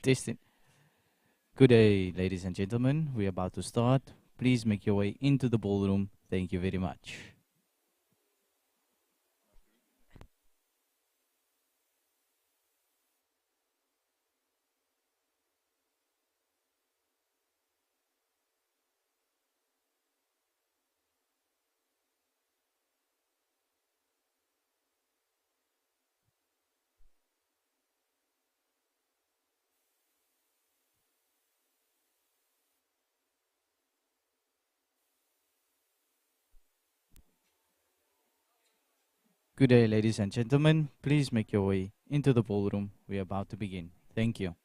Tasting. Good day, ladies and gentlemen. We're about to start. Please make your way into the ballroom. Thank you very much. Good day, ladies and gentlemen. Please make your way into the ballroom. We're about to begin. Thank you.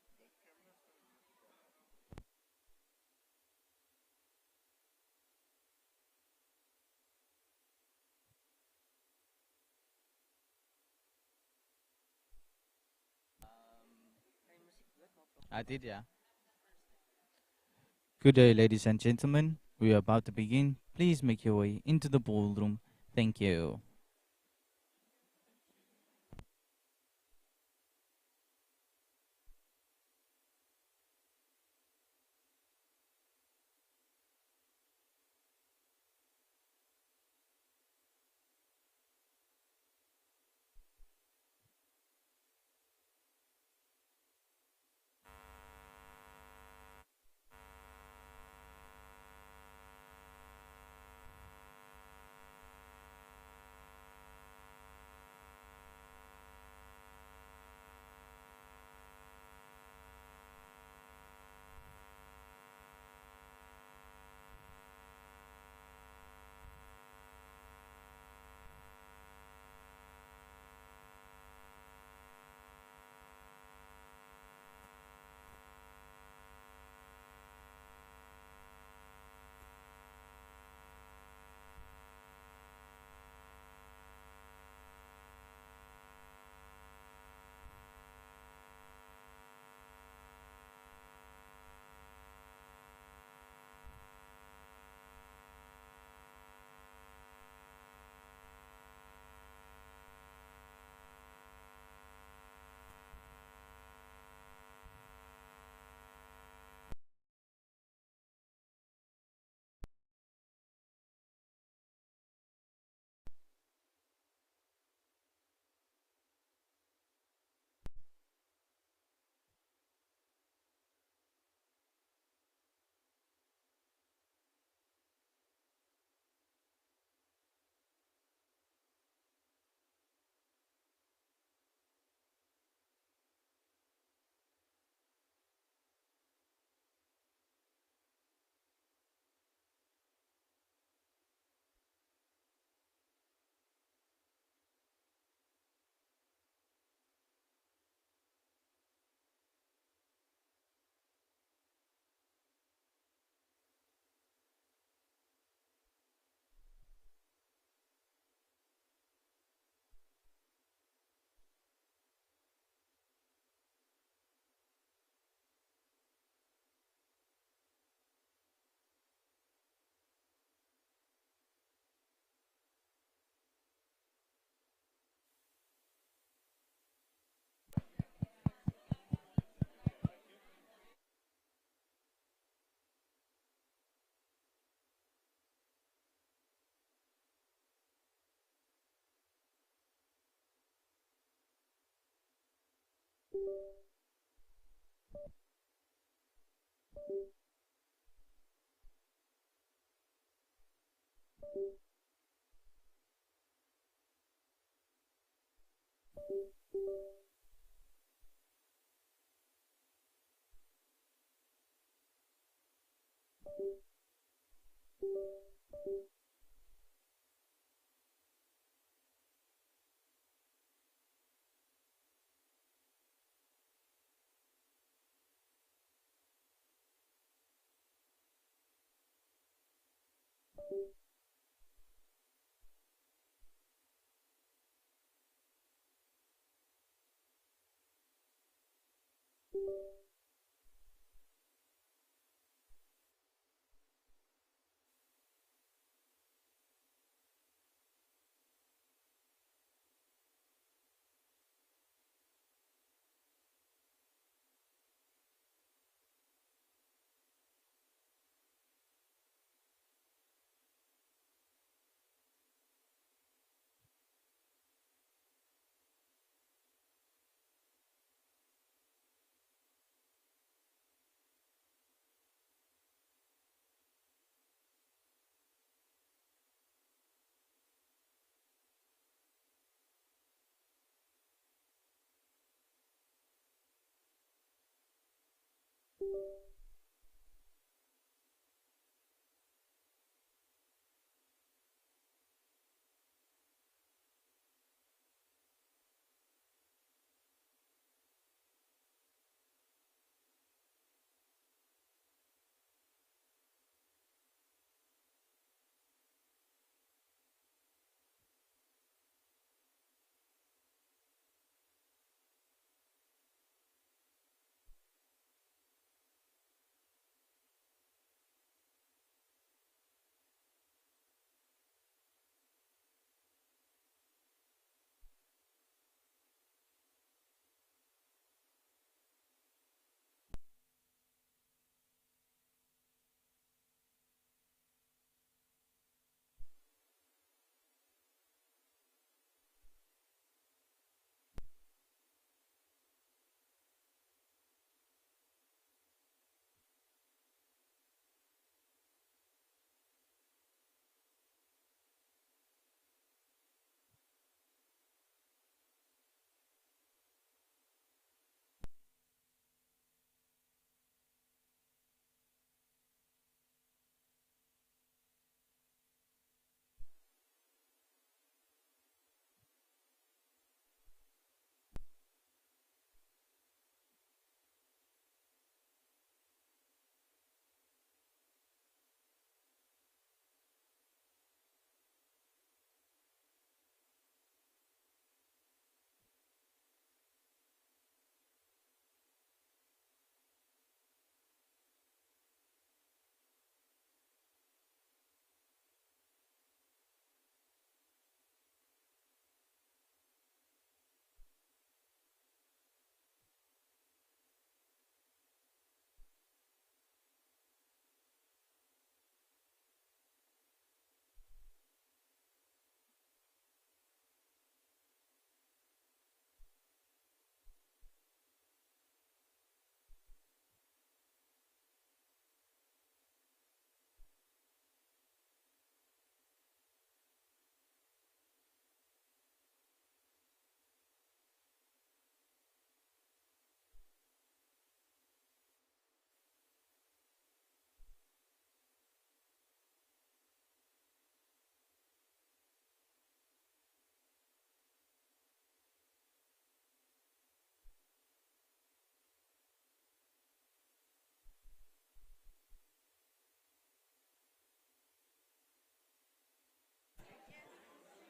I did, yeah. Good day, ladies and gentlemen. We are about to begin. Please make your way into the ballroom. Thank you.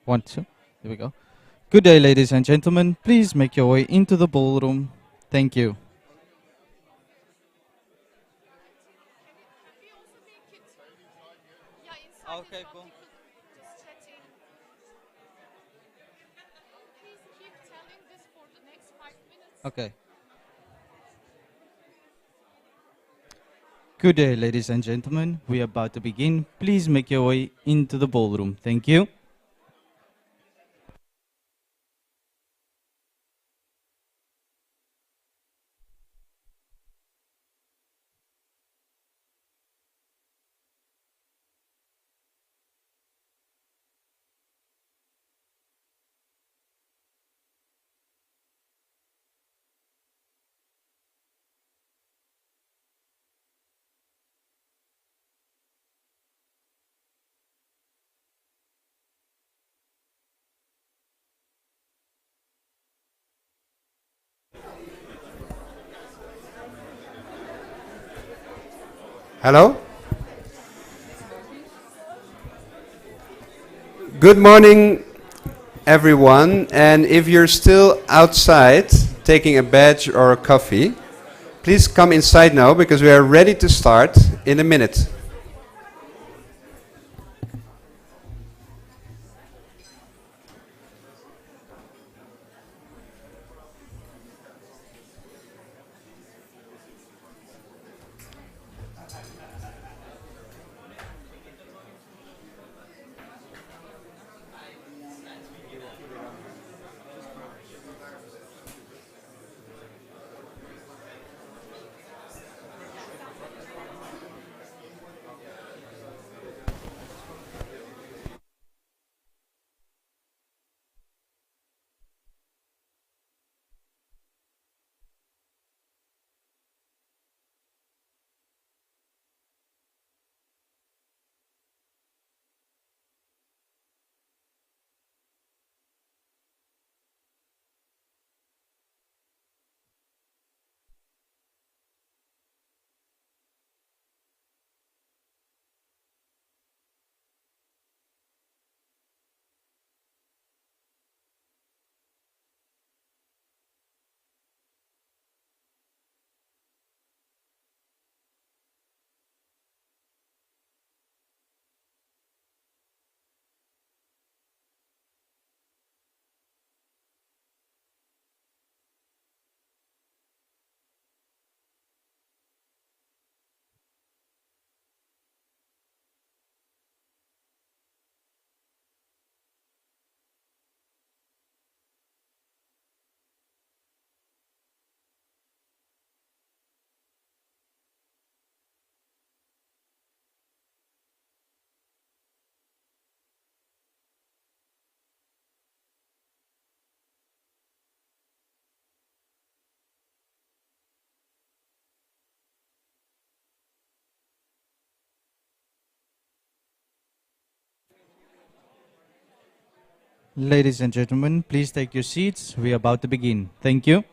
One, two. There we go. Good day, ladies and gentlemen. Please make your way into the ballroom. Thank you. Okay, cool. Okay. Good day, ladies and gentlemen. We are about to begin. Please make your way into the ballroom. Thank you. Hello? Good morning, everyone. And if you're still outside taking a badge or a coffee, please come inside now because we are ready to start in a minute. Ladies and gentlemen, please take your seats. We are about to begin. Thank you.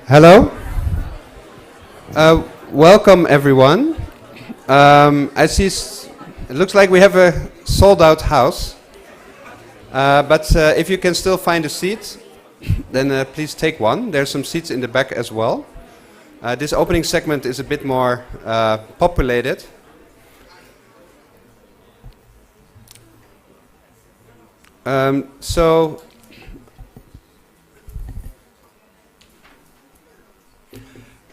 Hello. Welcome, everyone. I see it looks like we have a sold-out house. But if you can still find a seat, then please take one. There's some seats in the back as well. This opening segment is a bit more populated.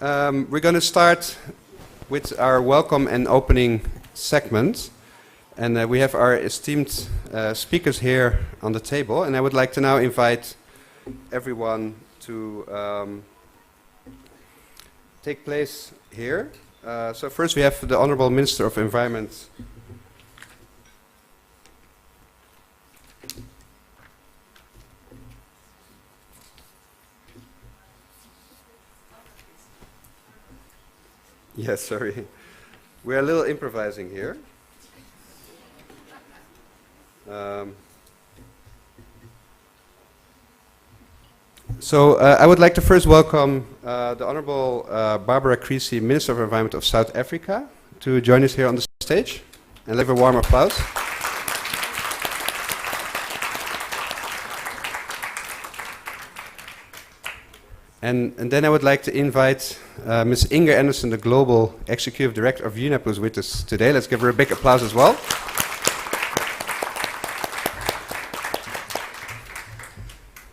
We're going to start with our welcome and opening segment. And we have our esteemed speakers here on the table. And I would like to now invite everyone to take place here. So first we have the Honorable Minister of Environment. Yes, sorry. We're a little improvising here. So I would like to first welcome the Honorable Barbara Creasy, Minister of Environment of South Africa, to join us here on the stage. And let's give a warm applause. And then I would like to invite Ms. Inge Anderson, the Global Executive Director of UNDP, who's with us today. Let's give her a big applause as well.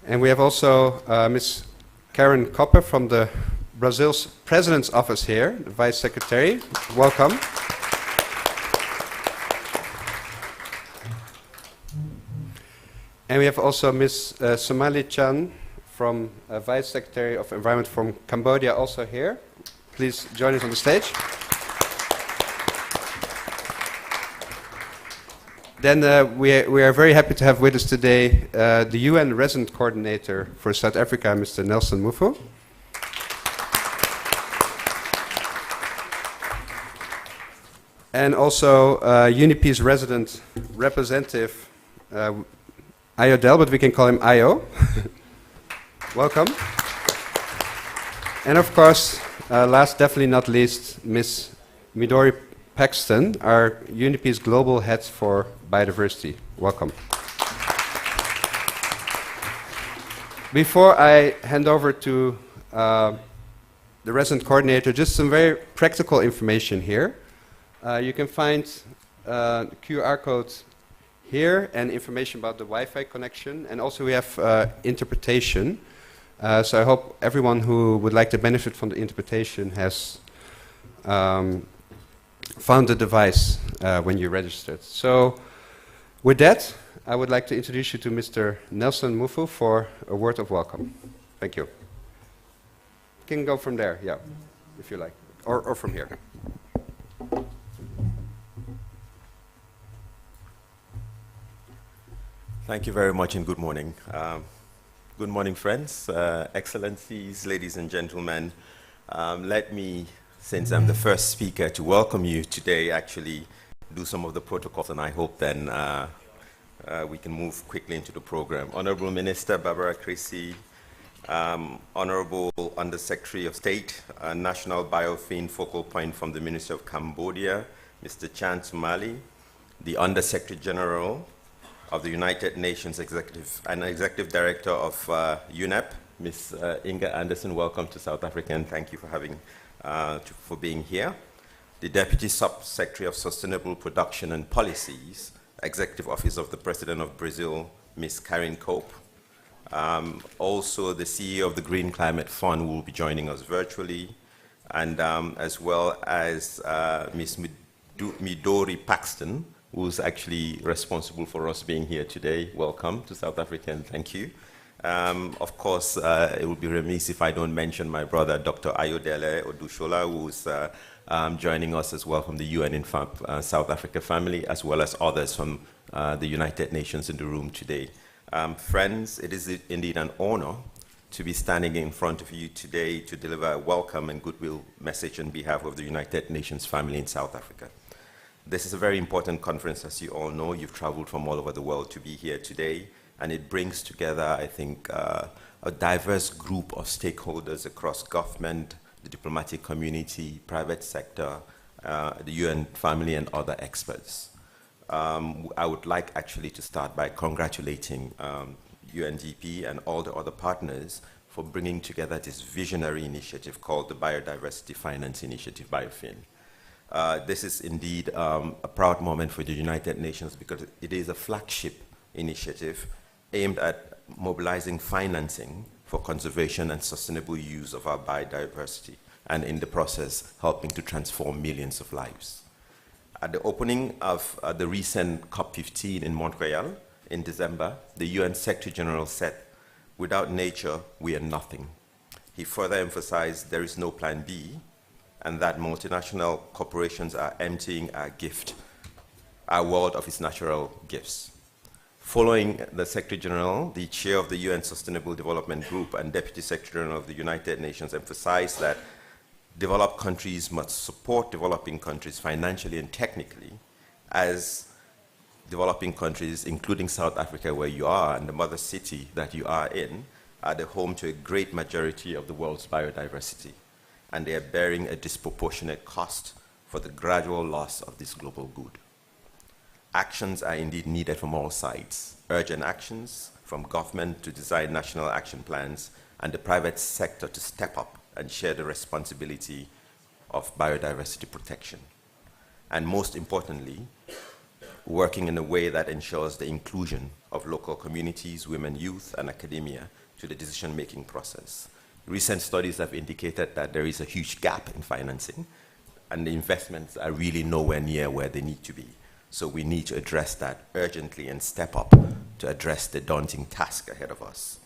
And we have also Ms. Karen Copper from the Brazil's President's Office here, the Vice Secretary. Welcome. And we have also Ms. Somali Chan, from Vice Secretary of Environment from Cambodia, also here. Please join us on the stage. Then we are very happy to have with us today the UN Resident Coordinator for South Africa, Mr. Nelson Mufu. And also UNDP's resident representative, Ayo Del, but we can call him Ayo. Welcome. And of course, last definitely not least, Ms. Midori Paxton, our UNDP's Global Head for Biodiversity. Welcome. Before I hand over to the resident coordinator, just some very practical information here. You can find the QR code here and information about the Wi-Fi connection, and also we have interpretation. So I hope everyone who would like to benefit from the interpretation has found the device when you registered. So with that, I would like to introduce you to Mr. Nelson Mufu for a word of welcome. Thank you. You can go from there, yeah, if you like, or from here. Thank you very much and good morning. Good morning, friends, excellencies, ladies and gentlemen. Let me, since I'm the first speaker, to welcome you today, actually do some of the protocols, and I hope then we can move quickly into the program. Honorable Minister Barbara Creasy, Honorable Undersecretary of State, National Biofin Focal Point from the Ministry of Cambodia, Mr. Chan Somali, the Undersecretary General of the United Nations Executive Director of UNEP, Ms. Inge Anderson. Welcome to South Africa, and thank you for having for being here. The Deputy Sub-Secretary of Sustainable Production and Policies, Executive Office of the President of Brazil, Ms. Karen Cope. Also, the CEO of the Green Climate Fund will be joining us virtually, and as well as Ms. Midori Paxton, who's actually responsible for us being here today. Welcome to South Africa, and thank you. Of course, it would be remiss if I don't mention my brother, Dr. Ayodele Odushola, who's joining us as well from the UN in South Africa family, as well as others from the United Nations in the room today. Friends, it is indeed an honor to be standing in front of you today to deliver a welcome and goodwill message on behalf of the United Nations family in South Africa. This is a very important conference, as you all know. You've traveled from all over the world to be here today, and it brings together, I think, a diverse group of stakeholders across government, the diplomatic community, private sector, the UN family, and other experts. I would like actually to start by congratulating UNDP and all the other partners for bringing together this visionary initiative called the Biodiversity Finance Initiative, Biofin. This is indeed a proud moment for the United Nations because it is a flagship initiative aimed at mobilizing financing for conservation and sustainable use of our biodiversity, and in the process, helping to transform millions of lives. At the opening of the recent COP15 in Montreal in December, the UN Secretary General said, "Without nature, we are nothing." He further emphasized there is no plan B, and that multinational corporations are emptying our world of its natural gifts. Following the Secretary General, the chair of the UN Sustainable Development Group and Deputy Secretary General of the United Nations emphasized that developed countries must support developing countries financially and technically, as developing countries, including South Africa, where you are, and the mother city that you are in, are the home to a great majority of the world's biodiversity, and they are bearing a disproportionate cost for the gradual loss of this global good. Actions are indeed needed from all sides, urgent actions from government to design national action plans, and the private sector to step up and share the responsibility of biodiversity protection. And most importantly, working in a way that ensures the inclusion of local communities, women, youth, and academia to the decision-making process. Recent studies have indicated that there is a huge gap in financing, and the investments are really nowhere near where they need to be. So we need to address that urgently and step up to address the daunting task ahead of us.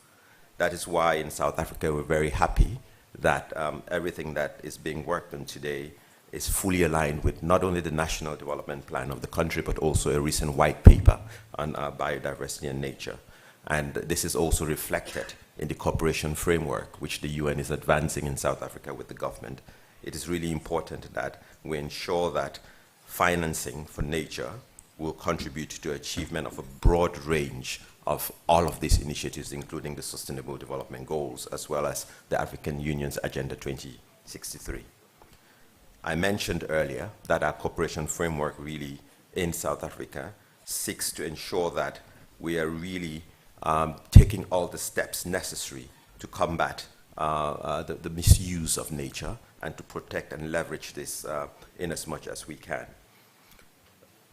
That is why in South Africa we're very happy that everything that is being worked on today is fully aligned with not only the national development plan of the country, but also a recent white paper on biodiversity and nature. And this is also reflected in the cooperation framework, which the UN is advancing in South Africa with the government. It is really important that we ensure that financing for nature will contribute to achievement of a broad range of all of these initiatives, including the Sustainable Development Goals, as well as the African Union's Agenda 2063. I mentioned earlier that our cooperation framework really in South Africa seeks to ensure that we are really taking all the steps necessary to combat the misuse of nature and to protect and leverage this in as much as we can.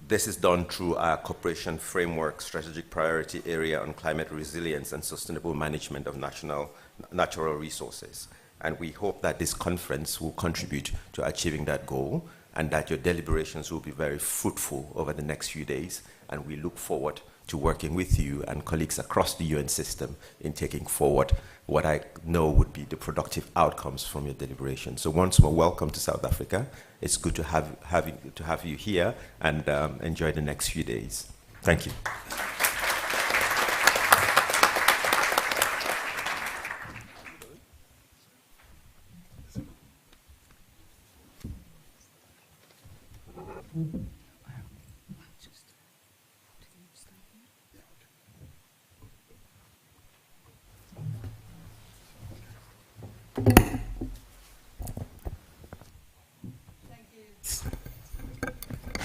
This is done through our cooperation framework strategic priority area on climate resilience and sustainable management of natural resources. And we hope that this conference will contribute to achieving that goal, and that your deliberations will be very fruitful over the next few days. And we look forward to working with you and colleagues across the UN system in taking forward what I know would be the productive outcomes from your deliberations. So once more, welcome to South Africa. It's good to have you here, and enjoy the next few days. Thank you.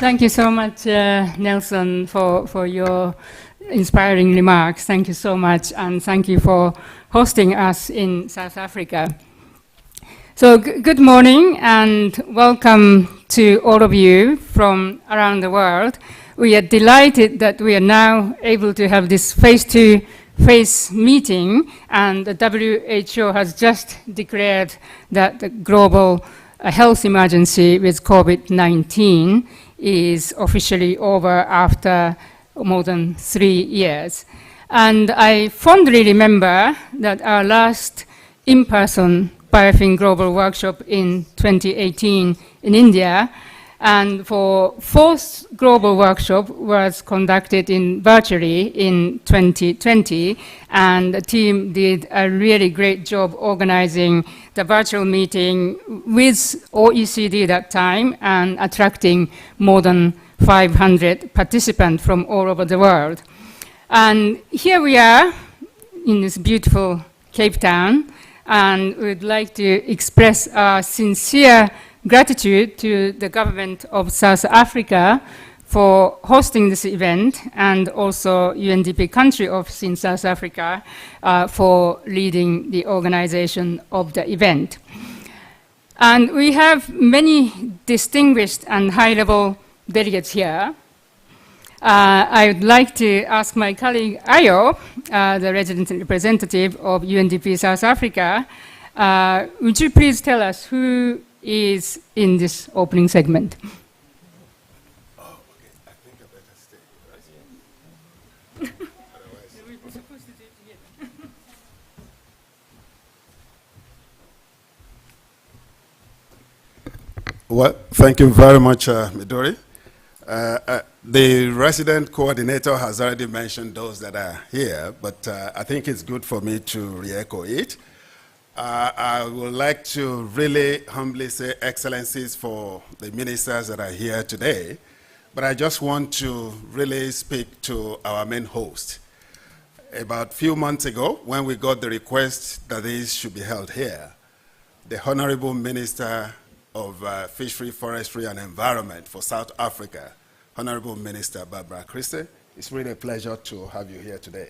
Thank you so much, Nelson, for your inspiring remarks. Thank you so much, and thank you for hosting us in South Africa. So good morning, and welcome to all of you from around the world. We are delighted that we are now able to have this face-to-face meeting, and the WHO has just declared that the global health emergency with COVID-19 is officially over after more than 3 years. And I fondly remember that our last in-person Biofin Global Workshop in 2018 in India, and for fourth global workshop was conducted virtually in 2020, and the team did a really great job organizing the virtual meeting with OECD that time and attracting more than 500 participants from all over the world. And here we are in this beautiful Cape Town, and we'd like to express our sincere gratitude to the government of South Africa for hosting this event, and also UNDP country office in South Africa for leading the organization of the event. And we have many distinguished and high-level delegates here. I would like to ask my colleague Ayo, the resident representative of UNDP South Africa, would you please tell us who is in this opening segment? Oh, okay. I think I better stay, right? Otherwise, We're supposed to do it together. well, thank you very much, Midori. The resident coordinator has already mentioned those that are here, but I think it's good for me to re-echo it. I would like to really humbly say excellencies for the ministers that are here today, but I just want to really speak to our main host. About a few months ago, when we got the request that this should be held here, the Honorable Minister of Fishery, Forestry and Environment for South Africa, Honorable Minister Barbara Christie, it's really a pleasure to have you here today.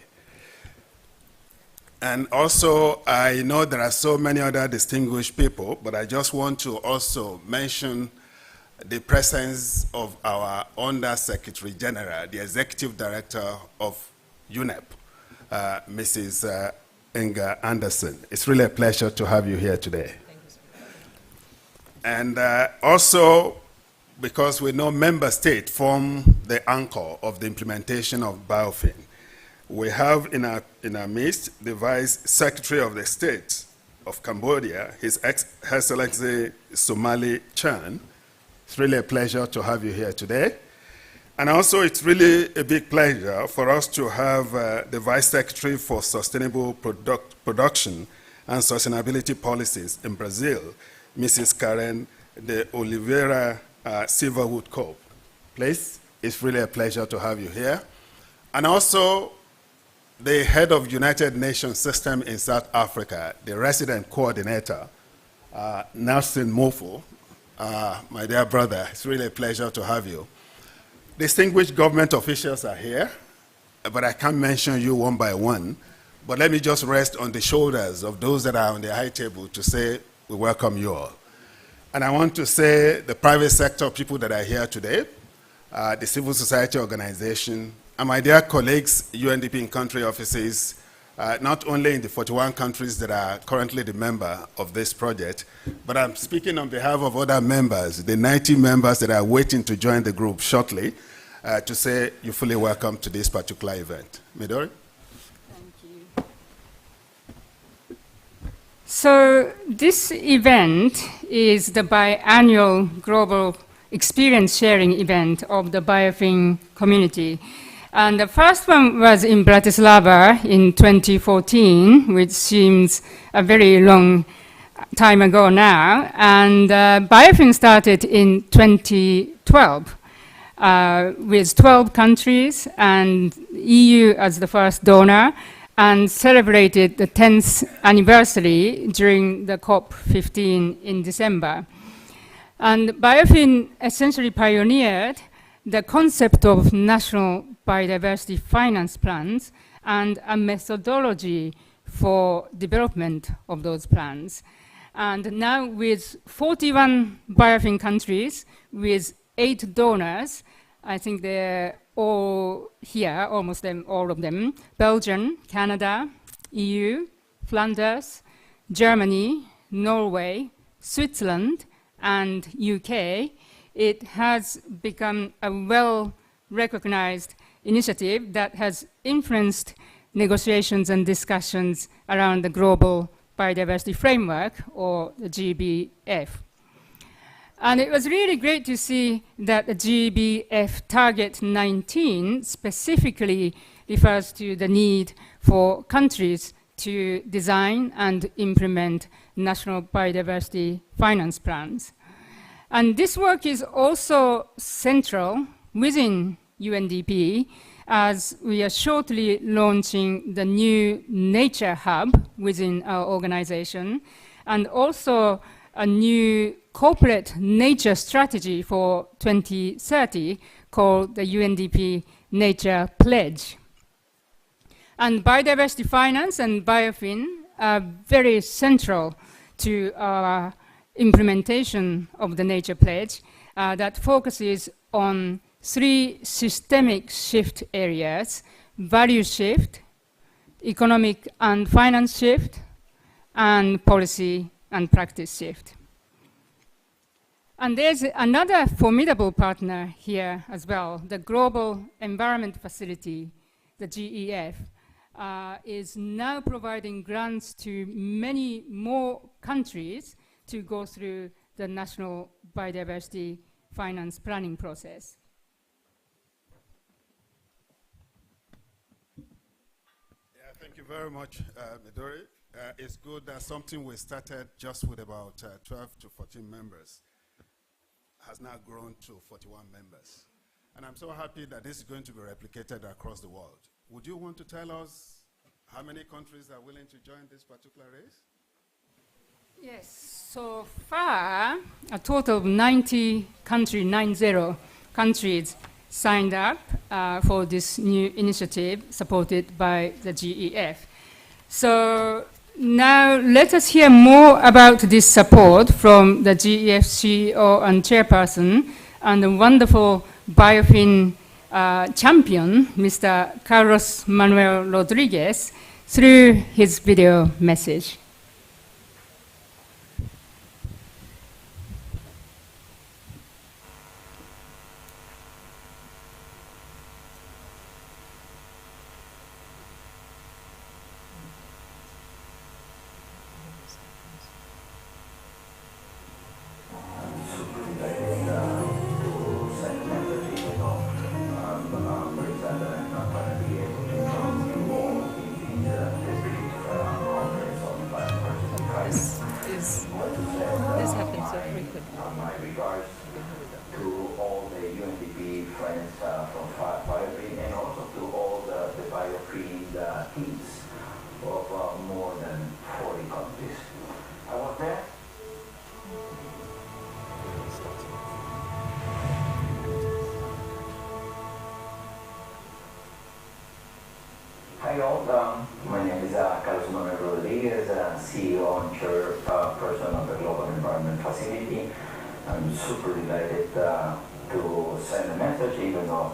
And also, I know there are so many other distinguished people, but I just want to also mention the presence of our Under Secretary General, the Executive Director of UNEP, Mrs. Inga Anderson. It's really a pleasure to have you here today. Thank you so much. And also, because we know member states form the anchor of the implementation of Biofin, we have in our midst the Vice Secretary of the State of Cambodia, His Excellency Somali Chan. It's really a pleasure to have you here today. And also, it's really a big pleasure for us to have the Vice Secretary for Sustainable Production and Sustainability Policies in Brazil, Mrs. Karen de Oliveira Silverwood Cope. Please, it's really a pleasure to have you here. And also, the head of United Nations System in South Africa, the resident coordinator, Nelson Mofo, my dear brother, it's really a pleasure to have you. Distinguished government officials are here, but I can't mention you one by one. But let me just rest on the shoulders of those that are on the high table to say we welcome you all. And I want to say the private sector people that are here today, the civil society organization, and my dear colleagues, UNDP in country offices, not only in the 41 countries that are currently the member of this project, but I'm speaking on behalf of other members, the 90 members that are waiting to join the group shortly, to say you're fully welcome to this particular event. Midori? Thank you. So this event is the biannual global experience sharing event of the Biofin community. And the first one was in Bratislava in 2014, which seems a very long time ago now. And Biofin started in 2012 with 12 countries and EU as the first donor, and celebrated the 10th anniversary during the COP15 in December. And Biofin essentially pioneered the concept of national biodiversity finance plans and a methodology for development of those plans. And now with 41 Biofin countries, with 8 donors, I think they're all here, almost all of them, Belgium, Canada, EU, Flanders, Germany, Norway, Switzerland, and UK, it has become a well-recognized initiative that has influenced negotiations and discussions around the Global Biodiversity Framework, or the GBF. And it was really great to see that the GBF Target 19 specifically refers to the need for countries to design and implement national biodiversity finance plans. And this work is also central within UNDP, as we are shortly launching the new Nature Hub within our organization, and also a new corporate nature strategy for 2030 called the UNDP Nature Pledge. And Biodiversity Finance and Biofin are very central to our implementation of the Nature Pledge that focuses on 3 systemic shift areas: value shift, economic and finance shift, and policy and practice shift. And there's another formidable partner here as well. The Global Environment Facility, the GEF, is now providing grants to many more countries to go through the National Biodiversity Finance planning process. Yeah, thank you very much, Midori. It's good that something we started just with about 12 to 14 members has now grown to 41 members. And I'm so happy that this is going to be replicated across the world. Would you want to tell us how many countries are willing to join this particular race? Yes, so far, a total of 90 countries signed up for this new initiative supported by the GEF. So now let us hear more about this support from the GEF CEO and chairperson and the wonderful Biofin champion, Mr. Carlos Manuel Rodriguez, through his video message. This happens so frequently. My regards to all the UNDP friends from Biofin, and also to all the Biofin teams of more than 40 countries. I was there. Hi all, my name is Carlos Manuel Rodriguez, CEO and chairperson of the Global Environment Facility. I'm super delighted to send a message, even though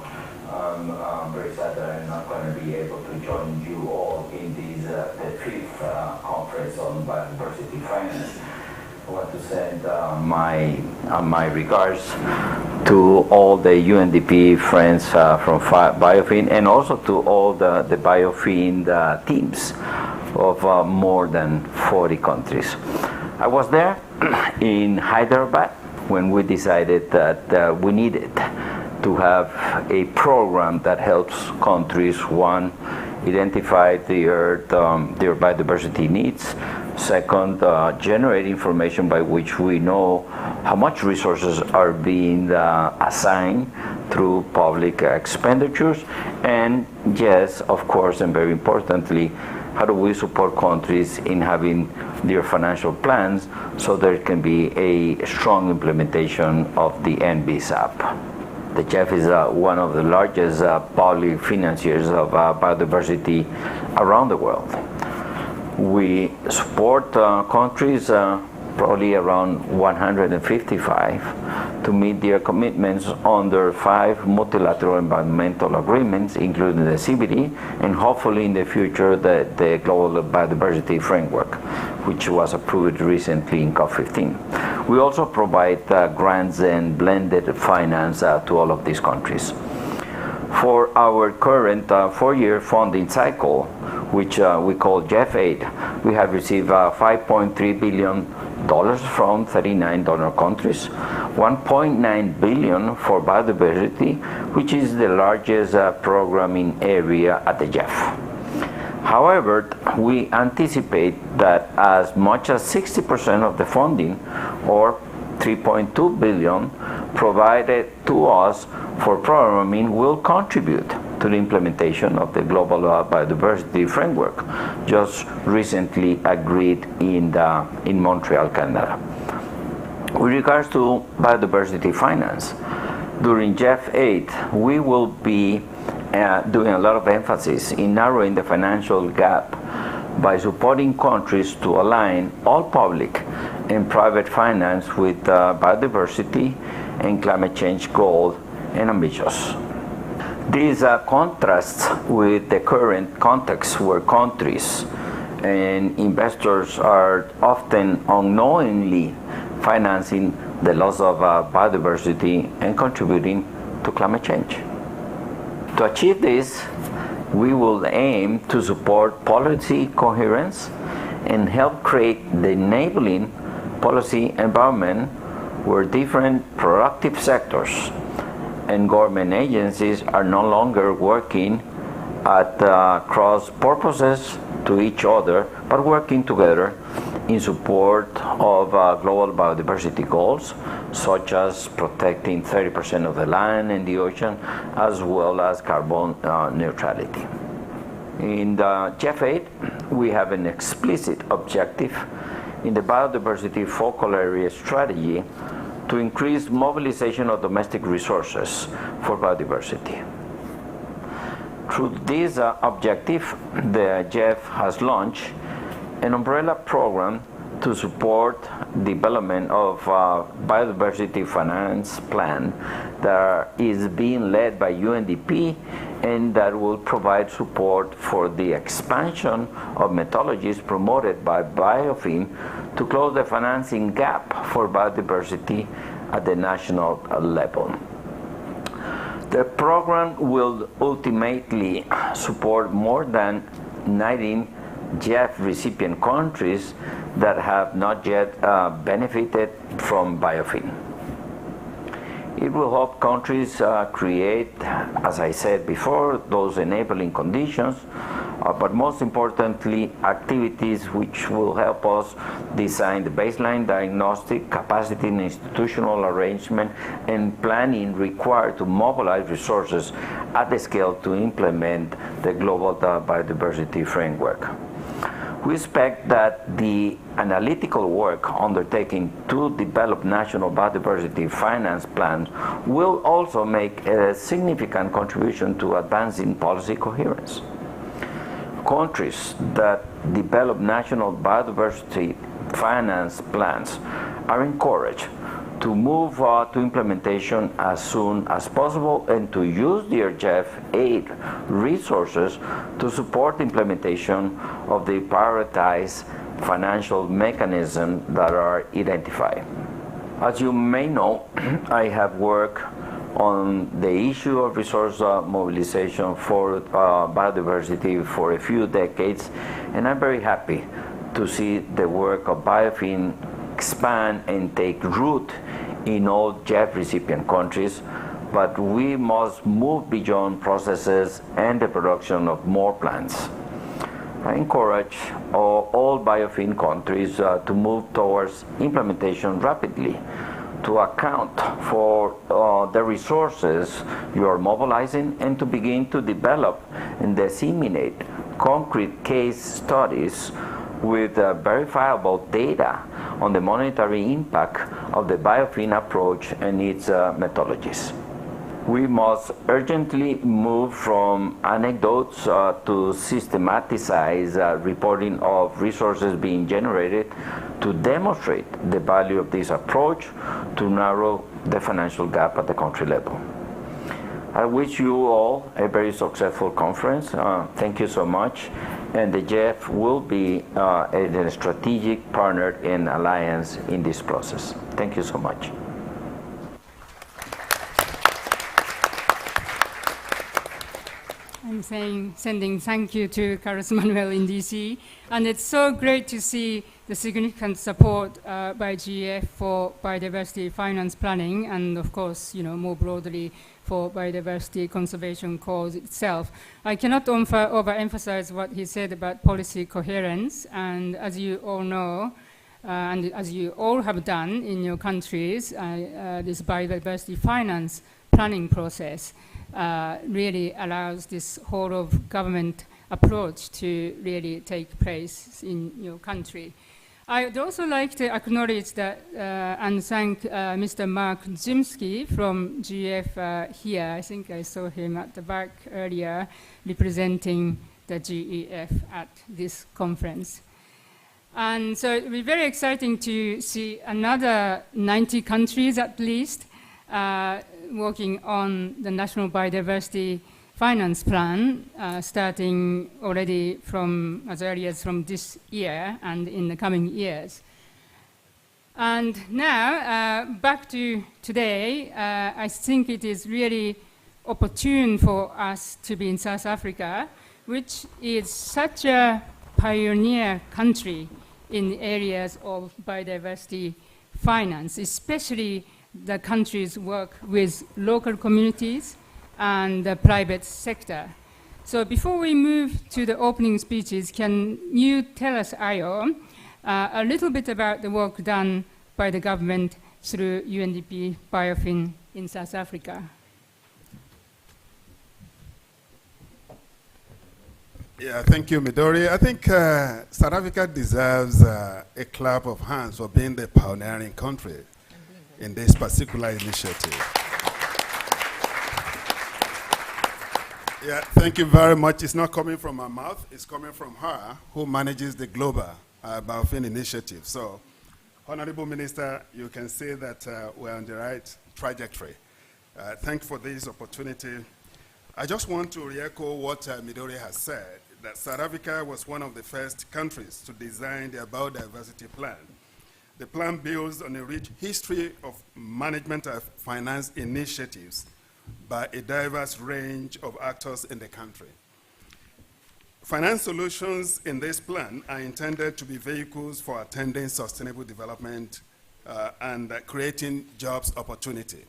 I'm very sad that I'm not going to be able to join you all in this, the 5th conference on Biodiversity Finance. I want to send my regards to all the UNDP friends from Biofin, and also to all the Biofin teams of more than 40 countries. I was there in Hyderabad when we decided that we needed to have a program that helps countries, one, identify their biodiversity needs. Second, generate information by which we know how much resources are being assigned through public expenditures. And yes, of course, and very importantly, how do we support countries in having their financial plans so there can be a strong implementation of the NBSAP. The GEF is one of the largest public financiers of biodiversity around the world. We support countries, probably around 155, to meet their commitments under 5 multilateral environmental agreements, including the CBD, and hopefully in the future the Global Biodiversity Framework, which was approved recently in COP15. We also provide grants and blended finance to all of these countries. For our current 4-year funding cycle, which we call GEF8, we have received $5.3 billion from 39 donor countries, $1.9 billion for biodiversity, which is the largest programming area at the GEF. However, we anticipate that as much as 60% of the funding, or $3.2 billion, provided to us for programming will contribute to to the implementation of the Global Biodiversity Framework, just recently agreed in Montreal, Canada. With regards to biodiversity finance, during GEF8, we will be doing a lot of emphasis in narrowing the financial gap by supporting countries to align all public and private finance with biodiversity and climate change goals and ambitions. This contrasts with the current context where countries and investors are often unknowingly financing the loss of biodiversity and contributing to climate change. To achieve this, we will aim to support policy coherence and help create the enabling policy environment where different productive sectors and government agencies are no longer working at cross purposes to each other, but working together in support of global biodiversity goals, such as protecting 30% of the land and the ocean, as well as carbon neutrality. In the GEF8, we have an explicit objective in the biodiversity focal area strategy to increase mobilization of domestic resources for biodiversity. Through this objective, the GEF has launched an umbrella program to support development of biodiversity finance plan that is being led by UNDP and that will provide support for the expansion of methodologies promoted by Biofin to close the financing gap for biodiversity at the national level. The program will ultimately support more than 19 GEF recipient countries that have not yet benefited from Biofin. It will help countries create, as I said before, those enabling conditions, but most importantly, activities which will help us design the baseline diagnostic, capacity and institutional arrangement, and planning required to mobilize resources at the scale to implement the Global Biodiversity Framework. We expect that the analytical work undertaken to develop national biodiversity finance plans will also make a significant contribution to advancing policy coherence. Countries that develop national biodiversity finance plans are encouraged to move to implementation as soon as possible and to use their GEF8 resources to support implementation of the prioritized financial mechanisms that are identified. As you may know, I have worked on the issue of resource mobilization for biodiversity for a few decades, and I'm very happy to see the work of Biofin expand and take root in all GEF recipient countries, but we must move beyond processes and the production of more plans. I encourage all Biofin countries to move towards implementation rapidly to account for the resources you are mobilizing and to begin to develop and disseminate concrete case studies with verifiable data on the monetary impact of the Biofin approach and its methodologies. We must urgently move from anecdotes to systematized reporting of resources being generated to demonstrate the value of this approach to narrow the financial gap at the country level. I wish you all a very successful conference. Thank you so much. And the GEF will be a strategic partner and alliance in this process. Thank you so much. I'm sending thank you to Carlos Manuel in DC. And it's so great to see the significant support by GEF for biodiversity finance planning and, of course, more broadly for biodiversity conservation cause itself. I cannot overemphasize what he said about policy coherence. And as you all know, and as you all have done in your countries, this biodiversity finance planning process really allows this whole of government approach to really take place in your country. I would also like to acknowledge that and thank Mr. Mark Zimski from GF here. I think I saw him at the back earlier representing the GEF at this conference. And so it will be very exciting to see another 90 countries at least working on the National Biodiversity Finance Plan, starting already from as early as from this year and in the coming years. And now, back to today, I think it is really opportune for us to be in South Africa, which is such a pioneer country in the areas of biodiversity finance, especially the countries work with local communities and the private sector. So before we move to the opening speeches, can you tell us, Ayo, a little bit about the work done by the government through UNDP Biofin in South Africa? Yeah, thank you, Midori. I think South Africa deserves a clap of hands for being the pioneering country in this particular initiative. Yeah, thank you very much. It's not coming from my mouth, it's coming from her, who manages the global Biofin initiative. So, Honorable Minister, you can say that we're on the right trajectory. Thank you for this opportunity. I just want to re-echo what Midori has said, that South Africa was one of the first countries to design their biodiversity plan. The plan builds on a rich history of management of finance initiatives by a diverse range of actors in the country. Finance solutions in this plan are intended to be vehicles for attending sustainable development and creating jobs opportunity.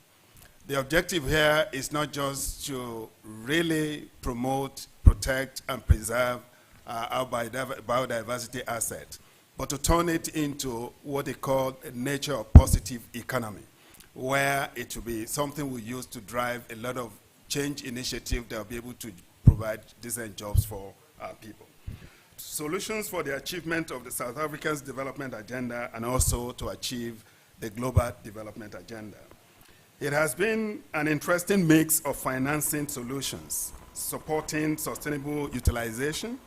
The objective here is not just to really promote, protect, and preserve our biodiversity asset, but to turn it into what they call a nature of positive economy, where it will be something we use to drive a lot of change initiative that will be able to provide decent jobs for our people. Solutions for the achievement of the South Africa's development agenda and also to achieve the global development agenda. It has been an interesting mix of financing solutions, supporting sustainable utilization,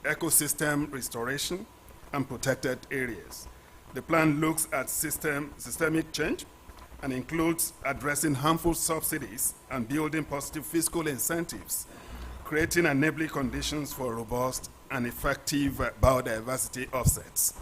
ecosystem restoration, and protected areas. The plan looks at systemic change and includes addressing harmful subsidies and building positive fiscal incentives, creating enabling conditions for robust and effective biodiversity offsets.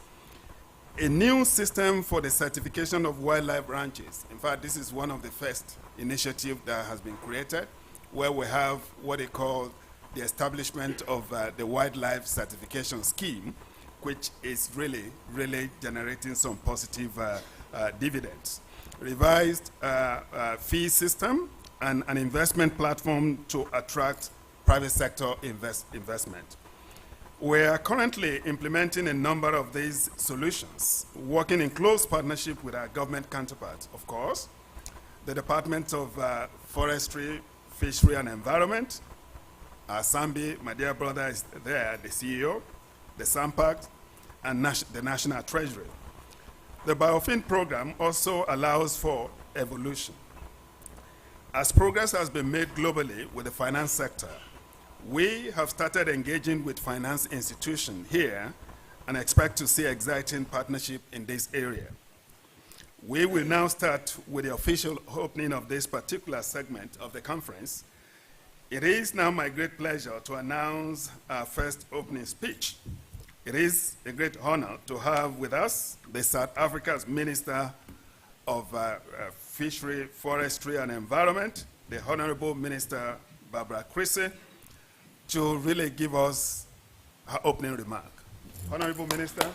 A new system for the certification of wildlife ranches. In fact, this is one of the first initiatives that has been created, where we have what they call the establishment of the wildlife certification scheme, which is really generating some positive dividends. Revised fee system and an investment platform to attract private sector investment. We are currently implementing a number of these solutions, working in close partnership with our government counterparts, of course, the Department of Forestry, Fishery and Environment, Sambi, my dear brother, is there, the CEO, the SAMPAC, and the National Treasury. The Biofin program also allows for evolution. As progress has been made globally with the finance sector, we have started engaging with finance institutions here and expect to see exciting partnership in this area. We will now start with the official opening of this particular segment of the conference. It is now my great pleasure to announce our first opening speech. It is a great honor to have with us the South Africa's Minister of Fishery, Forestry and Environment, the Honorable Minister Barbara Chrissy, to really give us her opening remark. Honorable Minister.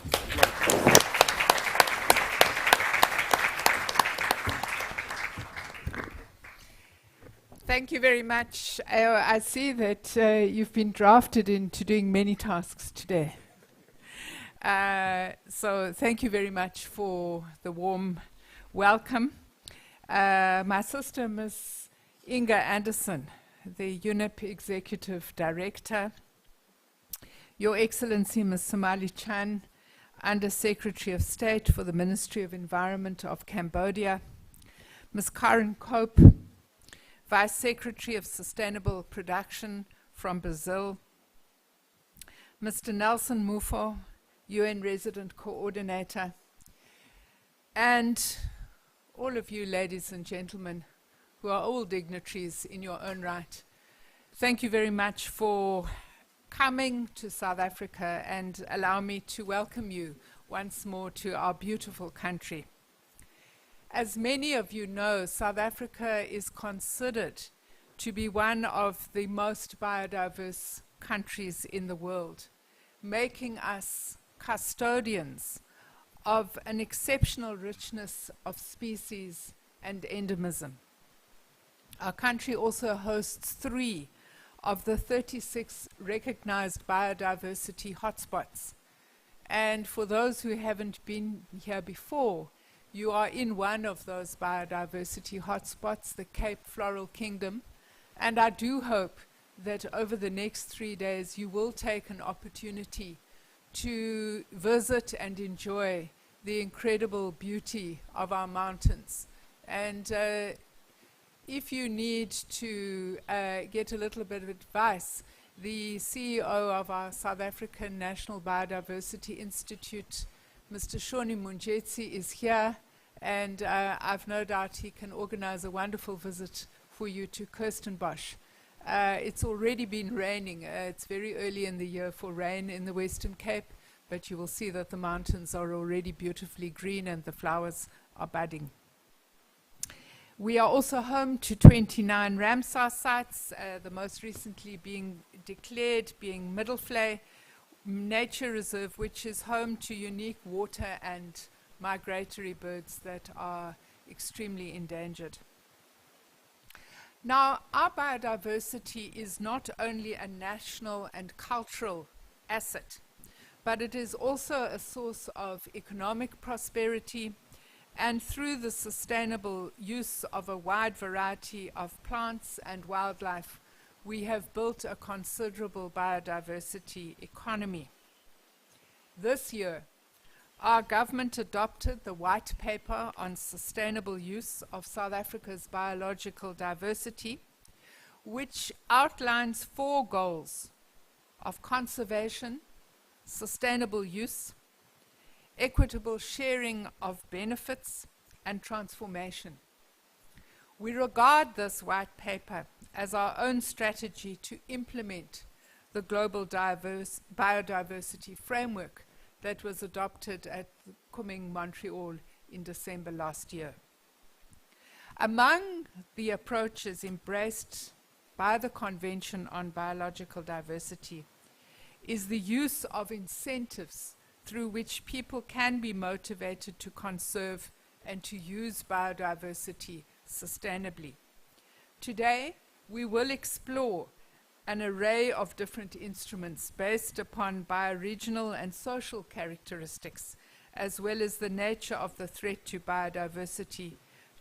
Thank you very much. I see that you've been drafted into doing many tasks today. So thank you very much for the warm welcome. My sister, Miss Inga Anderson, the UNDP Executive Director, Your Excellency Ms. Somali Chan, Under Secretary of State for the Ministry of Environment of Cambodia, Ms. Karen Cope, Vice Secretary of Sustainable Production from Brazil, Mr. Nelson Mufo, UN Resident Coordinator, and all of you ladies and gentlemen who are all dignitaries in your own right. Thank you very much for coming to South Africa, and allow me to welcome you once more to our beautiful country. As many of you know, South Africa is considered to be one of the most biodiverse countries in the world, making us custodians of an exceptional richness of species and endemism. Our country also hosts 3 of the 36 recognized biodiversity hotspots. And for those who haven't been here before, you are in one of those biodiversity hotspots, the Cape Floral Kingdom. And I do hope that over the next 3 days you will take an opportunity to visit and enjoy the incredible beauty of our mountains. And if you need to get a little bit of advice, the CEO of our South African National Biodiversity Institute, Mr. Shoni Munjetsi, is here, and I've no doubt he can organize a wonderful visit for you to Kirstenbosch. It's already been raining. It's very early in the year for rain in the Western Cape, but you will see that the mountains are already beautifully green and the flowers are budding. We are also home to 29 Ramsar sites, the most recently being declared being Middelvlei Nature Reserve, which is home to unique water and migratory birds that are extremely endangered. Now, our biodiversity is not only a national and cultural asset, but it is also a source of economic prosperity, and through the sustainable use of a wide variety of plants and wildlife, we have built a considerable biodiversity economy. This year, our government adopted the White Paper on Sustainable Use of South Africa's Biological Diversity, which outlines 4 goals of conservation, sustainable use, equitable sharing of benefits, and transformation. We regard this white paper as our own strategy to implement the global biodiversity framework that was adopted at Kuming, Montreal in December last year. Among the approaches embraced by the Convention on Biological Diversity is the use of incentives through which people can be motivated to conserve and to use biodiversity sustainably. Today, we will explore an array of different instruments based upon bioregional and social characteristics, as well as the nature of the threat to biodiversity,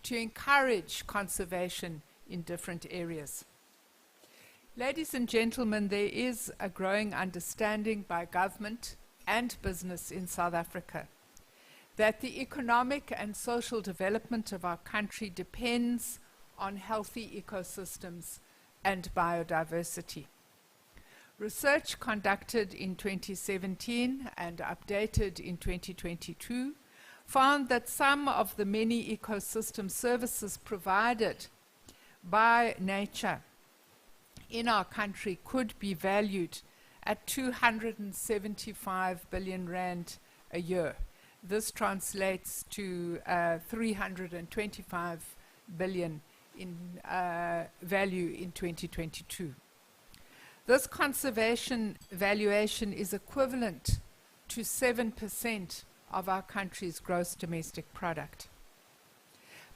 to encourage conservation in different areas. Ladies and gentlemen, there is a growing understanding by government and business in South Africa that the economic and social development of our country depends on healthy ecosystems and biodiversity. Research conducted in 2017 and updated in 2022 found that some of the many ecosystem services provided by nature in our country could be valued at 275 billion rand a year. This translates to 325 billion in value in 2022. This conservation valuation is equivalent to 7% of our country's gross domestic product.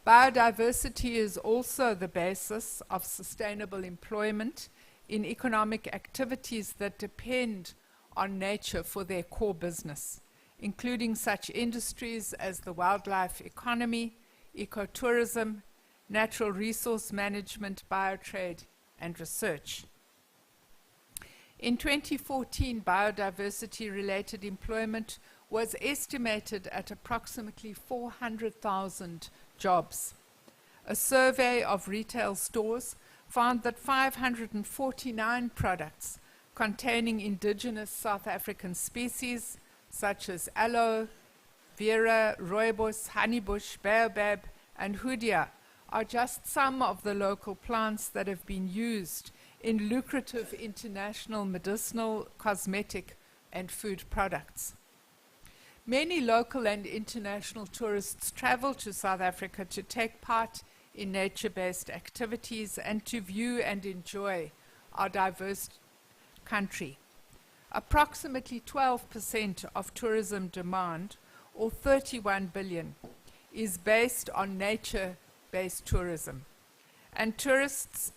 Biodiversity is also the basis of sustainable employment in economic activities that depend on nature for their core business, including such industries as the wildlife economy, ecotourism, natural resource management, biotrade, and research. In 2014, biodiversity-related employment was estimated at approximately 400,000 jobs. A survey of retail stores found that 549 products containing indigenous South African species such as aloe, vera, rooibos, honeybush, baobab, and hoodia are just some of the local plants that have been used in lucrative international medicinal, cosmetic, and food products. Many local and international tourists travel to South Africa to take part in nature-based activities and to view and enjoy our diverse country. Approximately 12% of tourism demand, or 31 billion, is based on nature-based tourism. And tourist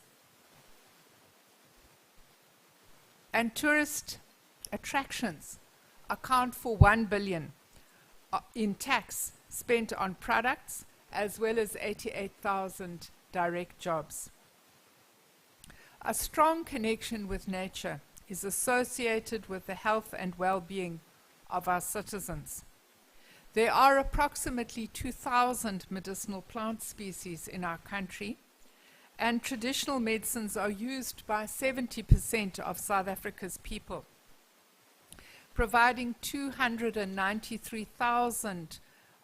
attractions account for 1 billion in tax spent on products, as well as 88,000 direct jobs. A strong connection with nature is associated with the health and well-being of our citizens. There are approximately 2,000 medicinal plant species in our country, and traditional medicines are used by 70% of South Africa's people, providing 293,000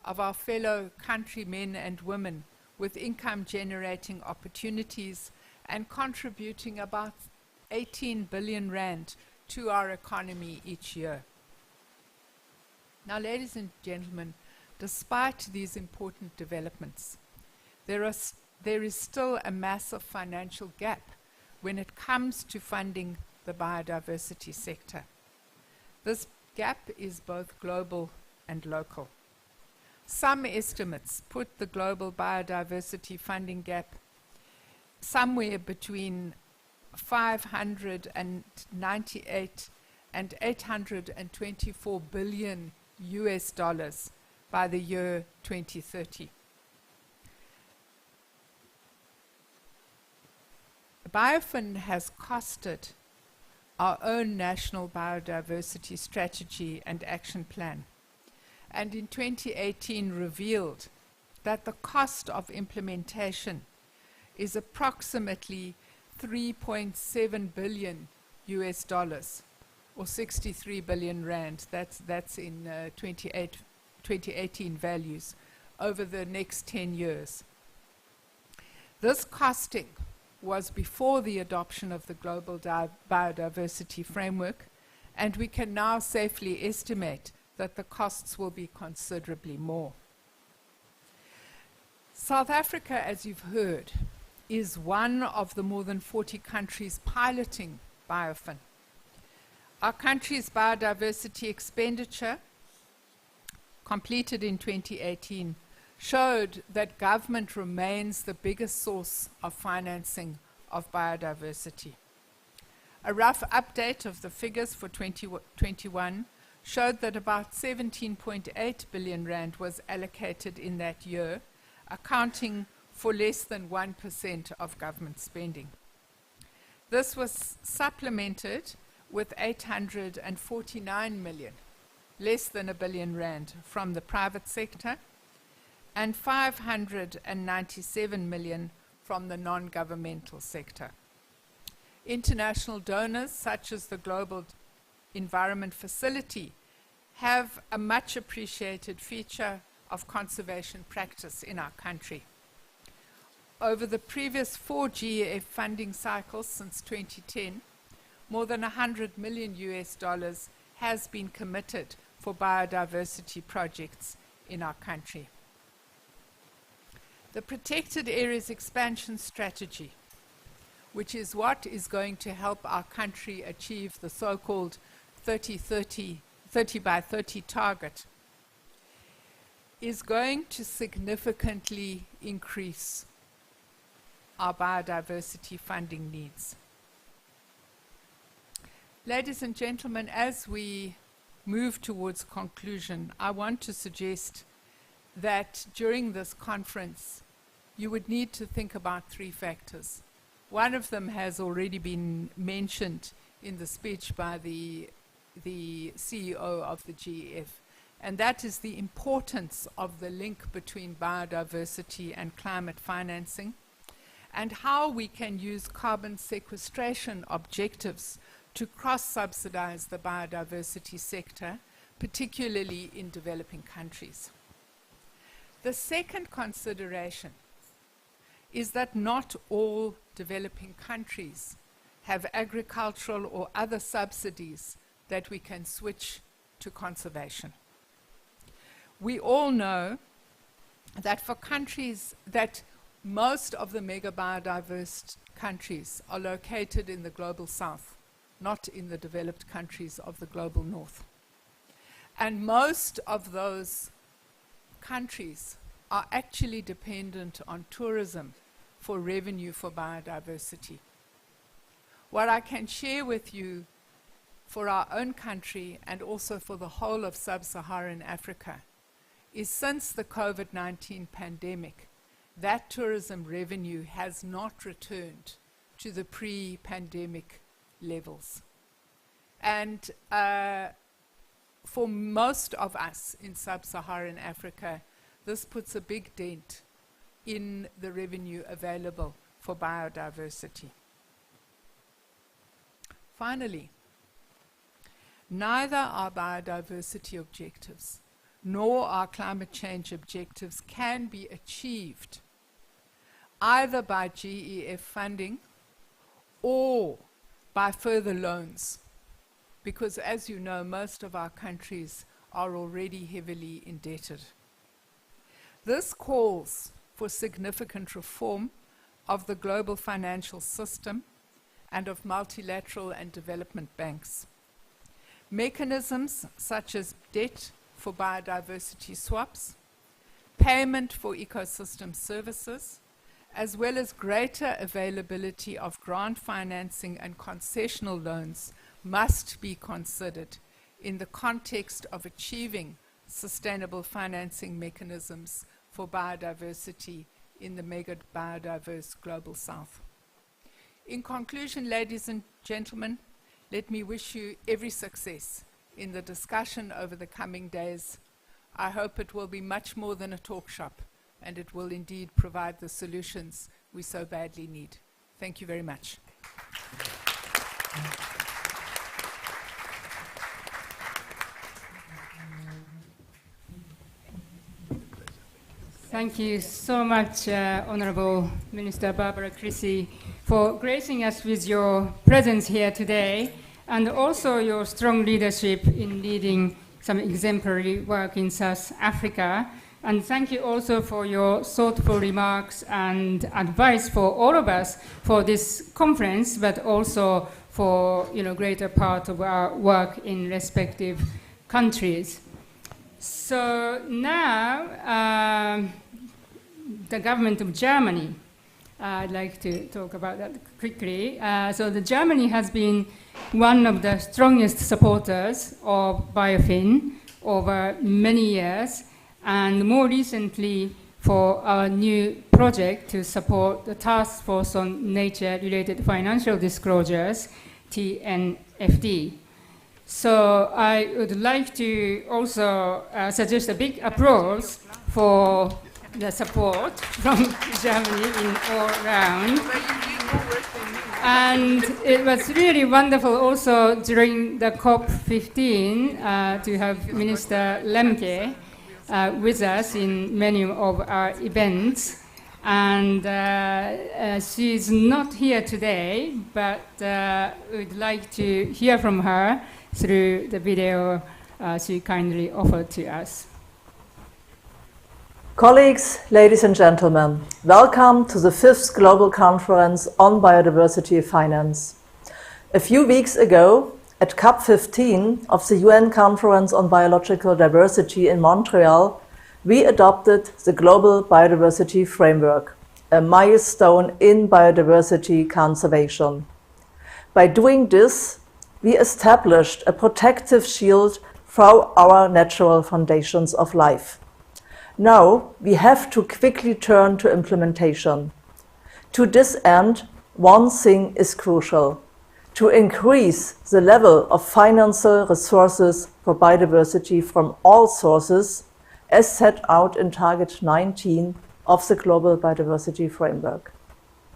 of our fellow countrymen and women with income-generating opportunities and contributing about 18 billion rand to our economy each year. Now, ladies and gentlemen, despite these important developments, there is still a massive financial gap when it comes to funding the biodiversity sector. This gap is both global and local. Some estimates put the global biodiversity funding gap somewhere between 598 and 824 billion US dollars by the year 2030. Biofin has costed our own national biodiversity strategy and action plan, and in 2018 revealed that the cost of implementation is approximately 3.7 billion US dollars, or 63 billion rand. That's in 2018 values, over the next 10 years. This costing was before the adoption of the Global Biodiversity Framework, and we can now safely estimate that the costs will be considerably more. South Africa, as you've heard, is one of the more than 40 countries piloting Biofin. Our country's biodiversity expenditure, completed in 2018, showed that government remains the biggest source of financing of biodiversity. A rough update of the figures for 2021 showed that about 17.8 billion rand was allocated in that year, accounting for less than 1% of government spending. This was supplemented with 849 million, less than a billion rand, from the private sector, and 597 million from the non-governmental sector. International donors, such as the Global Environment Facility, have a much appreciated feature of conservation practice in our country. Over the previous 4 GEF funding cycles since 2010, more than 100 million US dollars has been committed for biodiversity projects in our country. The Protected Areas Expansion Strategy, which is what is going to help our country achieve the so-called 30 by 30 target, is going to significantly increase our biodiversity funding needs. Ladies and gentlemen, as we move towards conclusion, I want to suggest that during this conference, you would need to think about 3 factors. One of them has already been mentioned in the speech by the CEO of the GEF, and that is the importance of the link between biodiversity and climate financing, and how we can use carbon sequestration objectives to cross-subsidize the biodiversity sector, particularly in developing countries. The second consideration is that not all developing countries have agricultural or other subsidies that we can switch to conservation. We all know that for countries, that most of the mega biodiverse countries are located in the global south, not in the developed countries of the global north. And most of those countries are actually dependent on tourism for revenue for biodiversity. What I can share with you for our own country and also for the whole of sub-Saharan Africa is since the COVID-19 pandemic, that tourism revenue has not returned to the pre-pandemic levels. And for most of us in sub-Saharan Africa, this puts a big dent in the revenue available for biodiversity. Finally, neither our biodiversity objectives nor our climate change objectives can be achieved either by GEF funding or by further loans, because as you know, most of our countries are already heavily indebted. This calls for significant reform of the global financial system and of multilateral and development banks. Mechanisms such as debt for biodiversity swaps, payment for ecosystem services, as well as greater availability of grant financing and concessional loans must be considered in the context of achieving sustainable financing mechanisms for biodiversity in the mega biodiverse global south. In conclusion, ladies and gentlemen, let me wish you every success in the discussion over the coming days. I hope it will be much more than a talk shop, and it will indeed provide the solutions we so badly need. Thank you very much. Thank you so much, Honorable Minister Barbara Creasy, for gracing us with your presence here today, and also your strong leadership in leading some exemplary work in South Africa. And thank you also for your thoughtful remarks and advice for all of us for this conference, but also for greater part of our work in respective countries. So now, the government of Germany, I'd like to talk about that quickly. So Germany has been one of the strongest supporters of Biofin over many years, and more recently for our new project to support the Task Force on Nature-Related Financial Disclosures, TNFD. So I would like to also suggest a big applause for the support from Germany in all round. And it was really wonderful also during the COP15 to have Minister Lemke with us in many of our events. And she's not here today, but we'd like to hear from her through the video she kindly offered to us. Colleagues, ladies and gentlemen, welcome to the 5th Global Conference on Biodiversity Finance. A few weeks ago, at COP15 of the UN Conference on Biological Diversity in Montreal, we adopted the Global Biodiversity Framework, a milestone in biodiversity conservation. By doing this, we established a protective shield for our natural foundations of life. Now, we have to quickly turn to implementation. To this end, one thing is crucial: to increase the level of financial resources for biodiversity from all sources, as set out in Target 19 of the Global Biodiversity Framework.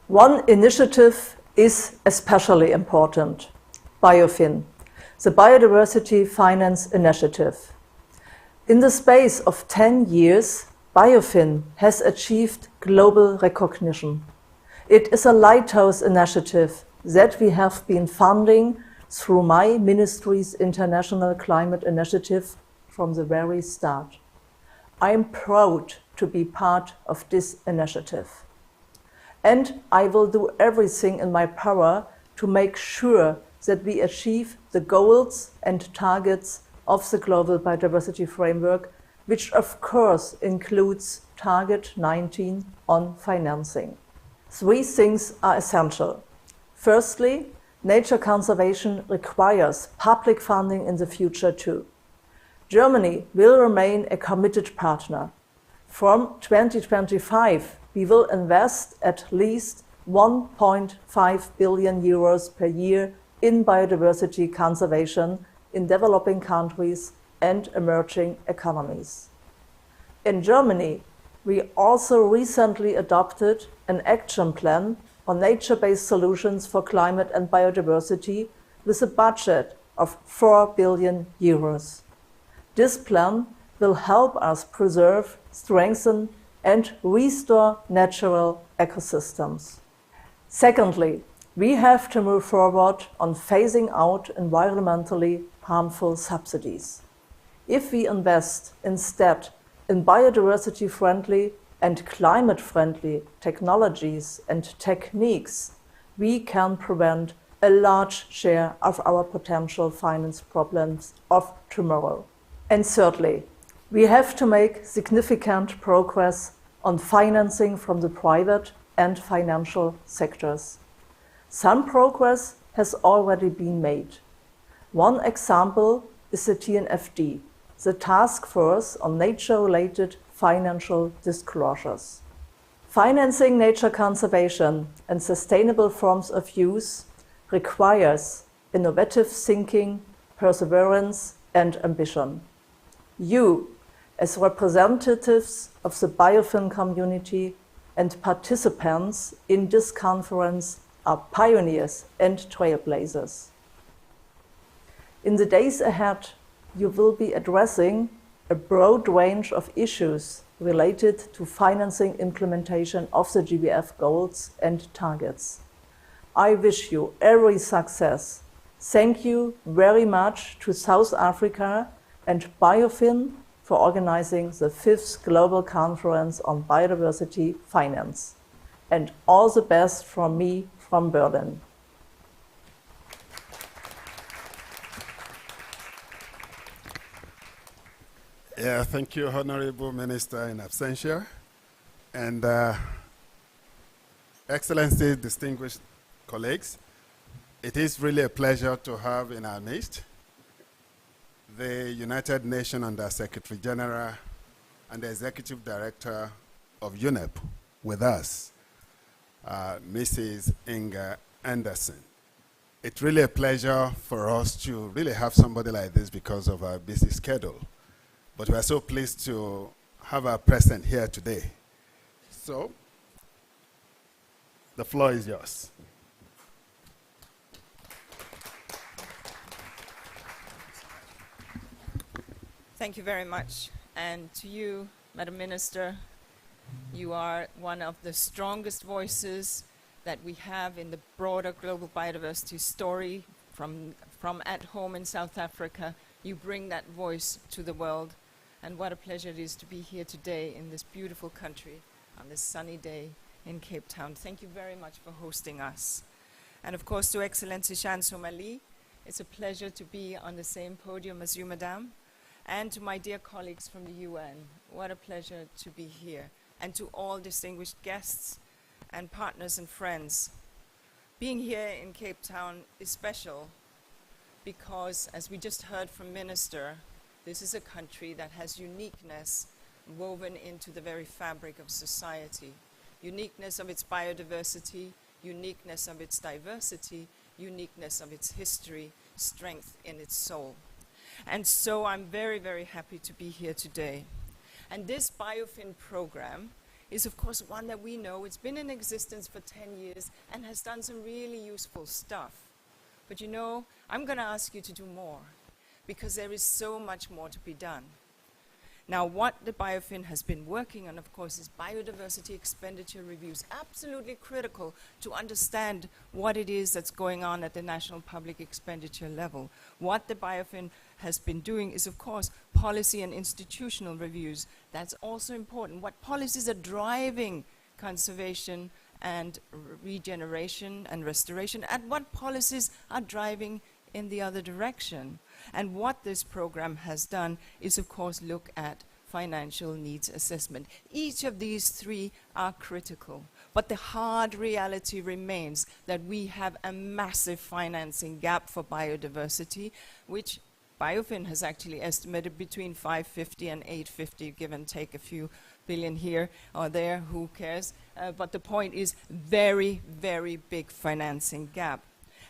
One initiative is especially important: Biofin, the Biodiversity Finance Initiative. In the space of 10 years, Biofin has achieved global recognition. It is a lighthouse initiative that we have been funding through my ministry's International Climate Initiative from the very start. I am proud to be part of this initiative. And I will do everything in my power to make sure that we achieve the goals and targets of the Global Biodiversity Framework, which of course includes Target 19 on financing. 3 things are essential. Firstly, nature conservation requires public funding in the future too. Germany will remain a committed partner. From 2025, we will invest at least 1.5 billion euros per year in biodiversity conservation in developing countries and emerging economies. In Germany, we also recently adopted an action plan on nature-based solutions for climate and biodiversity with a budget of 4 billion euros. This plan will help us preserve, strengthen, and restore natural ecosystems. Secondly, we have to move forward on phasing out environmentally harmful subsidies. If we invest instead in biodiversity-friendly and climate-friendly technologies and techniques, we can prevent a large share of our potential finance problems of tomorrow. And thirdly, we have to make significant progress on financing from the private and financial sectors. Some progress has already been made. One example is the TNFD, the Task Force on Nature-Related Financial Disclosures. Financing nature conservation and sustainable forms of use requires innovative thinking, perseverance, and ambition. You, as representatives of the Biofin community and participants in this conference, are pioneers and trailblazers. In the days ahead, you will be addressing a broad range of issues related to financing implementation of the GBF goals and targets. I wish you every success. Thank you very much to South Africa and Biofin for organizing the 5th Global Conference on Biodiversity Finance. And all the best from me from Berlin. Yeah, thank you, Honorable Minister in absentia. And Excellency, distinguished colleagues, it is really a pleasure to have in our midst the United Nations Under-Secretary General and the Executive Director of UNEP with us, Mrs. Inga Anderson. It's really a pleasure for us to really have somebody like this because of our busy schedule. But we are so pleased to have her present here today. So, the floor is yours. Thank you very much. And to you, Madam Minister, you are one of the strongest voices that we have in the broader global biodiversity story from at home in South Africa. You bring that voice to the world. And what a pleasure it is to be here today in this beautiful country on this sunny day in Cape Town. Thank you very much for hosting us. And of course, to Excellency Shan Somali, it's a pleasure to be on the same podium as you, Madame. And to my dear colleagues from the UN, what a pleasure to be here. And to all distinguished guests and partners and friends. Being here in Cape Town is special because, as we just heard from Minister, this is a country that has uniqueness woven into the very fabric of society. Uniqueness of its biodiversity, uniqueness of its diversity, uniqueness of its history, strength in its soul. And so I'm very, very happy to be here today. And this Biofin program is of course one that we know. It's been in existence for 10 years and has done some really useful stuff. But you know, I'm going to ask you to do more, because there is so much more to be done. Now, what the Biofin has been working on, of course, is biodiversity expenditure reviews, absolutely critical to understand what it is that's going on at the national public expenditure level. What the Biofin has been doing is, of course, policy and institutional reviews. That's also important. What policies are driving conservation and regeneration and restoration, and what policies are driving in the other direction. And what this program has done is, of course, look at financial needs assessment. Each of these three are critical, but the hard reality remains that we have a massive financing gap for biodiversity, which Biofin has actually estimated between 550 and 850, give and take a few billion here or there, who cares? But the point is very, very big financing gap.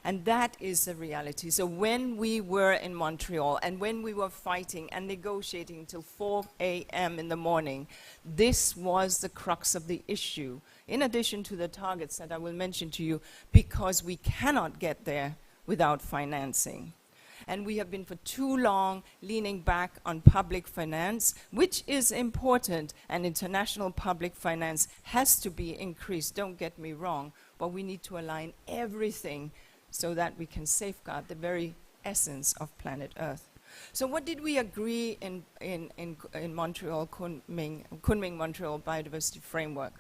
And that is the reality. So when we were in Montreal and when we were fighting and negotiating till 4 a.m. in the morning, this was the crux of the issue, in addition to the targets that I will mention to you, because we cannot get there without financing. And we have been for too long leaning back on public finance, which is important, and international public finance has to be increased, don't get me wrong, but we need to align everything so that we can safeguard the very essence of planet Earth. So what did we agree in Montreal, Kunming Montreal Biodiversity Framework?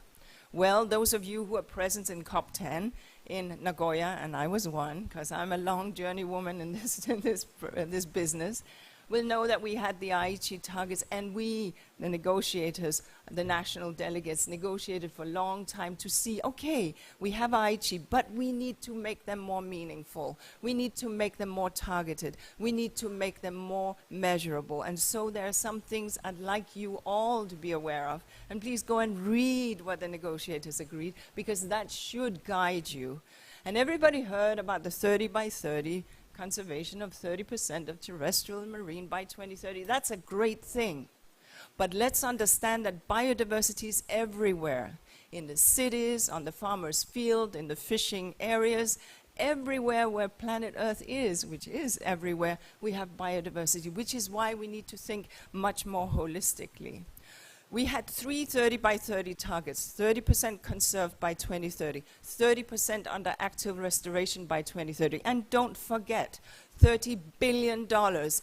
Well, those of you who are present in COP10 in Nagoya, and I was one, because I'm a long journey woman in this business, will know that we had the Aichi targets, and we, the negotiators, the national delegates, negotiated for a long time to see, okay, we have Aichi, but we need to make them more meaningful. We need to make them more targeted. We need to make them more measurable. And so there are some things I'd like you all to be aware of. And please go and read what the negotiators agreed, because that should guide you. And everybody heard about the 30 by 30, conservation of 30% of terrestrial and marine by 2030. That's a great thing. But let's understand that biodiversity is everywhere. In the cities, on the farmer's field, in the fishing areas, everywhere where planet Earth is, which is everywhere, we have biodiversity, which is why we need to think much more holistically. We had 3 30 by 30 targets, 30% conserved by 2030, 30% under active restoration by 2030, and don't forget, $30 billion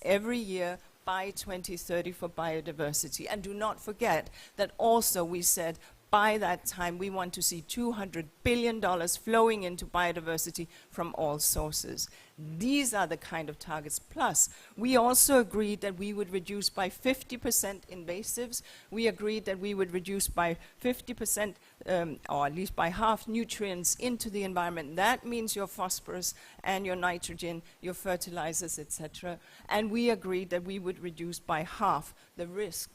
every year by 2030 for biodiversity. And do not forget that also we said by that time we want to see $200 billion flowing into biodiversity from all sources. These are the kind of targets. Plus, we also agreed that we would reduce by 50% invasives. We agreed that we would reduce by 50%, or at least by half, nutrients into the environment. That means your phosphorus and your nitrogen, your fertilizers, etc. And we agreed that we would reduce by half the risk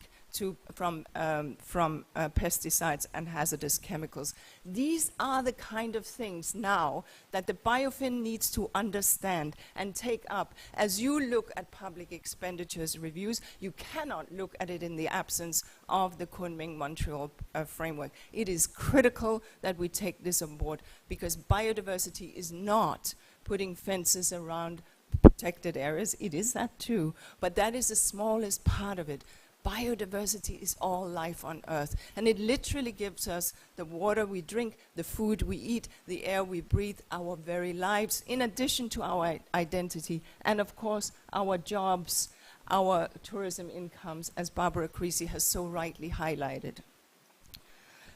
from pesticides and hazardous chemicals. These are the kind of things now that the Biofin needs to understand and take up. As you look at public expenditures reviews, you cannot look at it in the absence of the Kunming Montreal framework. It is critical that we take this on board, because biodiversity is not putting fences around protected areas. It is that too, but that is the smallest part of it. Biodiversity is all life on Earth, and it literally gives us the water we drink, the food we eat, the air we breathe, our very lives, in addition to our identity, and of course our jobs, our tourism incomes, as Barbara Creasy has so rightly highlighted.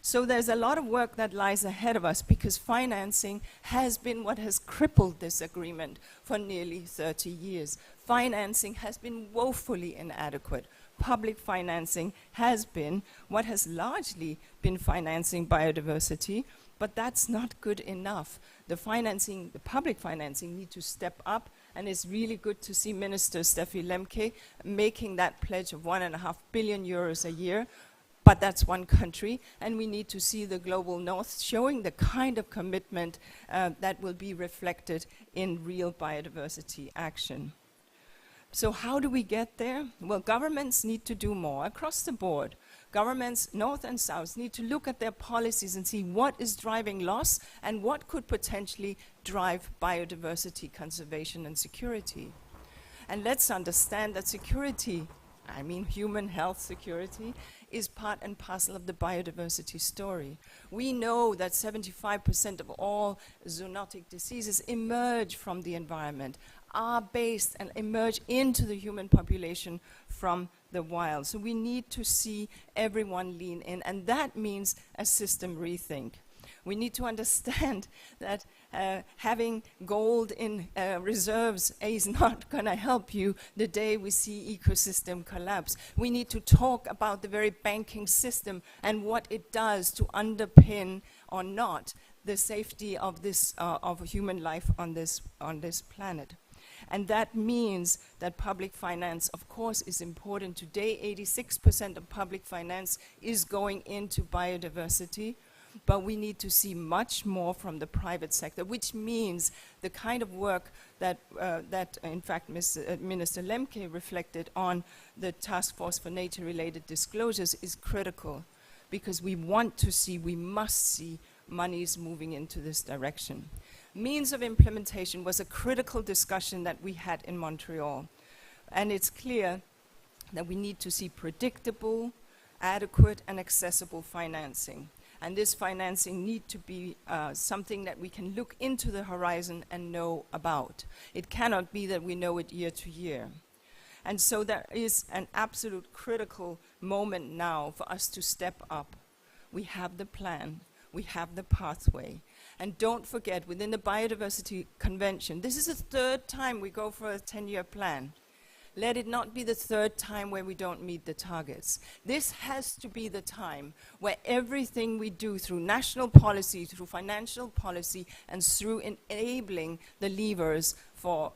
So there's a lot of work that lies ahead of us, because financing has been what has crippled this agreement for nearly 30 years. Financing has been woefully inadequate. Public financing has been what has largely been financing biodiversity, but that's not good enough. The public financing need to step up, and it's really good to see Minister Steffi Lemke making that pledge of €1.5 billion a year. but that's one country, and we need to see the global north showing the kind of commitment that will be reflected in real biodiversity action. So how do we get there? Well, governments need to do more across the board. Governments, north and south, need to look at their policies and see what is driving loss and what could potentially drive biodiversity conservation and security. And let's understand that security, I mean human health security, is part and parcel of the biodiversity story. We know that 75% of all zoonotic diseases emerge from the environment, are based and emerge into the human population from the wild. So we need to see everyone lean in, and that means a system rethink. We need to understand that having gold in reserves is not going to help you the day we see ecosystem collapse. We need to talk about the very banking system and what it does to underpin or not the safety of this of human life on this planet. And that means that public finance, of course, is important. Today, 86% of public finance is going into biodiversity, but we need to see much more from the private sector, which means the kind of work that, in fact, Minister Lemke reflected on the Task Force for Nature-Related Disclosures is critical, because we want to see, we must see monies moving into this direction. Means of implementation was a critical discussion that we had in Montreal. And it's clear that we need to see predictable, adequate, and accessible financing. And this financing needs to be something that we can look into the horizon and know about. It cannot be that we know it year to year. And so there is an absolute critical moment now for us to step up. We have the plan, we have the pathway. And don't forget, within the Biodiversity Convention, this is the third time we go for a 10-year plan. Let it not be the third time where we don't meet the targets. This has to be the time where everything we do through national policy, through financial policy, and through enabling the levers for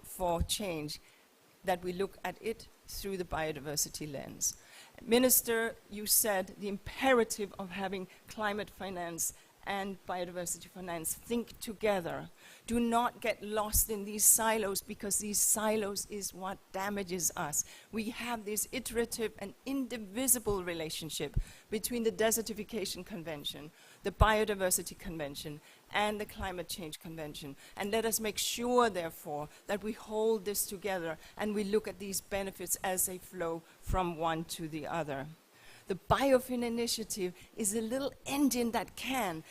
change, that we look at it through the biodiversity lens. Minister, you said the imperative of having climate finance and biodiversity finance think together. Do not get lost in these silos, because these silos is what damages us. We have this iterative and indivisible relationship between the Desertification Convention, the Biodiversity Convention, and the Climate Change Convention. And let us make sure, therefore, that we hold this together and we look at these benefits as they flow from one to the other. The Biofin initiative is a little engine that can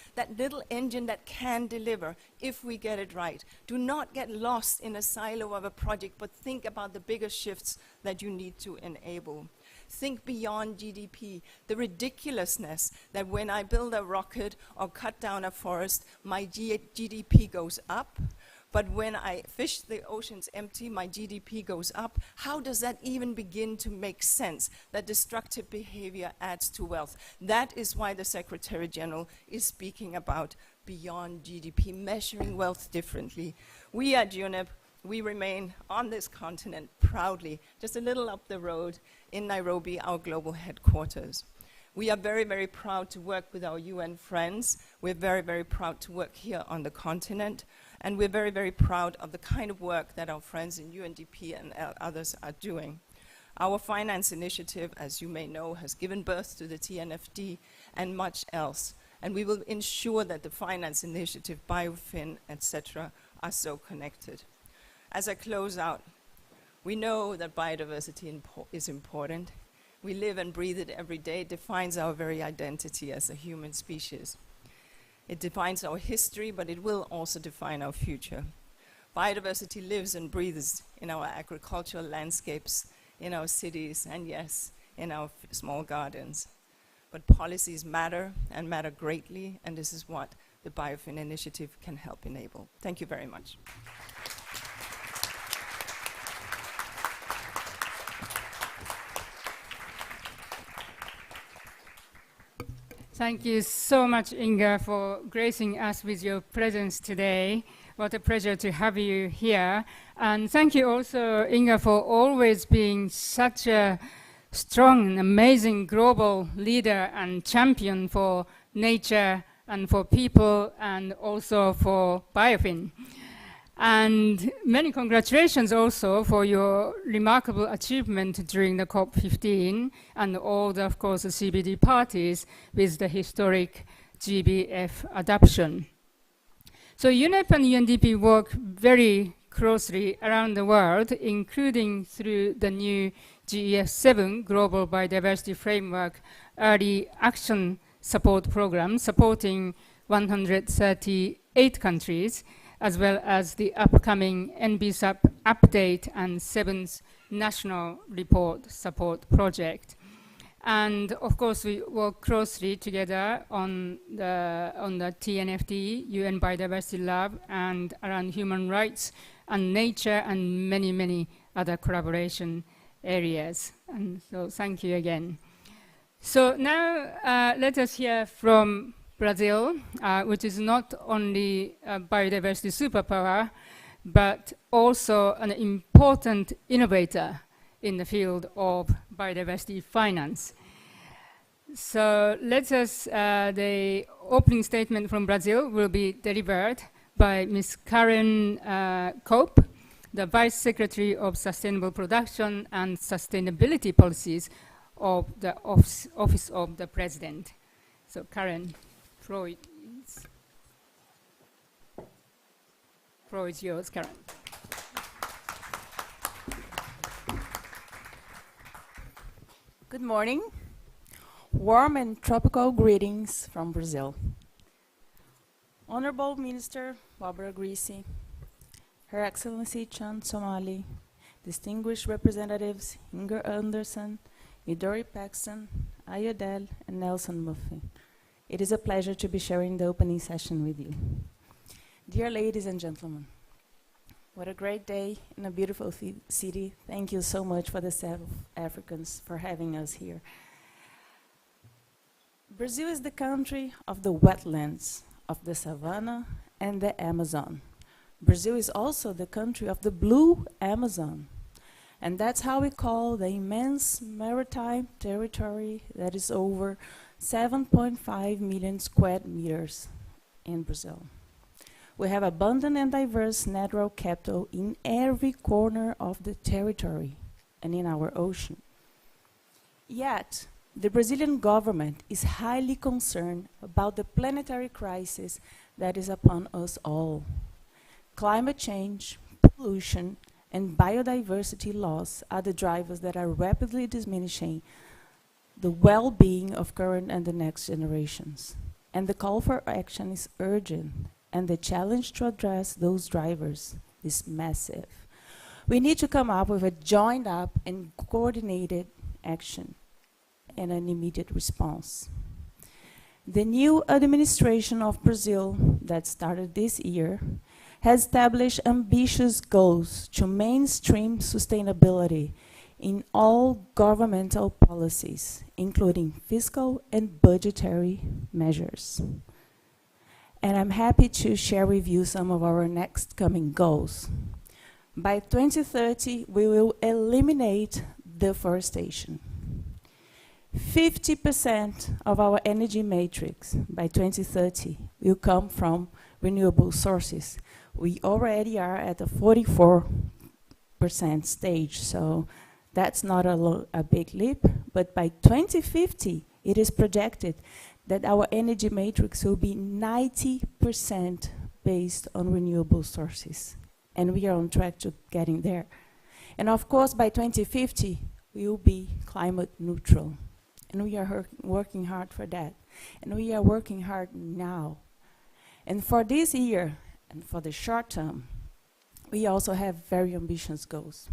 deliver if we get it right. Do not get lost in a silo of a project, but think about the bigger shifts that you need to enable. Think beyond GDP, the ridiculousness that when I build a rocket or cut down a forest, my GDP goes up. But when I fish the oceans empty, my GDP goes up. How does that even begin to make sense, that destructive behavior adds to wealth? That is why the Secretary General is speaking about beyond GDP, measuring wealth differently. We at UNEP, we remain on this continent proudly, just a little up the road in Nairobi, our global headquarters. We are very, very proud to work with our UN friends. We're very, very proud to work here on the continent. And we're very, very proud of the kind of work that our friends in UNDP and others are doing. Our finance initiative, as you may know, has given birth to the TNFD and much else. And we will ensure that the finance initiative, Biofin, etc., are so connected. As I close out, we know that biodiversity is important. We live and breathe it every day. It defines our very identity as a human species. It defines our history, but it will also define our future. Biodiversity lives and breathes in our agricultural landscapes, in our cities, and yes, in our small gardens. But policies matter, and matter greatly, and this is what the Biofin initiative can help enable. Thank you very much. Thank you so much, Inga, for gracing us with your presence today. What a pleasure to have you here. And thank you also, Inga, for always being such a strong and amazing global leader and champion for nature and for people and also for Biofin. And many congratulations also for your remarkable achievement during the COP15 and all the, of course, the CBD parties with the historic GBF adoption. So UNEP and UNDP work very closely around the world, including through the new GEF7 Global Biodiversity Framework Early Action Support Program, supporting 138 countries, as well as the upcoming NBSUP update and 7th National Report Support Project. And of course, we work closely together on the TNFD, UN Biodiversity Lab, and around human rights and nature and many, many other collaboration areas. And so thank you again. So now let us hear from Brazil, which is not only a biodiversity superpower, but also an important innovator in the field of biodiversity finance. So let us, the opening statement from Brazil will be delivered by Ms. Karen Cope, the Vice Secretary of Sustainable Production and Sustainability Policies of the Office of the President. So Karen, floor is yours, Karen. Good morning. Warm and tropical greetings from Brazil. Honorable Minister Barbara Grisi, Her Excellency Chan Somali, distinguished representatives Inger Anderson, Midori Paxton, Ayodel, and Nelson Muffin. It is a pleasure to be sharing the opening session with you. Dear ladies and gentlemen, what a great day in a beautiful city. Thank you so much for the South Africans for having us here. Brazil is the country of the wetlands, of the savanna and the Amazon. Brazil is also the country of the blue Amazon. And that's how we call the immense maritime territory that is over 7.5 million square meters in Brazil. We have abundant and diverse natural capital in every corner of the territory and in our ocean. Yet, the Brazilian government is highly concerned about the planetary crisis that is upon us all. Climate change, pollution, and biodiversity loss are the drivers that are rapidly diminishing the well-being of current and the next generations. And the call for action is urgent, and the challenge to address those drivers is massive. We need to come up with a joined up and coordinated action and an immediate response. The new administration of Brazil that started this year has established ambitious goals to mainstream sustainability in all governmental policies, including fiscal and budgetary measures. And I'm happy to share with you some of our next coming goals. By 2030, we will eliminate deforestation. 50% of our energy matrix by 2030 will come from renewable sources. We already are at a 44% stage, so that's not a big leap, but by 2050, it is projected that our energy matrix will be 90% based on renewable sources. And we are on track to getting there. And of course, by 2050, we will be climate neutral. And we are working hard for that. And we are working hard now. And for this year, and for the short term, we also have very ambitious goals.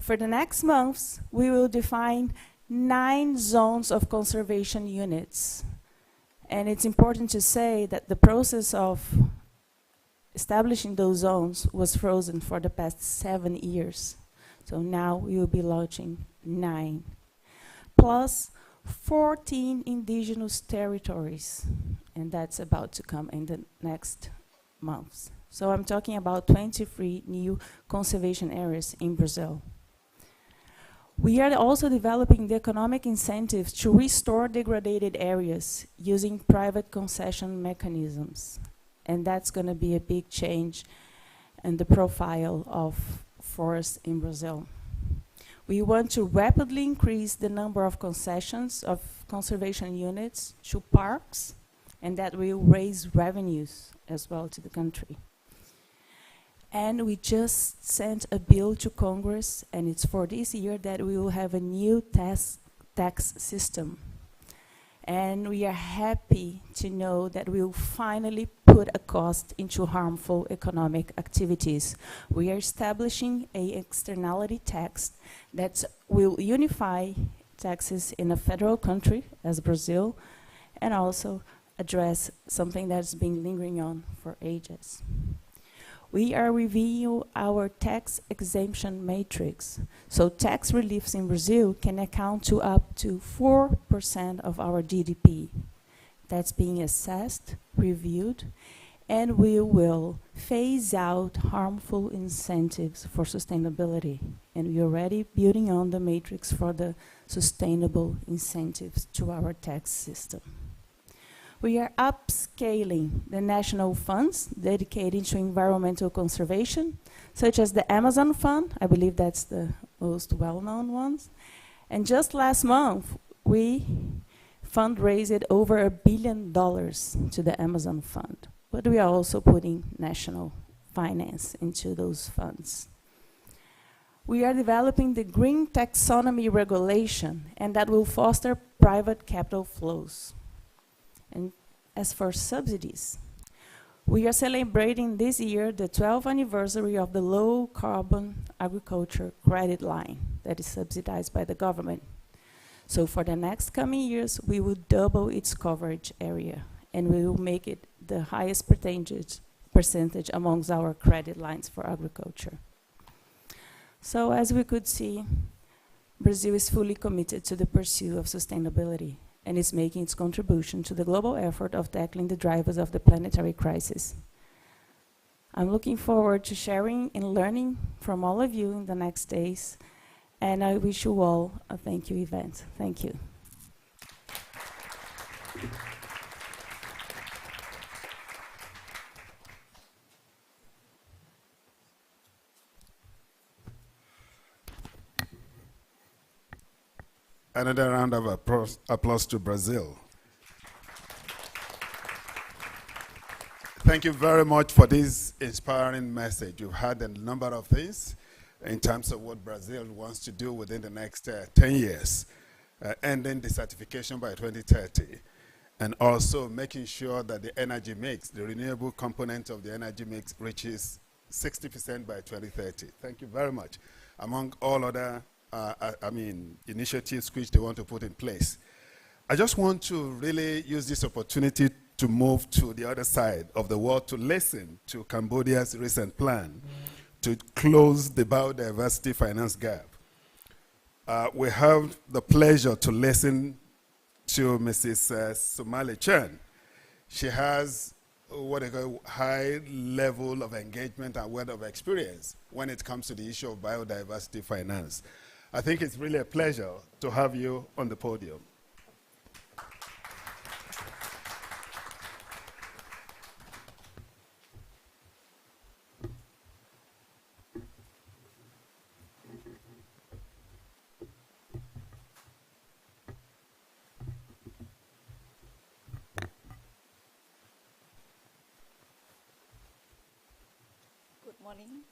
For the next months, we will define 9 zones of conservation units. And it's important to say that the process of establishing those zones was frozen for the past 7 years. So now we will be launching 9. Plus 14 indigenous territories. And that's about to come in the next months. So I'm talking about 23 new conservation areas in Brazil. We are also developing the economic incentives to restore degraded areas using private concession mechanisms. And that's going to be a big change in the profile of forests in Brazil. We want to rapidly increase the number of concessions of conservation units to parks, and that will raise revenues as well to the country. And we just sent a bill to Congress, and it's for this year, that we will have a new tax system. And we are happy to know that we will finally put a cost into harmful economic activities. We are establishing an externality tax that will unify taxes in a federal country as Brazil, and also address something that's been lingering on for ages. We are reviewing our tax exemption matrix. So tax reliefs in Brazil can account to up to 4% of our GDP. That's being assessed, reviewed, and we will phase out harmful incentives for sustainability. And we're already building on the matrix for the sustainable incentives to our tax system. We are upscaling the national funds dedicated to environmental conservation, such as the Amazon Fund. I believe that's the most well-known ones. And just last month, we fundraised over $1 billion to the Amazon Fund. But we are also putting national finance into those funds. We are developing the green taxonomy regulation, and that will foster private capital flows. And as for subsidies, we are celebrating this year the 12th anniversary of the low carbon agriculture credit line that is subsidized by the government. So for the next coming years, we will double its coverage area, and we will make it the highest percentage amongst our credit lines for agriculture. So as we could see, Brazil is fully committed to the pursuit of sustainability, and is making its contribution to the global effort of tackling the drivers of the planetary crisis. I'm looking forward to sharing and learning from all of you in the next days, and I wish you all a thank you event. Thank you. Another round of applause to Brazil. Thank you very much for this inspiring message. You've had a number of things in terms of what Brazil wants to do within the next 10 years, ending the certification by 2030, and also making sure that the energy mix, the renewable component of the energy mix, reaches 60% by 2030. Thank you very much. Among all other initiatives which they want to put in place. I just want to really use this opportunity to move to the other side of the world to listen to Cambodia's recent plan to close the biodiversity finance gap. We have the pleasure to listen to Mrs. Somali Chen. She has what I call high level of engagement and wealth of experience when it comes to the issue of biodiversity finance. I think it's really a pleasure to have you on the podium. Good morning.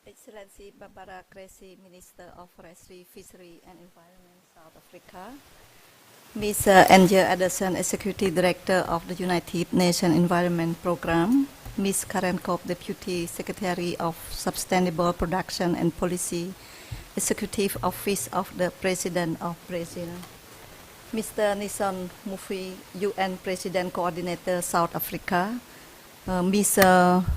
Excellency Barbara Cressy, Minister of Forestry, Fishery and Environment, South Africa. Ms. Angel Anderson, Executive Director of the United Nations Environment Programme. Ms. Karen Kopp, Deputy Secretary of Sustainable Production and Policy, Executive Office of the President of Brazil. Mr. Nison Mufi, UN President Coordinator, South Africa. Ms.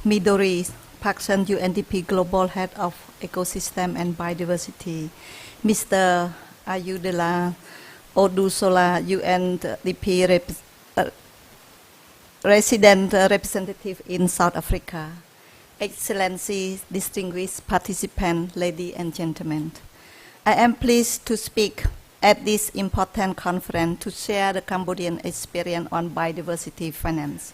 Midori Parkson, UNDP Global Head of Ecosystem and Biodiversity. Mr. Ayudela Odusola, UNDP Resident Representative in South Africa. Excellencies, distinguished participants, ladies and gentlemen. I am pleased to speak at this important conference to share the Cambodian experience on biodiversity finance.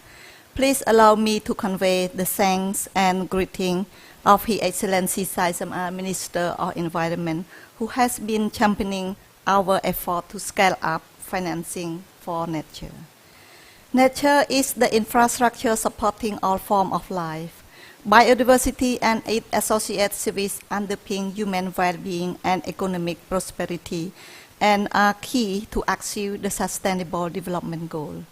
Please allow me to convey the thanks and greeting of His Excellency Saisama, Minister of Environment, who has been championing our effort to scale up financing for nature. Nature is the infrastructure supporting all forms of life. Biodiversity and its associated services underpin human well-being and economic prosperity and are key to achieve the Sustainable Development Goal.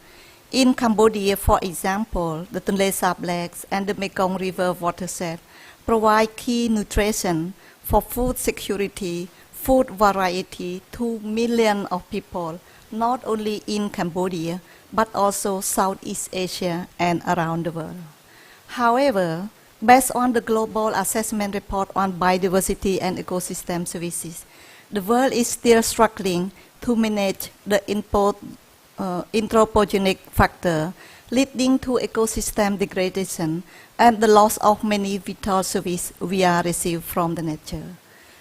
In Cambodia, for example, the Tonle Sap Lakes and the Mekong River watershed provide key nutrition for food security, food variety to millions of people, not only in Cambodia, but also Southeast Asia and around the world. However, based on the Global Assessment Report on Biodiversity and Ecosystem Services, the world is still struggling to manage the anthropogenic factor leading to ecosystem degradation and the loss of many vital services we are received from the nature.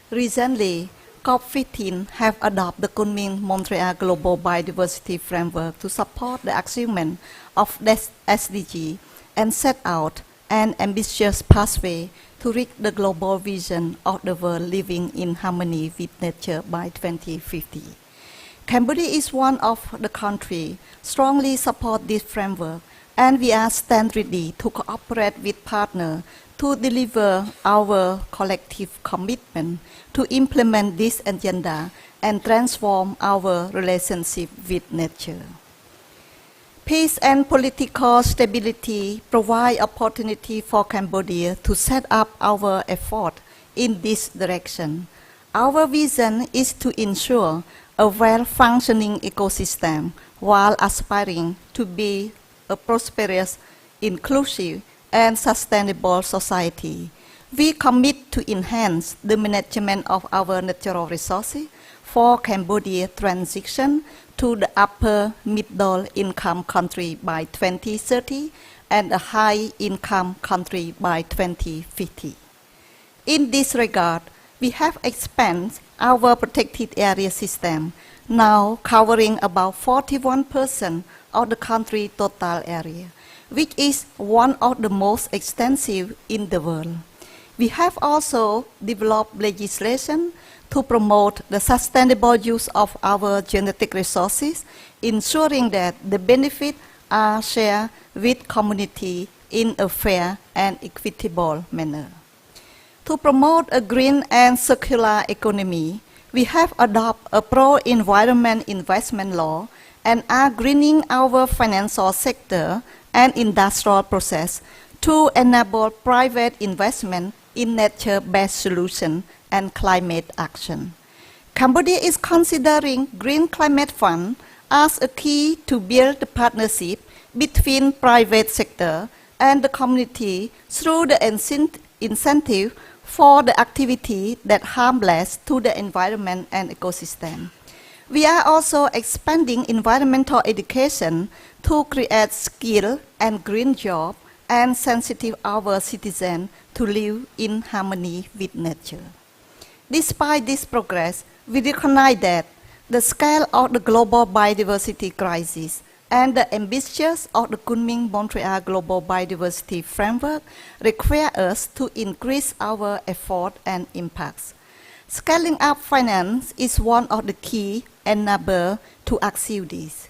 Recently, COP15 have adopted the Kunming-Montreal Global Biodiversity Framework to support the achievement of this SDG and set out an ambitious pathway to reach the global vision of the world living in harmony with nature by 2050. Cambodia is one of the countries strongly support this framework, and we are stand ready to cooperate with partners to deliver our collective commitment to implement this agenda and transform our relationship with nature. Peace and political stability provide opportunity for Cambodia to set up our effort in this direction. Our vision is to ensure a well-functioning ecosystem while aspiring to be a prosperous, inclusive, and sustainable society. We commit to enhance the management of our natural resources for Cambodia transition to the upper middle income country by 2030 and a high income country by 2050. In this regard, we have expanded our protected area system, now covering about 41% of the country's total area, which is one of the most extensive in the world. We have also developed legislation to promote the sustainable use of our genetic resources, ensuring that the benefits are shared with community in a fair and equitable manner. To promote a green and circular economy, we have adopted a pro-environment investment law and are greening our financial sector and industrial process to enable private investment in nature-based solutions and climate action. Cambodia is considering Green Climate Fund as a key to build the partnership between private sector and the community through the incentive for the activity that harm less to the environment and ecosystem. We are also expanding environmental education to create skill and green jobs and sensitive our citizens to live in harmony with nature. Despite this progress, we recognize that the scale of the global biodiversity crisis and the ambitions of the Kunming-Montreal Global Biodiversity Framework require us to increase our effort and impacts. Scaling up finance is one of the key enablers to achieve this.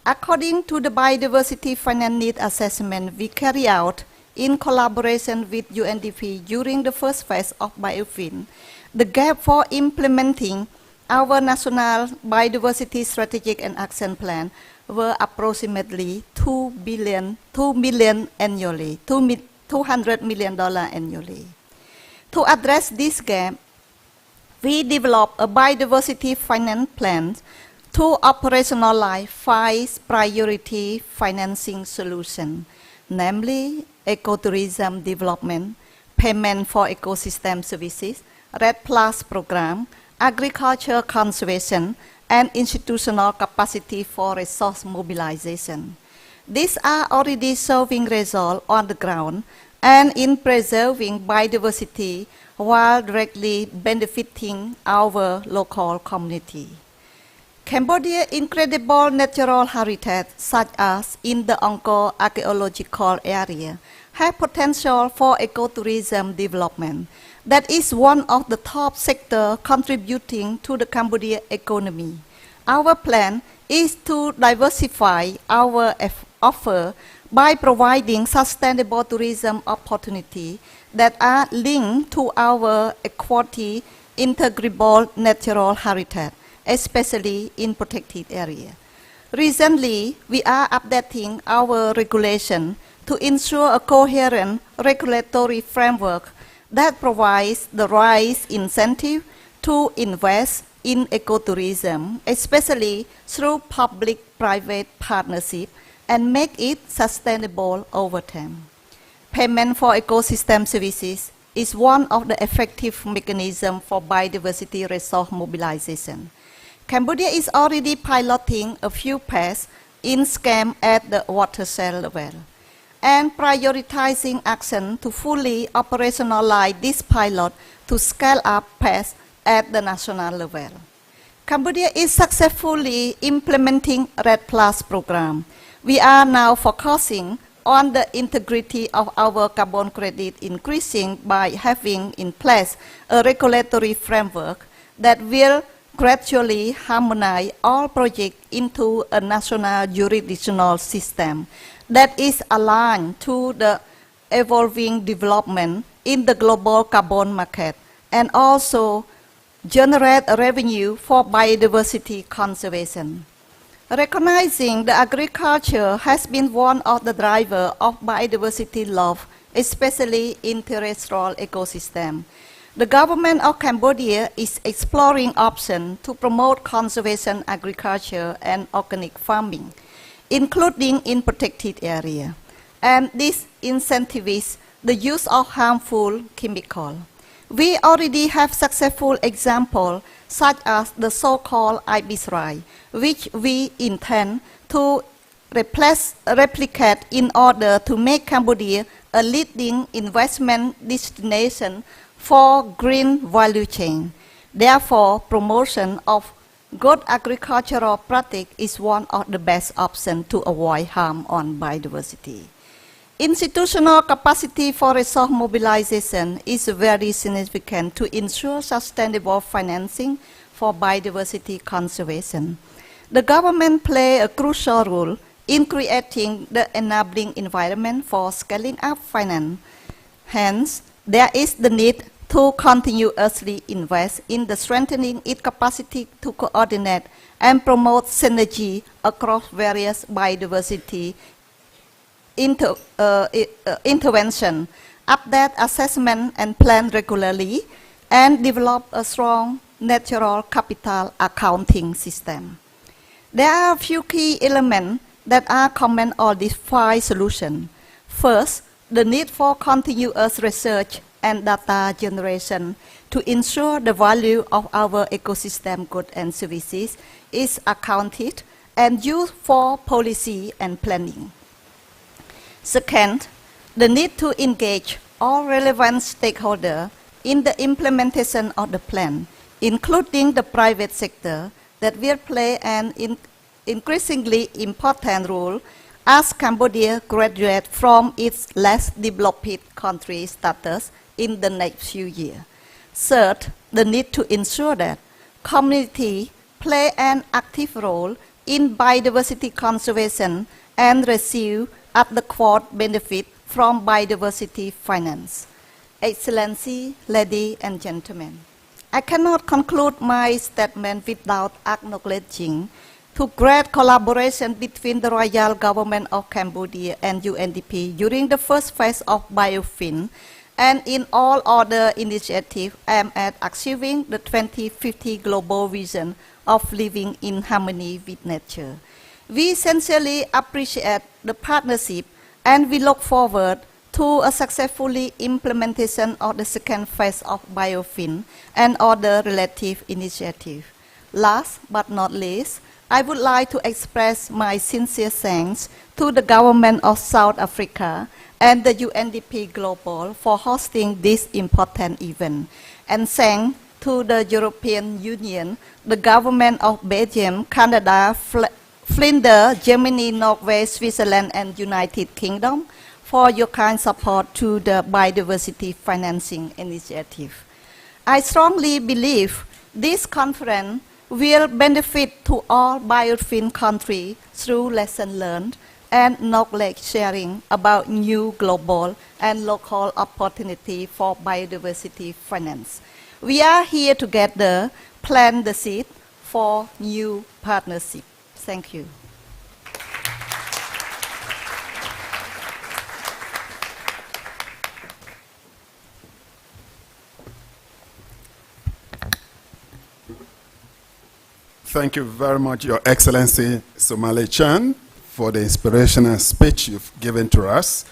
According to the Biodiversity Finance Need Assessment we carry out in collaboration with UNDP during the first phase of Biofin, the gap for implementing our national biodiversity strategic and action plan were approximately $200 million annually. To address this gap, we developed a biodiversity finance plan to operationalize 5 priority financing solutions, namely ecotourism development, payment for ecosystem services, RED Plus program, agriculture conservation, and institutional capacity for resource mobilization. These are already showing results on the ground and in preserving biodiversity while directly benefiting our local community. Cambodia's incredible natural habitat, such as in the Angkor archaeological area, have potential for ecotourism development. That is one of the top sectors contributing to the Cambodian economy. Our plan is to diversify our offer by providing sustainable tourism opportunities that are linked to our equity integrable natural habitat, especially in protected areas. Recently, we are updating our regulation to ensure a coherent regulatory framework that provides the right incentive to invest in ecotourism, especially through public-private partnership, and make it sustainable over time. Payment for ecosystem services is one of the effective mechanisms for biodiversity resource mobilization. Cambodia is already piloting a few PAS in scheme at the watershed level and prioritizing action to fully operationalize this pilot to scale up PAS at the national level. Cambodia is successfully implementing RED Plus program. We are now focusing on the integrity of our carbon credit increasing by having in place a regulatory framework that will gradually harmonize all projects into a national jurisdictional system that is aligned to the evolving development in the global carbon market and also generate revenue for biodiversity conservation. Recognizing the agriculture has been one of the drivers of biodiversity love, especially in terrestrial ecosystem. The government of Cambodia is exploring options to promote conservation agriculture and organic farming, including in protected areas. And this incentivizes the use of harmful chemicals. We already have successful examples such as the so-called ibis rice, which we intend to replicate in order to make Cambodia a leading investment destination for green value chain. Therefore, promotion of good agricultural practice is one of the best options to avoid harm on biodiversity. Institutional capacity for resource mobilization is very significant to ensure sustainable financing for biodiversity conservation. The government plays a crucial role in creating the enabling environment for scaling up finance. Hence, there is the need to continuously invest in the strengthening its capacity to coordinate and promote synergy across various biodiversity intervention, update assessment and plan regularly, and develop a strong natural capital accounting system. There are a few key elements that are common on these 5 solutions. First, the need for continuous research and data generation to ensure the value of our ecosystem goods and services is accounted and used for policy and planning. Second, the need to engage all relevant stakeholders in the implementation of the plan, including the private sector, that will play an increasingly important role as Cambodia graduates from its less developed country status in the next few years. Third, the need to ensure that community play an active role in biodiversity conservation and receive adequate benefit from biodiversity finance. Excellency, ladies and gentlemen, I cannot conclude my statement without acknowledging the great collaboration between the Royal Government of Cambodia and UNDP during the first phase of Biofin and in all other initiatives aimed at achieving the 2050 global vision of living in harmony with nature. We sincerely appreciate the partnership and we look forward to a successful implementation of the second phase of Biofin and other related initiatives. Last but not least, I would like to express my sincere thanks to the government of South Africa and the UNDP Global for hosting this important event. And thanks to the European Union, the government of Belgium, Canada, Flanders, Germany, Norway, Switzerland, and United Kingdom for your kind support to the Biodiversity Financing Initiative. I strongly believe this conference will benefit to all Biofin countries through lessons learned and knowledge sharing about new global and local opportunity for biodiversity finance. We are here together plant the seed for new partnership. Thank you. Thank you very much, Your Excellency Somali Chan, for the inspirational speech you've given to us.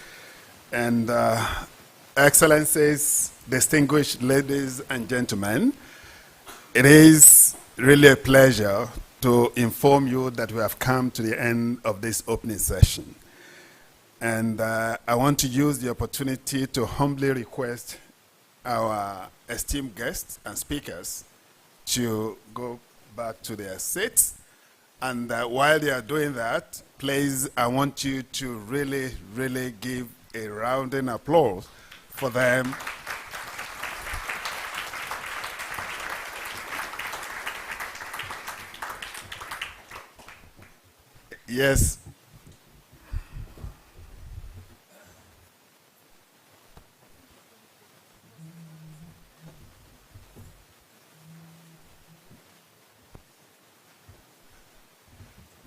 And Excellencies, distinguished ladies and gentlemen, it is really a pleasure to inform you that we have come to the end of this opening session. And I want to use the opportunity to humbly request our esteemed guests and speakers to go back to their seats. And while they are doing that, please, I want you to really, really give a rounding applause for them. Yes.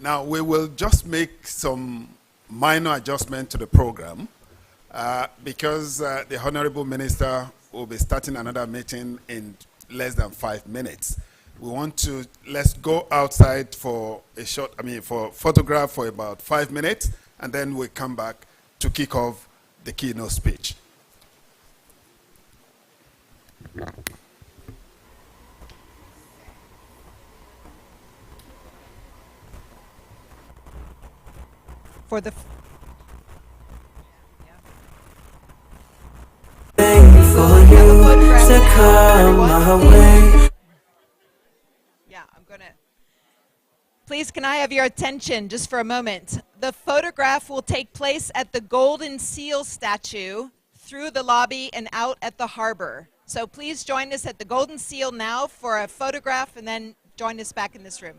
Now, we will just make some minor adjustment to the program because the Honorable Minister will be starting another meeting in less than 5 minutes. We want to, let's go outside for a short, for photograph for about 5 minutes, and then we'll come back to kick off the keynote speech. For the Yeah, I'm gonna. Please, can I have your attention just for a moment? The photograph will take place at the Golden Seal statue through the lobby and out at the harbor. So please join us at the Golden Seal now for a photograph and then join us back in this room.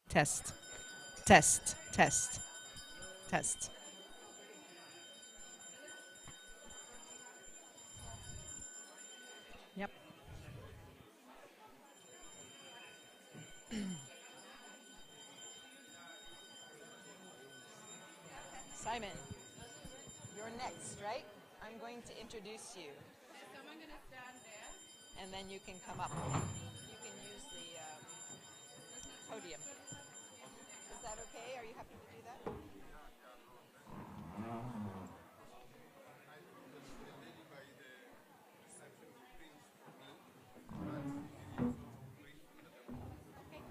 Test. Test. Test. Test. Yep. Simon, you're next, right? I'm going to introduce you. Someone going to stand there. And then you can come up. You can use the podium. Is that okay? Are you happy to do that? Okay.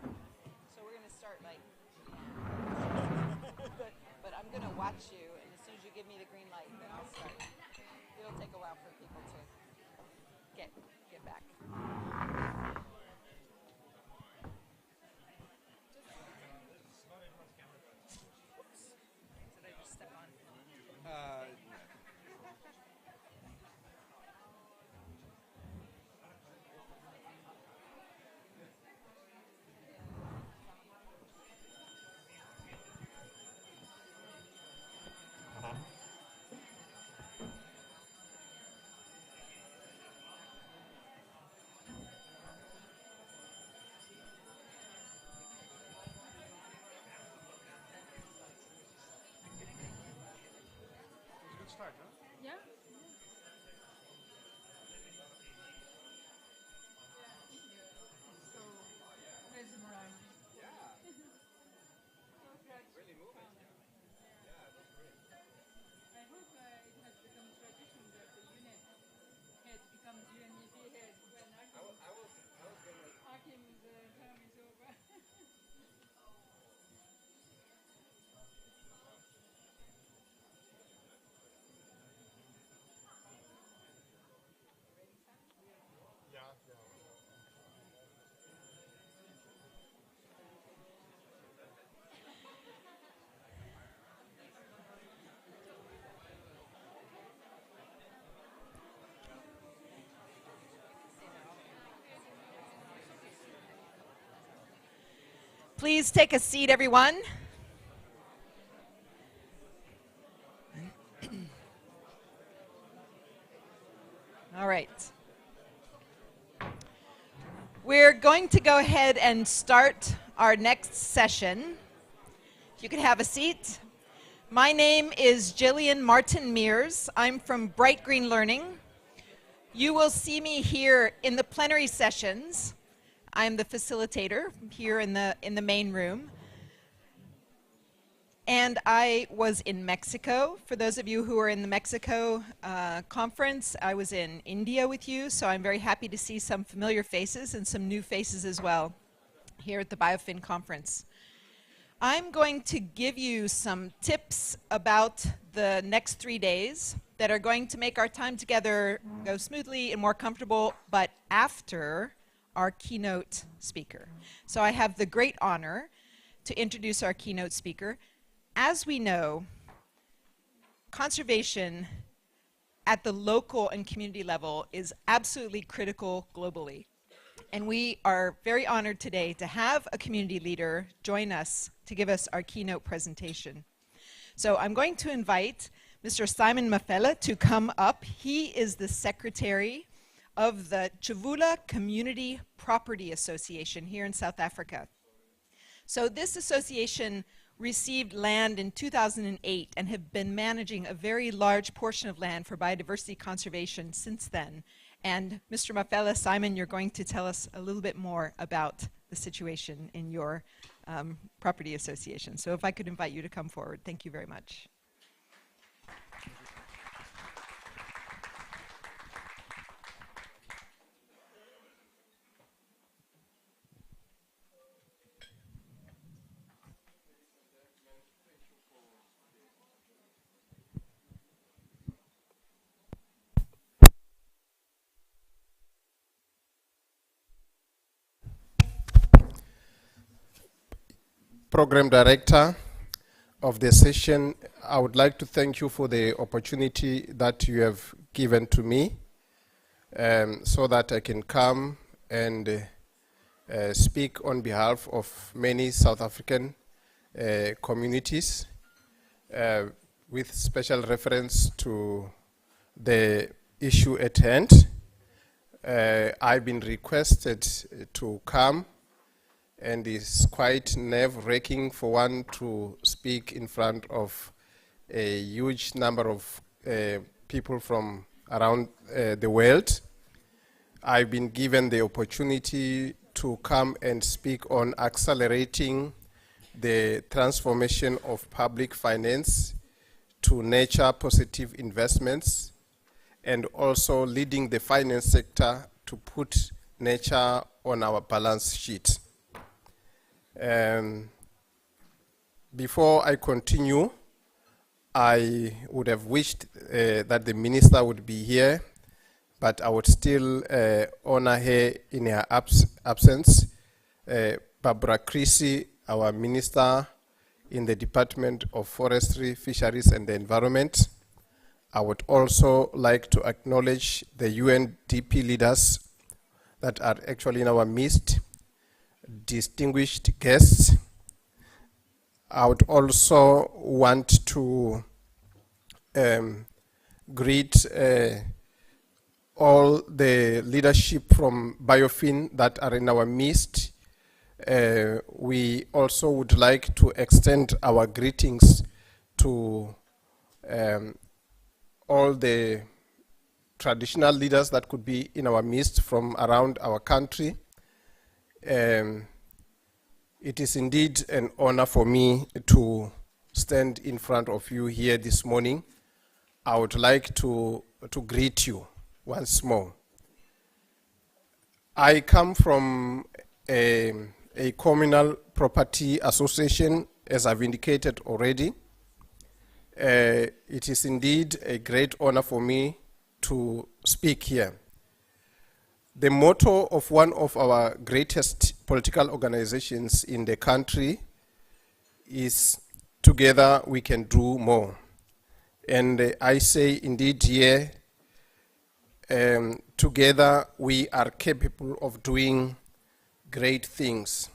So we're going to start like but I'm going to watch you, and as soon as you give me the green light, then I'll start. It'll take a while for people to get back. Did I just step on? Yeah. So mesmerizing. Yeah. Really moving. Yeah, that's great. I hope it has become tradition that the unit head becomes UNDP head when Akim's term is over. Please take a seat, everyone. All right. We're going to go ahead and start our next session. If you could have a seat. My name is Jillian Martin Mears. I'm from Bright Green Learning. You will see me here in the plenary sessions. I'm the facilitator here in the main room. And I was in Mexico. For those of you who are in the Mexico conference, I was in India with you, so I'm very happy to see some familiar faces and some new faces as well here at the Biofin conference. I'm going to give you some tips about the next 3 days that are going to make our time together go smoothly and more comfortable, but after our keynote speaker. So I have the great honor to introduce our keynote speaker. As we know, conservation at the local and community level is absolutely critical globally. And we are very honored today to have a community leader join us to give us our keynote presentation. So I'm going to invite Mr. Simon Mafela to come up. He is the secretary of the Chavula Community Property Association here in South Africa. So this association received land in 2008 and have been managing a very large portion of land for biodiversity conservation since then. And Mr. Mafela, Simon, you're going to tell us a little bit more about the situation in your property association. So if I could invite you to come forward. Thank you very much. Program Director of the session, I would like to thank you for the opportunity that you have given to me so that I can come and speak on behalf of many South African communities with special reference to the issue at hand. I've been requested to come, and it's quite nerve-wracking for one to speak in front of a huge number of people from around the world. I've been given the opportunity to come and speak on accelerating the transformation of public finance to nature-positive investments, and also leading the finance sector to put nature on our balance sheet. Before I continue, I would have wished that the minister would be here, but I would still honor her in her absence. Barbara Creasy, our minister in the Department of Forestry, Fisheries and the Environment. I would also like to acknowledge the UNDP leaders that are actually in our midst, distinguished guests. I would also want to greet all the leadership from Biofin that are in our midst. We also would like to extend our greetings to all the traditional leaders that could be in our midst from around our country. It is indeed an honor for me to stand in front of you here this morning. I would like to greet you once more. I come from a communal property association, as I've indicated already. It is indeed a great honor for me to speak here. The motto of one of our greatest political organizations in the country is, "Together we can do more." And I say indeed here, together we are capable of doing great things.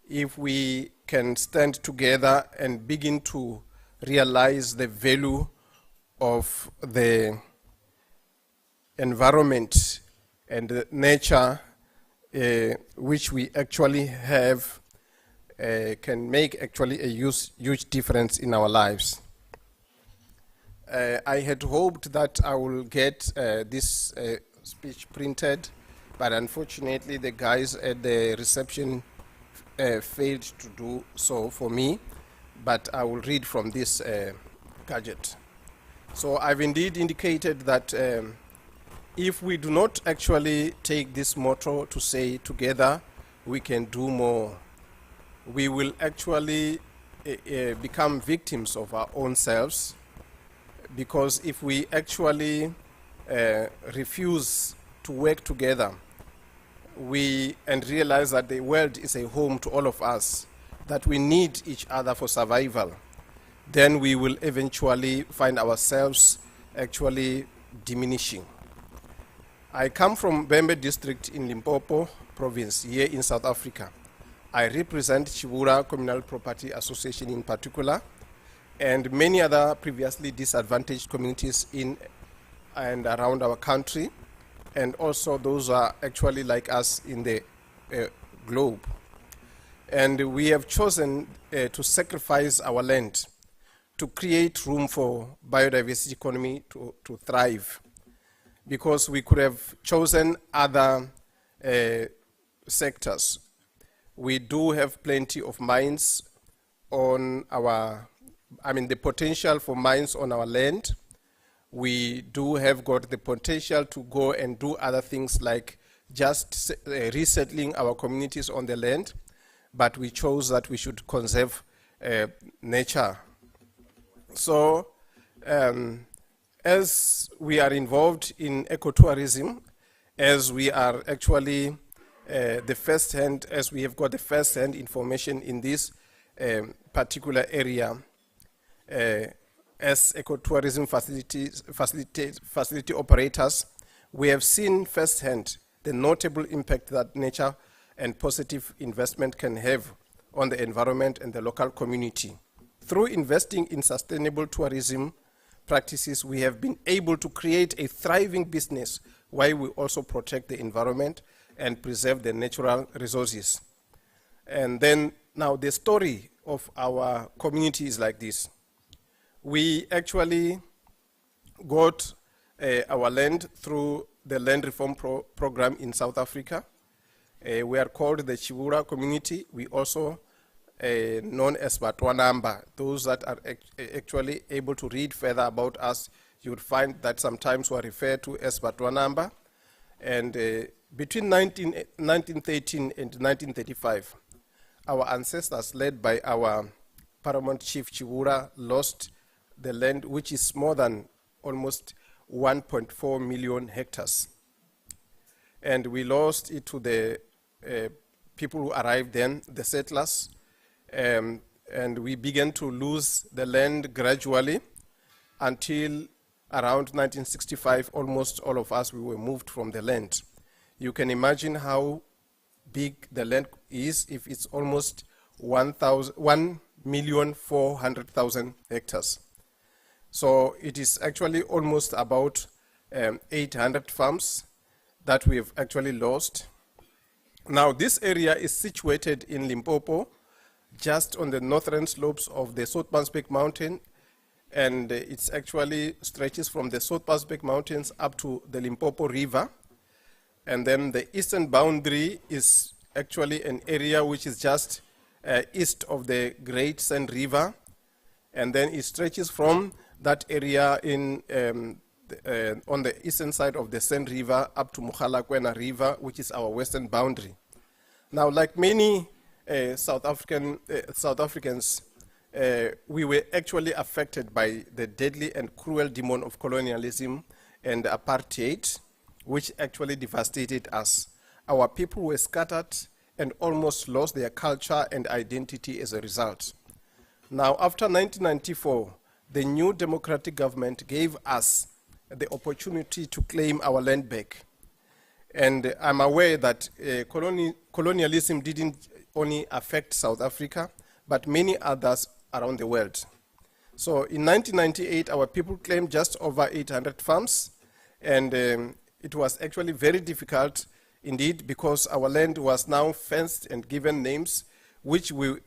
If we can stand together and begin to realize the value of the environment and the nature which we actually have, can make actually a huge difference in our lives. I had hoped that I will get this speech printed, but unfortunately the guys at the reception failed to do so for me, but I will read from this gadget. So I've indeed indicated that if we do not actually take this motto to say together we can do more, we will actually become victims of our own selves, because if we actually refuse to work together and realize that the world is a home to all of us, that we need each other for survival, then we will eventually find ourselves actually diminishing. I come from Bembe district in Limpopo province here in South Africa. I represent Chibura Communal Property Association in particular, and many other previously disadvantaged communities in and around our country, and also those are actually like us in the globe. And we have chosen to sacrifice our land to create room for biodiversity economy to thrive, because we could have chosen other sectors. We do have plenty of mines on our, the potential for mines on our land. We do have got the potential to go and do other things like just resettling our communities on the land, but we chose that we should conserve nature. So as we are involved in ecotourism, as we are actually as we have got the first-hand information in this particular area, as ecotourism facility operators, we have seen first-hand the notable impact that nature and positive investment can have on the environment and the local community. Through investing in sustainable tourism practices, we have been able to create a thriving business while we also protect the environment and preserve the natural resources. And then now the story of our community is like this. We actually got our land through the land reform program in South Africa. We are called the Chivura community. We also known as Batwanamba. Those that are actually able to read further about us, you would find that sometimes we are referred to as Batwanamba. And between 1913 and 1935, our ancestors, led by our paramount chief Chivura, lost the land, which is more than almost 1.4 million hectares. And we lost it to the people who arrived then, the settlers, and we began to lose the land gradually until around 1965, almost all of us, we were moved from the land. You can imagine how big the land is if it's almost 1,400,000 hectares. So it is actually almost about 800 farms that we have actually lost. Now this area is situated in Limpopo, just on the northern slopes of the Soutpansbeek Mountain, and it's actually stretches from the Soutpansbeek Mountains up to the Limpopo River. And then the eastern boundary is actually an area which is just east of the Great Sand River, and then it stretches from that area in on the eastern side of the Sand River up to Mogalakwena River, which is our western boundary. Now, like many South Africans, we were actually affected by the deadly and cruel demon of colonialism and apartheid, which actually devastated us. Our people were scattered and almost lost their culture and identity as a result. Now, after 1994, the new democratic government gave us the opportunity to claim our land back. And I'm aware that colonialism didn't only affect South Africa, but many others around the world. So in 1998, our people claimed just over 800 farms, and it was actually very difficult indeed, because our land was now fenced and given names which we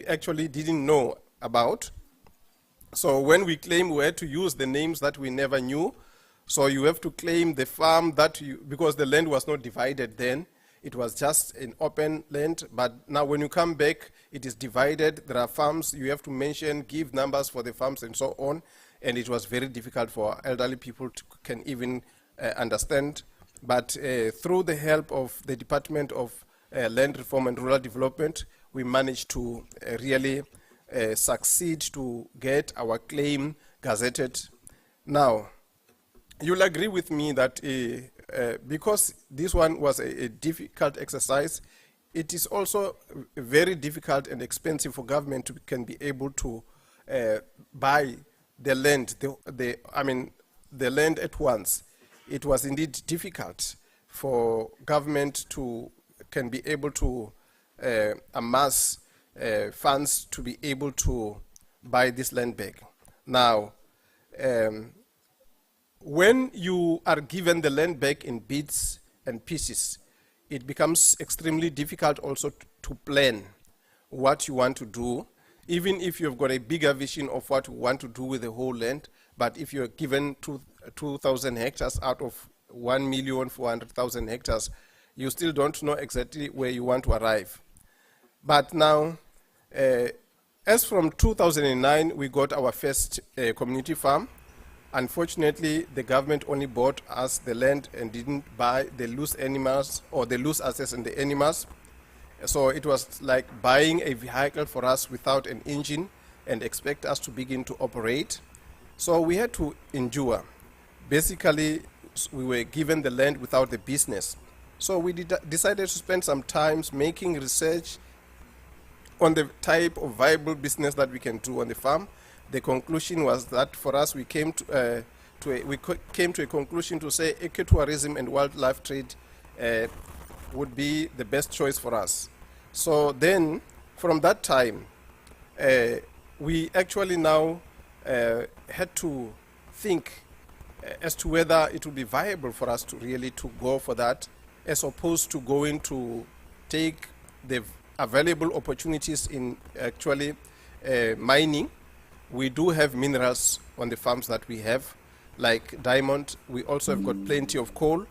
actually didn't know about. So when we claim, we had to use the names that we never knew. So you have to claim the farm that because the land was not divided then, it was just an open land. But now when you come back, it is divided. There are farms you have to mention, give numbers for the farms and so on. And it was very difficult for elderly people to can even understand. But through the help of the Department of Land Reform and Rural Development, we managed to really succeed to get our claim gazetted. Now, you'll agree with me that because this one was a difficult exercise, it is also very difficult and expensive for government to can be able to buy the land, the land at once. It was indeed difficult for government to can be able to amass funds to be able to buy this land back. Now, when you are given the land back in bits and pieces, it becomes extremely difficult also to plan what you want to do, even if you've got a bigger vision of what you want to do with the whole land. But if you're given 2,000 hectares out of 1,400,000 hectares, you still don't know exactly where you want to arrive. But now, as from 2009, we got our first community farm. Unfortunately, the government only bought us the land and didn't buy the loose animals or the loose assets and the animals. So it was like buying a vehicle for us without an engine and expect us to begin to operate. So we had to endure. Basically, we were given the land without the business. So we decided to spend some time making research on the type of viable business that we can do on the farm. The conclusion was that for us, we came to a conclusion to say ecotourism and wildlife trade would be the best choice for us. So then, from that time, we actually now had to think as to whether it would be viable for us to really to go for that, as opposed to going to take the available opportunities in actually mining. We do have minerals on the farms that we have, like diamond. We also have got plenty of coal,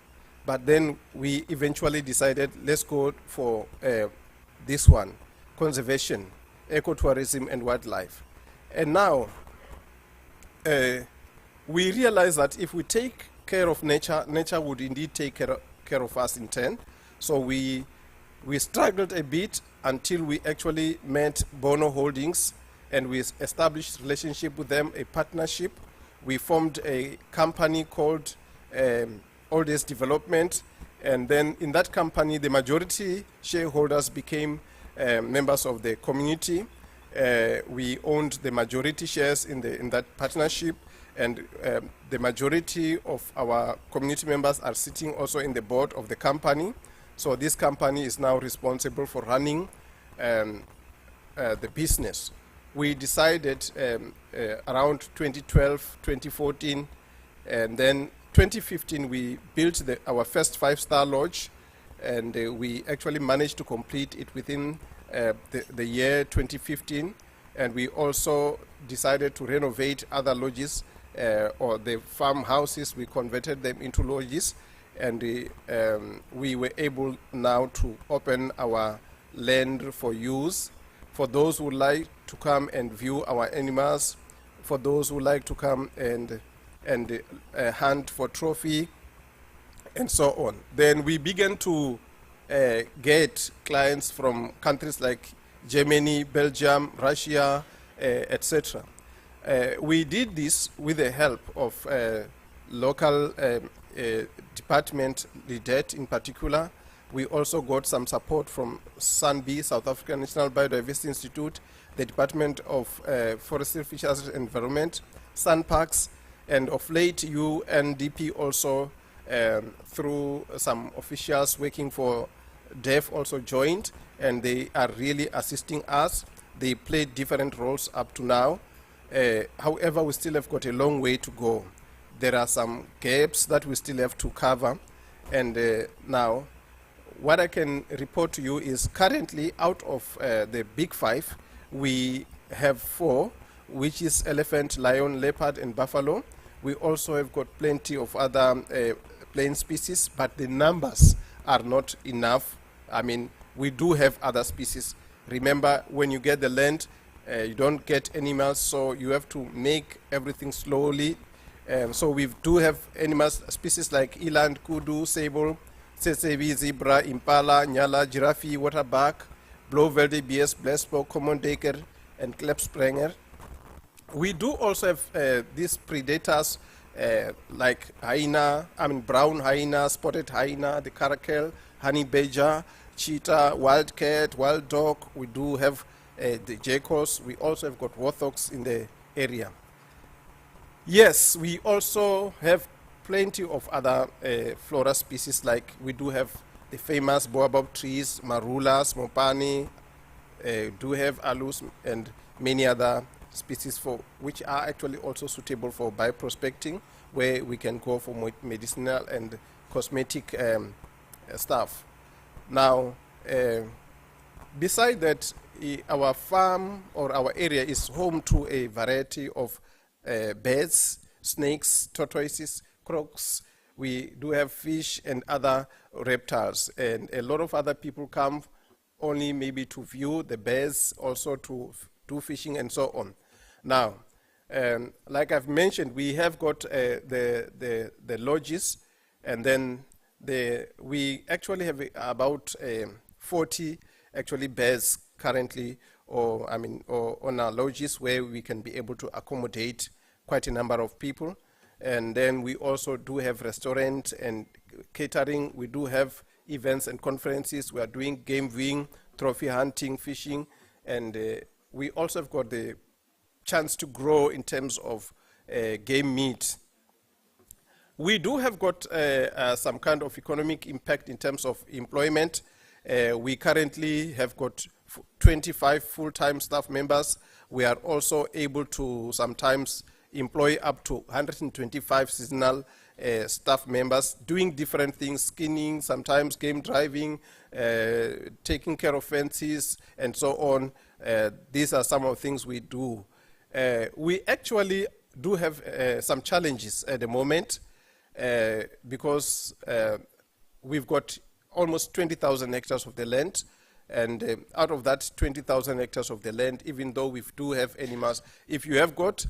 but then we eventually decided, let's go for this one, conservation, ecotourism and wildlife. And now we realize that if we take care of nature, nature would indeed take care of us in turn. So we struggled a bit until we actually met Bono Holdings, and we established relationship with them, a partnership. We formed a company called All Days Development, and then in that company, the majority shareholders became members of the community. We owned the majority shares in that partnership, and the majority of our community members are sitting also in the board of the company. So this company is now responsible for running the business. We decided around 2012, 2014, and then 2015 we built our first 5-star lodge, and we actually managed to complete it within the year 2015. And we also decided to renovate other lodges, or the farmhouses. We converted them into lodges, and we were able now to open our land for use for those who would like to come and view our animals, for those who like to come and hunt for trophy, and so on. Then we began to get clients from countries like Germany, Belgium, Russia, etc. We did this with the help of local department, the DET in particular. We also got some support from SANBI, South African National Biodiversity Institute, the Department of Forestry, Fisheries and Environment, SANParks, and of late UNDP also, through some officials working for DEF, also joined, and they are really assisting us. They played different roles up to now. However, we still have got a long way to go. There are some gaps that we still have to cover, and now what I can report to you is currently out of the big 5, we have 4, which is elephant, lion, leopard, and buffalo. We also have got plenty of other plain species, but the numbers are not enough. I mean, we do have other species. Remember, when you get the land, you don't get animals, so you have to make everything slowly. So we do have animals, species like eland, kudu, sable, Tsetsebi, zebra, impala, nyala, giraffe, waterbuck, blauwelde bears, blesbok, common duiker, and klepsprenger. We do also have these predators like hyena, brown hyena, spotted hyena, the caracal, honey badger, cheetah, wildcat, wild dog. We do have the jackals. We also have got warthogs in the area. Yes, we also have plenty of other flora species, like we do have the famous baobab trees, marulas, mopani, do have alus, and many other species for which are actually also suitable for bioprospecting, where we can go for medicinal and cosmetic stuff. Now, beside that, our farm or our area is home to a variety of birds, snakes, tortoises, crocs. We do have fish and other reptiles, and a lot of other people come only maybe to view the birds, also to do fishing and so on. Now, like I've mentioned, we have got the lodges, and then we actually have about 40 actually birds currently, or on our lodges, where we can be able to accommodate quite a number of people. And then we also do have restaurant and catering. We do have events and conferences. We are doing game viewing, trophy hunting, fishing, and we also have got the chance to grow in terms of game meat. We do have got some kind of economic impact in terms of employment. We currently have got 25 full-time staff members. We are also able to sometimes employ up to 125 seasonal staff members doing different things, skinning, sometimes game driving, taking care of fences, and so on. These are some of the things we do. We actually do have some challenges at the moment because we've got almost 20,000 hectares of the land, and out of that 20,000 hectares of the land, even though we do have animals, if you have got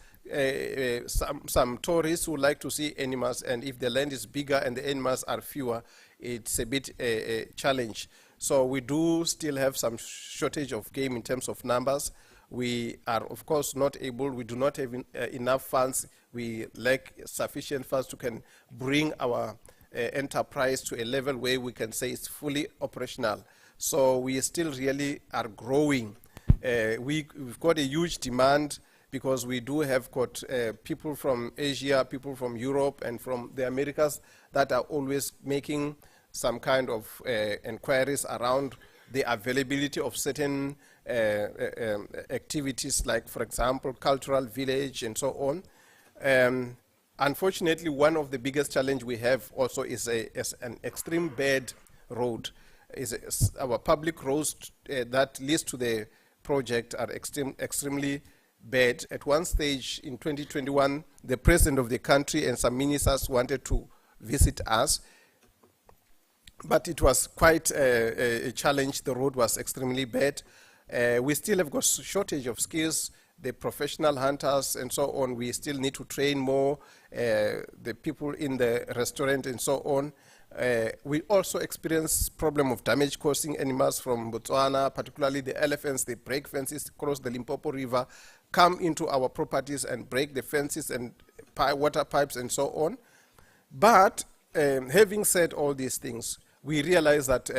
some tourists who like to see animals, and if the land is bigger and the animals are fewer, it's a bit a challenge. So we do still have some shortage of game in terms of numbers. We are, of course, not able, we do not have enough funds. We lack sufficient funds to can bring our enterprise to a level where we can say it's fully operational. So we still really are growing. We've got a huge demand because we do have got people from Asia, people from Europe, and from the Americas that are always making some kind of inquiries around the availability of certain activities, like, for example, cultural village and so on. Unfortunately, one of the biggest challenge we have also is an extreme bad road. Our public roads that leads to the project are extremely bad. At one stage in 2021, the president of the country and some ministers wanted to visit us, but it was quite a challenge. The road was extremely bad. We still have got shortage of skills, the professional hunters and so on. We still need to train more, the people in the restaurant and so on. We also experience problem of damage causing animals from Botswana, particularly the elephants. They break fences across the Limpopo River, come into our properties and break the fences and water pipes and so on. But having said all these things, we realize that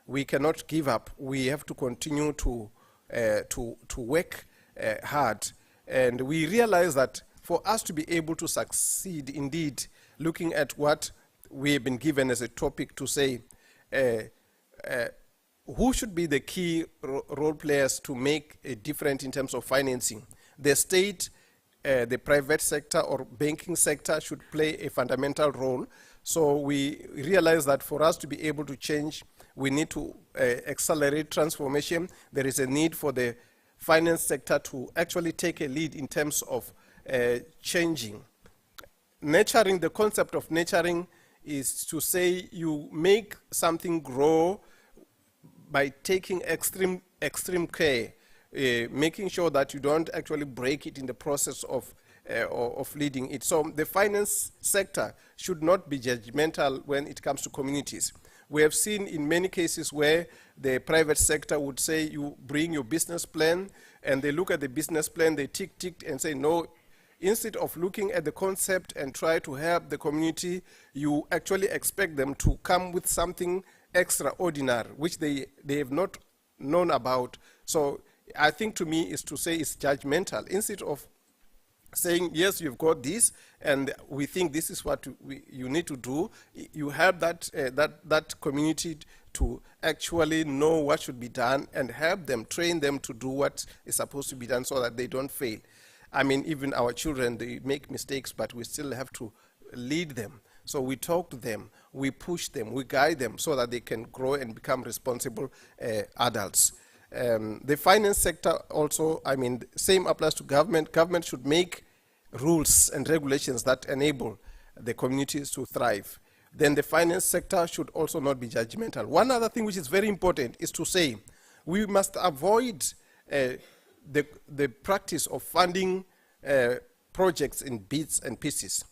we cannot give up. We have to continue to work hard. And we realize that for us to be able to succeed, indeed, looking at what we have been given as a topic to say, who should be the key role players to make a difference in terms of financing? The state, the private sector or banking sector should play a fundamental role. So we realize that for us to be able to change, we need to accelerate transformation. There is a need for the finance sector to actually take a lead in terms of changing. Nurturing, the concept of nurturing is to say you make something grow by taking extreme care, making sure that you don't actually break it in the process of leading it. So the finance sector should not be judgmental when it comes to communities. We have seen in many cases where the private sector would say, you bring your business plan, and they look at the business plan, they tick and say, no. Instead of looking at the concept and try to help the community, you actually expect them to come with something extraordinary, which they have not known about. So I think to me is to say it's judgmental. Instead of saying, yes, you've got this, and we think this is what you need to do, you help that community to actually know what should be done and help them, train them to do what is supposed to be done so that they don't fail. I mean, even our children, they make mistakes, but we still have to lead them. So we talk to them, we push them, we guide them so that they can grow and become responsible adults. The finance sector also, I mean, same applies to government. Government should make rules and regulations that enable the communities to thrive. Then the finance sector should also not be judgmental. One other thing which is very important is to say we must avoid the practice of funding projects in bits and pieces.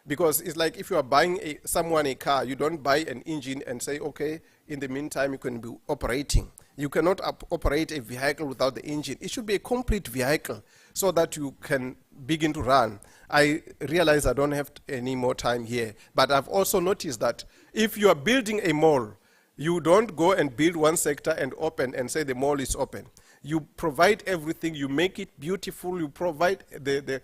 Because it's like if you are buying someone a car, you don't buy an engine and say, okay, in the meantime you can be operating. You cannot operate a vehicle without the engine. It should be a complete vehicle so that you can begin to run. I realize I don't have any more time here, but I've also noticed that if you are building a mall, you don't go and build one sector and open and say the mall is open. You provide everything, you make it beautiful, you provide the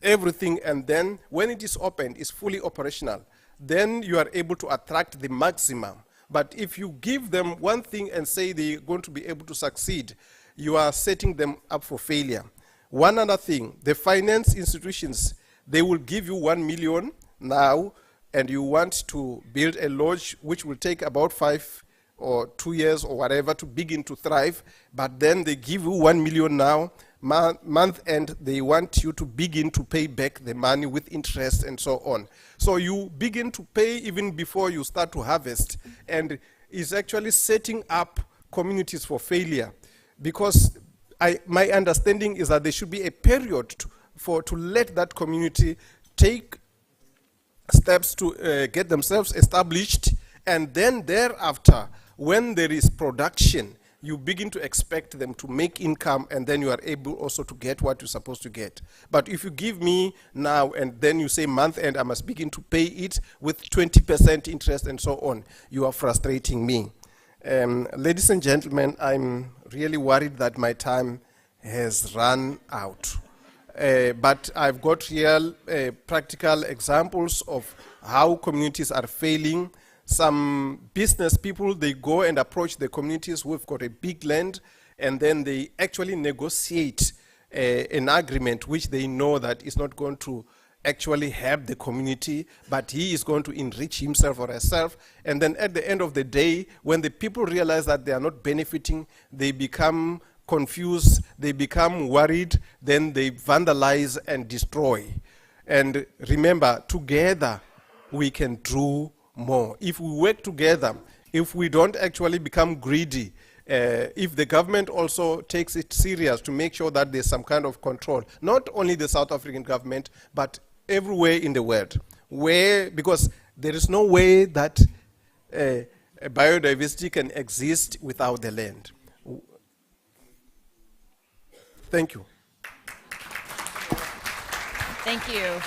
everything, and then when it is opened, it's fully operational. then you are able to attract the maximum. But if you give them one thing and say they're going to be able to succeed, you are setting them up for failure. One other thing, the finance institutions, they will give you 1 million now, and you want to build a lodge which will take about 5 or 2 years or whatever to begin to thrive, but then they give you 1 million now, month end, they want you to begin to pay back the money with interest and so on. So you begin to pay even before you start to harvest, and is actually setting up communities for failure, because my understanding is that there should be a period to let that community take steps to get themselves established, and then thereafter, when there is production, you begin to expect them to make income, and then you are able also to get what you're supposed to get. But if you give me now and then you say month end, I must begin to pay it with 20% interest and so on, you are frustrating me. Ladies and gentlemen, I'm really worried that my time has run out. But I've got real practical examples of how communities are failing. Some business people, they go and approach the communities who've got a big land, and then they actually negotiate an agreement which they know that is not going to actually help the community, but he is going to enrich himself or herself. And then at the end of the day, when the people realize that they are not benefiting, they become confused, they become worried, then they vandalize and destroy. And remember, together we can do more. If we work together, if we don't actually become greedy, if the government also takes it serious to make sure that there's some kind of control, not only the South African government, but everywhere in the world, because there is no way that biodiversity can exist without the land. Thank you. Thank you.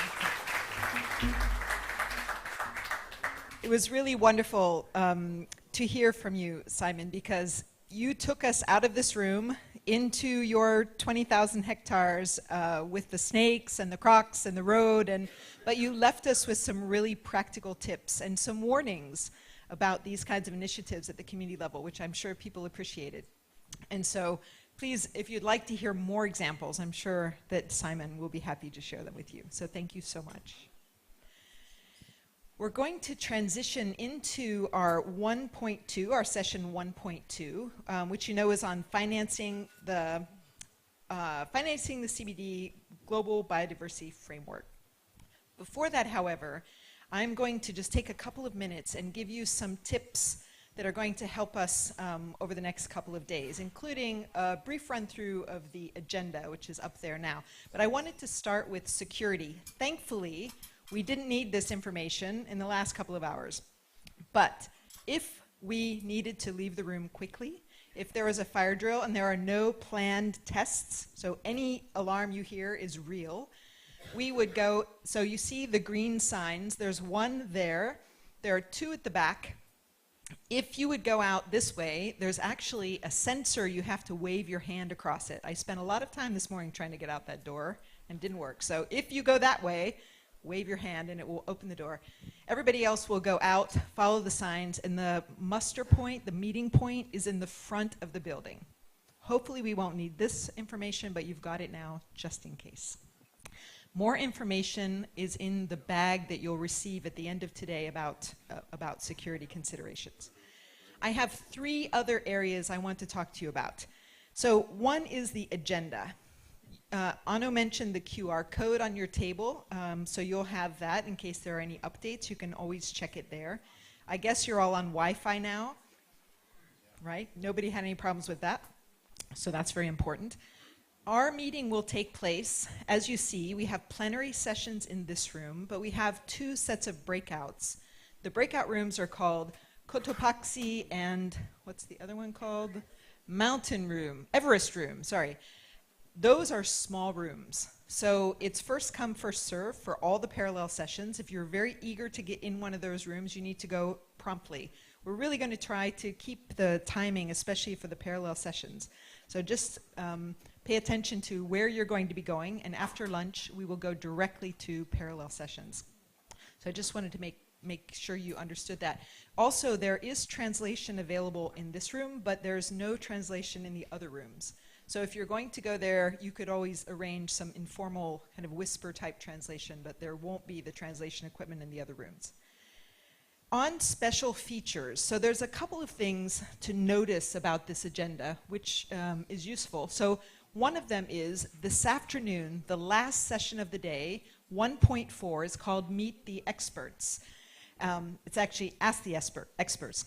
It was really wonderful to hear from you, Simon, because you took us out of this room into your 20,000 hectares with the snakes and the crocs and the road, but you left us with some really practical tips and some warnings about these kinds of initiatives at the community level, which I'm sure people appreciated. And so please, if you'd like to hear more examples, I'm sure that Simon will be happy to share them with you. So thank you so much. We're going to transition into our 1.2, our session 1.2, which you know is on financing the CBD Global Biodiversity Framework. Before that, however, I'm going to just take a couple of minutes and give you some tips that are going to help us over the next couple of days, including a brief run-through of the agenda, which is up there now. But I wanted to start with security. Thankfully, we didn't need this information in the last couple of hours. But if we needed to leave the room quickly, if there was a fire drill and there are no planned tests, so any alarm you hear is real, we would go, so you see the green signs, there's one there, there are two at the back. If you would go out this way, there's actually a sensor, you have to wave your hand across it. I spent a lot of time this morning trying to get out that door and it didn't work. So if you go that way, wave your hand and it will open the door. Everybody else will go out, follow the signs, and the muster point, the meeting point, is in the front of the building. Hopefully we won't need this information, but you've got it now just in case. More information is in the bag that you'll receive at the end of today about security considerations. I have 3 other areas I want to talk to you about. So one is the agenda. Anno mentioned the QR code on your table, so you'll have that in case there are any updates. You can always check it there. I guess you're all on Wi-Fi now, right? Nobody had any problems with that, so that's very important. Our meeting will take place, as you see, we have plenary sessions in this room, but we have 2 sets of breakouts. The breakout rooms are called Cotopaxi and, what's the other one called? Mountain room, Everest room, sorry. Those are small rooms. So it's first come, first serve for all the parallel sessions. If you're very eager to get in one of those rooms, you need to go promptly. We're really going to try to keep the timing, especially for the parallel sessions. So just pay attention to where you're going to be going, and after lunch, we will go directly to parallel sessions. So I just wanted to make sure you understood that. Also, there is translation available in this room, but there's no translation in the other rooms. So if you're going to go there, you could always arrange some informal kind of whisper type translation, but there won't be the translation equipment in the other rooms. On special features, so there's a couple of things to notice about this agenda, which is useful. So one of them is this afternoon, the last session of the day, 1.4 is called Meet the Experts. It's actually Ask the Experts.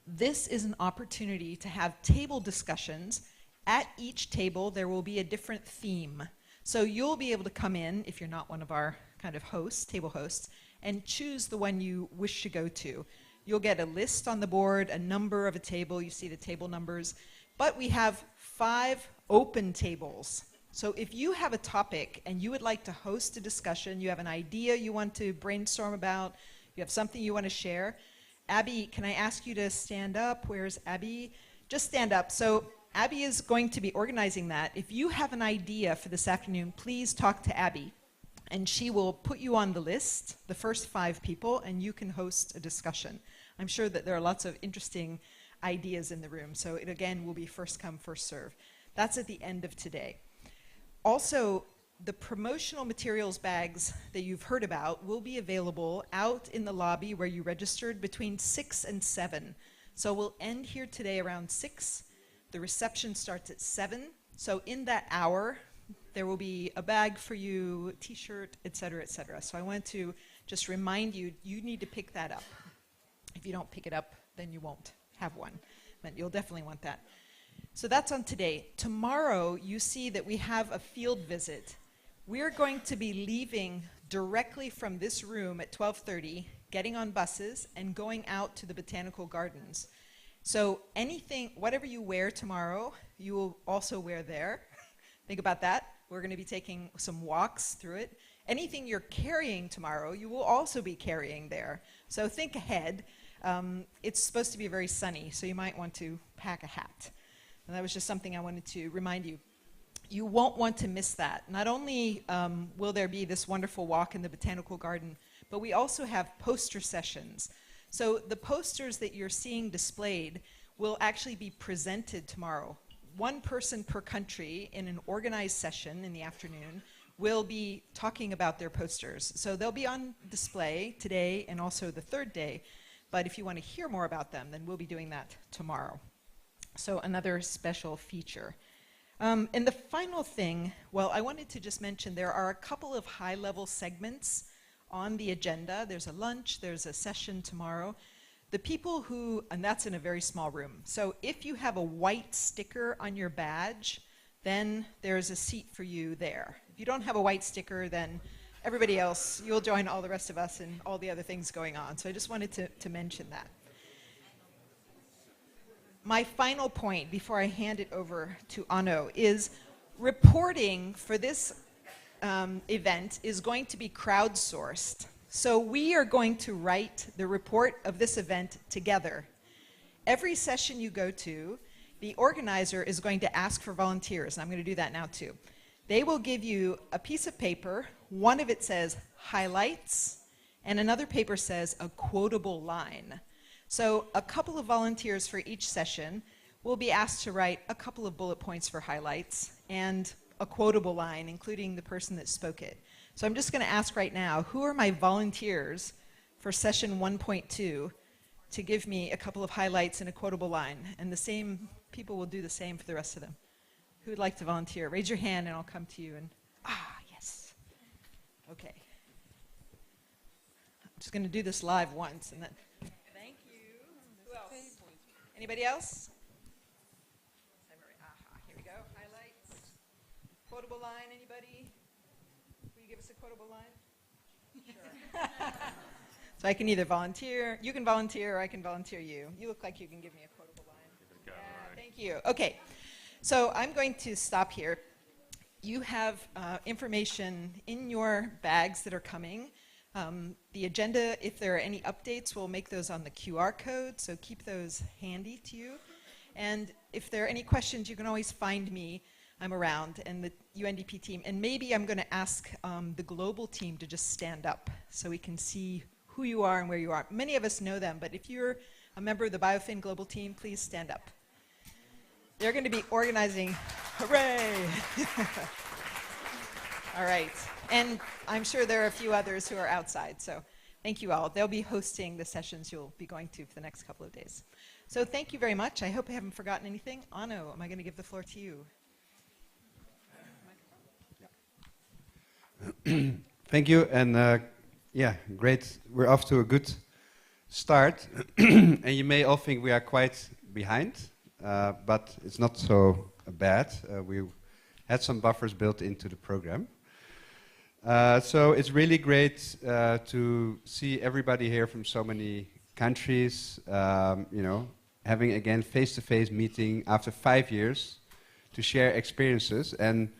This is an opportunity to have table discussions. At each table, there will be a different theme. So you'll be able to come in, if you're not one of our kind of hosts, table hosts, and choose the one you wish to go to. You'll get a list on the board, a number of a table, you see the table numbers, but we have 5 open tables. So if you have a topic and you would like to host a discussion, you have an idea you want to brainstorm about, you have something you want to share, Abby, can I ask you to stand up? Where's Abby? Just stand up. So Abby is going to be organizing that. If you have an idea for this afternoon, please talk to Abby. And she will put you on the list, the first 5 people, and you can host a discussion. I'm sure that there are lots of interesting ideas in the room, so it again will be first come, first serve. That's at the end of today. Also, the promotional materials bags that you've heard about will be available out in the lobby where you registered between 6 and 7. So we'll end here today around 6. The reception starts at 7. So in that hour, there will be a bag for you, a t-shirt, et cetera, et cetera. So I want to just remind you, you need to pick that up. If you don't pick it up, then you won't have one. But you'll definitely want that. So that's on today. Tomorrow, you see that we have a field visit. We're going to be leaving directly from this room at 12:30, getting on buses, and going out to the botanical gardens. So anything, whatever you wear tomorrow, you will also wear there. Think about that. We're going to be taking some walks through it. Anything you're carrying tomorrow, you will also be carrying there. So think ahead. It's supposed to be very sunny, so you might want to pack a hat. And that was just something I wanted to remind you. You won't want to miss that. Not only will there be this wonderful walk in the botanical garden, but we also have poster sessions. So the posters that you're seeing displayed will actually be presented tomorrow. 1 person per country in an organized session in the afternoon will be talking about their posters. So they'll be on display today and also the 3rd day. But if you want to hear more about them, then we'll be doing that tomorrow. So another special feature. And the final thing, well, I wanted to just mention there are a couple of high-level segments on the agenda. There's a lunch, there's a session tomorrow. The people who, and that's in a very small room, so if you have a white sticker on your badge, then there's a seat for you there. If you don't have a white sticker, then everybody else, you'll join all the rest of us and all the other things going on. So I just wanted to mention that. My final point before I hand it over to Anno is reporting for this event is going to be crowdsourced. So we are going to write the report of this event together. Every session you go to, the organizer is going to ask for volunteers, and I'm going to do that now too. They will give you a piece of paper. One of it says highlights, and another paper says a quotable line. So a couple of volunteers for each session will be asked to write a couple of bullet points for highlights and a quotable line, including the person that spoke it. So I'm just going to ask right now, who are my volunteers for session 1.2 to give me a couple of highlights and a quotable line? And the same people will do the same for the rest of them. Who would like to volunteer? Raise your hand and I'll come to you. And yes. Okay. I'm just going to do this live once and then. Thank you. Who else? Anybody else? Here we go. Highlights. Quotable line, anybody? Will you give us a quotable line? Sure. So I can either volunteer, you can volunteer, or I can volunteer you. You look like you can give me a quotable line. Yeah, thank you. Okay, so I'm going to stop here. You have information in your bags that are coming. The agenda, if there are any updates, we'll make those on the QR code, so keep those handy to you. And if there are any questions, you can always find me. I'm around, and the UNDP team. And maybe I'm going to ask the global team to just stand up so we can see who who you are and where you are. Many of us know them, but if you're a member of the Biofin global team, please stand up. They're going to be organizing, hooray! All right, and I'm sure there are a few others who are outside, so thank you all. They'll be hosting the sessions you'll be going to for the next couple of days. So thank you very much. I hope I haven't forgotten anything. Ano, am I going to give the floor to you? Thank you, and yeah, great. We're off to a good start, and you may all think we are quite behind, but it's not so bad. We had some buffers built into the program. So it's really great to see everybody here from so many countries, you know, having again face-to-face meeting after 5 years to share experiences. And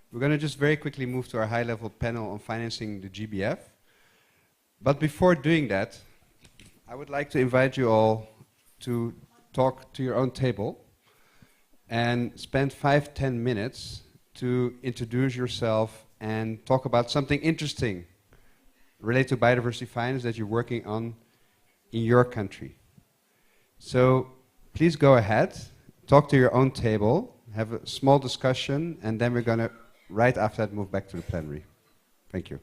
we're going to just very quickly move to our high-level panel on financing the GBF. But before doing that, I would like to invite you all to talk to your own table and spend 5-10 minutes to introduce yourself and talk about something interesting related to biodiversity finance that you're working on in your country. So please go ahead, talk to your own table, have a small discussion, and then we're going to, right after that, move back to the plenary. Thank you.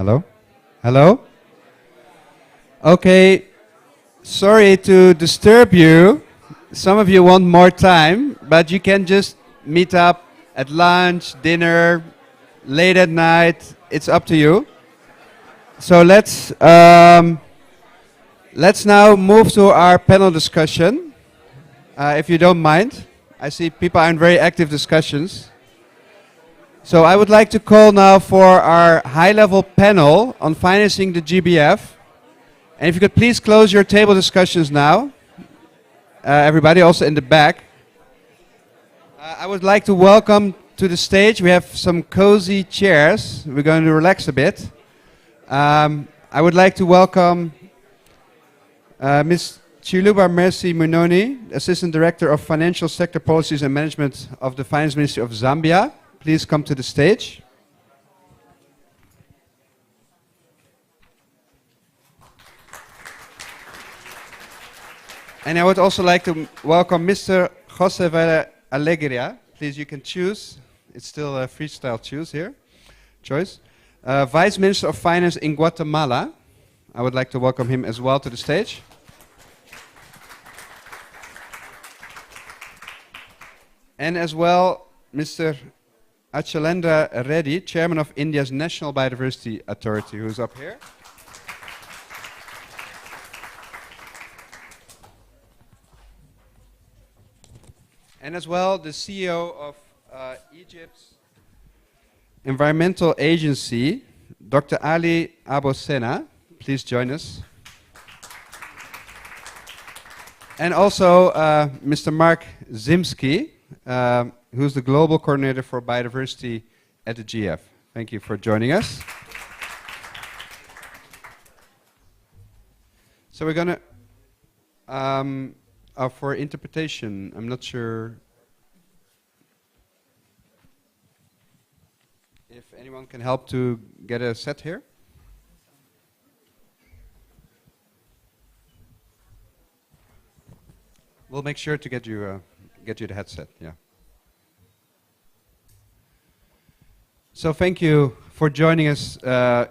Hello? Hello? Okay, sorry to disturb you. Some of you want more time, but you can just meet up at lunch, dinner, late at night. It's up to you. So let's now move to our panel discussion, if you don't mind. I see people are in very active discussions. So I would like to call now for our high-level panel on financing the GBF. And if you could please close your table discussions now. Everybody also in the back. I would like to welcome to the stage, we have some cozy chairs. We're going to relax a bit. I would like to welcome Ms. Chiluba Mercy Munoni, Assistant Director of Financial Sector Policies and Management of the Finance Ministry of Zambia. Please come to the stage. And I would also like to welcome Mr. Jose Vela Alegria. Please, you can choose. It's still a freestyle choice. Vice Minister of Finance in Guatemala. I would like to welcome him as well to the stage. And as well, Mr. Achalendra Reddy, Chairman of India's National Biodiversity Authority, who's up here. And as well, the CEO of Egypt's Environmental Agency, Dr. Ali Abosena. Please join us. And also Mr. Mark Zimski, who's the Global Coordinator for Biodiversity at the GF. Thank you for joining us. So we're going to, for interpretation, I'm not sure if anyone can help to get a set here. We'll make sure to get you the headset, yeah. So thank you for joining us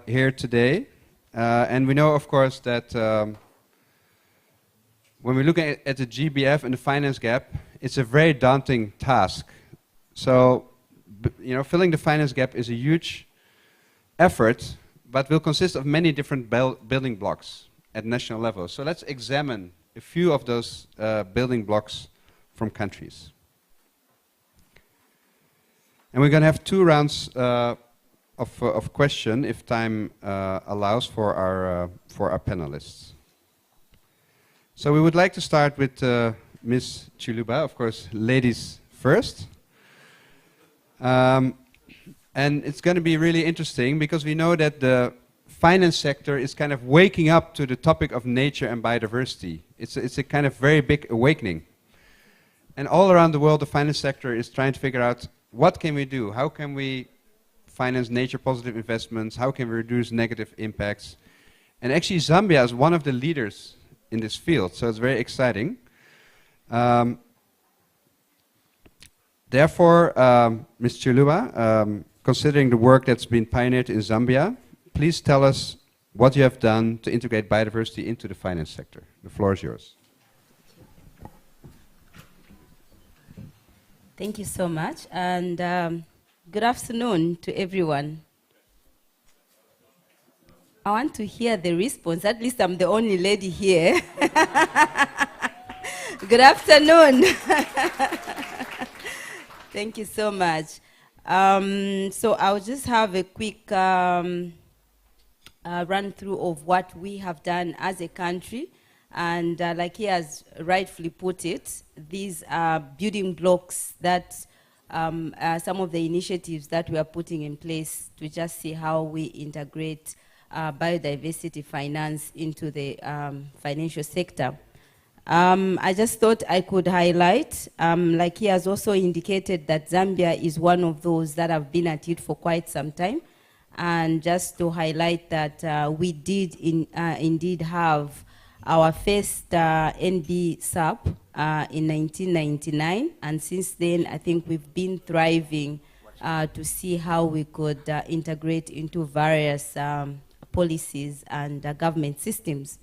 here today. And we know, of course, that when we look at the GBF and the finance gap, it's a very daunting task. So, filling the finance gap is a huge effort, but will consist of many different building blocks at national level. So let's examine a few of those building blocks from countries. And we're going to have 2 rounds of question, if time allows, for our panelists. So we would like to start with Ms. Chiluba, of course, ladies first. And it's going to be really interesting because we know that the finance sector is kind of waking up to the topic of nature and biodiversity. It's a kind of very big awakening. And all around the world, the finance sector is trying to figure out what can we do? How can we finance nature-positive investments? How can we reduce negative impacts? And actually, Zambia is one of the leaders in this field, so it's very exciting. Therefore, Ms. Chiluba, considering the work that's been pioneered in Zambia, please tell us what you have done to integrate biodiversity into the finance sector. The floor is yours. Thank you so much, and good afternoon to everyone. I want to hear the response. At least I'm the only lady here. Good afternoon. Thank you so much. So I'll just have a quick run through of what we have done as a country. And like he has rightfully put it, these are building blocks that some of the initiatives that we are putting in place to just see how we integrate biodiversity finance into the financial sector. I just thought I could highlight, like he has also indicated, that Zambia is one of those that have been at it for quite some time. And just to highlight that we did indeed have our first NB SAP in 1999, and since then I think we've been thriving to see how we could integrate into various policies and government systems.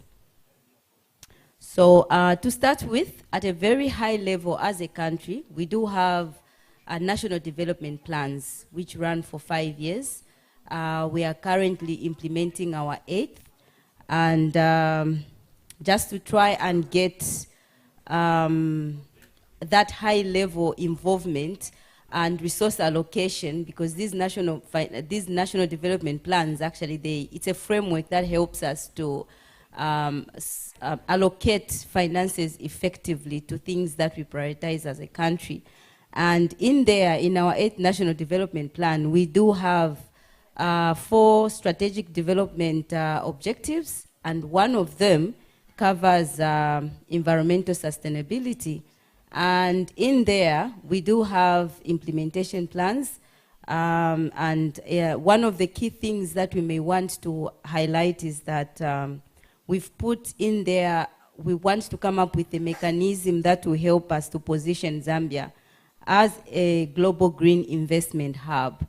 So to start with, at a very high level as a country, we do have national development plans which run for 5 years. We are currently implementing our 8th, and just to try and get that high level involvement and resource allocation, because these national development plans, actually, it's a framework that helps us to allocate finances effectively to things that we prioritize as a country. And in there, in our 8th National Development Plan, we do have 4 strategic development objectives, and one of them covers environmental sustainability. And in there, we do have implementation plans. And one of the key things that we may want to highlight is that we've put in there, we want to come up with a mechanism that will help us to position Zambia as a global green investment hub.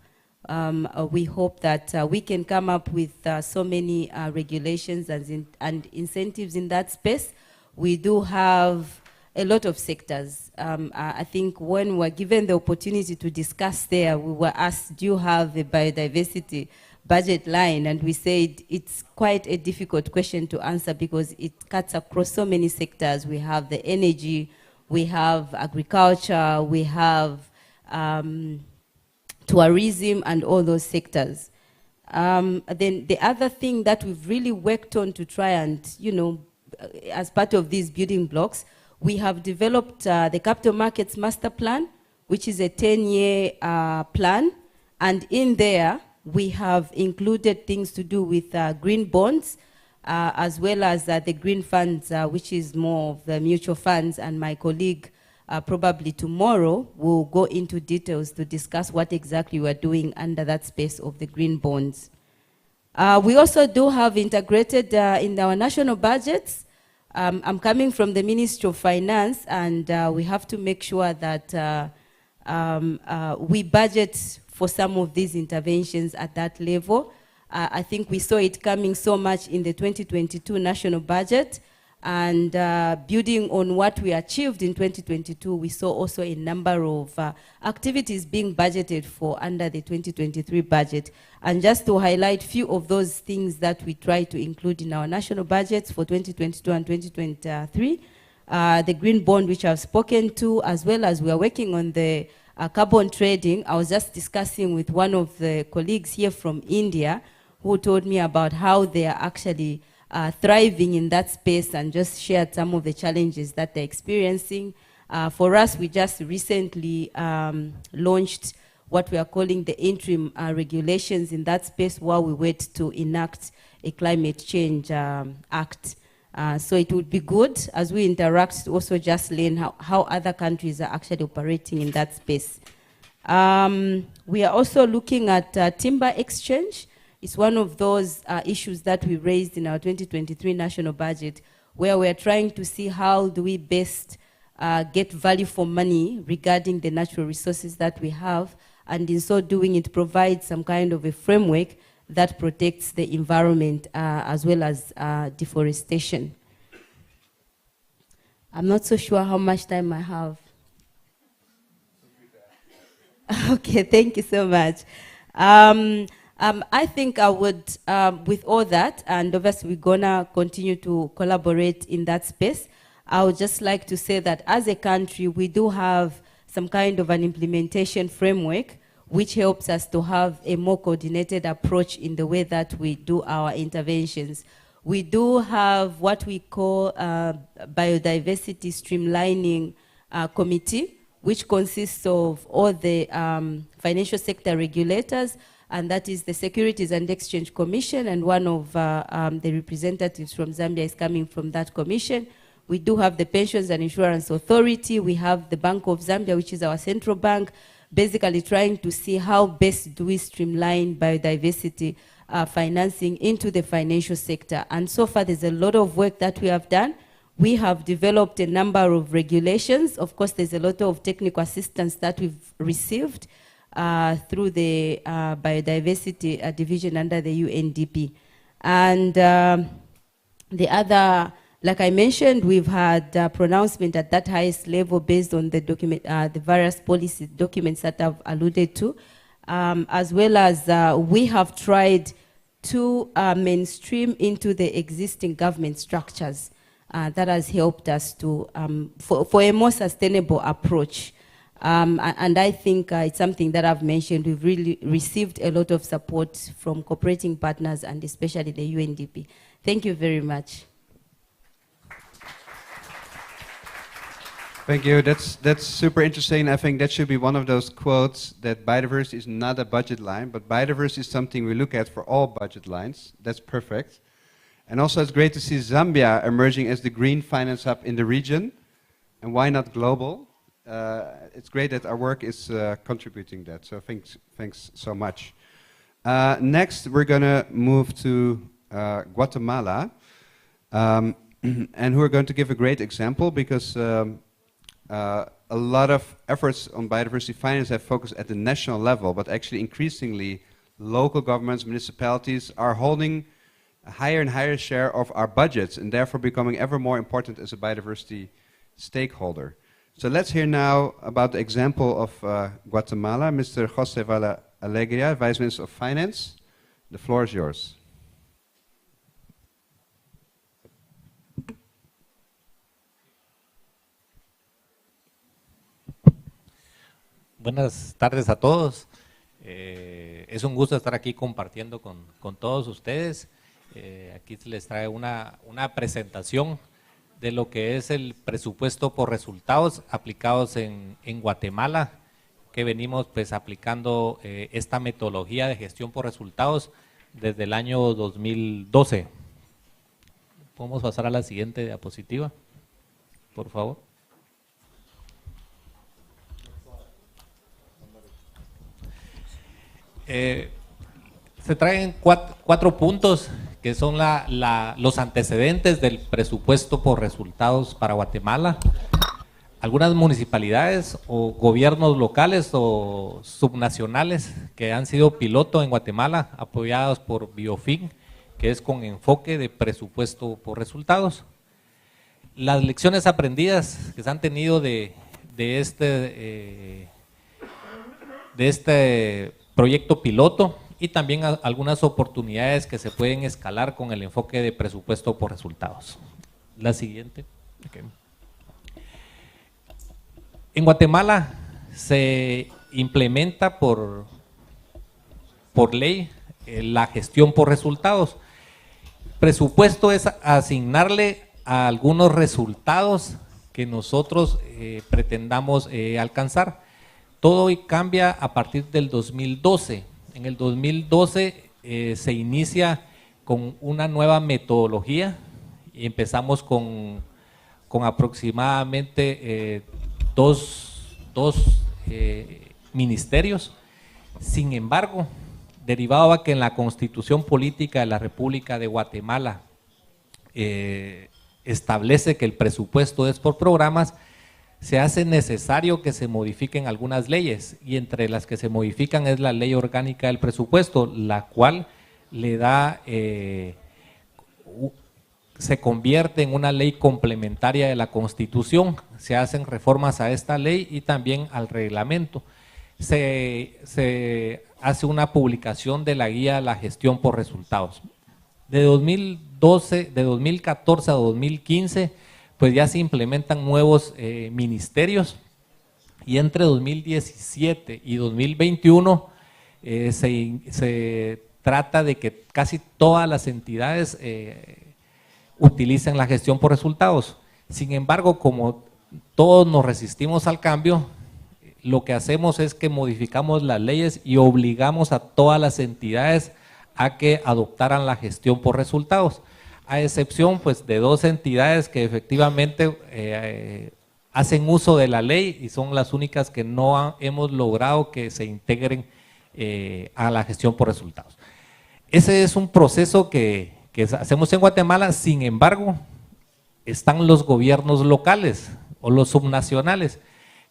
We hope that we can come up with so many regulations and incentives in that space. We do have a lot of sectors. I think when we were given the opportunity to discuss there, we were asked, do you have a biodiversity budget line? And we said it's quite a difficult question to answer because it cuts across so many sectors. We have the energy, we have agriculture, we have tourism and all those sectors. Then the other thing that we've really worked on to try and, as part of these building blocks, we have developed the Capital Markets Master Plan, which is a 10-year plan. And in there, we have included things to do with green bonds, as well as the green funds, which is more of the mutual funds. And my colleague, probably tomorrow, will go into details to discuss what exactly we're doing under that space of the green bonds. We also do have integrated in our national budgets. I'm coming from the Ministry of Finance, and we have to make sure that we budget for some of these interventions at that level. I think we saw it coming so much in the 2022 national budget, and building on what we achieved in 2022, we saw also a number of activities being budgeted for under the 2023 budget. And just to highlight a few of those things that we try to include in our national budgets for 2022 and 2023, the green bond, which I've spoken to, as well as we are working on the carbon trading. I was just discussing with one of the colleagues here from India who told me about how they are actually thriving in that space, and just shared some of the challenges that they're experiencing. For us, we just recently launched what we are calling the interim regulations in that space while we wait to enact a climate change act. So it would be good as we interact to also just learn how other countries are actually operating in that space. We are also looking at timber exchange. It's one of those issues that we raised in our 2023 national budget, where we're trying to see how do we best get value for money regarding the natural resources that we have, and in so doing it provides some kind of a framework that protects the environment as well as deforestation. I'm not so sure how much time I have. Okay, thank you so much. I think I would, with all that, and obviously we're gonna continue to collaborate in that space, I would just like to say that as a country, we do have some kind of an implementation framework which helps us to have a more coordinated approach in the way that we do our interventions. We do have what we call Biodiversity Streamlining Committee, which consists of all the financial sector regulators, and that is the Securities and Exchange Commission, and one of the representatives from Zambia is coming from that commission. We do have the Pensions and Insurance Authority. We have the Bank of Zambia, which is our central bank, basically trying to see how best do we streamline biodiversity financing into the financial sector. And so far, there's a lot of work that we have done. We have developed a number of regulations. Of course, there's a lot of technical assistance that we've received. through the Biodiversity Division under the UNDP. And the other, like I mentioned, we've had a pronouncement at that highest level based on the document, the various policy documents that I've alluded to, as well as we have tried to mainstream into the existing government structures. That has helped us to, for a more sustainable approach. And I think it's something that I've mentioned. We've really received a lot of support from cooperating partners and especially the UNDP. Thank you very much. Thank you. That's super interesting. I think that should be one of those quotes that biodiversity is not a budget line, but biodiversity is something we look at for all budget lines. That's perfect. And also it's great to see Zambia emerging as the green finance hub in the region. And why not global? It's great that our work is contributing that. So thanks so much. Next, we're going to move to Guatemala. And who are going to give a great example because a lot of efforts on biodiversity finance have focused at the national level, but actually increasingly local governments, municipalities are holding a higher and higher share of our budgets and therefore becoming ever more important as a biodiversity stakeholder. So let's hear now about the example of Guatemala. Mr. José Vala Alegría, Vice Minister of Finance. The floor is yours. Buenas tardes a todos. Es un gusto estar aquí compartiendo con todos ustedes. Aquí les trae una presentación de lo que es el presupuesto por resultados aplicados en Guatemala, que venimos pues aplicando esta metodología de gestión por resultados desde el año 2012. Podemos pasar a la siguiente diapositiva, por favor. Se traen cuatro puntos que son los antecedentes del presupuesto por resultados para Guatemala. Algunas municipalidades o gobiernos locales o subnacionales que han sido piloto en Guatemala, apoyados por Biofin, que es con enfoque de presupuesto por resultados. Las lecciones aprendidas que se han tenido de este proyecto piloto y también algunas oportunidades que se pueden escalar con el enfoque de presupuesto por resultados. La siguiente. Okay. En Guatemala se implementa por ley la gestión por resultados. Presupuesto es asignarle a algunos resultados que nosotros pretendamos alcanzar. Todo cambia a partir del 2012. En el 2012 se inicia con una nueva metodología y empezamos con aproximadamente dos ministerios. Sin embargo, derivado a que en la Constitución Política de la República de Guatemala establece que el presupuesto es por programas, se hace necesario que se modifiquen algunas leyes, y entre las que se modifican es la Ley Orgánica del Presupuesto, la cual le da, se convierte en una ley complementaria de la Constitución. Se hacen reformas a esta ley y también al reglamento. Se hace una publicación de la guía de la gestión por resultados. De 2014 a 2015, pues ya se implementan nuevos ministerios, y entre 2017 y 2021 se trata de que casi todas las entidades utilicen la gestión por resultados. Sin embargo, como todos nos resistimos al cambio, lo que hacemos es que modificamos las leyes y obligamos a todas las entidades a que adoptaran la gestión por resultados, a excepción pues de dos entidades que efectivamente hacen uso de la ley y son las únicas que no hemos logrado que se integren a la gestión por resultados. Ese es un proceso que hacemos en Guatemala. Sin embargo, están los gobiernos locales o los subnacionales,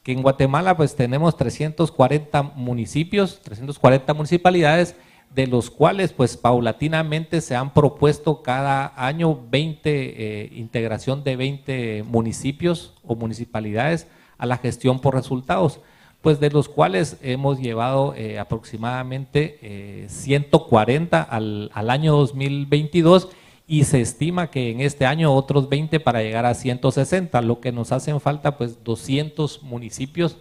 que en Guatemala pues tenemos 340 municipios, 340 municipalidades, de los cuales pues paulatinamente se han propuesto cada año integración de 20 municipios o municipalidades a la gestión por resultados, pues de los cuales hemos llevado aproximadamente 140 al año 2022 y se estima que en este año otros 20 para llegar a 160, lo que nos hacen falta pues 200 municipios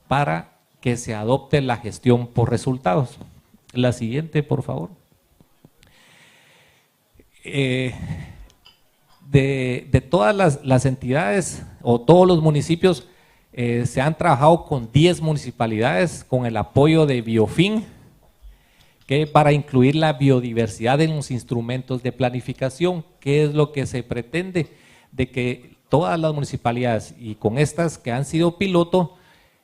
para que se adopte la gestión por resultados. La siguiente, por favor. De todas las entidades o todos los municipios, se han trabajado con 10 municipalidades con el apoyo de Biofin, que para incluir la biodiversidad en los instrumentos de planificación. ¿Qué es lo que se pretende? De que todas las municipalidades, y con estas que han sido piloto,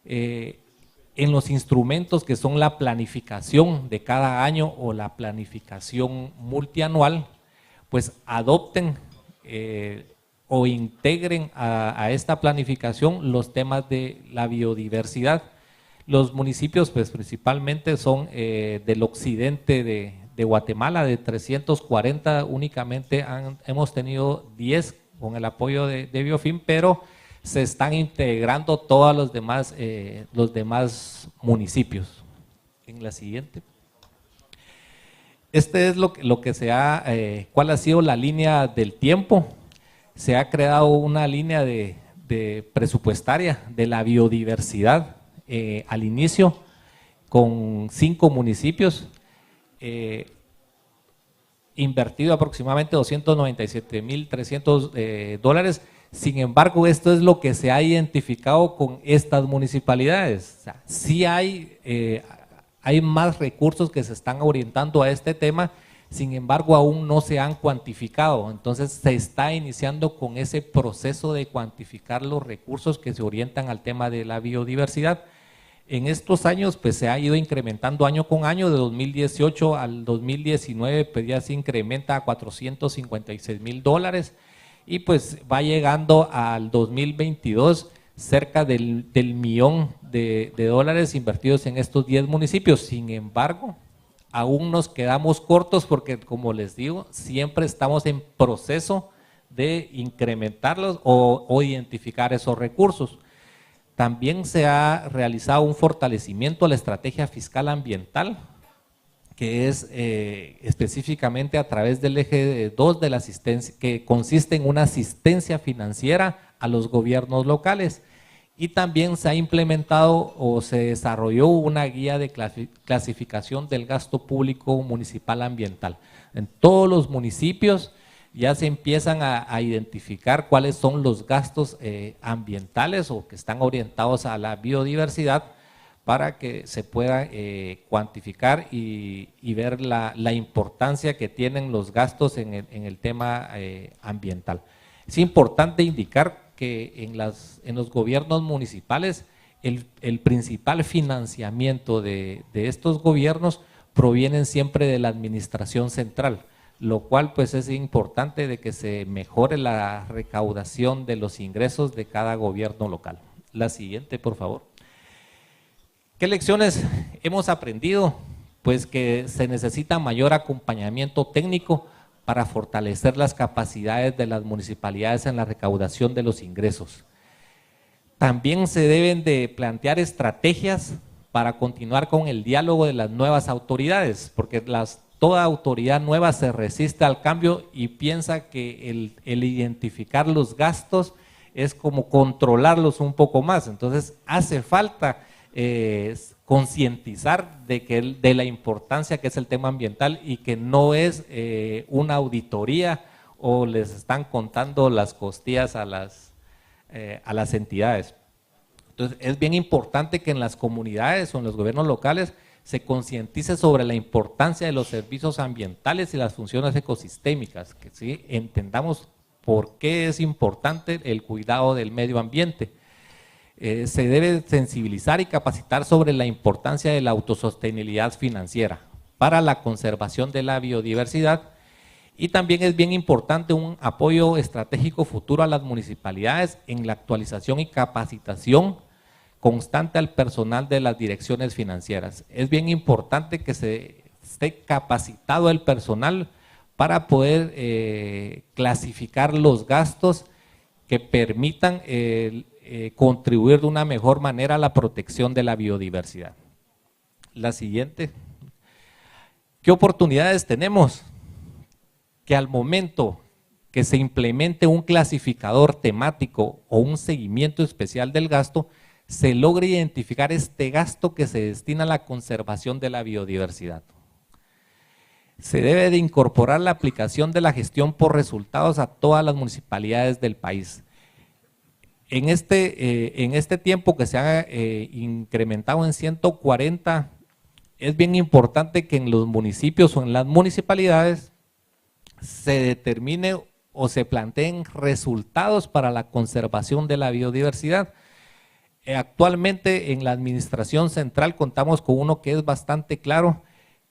en los instrumentos que son la planificación de cada año o la planificación multianual, pues adopten o integren a esta planificación los temas de la biodiversidad. Los municipios pues principalmente son del occidente de Guatemala, de 340 únicamente hemos tenido 10 con el apoyo de Biofin, pero se están integrando todos los demás municipios. En la siguiente. Este es lo que cuál ha sido la línea del tiempo. Se ha creado una línea de presupuestaria de la biodiversidad al inicio con 5 municipios, invertido aproximadamente $297,300. Sin embargo, esto es lo que se ha identificado con estas municipalidades. O sea, sí hay más recursos que se están orientando a este tema, sin embargo aún no se han cuantificado. Entonces se está iniciando con ese proceso de cuantificar los recursos que se orientan al tema de la biodiversidad. En estos años pues se ha ido incrementando año con año, de 2018 al 2019 pues ya se incrementa a $456,000 y pues va llegando al 2022 cerca del millón de dólares invertidos en estos 10 municipios. Sin embargo, aún nos quedamos cortos porque, como les digo, siempre estamos en proceso de incrementarlos o identificar esos recursos. También se ha realizado un fortalecimiento a la estrategia fiscal ambiental, que es específicamente a través del eje 2 de la asistencia, que consiste en una asistencia financiera a los gobiernos locales. Y también se ha implementado o se desarrolló una guía de clasificación del gasto público municipal ambiental. En todos los municipios ya se empiezan a identificar cuáles son los gastos ambientales o que están orientados a la biodiversidad para que se pueda cuantificar y ver la importancia que tienen los gastos en el tema ambiental. Es importante indicar que en los gobiernos municipales el principal financiamiento de estos gobiernos provienen siempre de la administración central, lo cual pues es importante de que se mejore la recaudación de los ingresos de cada gobierno local. La siguiente, por favor. ¿Qué lecciones hemos aprendido? Pues que se necesita mayor acompañamiento técnico para fortalecer las capacidades de las municipalidades en la recaudación de los ingresos. También se deben de plantear estrategias para continuar con el diálogo de las nuevas autoridades, porque toda autoridad nueva se resiste al cambio y piensa que el identificar los gastos es como controlarlos un poco más. Entonces hace falta concientizar de la importancia que es el tema ambiental y que no es una auditoría o les están contando las costillas a las entidades. Entonces es bien importante que en las comunidades o en los gobiernos locales se concientice sobre la importancia de los servicios ambientales y las funciones ecosistémicas, que sí entendamos por qué es importante el cuidado del medio ambiente. Se debe sensibilizar y capacitar sobre la importancia de la autosostenibilidad financiera para la conservación de la biodiversidad, y también es bien importante un apoyo estratégico futuro a las municipalidades en la actualización y capacitación constante al personal de las direcciones financieras. Es bien importante que se esté capacitado el personal para poder clasificar los gastos que permitan contribuir de una mejor manera a la protección de la biodiversidad. La siguiente. ¿Qué oportunidades tenemos? Que al momento que se implemente un clasificador temático o un seguimiento especial del gasto, se logre identificar este gasto que se destina a la conservación de la biodiversidad. Se debe de incorporar la aplicación de la gestión por resultados a todas las municipalidades del país. En este tiempo que se ha incrementado en 140, es bien importante que en los municipios o en las municipalidades se determine o se planteen resultados para la conservación de la biodiversidad. Actualmente en la administración central contamos con uno que es bastante claro,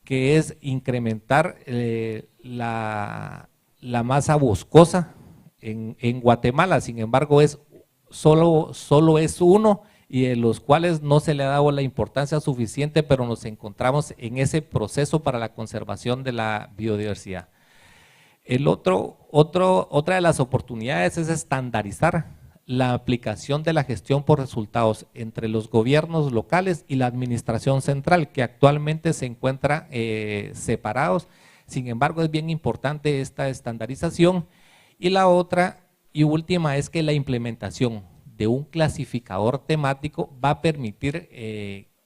que es incrementar la masa boscosa en Guatemala. Sin embargo, solo es uno, y de los cuales no se le ha dado la importancia suficiente, pero nos encontramos en ese proceso para la conservación de la biodiversidad. Otra de las oportunidades es estandarizar la aplicación de la gestión por resultados entre los gobiernos locales y la administración central, que actualmente se encuentran separados. Sin embargo, es bien importante esta estandarización. Y la otra y última es que la implementación de un clasificador temático va a permitir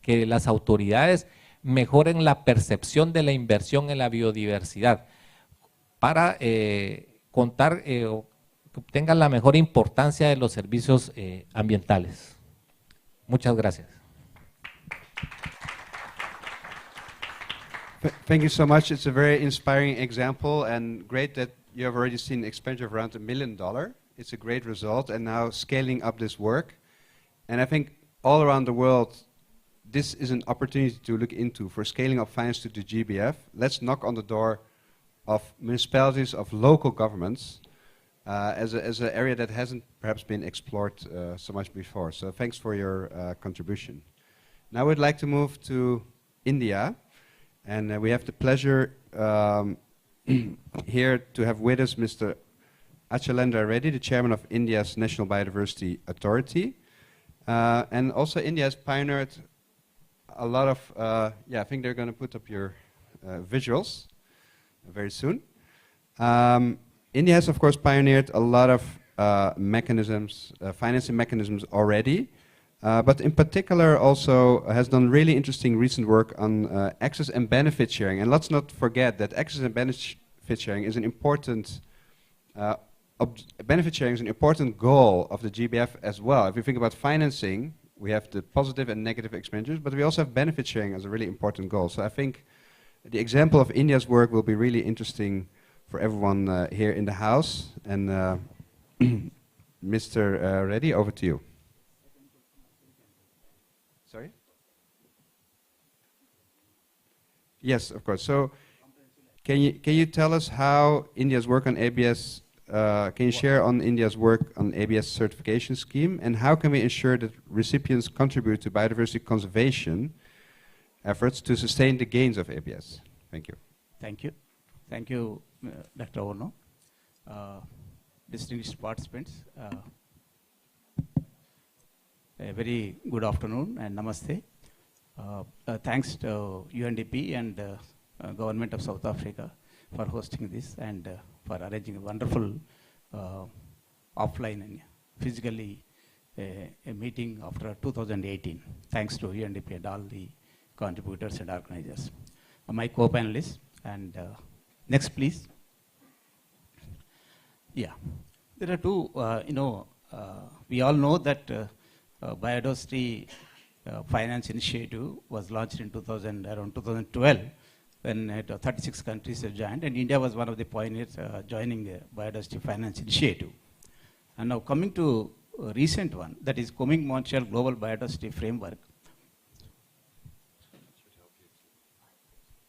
que las autoridades mejoren la percepción de la inversión en la biodiversidad para contar que obtengan la mejor importancia de los servicios ambientales. Muchas gracias. Thank you so much. It's a very inspiring example, and great that you have already seen expenditure of around $1 million. It's a great result, and now scaling up this work. And I think all around the world, this is an opportunity to look into for scaling up finance to the GBF. Let's knock on the door of municipalities, of local governments, as an area that hasn't perhaps been explored so much before. So thanks for your contribution. Now we'd like to move to India, and we have the pleasure here to have with us Mr. Achalendra Reddy, the chairman of India's National Biodiversity Authority. And also India has pioneered a lot of, I think they're going to put up your visuals very soon. India has, of course, pioneered a lot of mechanisms, financing mechanisms already, but in particular also has done really interesting recent work on access and benefit sharing. And let's not forget that access and benefit sharing is an important benefit sharing is an important goal of the GBF as well. If you think about financing, we have the positive and negative expenditures, but we also have benefit sharing as a really important goal. So I think the example of India's work will be really interesting for everyone here in the house. And Mr. Reddy, over to you. Sorry? Yes, of course. So can you tell us how India's work on ABS, can you share on India's work on ABS certification scheme, and how can we ensure that recipients contribute to biodiversity conservation efforts to sustain the gains of ABS? Thank you. Thank you. Thank you, Dr. Ono. Distinguished participants, a very good afternoon and namaste. Thanks to UNDP and Government of South Africa for hosting this and for arranging a wonderful offline and physically a meeting after 2018. Thanks to UNDP and all the contributors and organizers. My co-panelists, and next please. Yeah, there are two, we all know that Biodiversity Finance Initiative was launched in around 2012, when 36 countries have joined, and India was one of the pioneers joining the Biodiversity Finance Initiative. And now coming to a recent one, that is Coming-Montreal Global Biodiversity Framework.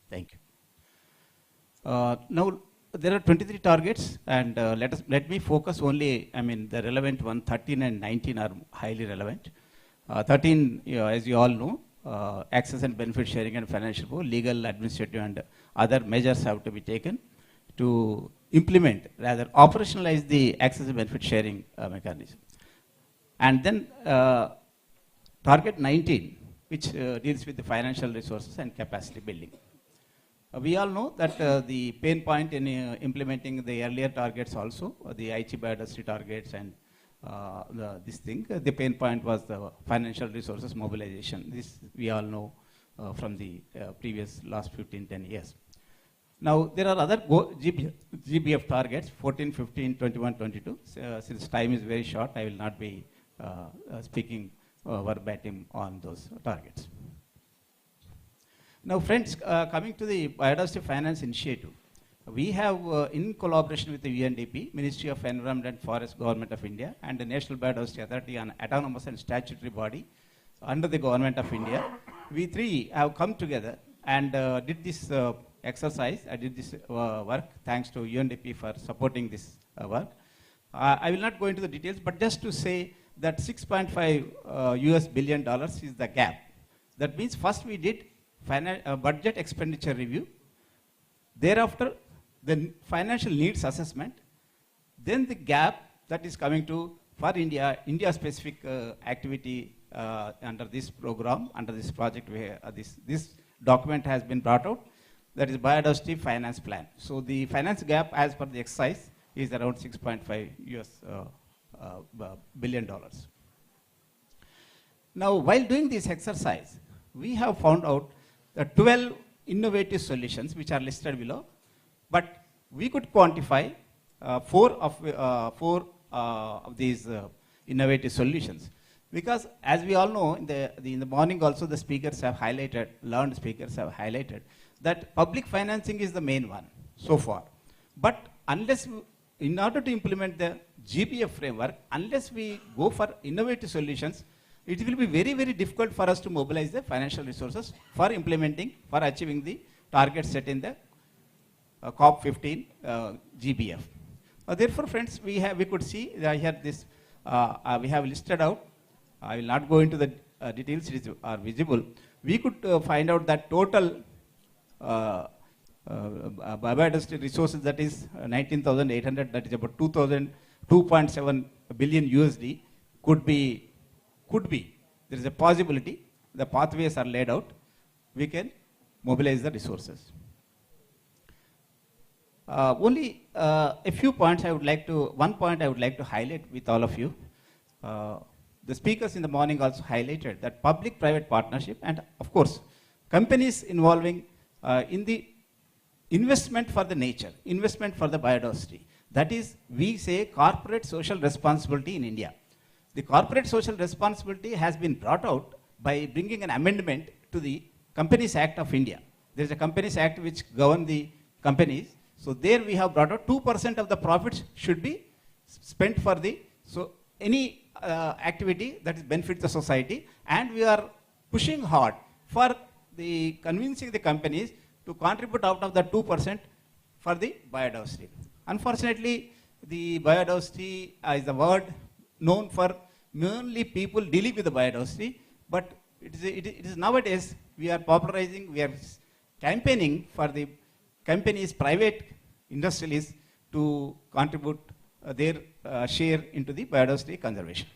Thank you. Now, there are 23 targets, and let me focus only, the relevant one, 13 and 19 are highly relevant. 13, as you all know, access and benefit sharing and financial support, legal, administrative, and other measures have to be taken to implement, rather operationalize the access and benefit sharing mechanism. And then target 19, which deals with the financial resources and capacity building. We all know that the pain point in implementing the earlier targets also, the Aichi biodiversity targets and the pain point was the financial resources mobilization. This we all know from the previous last 10 years. Now there are other GBF targets, 14, 15, 21, 22. Since time is very short, I will not be speaking verbatim on those targets. Now friends, coming to the Biodiversity Finance Initiative, we have in collaboration with the UNDP, Ministry of Environment and Forest, Government of India, and the National Biodiversity Authority, an autonomous and statutory body under the Government of India, we three have come together and did this exercise. I did this work thanks to UNDP for supporting this work. I will not go into the details, but just to say that $6.5 US billion is the gap. That means first we did budget expenditure review, thereafter the financial needs assessment, then the gap that is coming to for India specific activity under this program, under this project where this document has been brought out, that is Biodiversity Finance Plan. So the finance gap as per the exercise is around $6.5 US billion. Now while doing this exercise, we have found out the 12 innovative solutions which are listed below, but we could quantify four of these innovative solutions. Because as we all know, in the morning also the speakers have highlighted, learned speakers have highlighted, that public financing is the main one so far. But in order to implement the GBF framework, unless we go for innovative solutions, it will be very, very difficult for us to mobilize the financial resources for implementing, for achieving the targets set in the COP15 GBF. Therefore, friends, we could see here this, we have listed out. I will not go into the details, it is visible. We could find out that total biodiversity resources, that is 19,800, that is about 2.7 billion USD, could be, there is a possibility, the pathways are laid out, we can mobilize the resources. Only a few points one point I would like to highlight with all of you. The speakers in the morning also highlighted that public-private partnership and of course companies involving in the investment for the nature, investment for the biodiversity. That is, we say corporate social responsibility in India. The corporate social responsibility has been brought out by bringing an amendment to the Companies Act of India. There is a Companies Act which governs the companies. So there we have brought out 2% of the profits should be spent for any activity that benefits the society, and we are pushing hard for convincing the companies to contribute out of the 2% for the biodiversity. Unfortunately, the biodiversity is a word known for mainly people dealing with the biodiversity, but it is nowadays we are popularizing, we are campaigning for the companies, private industrialists to contribute their share into the biodiversity conservation.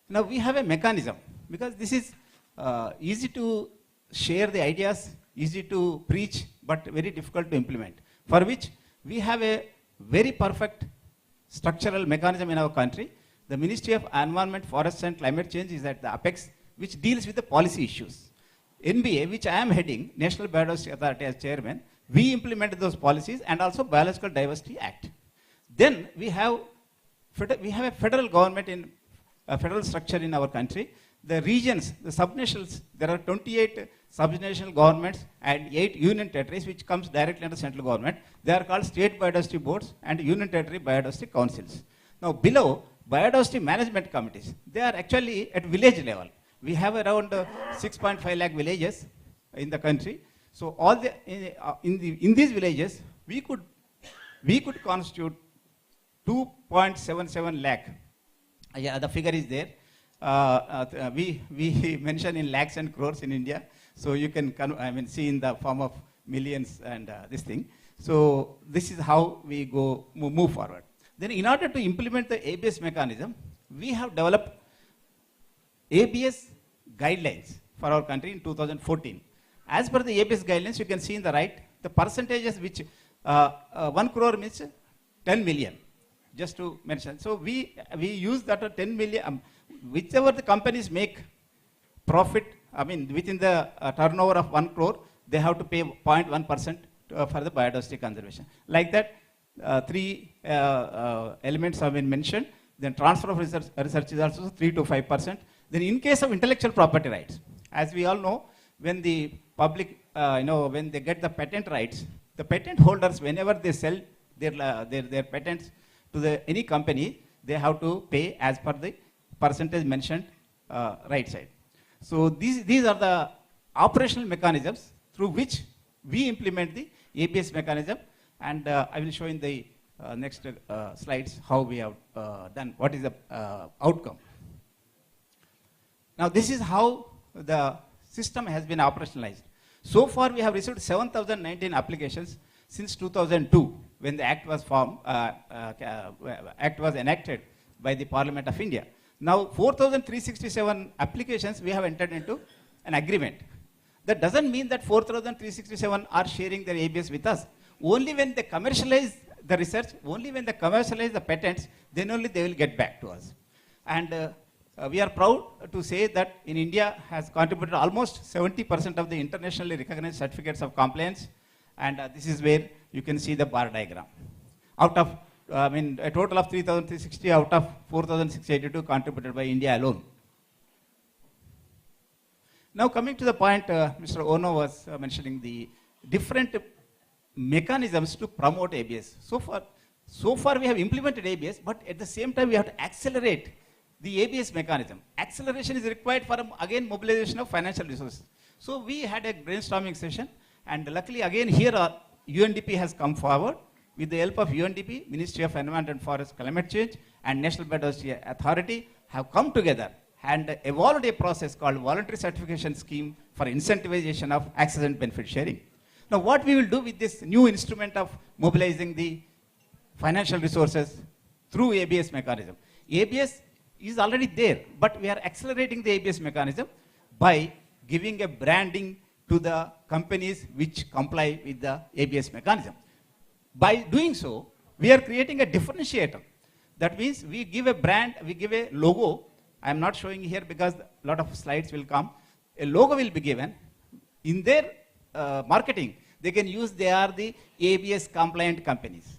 Now we have a mechanism, because this is easy to share the ideas, easy to preach, but very difficult to implement, for which we have a very perfect structural mechanism in our country. The Ministry of Environment, Forests and Climate Change is at the apex, which deals with the policy issues. NBA, which I am heading, National Biodiversity Authority as chairman, we implemented those policies, and also Biological Diversity Act. Then we have a federal government in a federal structure in our country. The regions, the subnationals, there are 28 subnational governments and 8 union territories which comes directly under central government. They are called state biodiversity boards and union territory biodiversity councils. Now below, biodiversity management committees, they are actually at village level. We have around 6.5 lakh villages in the country. So all in these villages, we could constitute 2.77 lakh. Yeah, the figure is there. we mention in lakhs and crores in India. So you can see in the form of millions and this thing. So this is how we move forward. Then in order to implement the ABS mechanism, we have developed ABS guidelines for our country in 2014. As per the ABS guidelines, you can see in the right, the percentages which 1 crore means 10 million, just to mention. So we use that 10 million, whichever the companies make profit, within the turnover of 1 crore, they have to pay 0.1% for the biodiversity conservation. Like that, 3 elements have been mentioned. Then transfer of research is also 3 to 5%. Then in case of intellectual property rights, as we all know, when the public, when they get the patent rights, the patent holders, whenever they sell their patents to any company, they have to pay as per the percentage mentioned right side. So these are the operational mechanisms through which we implement the ABS mechanism, and I will show in the next slides how we have done, what is the outcome. Now this is how the system has been operationalized. So far we have received 7,019 applications since 2002, when the Act was Act was enacted by the Parliament of India. Now 4,367 applications we have entered into an agreement. That doesn't mean that 4,367 are sharing their ABS with us. Only when they commercialize the research, only when they commercialize the patents, then only they will get back to us. And we are proud to say that in India has contributed almost 70% of the internationally recognized certificates of compliance. And this is where you can see the bar diagram. Out of, a total of 3,360 out of 4,682 contributed by India alone. Now coming to the point, Mr. Ono was mentioning the different mechanisms to promote ABS. So far we have implemented ABS, but at the same time we have to accelerate the ABS mechanism. Acceleration is required for, again, mobilization of financial resources. So we had a brainstorming session, and luckily again here UNDP has come forward with the help of UNDP, Ministry of Environment and Forest Climate Change, and National Biodiversity Authority have come together and evolved a process called Voluntary Certification Scheme for incentivization of access and benefit sharing. Now what we will do with this new instrument of mobilizing the financial resources through ABS mechanism. ABS is already there, but we are accelerating the ABS mechanism by giving a branding to the companies which comply with the ABS mechanism. By doing so, we are creating a differentiator. That means we give a brand, we give a logo. I am not showing here because a lot of slides will come. A logo will be given. In their marketing, they can use they are the ABS compliant companies.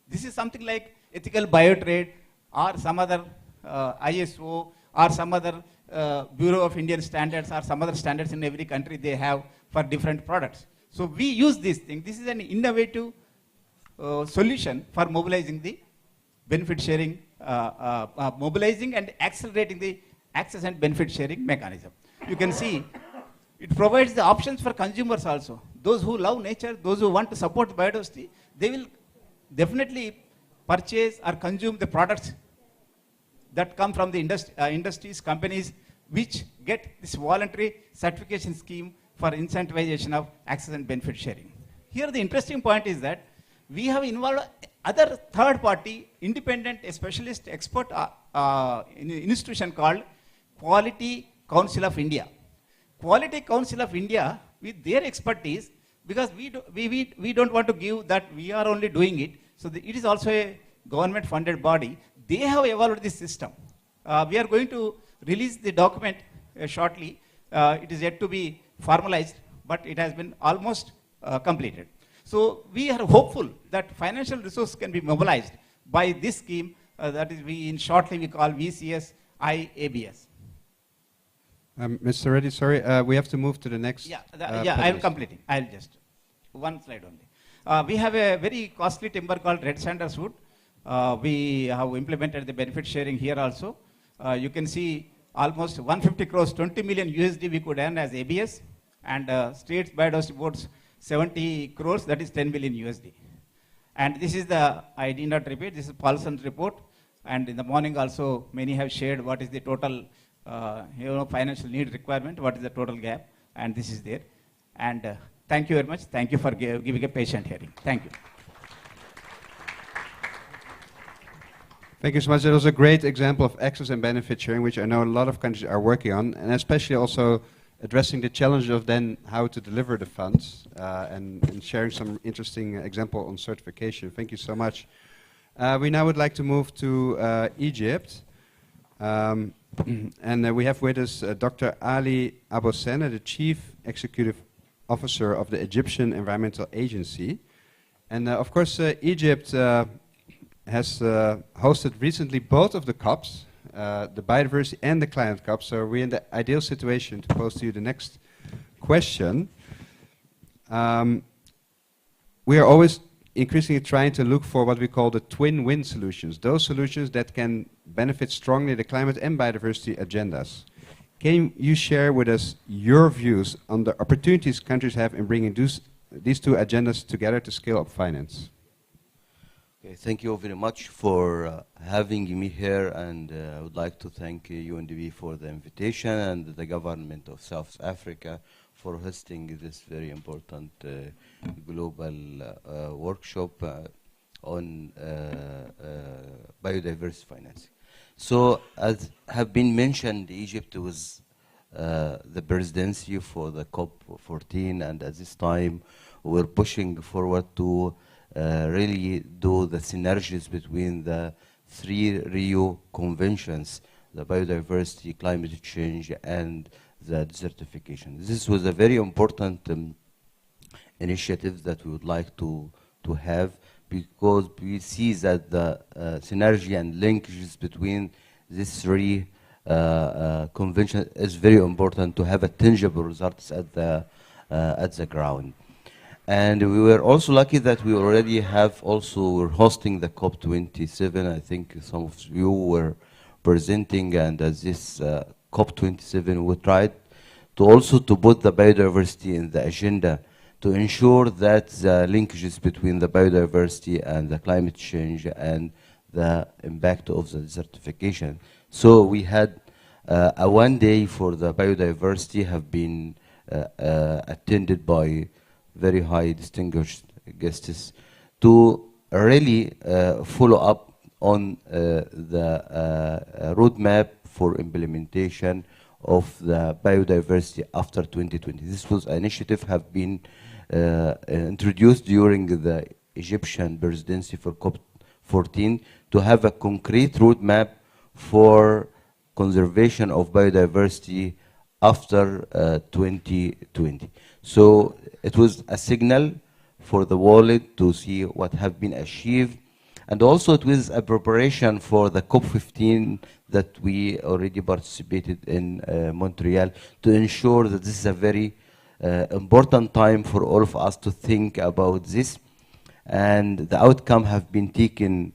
This is something like ethical biotrade or some other ISO or some other Bureau of Indian Standards or some other standards in every country they have for different products. So we use this thing. This is an innovative solution for mobilizing the benefit sharing, mobilizing and accelerating the access and benefit sharing mechanism. You can see it provides the options for consumers also. Those who love nature, those who want to support biodiversity, they will definitely purchase or consume the products that come from the industries, companies, which get this voluntary certification scheme for incentivization of access and benefit sharing. Here the interesting point is that we have involved other third-party independent specialist expert institution called Quality Council of India. Quality Council of India, with their expertise, because we don't want to give that we are only doing it, so it is also a government-funded body. They have evolved this system. We are going to release the document shortly. It is yet to be formalized, but it has been almost completed. So we are hopeful that financial resources can be mobilized by this scheme. That is, shortly we call VCS IABS. Mr. Reddy, sorry, we have to move to the next. I am completing. I'll just one slide only. We have a very costly timber called red sanders wood. We have implemented the benefit sharing here also. You can see almost 150 crores, 20 million USD we could earn as ABS, and states biodiversity boards 70 crores, that is 10 million USD. And this is I did not repeat, this is Paulson's report. And in the morning also, many have shared what is the total financial need requirement, what is the total gap, and this is there. And thank you very much. Thank you for giving a patient hearing. Thank you. Thank you so much. That was a great example of access and benefit sharing, which I know a lot of countries are working on, and especially also addressing the challenge of then how to deliver the funds and sharing some interesting example on certification. Thank you so much. We now would like to move to Egypt. And we have with us Dr. Ali Aboussena, the Chief Executive Officer of the Egyptian Environmental Agency. And of course, Egypt has hosted recently both of the COPs, the Biodiversity and the Climate COP. So we're in the ideal situation to pose to you the next question. We are always increasingly trying to look for what we call the twin win solutions, those solutions that can benefit strongly the climate and biodiversity agendas. Can you share with us your views on the opportunities countries have in bringing these two agendas together to scale up finance? Okay, thank you very much for having me here, and I would like to thank UNDP for the invitation and the government of South Africa for hosting this very important global workshop on biodiversity financing. So, as have been mentioned, Egypt was the presidency for the COP14, and at this time we're pushing forward to really do the synergies between the three Rio conventions, the biodiversity, climate change, and the desertification. This was a very important initiative that we would like to have, because we see that the synergy and linkages between these three conventions is very important to have a tangible results at the ground. And we were also lucky that we already have we're hosting the COP27. I think some of you were presenting, and at this COP27 we tried to also to put the biodiversity in the agenda to ensure that the linkages between the biodiversity and the climate change and the impact of the desertification. So we had a one day for the biodiversity have been attended by very high distinguished guests to really follow up on the roadmap for implementation of the biodiversity after 2020. This was an initiative have been introduced during the Egyptian presidency for COP14 to have a concrete roadmap for conservation of biodiversity after 2020. So it was a signal for the world to see what have been achieved, and also it was a preparation for the COP15 that we already participated in Montreal, to ensure that this is a very important time for all of us to think about this, and the outcome have been taken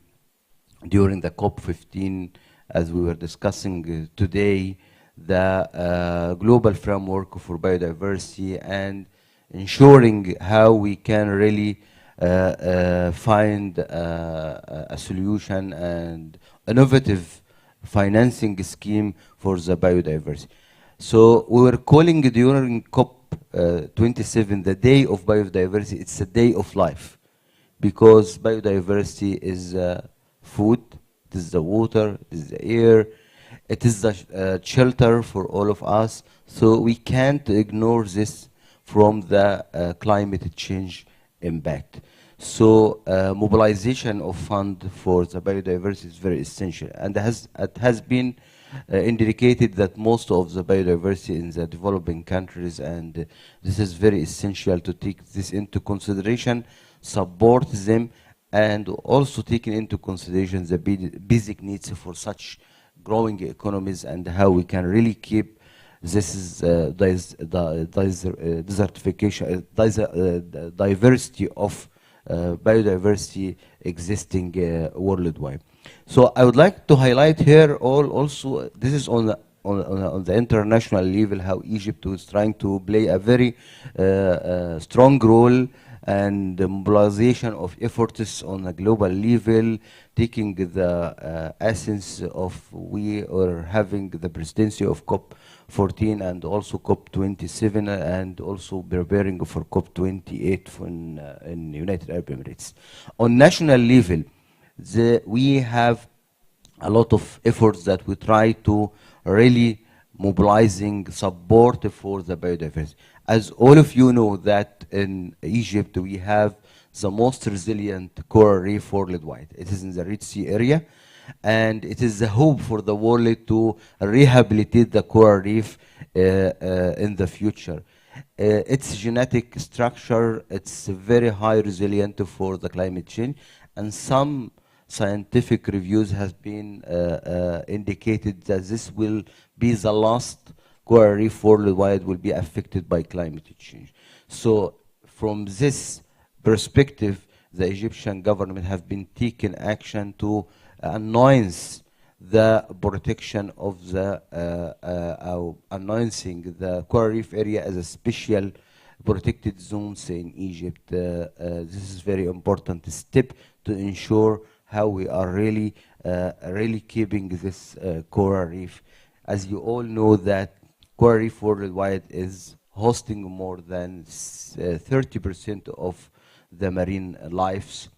during the COP15, as we were discussing today, the global framework for biodiversity and ensuring how we can really find a solution and innovative financing scheme for the biodiversity. So we were calling during COP27 the day of biodiversity. It's a day of life, because biodiversity is food, it is the water, it is the air, it is the shelter for all of us. So we can't ignore this from the climate change impact. So mobilization of fund for the biodiversity is very essential, and it has been indicated that most of the biodiversity in the developing countries, and this is very essential to take this into consideration, support them, and also taking into consideration the basic needs for such growing economies, and how we can really keep this is desertification, diversity of biodiversity existing worldwide. So I would like to highlight here also, this is on the international level, how Egypt was trying to play a very strong role and the mobilization of efforts on a global level, taking the essence of we are having the presidency of COP14 and also COP27 and also preparing for COP28 in United Arab Emirates. On national level, we have a lot of efforts that we try to really mobilizing support for the biodiversity. As all of you know that in Egypt we have the most resilient coral reef worldwide. It is in the Red Sea area, and it is the hope for the world to rehabilitate the coral reef in the future. Its genetic structure, it's very high resilient for the climate change, and some scientific reviews has been indicated that this will be the last coral reef worldwide will be affected by climate change. So from this perspective, the Egyptian government have been taking action to announce the protection of the announcing the coral reef area as a special protected zones in Egypt. This is very important step to ensure how we are really keeping this coral reef. As you all know that coral reef worldwide is hosting more than 30% of the marine lives.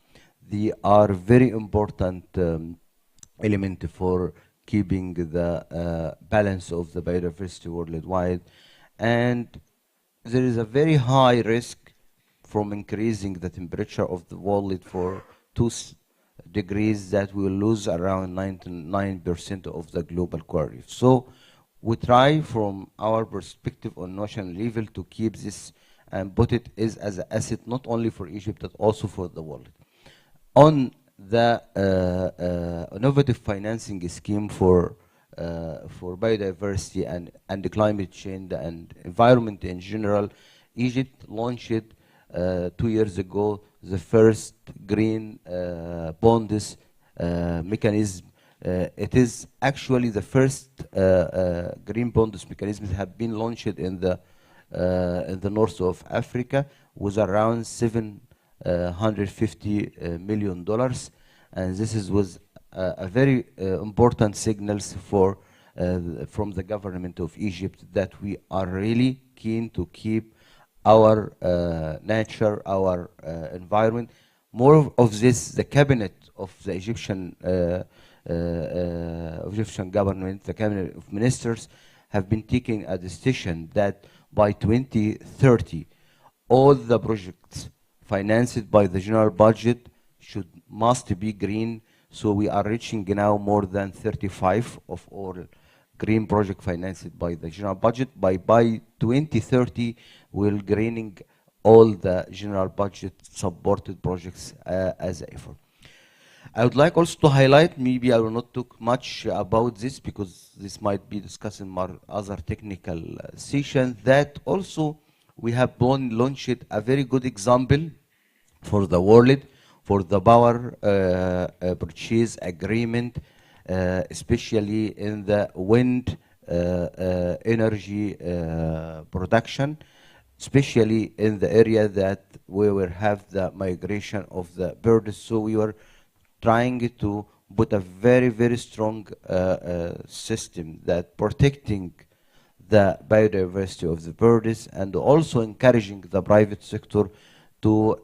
They are very important element for keeping the balance of the biodiversity worldwide. And there is a very high risk from increasing the temperature of the world for 2 degrees that we will lose around 99% of the global coral reef. So we try from our perspective on national level to keep this and put it as an asset not only for Egypt but also for the world. On the innovative financing scheme for biodiversity and the climate change and environment in general, Egypt launched 2 years ago the first green bonds mechanism. It is actually the first green bonds mechanism that have been launched in the north of Africa, with around $750 million, and this was a very important signals for from the government of Egypt that we are really keen to keep our nature, our environment. More of this, the cabinet of the Egyptian government, the cabinet of ministers, have been taking a decision that by 2030, all the projects financed by the general budget must be green. So we are reaching now more than 35 of all green project financed by the general budget. By 2030, we'll greening all the general budget supported projects as an effort. I would like also to highlight, maybe I will not talk much about this because this might be discussed in more other technical sessions, that also we have launched a very good example for the world for the power purchase agreement, especially in the wind energy production, especially in the area that we will have the migration of the birds. So we were trying to put a very, very strong system that protecting the biodiversity of the birds and also encouraging the private sector to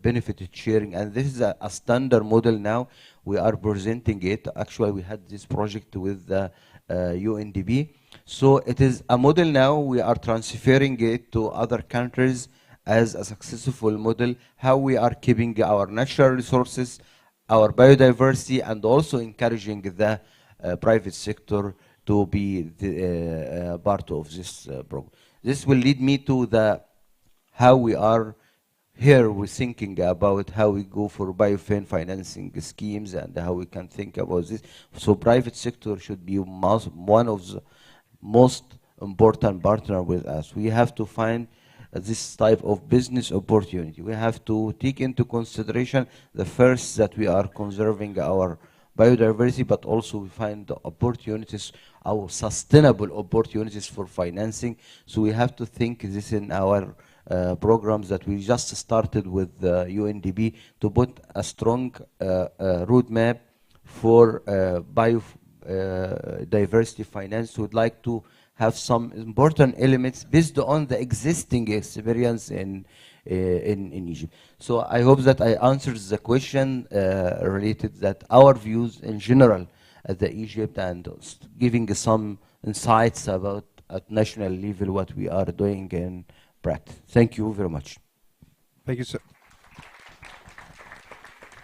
benefit sharing. And this is a standard model now. We are presenting it. Actually, we had this project with the UNDP. So it is a model now. We are transferring it to other countries as a successful model, how we are keeping our natural resources, our biodiversity, and also encouraging the private sector to be the, part of this program. This will lead me to the how we are here. We're thinking about how we go for Biofin financing schemes and how we can think about this. So private sector should be one of the most important partner with us. We have to find this type of business opportunity. We have to take into consideration the first that we are conserving our biodiversity, but also we find the opportunities, our sustainable opportunities for financing. So we have to think this in our programs that we just started with UNDP to put a strong roadmap for biodiversity finance. Would like to have some important elements based on the existing experience in Egypt. So I hope that I answered the question related that our views in general at the Egypt and giving some insights about at national level what we are doing in practice. Thank you very much. Thank you so.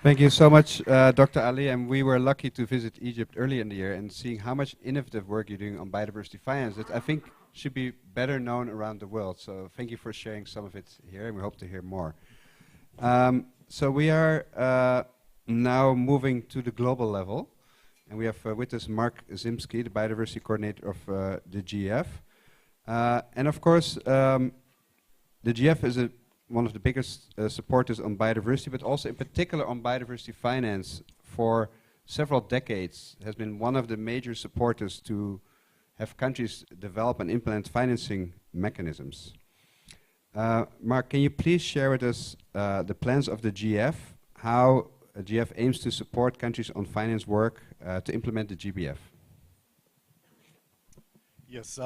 Thank you so much, Dr. Ali. And we were lucky to visit Egypt early in the year and seeing how much innovative work you're doing on biodiversity finance that I think should be better known around the world. So thank you for sharing some of it here, and we hope to hear more. So we are now moving to the global level, and we have with us Mark Zimski, the biodiversity coordinator of the GF. And of course, the GF is one of the biggest supporters on biodiversity, but also in particular on biodiversity finance for several decades, has been one of the major supporters to have countries develop and implement financing mechanisms. Mark, can you please share with us the plans of the GF, how GF aims to support countries on finance work to implement the GBF? Yes.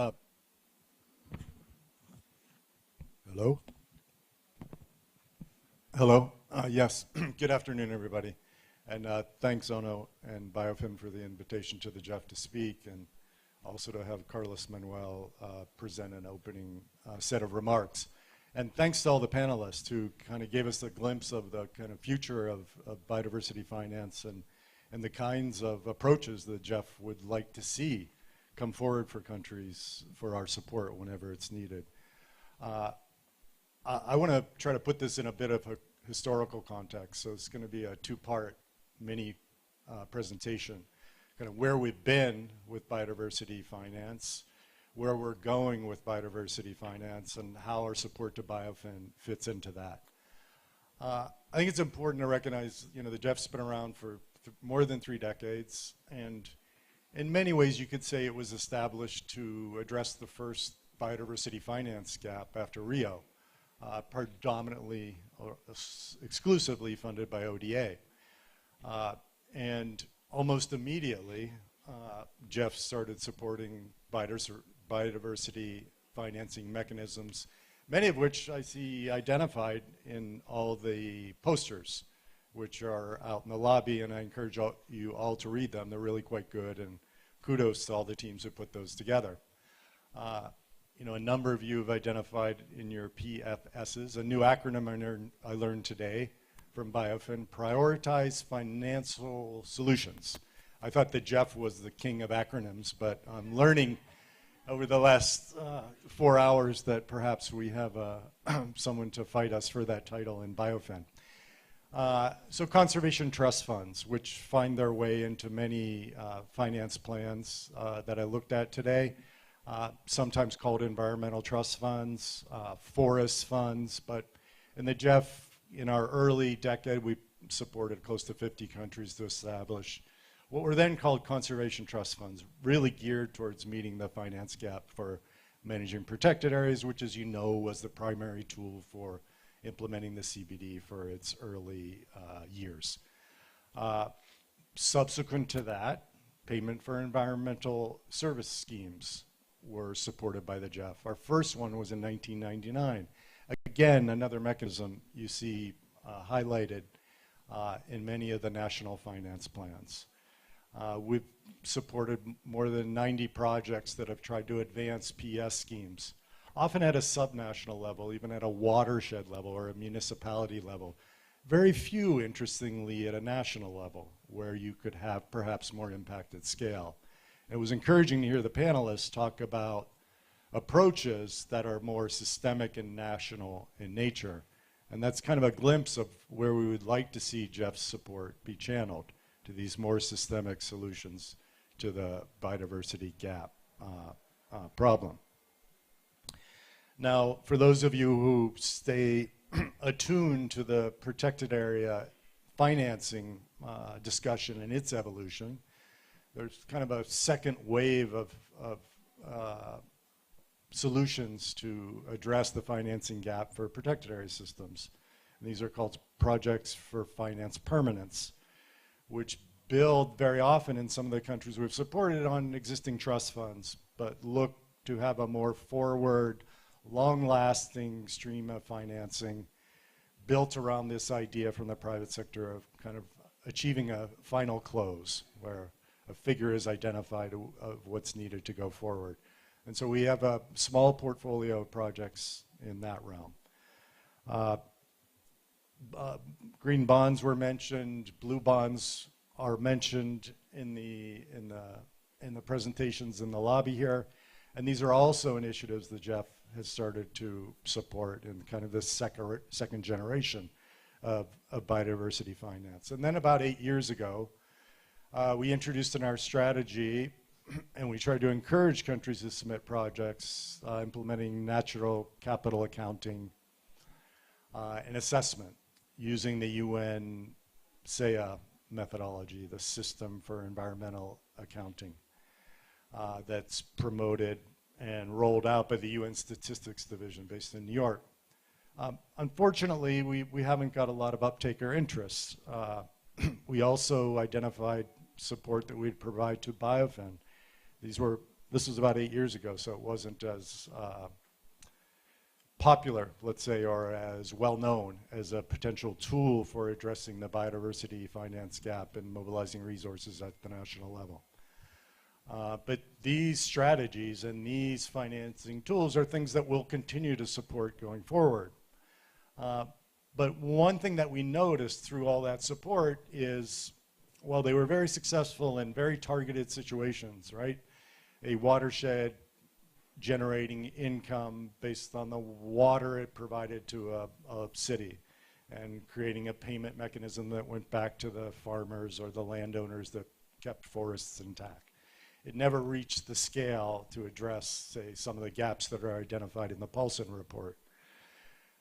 Hello? Hello. Yes. Good afternoon, everybody. And thanks, Ono and Biofin, for the invitation to the GEF to speak, and also to have Carlos Manuel present an opening set of remarks. And thanks to all the panelists who kind of gave us a glimpse of the kind of future of biodiversity finance and the kinds of approaches that GEF would like to see come forward for countries for our support whenever it's needed. I want to try to put this in a bit of a historical context, so it's going to be a two-part mini presentation, kind of where we've been with biodiversity finance, where we're going with biodiversity finance, and how our support to Biofin fits into that. I think it's important to recognize, the GEF's been around for more than 3 decades, and in many ways you could say it was established to address the first biodiversity finance gap after Rio. Predominantly or exclusively funded by ODA. And almost immediately, Jeff started supporting biodiversity financing mechanisms, many of which I see identified in all the posters, which are out in the lobby, and I encourage you all to read them. They're really quite good, and kudos to all the teams who put those together. A number of you have identified in your PFSs, a new acronym I learned today from Biofin, Prioritize Financial Solutions. I thought that Jeff was the king of acronyms, but I'm learning over the last 4 hours that perhaps we have someone to fight us for that title in Biofin. So conservation trust funds, which find their way into many finance plans that I looked at today. Sometimes called environmental trust funds, forest funds, but in the GEF, in our early decade, we supported close to 50 countries to establish what were then called conservation trust funds, really geared towards meeting the finance gap for managing protected areas, which, as you know, was the primary tool for implementing the CBD for its early years. Subsequent to that, payment for environmental service schemes were supported by the GEF. Our first one was in 1999. Again, another mechanism you see highlighted in many of the national finance plans. We've supported more than 90 projects that have tried to advance PS schemes, often at a subnational level, even at a watershed level or a municipality level. Very few, interestingly, at a national level, where you could have perhaps more impact at scale. It was encouraging to hear the panelists talk about approaches that are more systemic and national in nature. And that's kind of a glimpse of where we would like to see Jeff's support be channeled to these more systemic solutions to the biodiversity gap problem. Now, for those of you who stay attuned to the protected area financing discussion and its evolution, there's kind of a second wave of solutions to address the financing gap for protected area systems. And these are called projects for finance permanence, which build very often in some of the countries we've supported on existing trust funds, but look to have a more forward, long-lasting stream of financing built around this idea from the private sector of kind of achieving a final close where a figure is identified of what's needed to go forward. And so we have a small portfolio of projects in that realm. Green bonds were mentioned, blue bonds are mentioned in the presentations in the lobby here. And these are also initiatives that Jeff has started to support in kind of this second generation of biodiversity finance. And then about 8 years ago, we introduced in our strategy, and we tried to encourage countries to submit projects implementing natural capital accounting and assessment using the UN SEA methodology, the System for Environmental Accounting, that's promoted and rolled out by the UN Statistics Division based in New York. Unfortunately, we haven't got a lot of uptake or interest. We also identified support that we'd provide to Biofin. This was about 8 years ago, so it wasn't as popular, let's say, or as well known as a potential tool for addressing the biodiversity finance gap and mobilizing resources at the national level. But these strategies and these financing tools are things that we'll continue to support going forward. But one thing that we noticed through all that support is, while they were very successful in very targeted situations, right? A watershed generating income based on the water it provided to a city and creating a payment mechanism that went back to the farmers or the landowners that kept forests intact. It never reached the scale to address, say, some of the gaps that are identified in the Paulson report.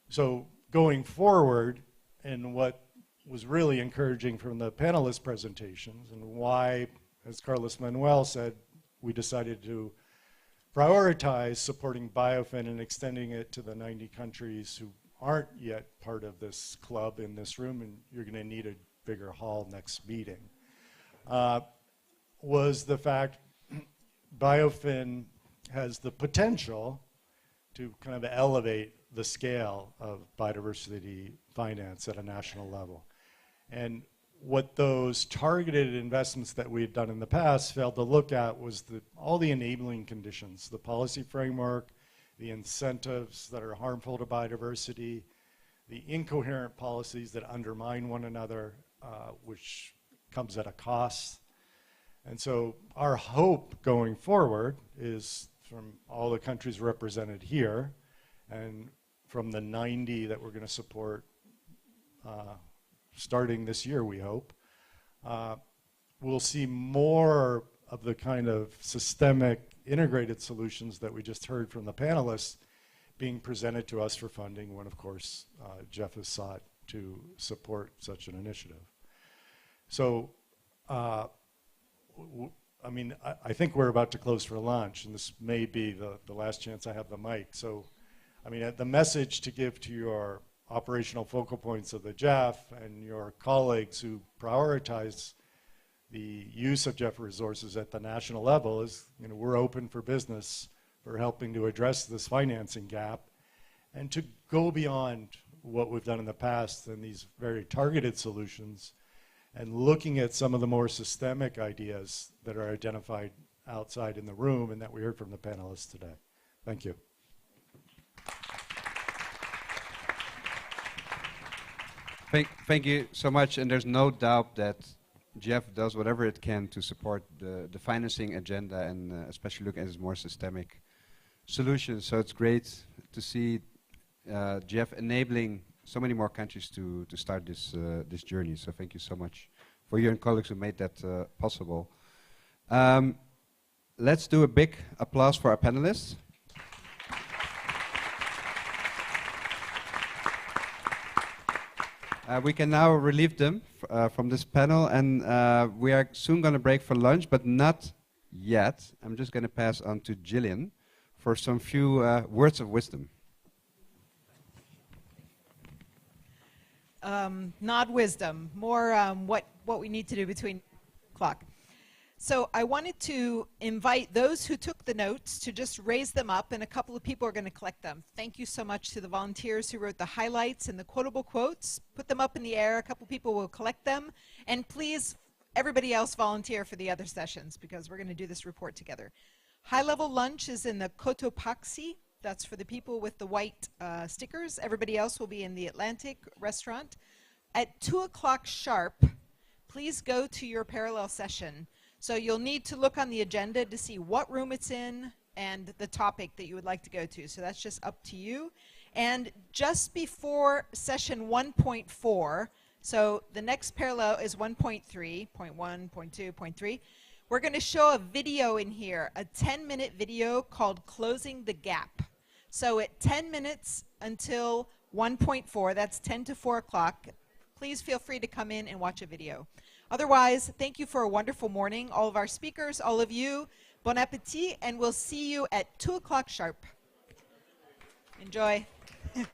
So going forward, and what was really encouraging from the panelist presentations, and why, as Carlos Manuel said, we decided to prioritize supporting Biofin and extending it to the 90 countries who aren't yet part of this club in this room, and you're going to need a bigger hall next meeting, was the fact Biofin has the potential to kind of elevate the scale of biodiversity finance at a national level. And what those targeted investments that we had done in the past failed to look at was all the enabling conditions, the policy framework, the incentives that are harmful to biodiversity, the incoherent policies that undermine one another, which comes at a cost. And so our hope going forward is from all the countries represented here and from the 90 that we're going to support starting this year, we hope, we'll see more of the kind of systemic integrated solutions that we just heard from the panelists being presented to us for funding when, of course, Jeff has sought to support such an initiative. So, I mean, I think we're about to close for lunch, and this may be the last chance I have the mic. So, I mean, the message to give to your operational focal points of the Jeff and your colleagues who prioritize the use of Jeff resources at the national level is, you know, we're open for business for helping to address this financing gap and to go beyond what we've done in the past and these very targeted solutions and looking at some of the more systemic ideas that are identified outside in the room and that we heard from the panelists today. Thank you. Thank you so much, and there's no doubt that Jeff does whatever it can to support the financing agenda and especially look at its more systemic solutions. So it's great to see Jeff enabling so many more countries to start this journey. So thank you so much for you and colleagues who made that possible. Let's do a big applause for our panelists. We can now relieve them from this panel, and we are soon going to break for lunch, but not yet. I'm just going to pass on to Gillian for some few words of wisdom. Not wisdom, more what we need to do between clock. So I wanted to invite those who took the notes to just raise them up, and a couple of people are going to collect them. Thank you so much to the volunteers who wrote the highlights and the quotable quotes. Put them up in the air. A couple people will collect them. And please, everybody else volunteer for the other sessions, because we're going to do this report together. High-level lunch is in the Cotopaxi. That's for the people with the white stickers. Everybody else will be in the Atlantic restaurant. At 2 o'clock sharp, please go to your parallel session. So you'll need to look on the agenda to see what room it's in and the topic that you would like to go to. So that's just up to you. And just before session 1.4, so the next parallel is 1.3, 0.1, 0.2, 0.3. We're going to show a video in here, a 10-minute video called Closing the Gap. So at 10 minutes until 1.4, that's 10 to 4 o'clock, please feel free to come in and watch a video. Otherwise, thank you for a wonderful morning, all of our speakers, all of you. Bon appetit, and we'll see you at 2 o'clock sharp. Enjoy. Hum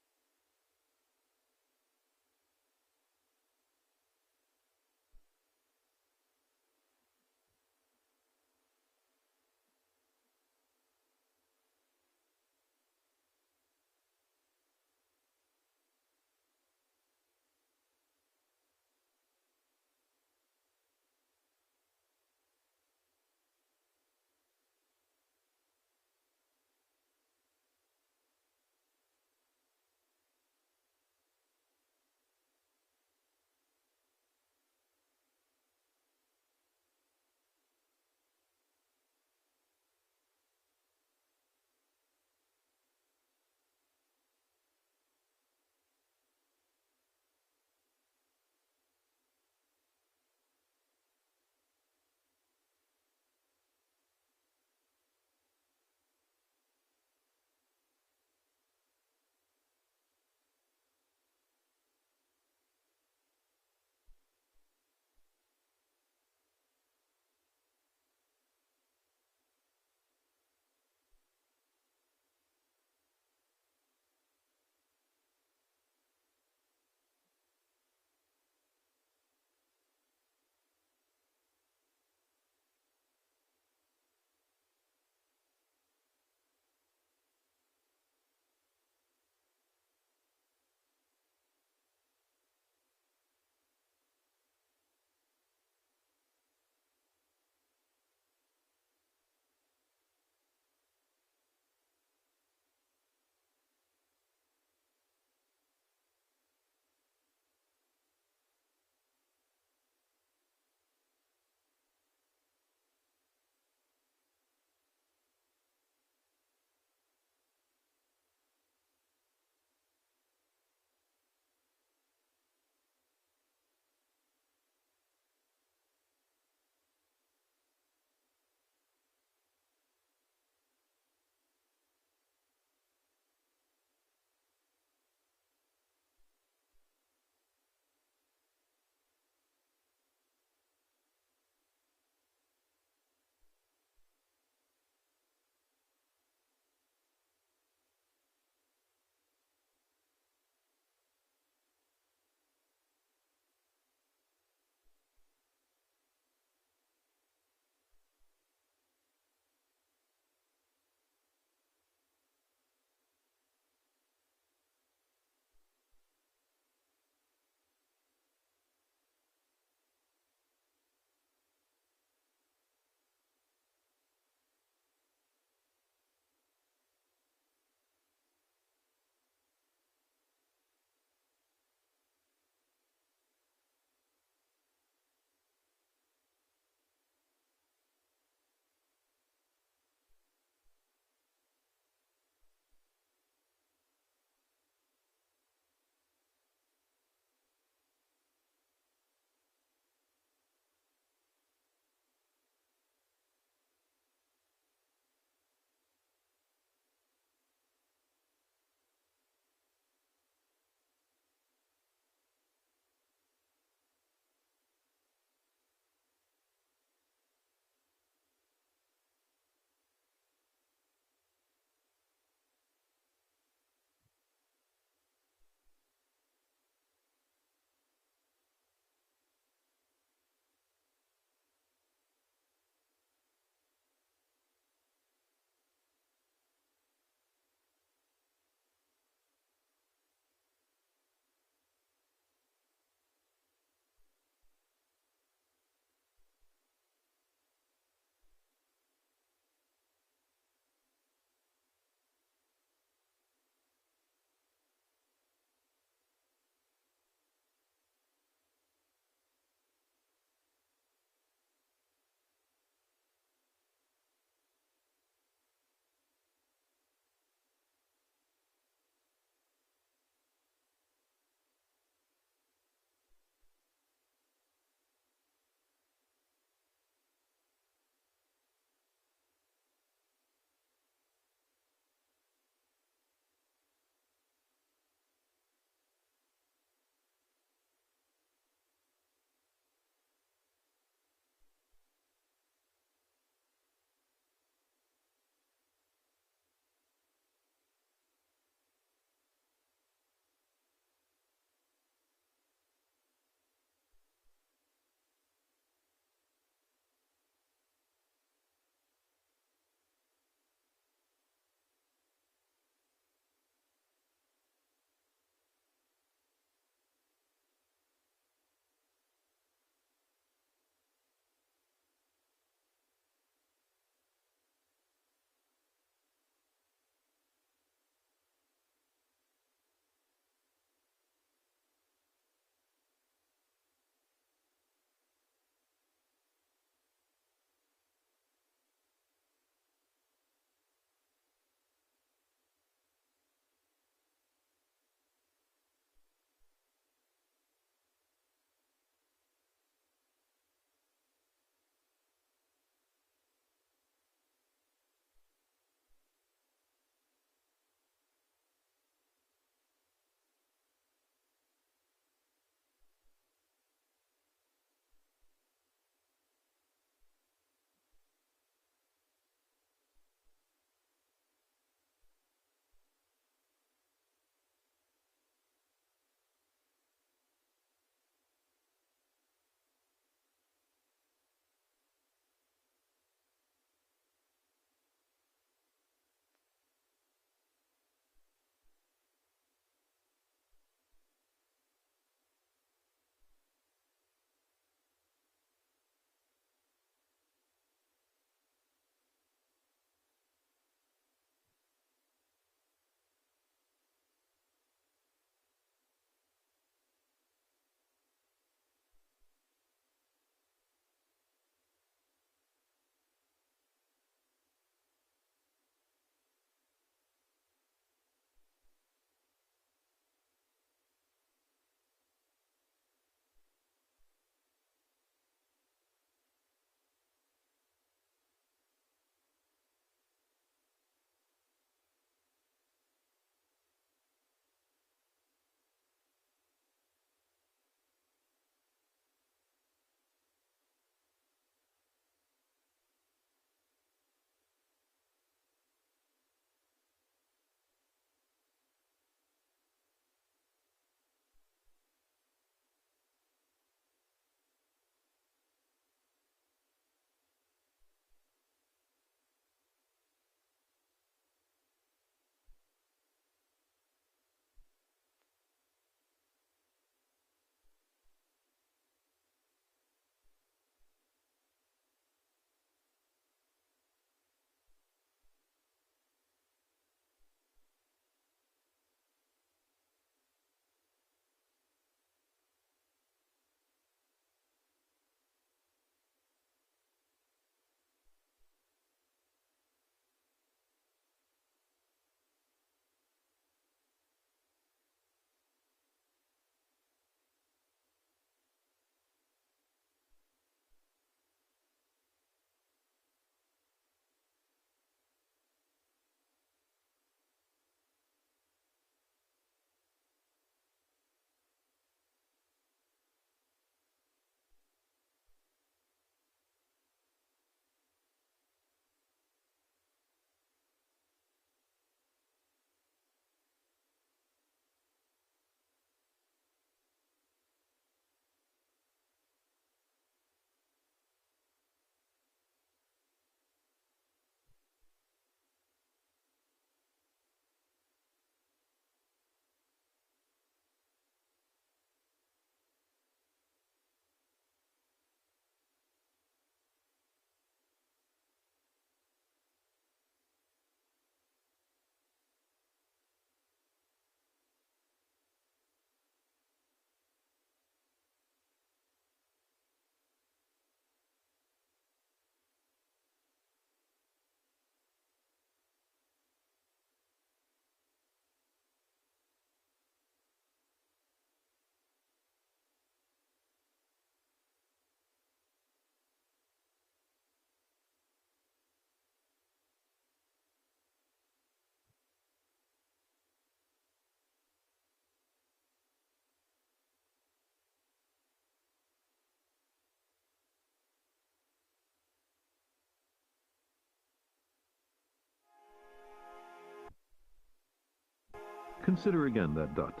Consider again that dot.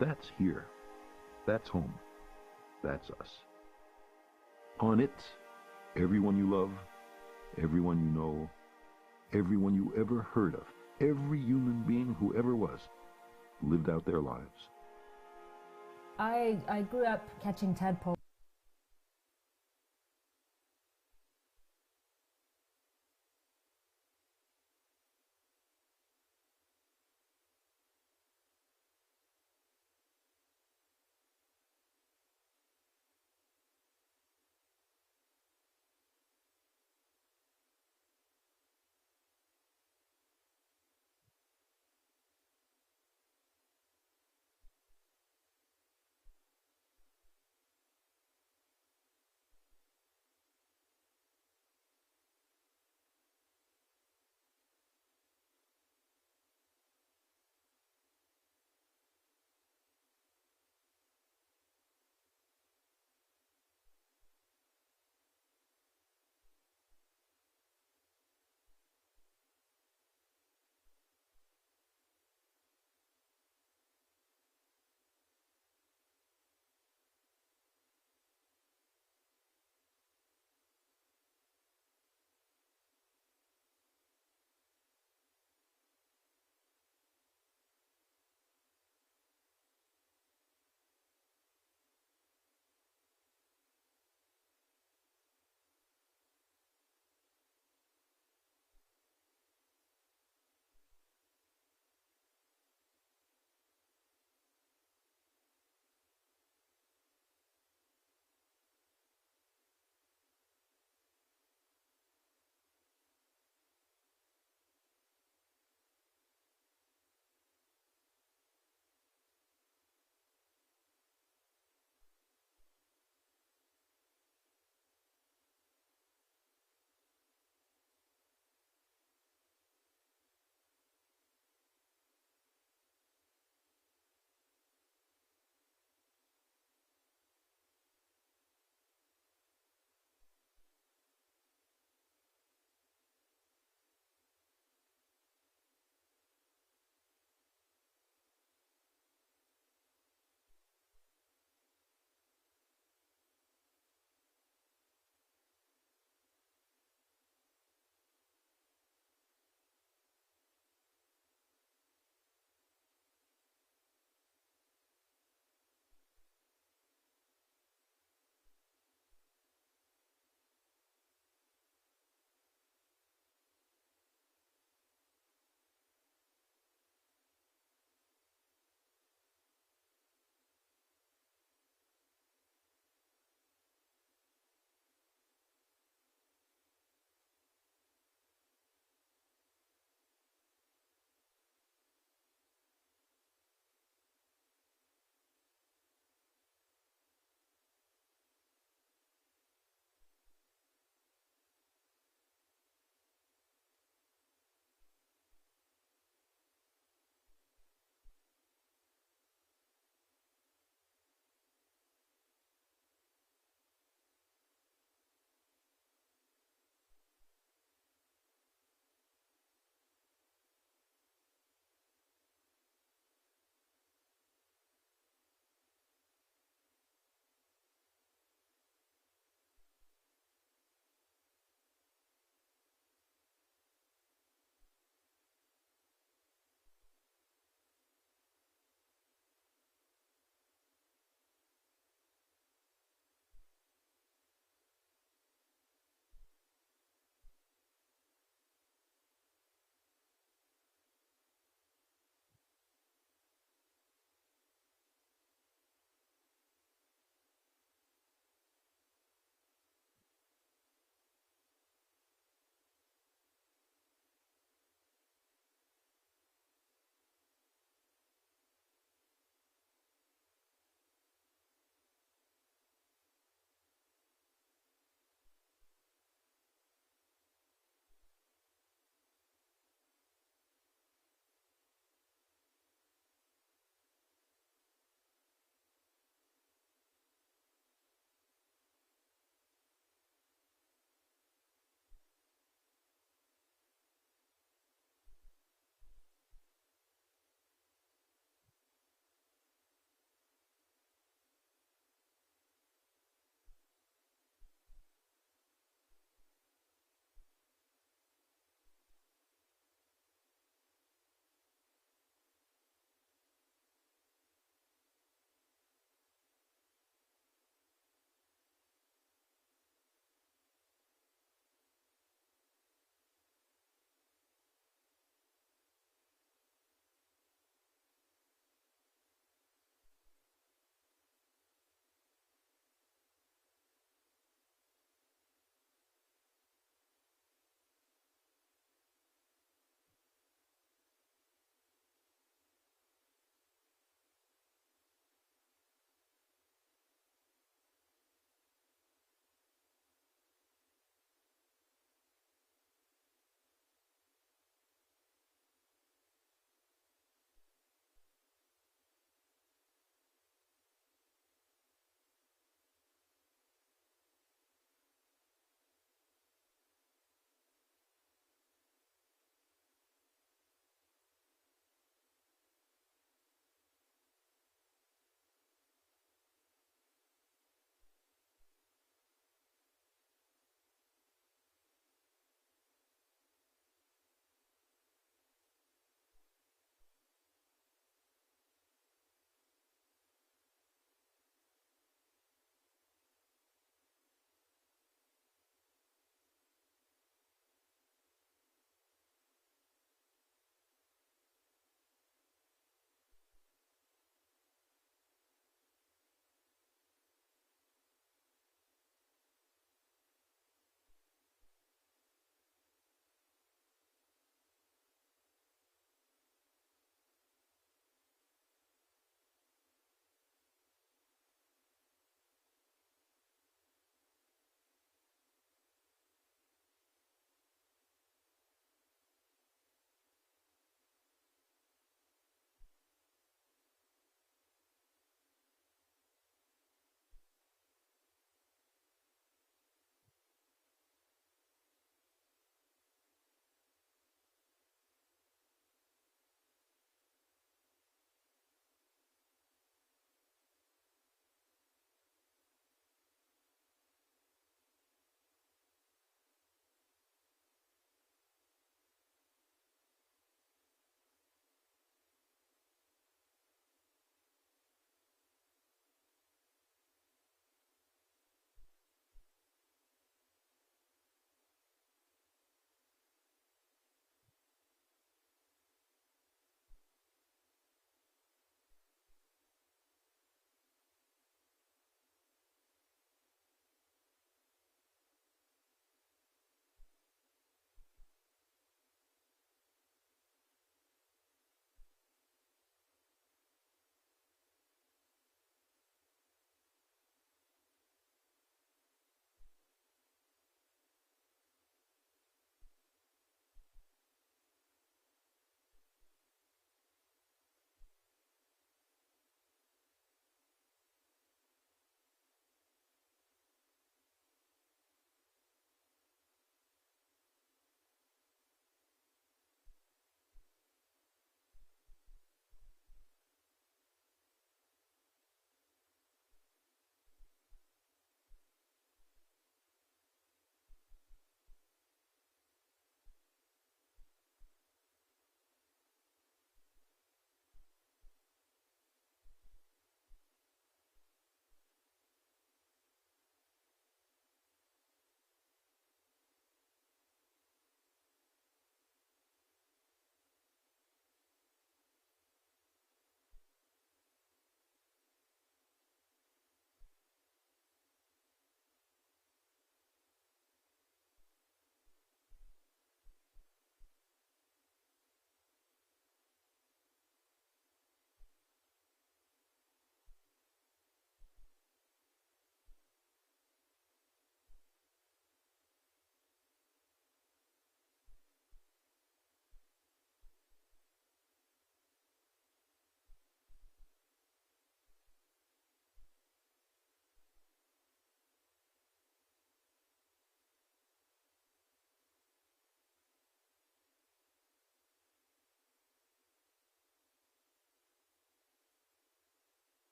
That's here. That's home. That's us. On it, everyone you love, everyone you know, everyone you ever heard of, every human being who ever was, lived out their lives. I grew up catching tadpoles.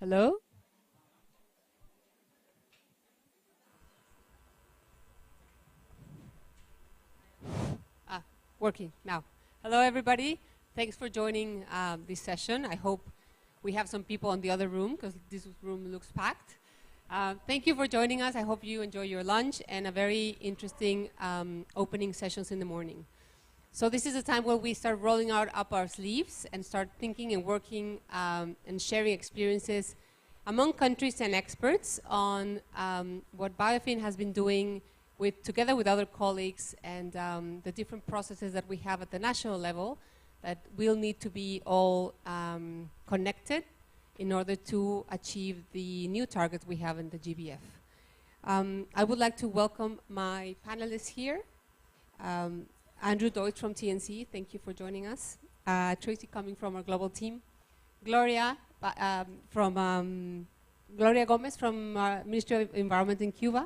Hello? Working now. Hello, everybody. Thanks for joining this session. I hope we have some people in the other room because this room looks packed. Thank you for joining us. I hope you enjoy your lunch and a very interesting opening sessions in the morning. So this is a time where we start rolling out up our sleeves and start thinking and working and sharing experiences among countries and experts on what Biofin has been doing together with other colleagues and the different processes that we have at the national level that will need to be all connected in order to achieve the new targets we have in the GBF. I would like to welcome my panelists here. Andrew Deutsch from TNC, thank you for joining us. Tracy coming from our global team. Gloria Gomez from Ministerial of Environment in Cuba.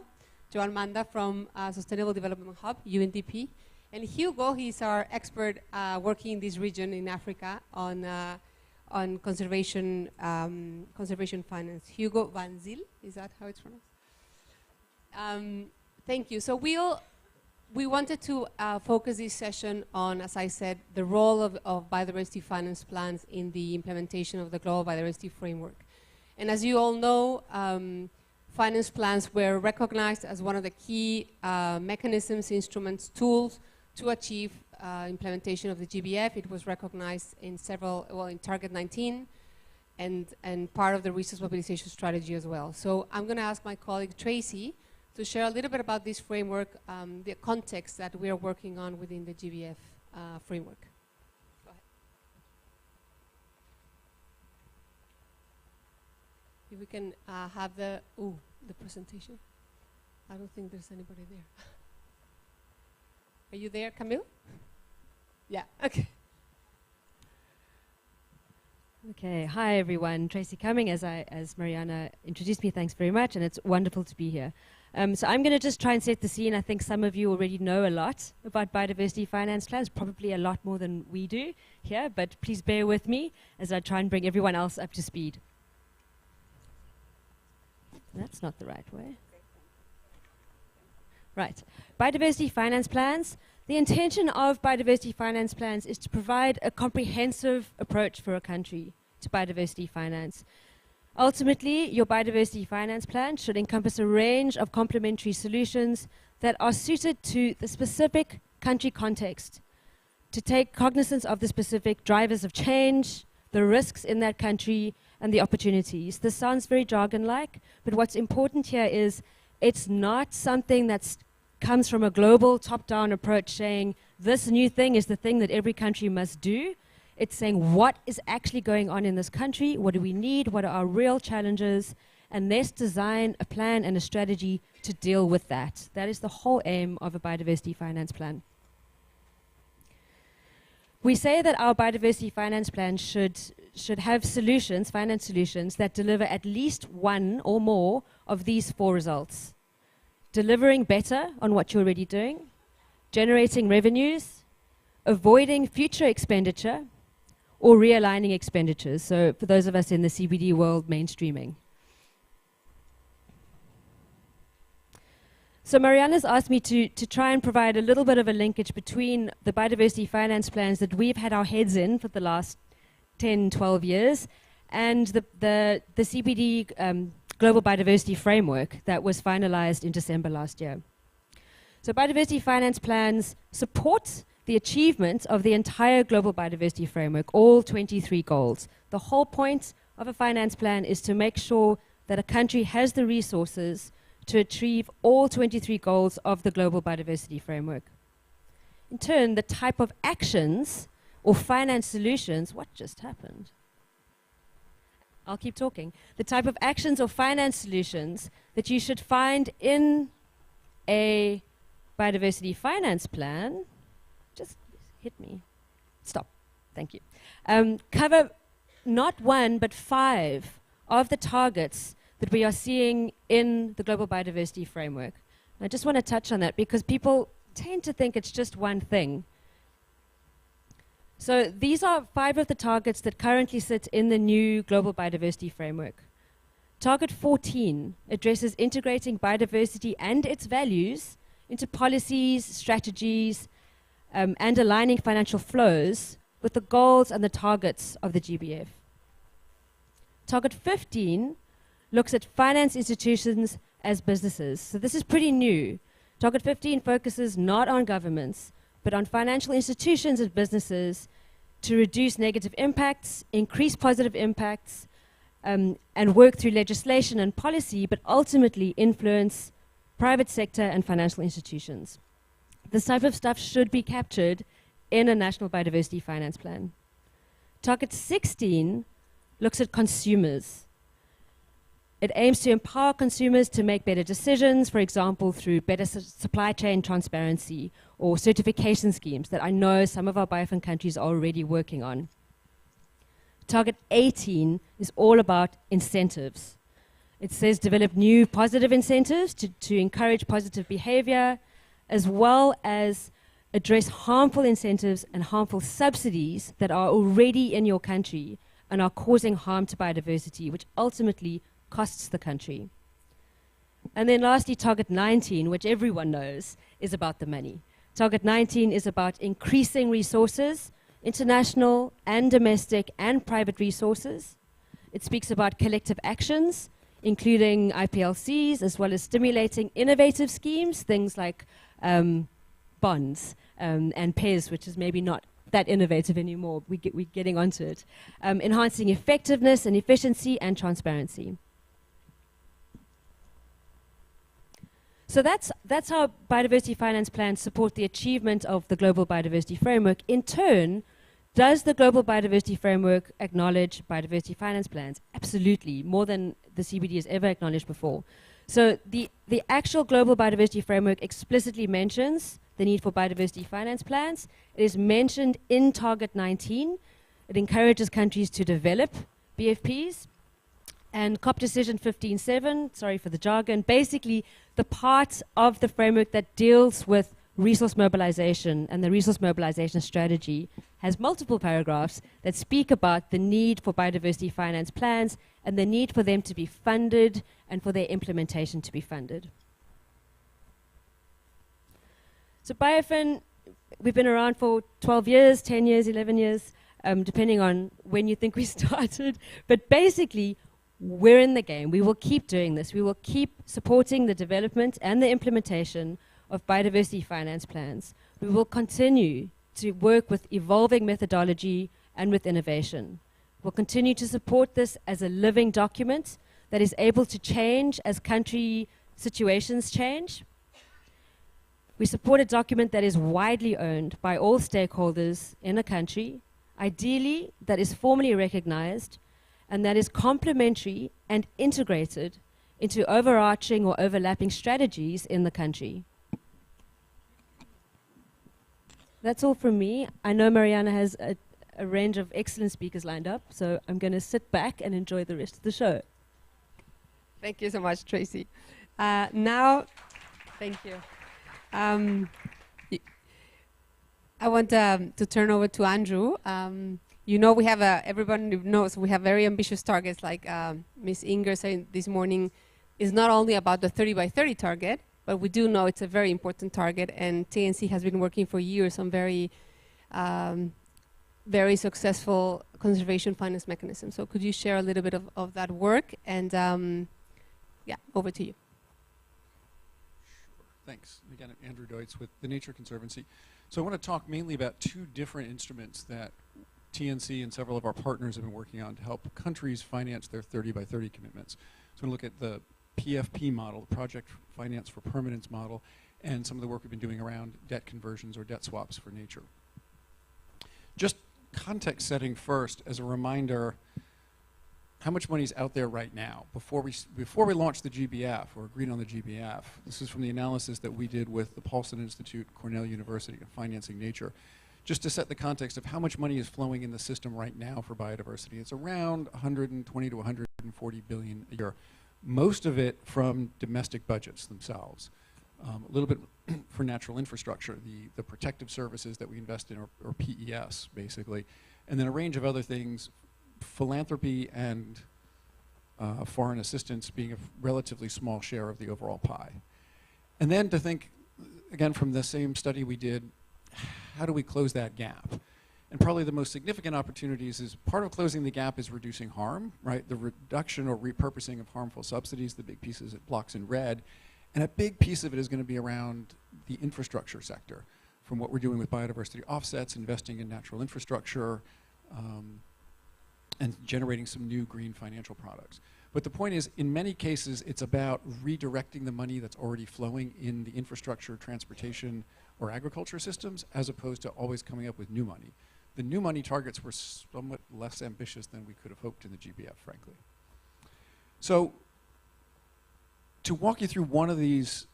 Joan Manda from Sustainable Development Hub, UNDP. And Hugo, he's our expert working in this region in Africa on conservation finance. Hugo Van Zyl, is that how it's pronounced? Thank you. So we wanted to focus this session on, as I said, the role of biodiversity finance plans in the implementation of the Global Biodiversity Framework. And as you all know, finance plans were recognized as one of the key mechanisms, instruments, tools to achieve implementation of the GBF. It was recognized in in Target 19 and part of the resource mobilization strategy as well. So I'm going to ask my colleague Tracy to share a little bit about this framework, the context that we are working on within the GBF framework. Go ahead. If we can have the presentation. I don't think there's anybody there. Are you there, Camille? Yeah, okay. Okay, hi everyone. Tracy Cumming, as Mariana introduced me, thanks very much, and it's wonderful to be here. So I'm going to just try and set the scene. I think some of you already know a lot about biodiversity finance plans, probably a lot more than we do here, but please bear with me as I try and bring everyone else up to speed. That's not the right way. Right. Biodiversity finance plans. The intention of biodiversity finance plans is to provide a comprehensive approach for a country to biodiversity finance. Ultimately, your biodiversity finance plan should encompass a range of complementary solutions that are suited to the specific country context, to take cognizance of the specific drivers of change, the risks in that country, and the opportunities. This sounds very jargon-like, but what's important here is it's not something that comes from a global top-down approach saying this new thing is the thing that every country must do. It's saying what is actually going on in this country, what do we need, what are our real challenges, and let's design a plan and a strategy to deal with that. That is the whole aim of a biodiversity finance plan. We say that our biodiversity finance plan should have solutions, finance solutions, that deliver at least one or more of these four results. Delivering better on what you're already doing, generating revenues, avoiding future expenditure, or realigning expenditures. So for those of us in the CBD world, mainstreaming. So Mariana's asked me to try and provide a little bit of a linkage between the biodiversity finance plans that we've had our heads in for the last 10, 12 years and the CBD Global Biodiversity Framework that was finalized in December last year. So biodiversity finance plans support the achievement of the entire Global Biodiversity Framework, all 23 goals. The whole point of a finance plan is to make sure that a country has the resources to achieve all 23 goals of the Global Biodiversity Framework. In turn, the type of actions or finance solutions, what just happened? I'll keep talking. The type of actions or finance solutions that you should find in a biodiversity finance plan, just hit me. Stop. Thank you. Cover not one, but 5 of the targets that we are seeing in the Global Biodiversity Framework. And I just want to touch on that because people tend to think it's just one thing. So these are 5 of the targets that currently sit in the new Global Biodiversity Framework. Target 14 addresses integrating biodiversity and its values into policies, strategies, and aligning financial flows with the goals and the targets of the GBF. Target 15 looks at finance institutions as businesses. So this is pretty new. Target 15 focuses not on governments, but on financial institutions and businesses to reduce negative impacts, increase positive impacts, and work through legislation and policy, but ultimately influence private sector and financial institutions. This type of stuff should be captured in a national biodiversity finance plan. Target 16 looks at consumers. It aims to empower consumers to make better decisions, for example, through better supply chain transparency or certification schemes that I know some of our Biofin countries are already working on. Target 18 is all about incentives. It says develop new positive incentives to encourage positive behavior, as well as address harmful incentives and harmful subsidies that are already in your country and are causing harm to biodiversity, which ultimately costs the country. And then lastly, Target 19, which everyone knows, is about the money. Target 19 is about increasing resources, international and domestic and private resources. It speaks about collective actions, including IPLCs, as well as stimulating innovative schemes, things like bonds and PES, which is maybe not that innovative anymore. We're getting onto it. Enhancing effectiveness and efficiency and transparency. So that's how biodiversity finance plans support the achievement of the Global Biodiversity Framework. In turn, does the Global Biodiversity Framework acknowledge biodiversity finance plans? Absolutely, more than the CBD has ever acknowledged before. So the actual Global Biodiversity Framework explicitly mentions the need for biodiversity finance plans. It is mentioned in Target 19. It encourages countries to develop BFPs. And COP Decision 15.7, sorry for the jargon, basically the part of the framework that deals with resource mobilization and the resource mobilization strategy has multiple paragraphs that speak about the need for biodiversity finance plans and the need for them to be funded and for their implementation to be funded. So Biofin, we've been around for 12 years, 10 years, 11 years, depending on when you think we started. But basically, we're in the game. We will keep doing this. We will keep supporting the development and the implementation of biodiversity finance plans. We will continue to work with evolving methodology and with innovation. We'll continue to support this as a living document that is able to change as country situations change. We support a document that is widely owned by all stakeholders in a country, ideally that is formally recognized and that is complementary and integrated into overarching or overlapping strategies in the country. That's all from me. I know Mariana has a range of excellent speakers lined up, so I'm going to sit back and enjoy the rest of the show. Thank you so much, Tracy. Now, thank you. I want to turn over to Andrew. You know, we have everyone knows we have very ambitious targets, like Ms. Inger said this morning. Is not only about the 30 by 30 target, but we do know it's a very important target, and TNC has been working for years on very, very successful conservation finance mechanism. So could you share a little bit of that work? And yeah, over to you. Thanks. Again, I'm Andrew Deutz with the Nature Conservancy. So I want to talk mainly about two different instruments that TNC and several of our partners have been working on to help countries finance their 30 by 30 commitments. So I'm going to look at the PFP model, the Project Finance for Permanence model, and some of the work we've been doing around debt conversions or debt swaps for nature. Just context setting first as a reminder how much money is out there right now. Before we launched the GBF or agreed on the GBF, this is from the analysis that we did with the Paulson Institute, Cornell University on Financing Nature. Just to set the context of how much money is flowing in the system right now for biodiversity. It's around 120 to 140 billion a year. Most of it from domestic budgets themselves. A little bit for natural infrastructure, the protective services that we invest in, or PES, basically. And then a range of other things, philanthropy and foreign assistance being a relatively small share of the overall pie. And then to think, again, from the same study we did, how do we close that gap? And probably the most significant opportunities is part of closing the gap is reducing harm, right? The reduction or repurposing of harmful subsidies, the big pieces it blocks in red. And a big piece of it is going to be around the infrastructure sector, from what we're doing with biodiversity offsets, investing in natural infrastructure, and generating some new green financial products. But the point is, in many cases, it's about redirecting the money that's already flowing in the infrastructure, transportation, or agriculture systems, as opposed to always coming up with new money. The new money targets were somewhat less ambitious than we could have hoped in the GBF, frankly. So, to walk you through one of these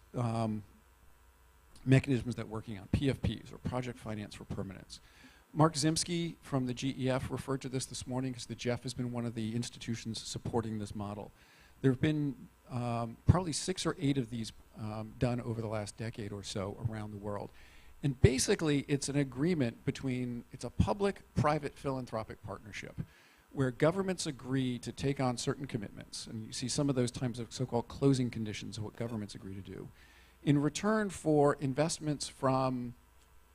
mechanisms that we're working on, PFPs, or Project Finance for Permanence. Mark Zimsky from the GEF referred to this morning because the GEF has been one of the institutions supporting this model. There have been probably 6 or 8 of these done over the last decade or so around the world. And basically, it's an agreement between, it's a public-private philanthropic partnership where governments agree to take on certain commitments. And you see some of those types of so-called closing conditions of what governments agree to do, in return for investments from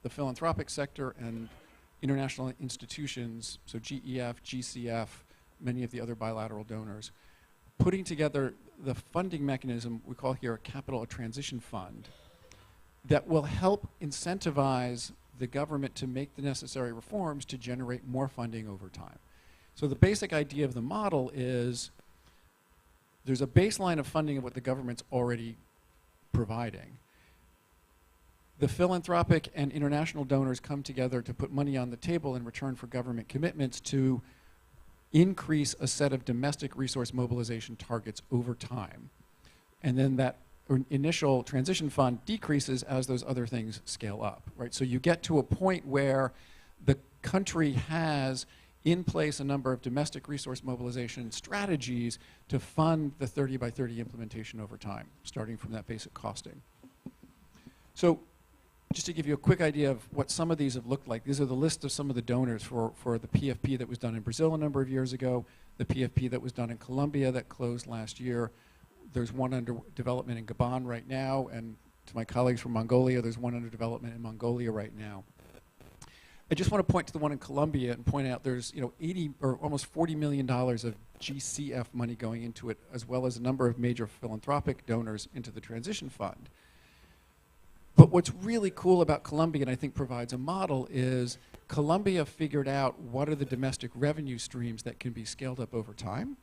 the philanthropic sector and international institutions, so GEF, GCF, many of the other bilateral donors, putting together the funding mechanism we call here a capital transition fund that will help incentivize the government to make the necessary reforms to generate more funding over time. So the basic idea of the model is there's a baseline of funding of what the government's already providing. The philanthropic and international donors come together to put money on the table in return for government commitments to increase a set of domestic resource mobilization targets over time. And then that initial transition fund decreases as those other things scale up, right? So you get to a point where the country has in place a number of domestic resource mobilization strategies to fund the 30 by 30 implementation over time, starting from that basic costing. So just to give you a quick idea of what some of these have looked like, these are the list of some of the donors for the PFP that was done in Brazil a number of years ago, the PFP that was done in Colombia that closed last year. There's one under development in Gabon right now, and to my colleagues from Mongolia, there's one under development in Mongolia right now. I just want to point to the one in Colombia and point out there's 80 or almost $40 million of GCF money going into it, as well as a number of major philanthropic donors into the transition fund. But what's really cool about Colombia, and I think provides a model, is Colombia figured out what are the domestic revenue streams that can be scaled up over time.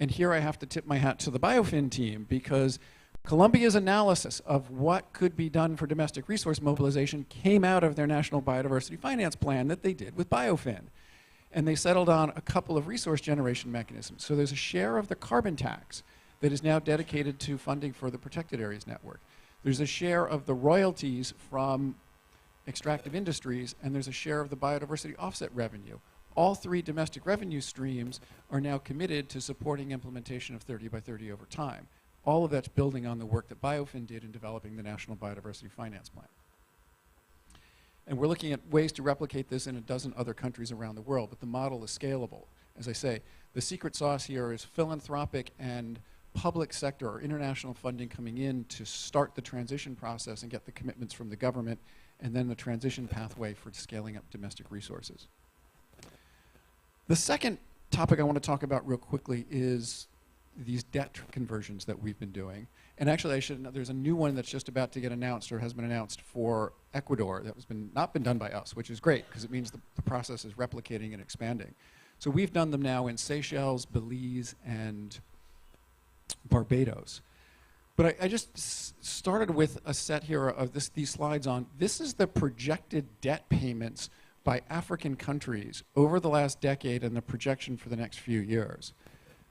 And here I have to tip my hat to the Biofin team, because Colombia's analysis of what could be done for domestic resource mobilization came out of their National Biodiversity Finance Plan that they did with Biofin. And they settled on a couple of resource generation mechanisms. So there's a share of the carbon tax that is now dedicated to funding for the Protected Areas Network. There's a share of the royalties from extractive industries, and there's a share of the biodiversity offset revenue. All 3 domestic revenue streams are now committed to supporting implementation of 30 by 30 over time. All of that's building on the work that Biofin did in developing the National Biodiversity Finance Plan. And we're looking at ways to replicate this in a dozen other countries around the world, but the model is scalable. As I say, the secret sauce here is philanthropic and public sector or international funding coming in to start the transition process and get the commitments from the government, and then the transition pathway for scaling up domestic resources. The second topic I want to talk about real quickly is these debt conversions that we've been doing. And actually, there's a new one that's just about to get announced or has been announced for Ecuador that has not been done by us, which is great because it means the process is replicating and expanding. So we've done them now in Seychelles, Belize, and Barbados. But I just started with a set here of these slides on, this is the projected debt payments by African countries over the last decade and the projection for the next few years.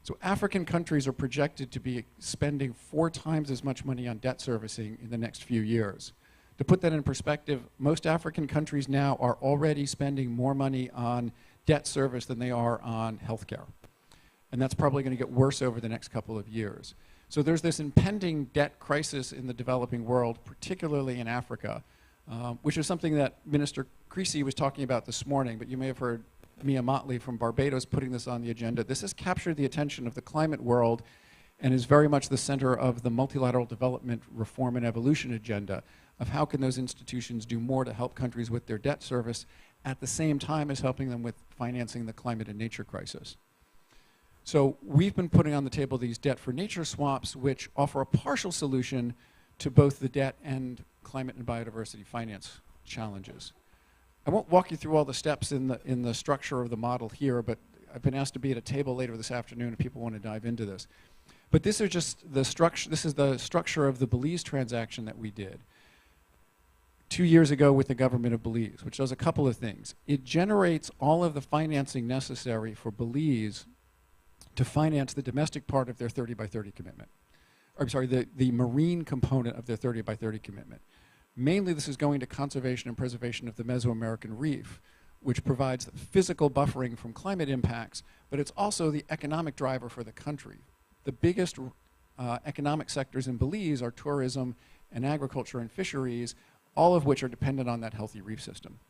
So African countries are projected to be spending 4 times as much money on debt servicing in the next few years. To put that in perspective, most African countries now are already spending more money on debt service than they are on healthcare. And that's probably going to get worse over the next couple of years. So there's this impending debt crisis in the developing world, particularly in Africa, which is something that Minister Creasy was talking about this morning, but you may have heard Mia Motley from Barbados putting this on the agenda. This has captured the attention of the climate world and is very much the center of the multilateral development reform and evolution agenda of how can those institutions do more to help countries with their debt service at the same time as helping them with financing the climate and nature crisis. So we've been putting on the table these debt for nature swaps, which offer a partial solution to both the debt and climate and biodiversity finance challenges. I won't walk you through all the steps in the structure of the model here, but I've been asked to be at a table later this afternoon if people want to dive into this. But this is just the structure. This is the structure of the Belize transaction that we did 2 years ago with the government of Belize, which does a couple of things. It generates all of the financing necessary for Belize to finance the domestic part of their 30 by 30 commitment. Or, I'm sorry, the marine component of their 30 by 30 commitment. Mainly this is going to conservation and preservation of the Mesoamerican reef, which provides physical buffering from climate impacts, but it's also the economic driver for the country. The biggest economic sectors in Belize are tourism and agriculture and fisheries, all of which are dependent on that healthy reef system.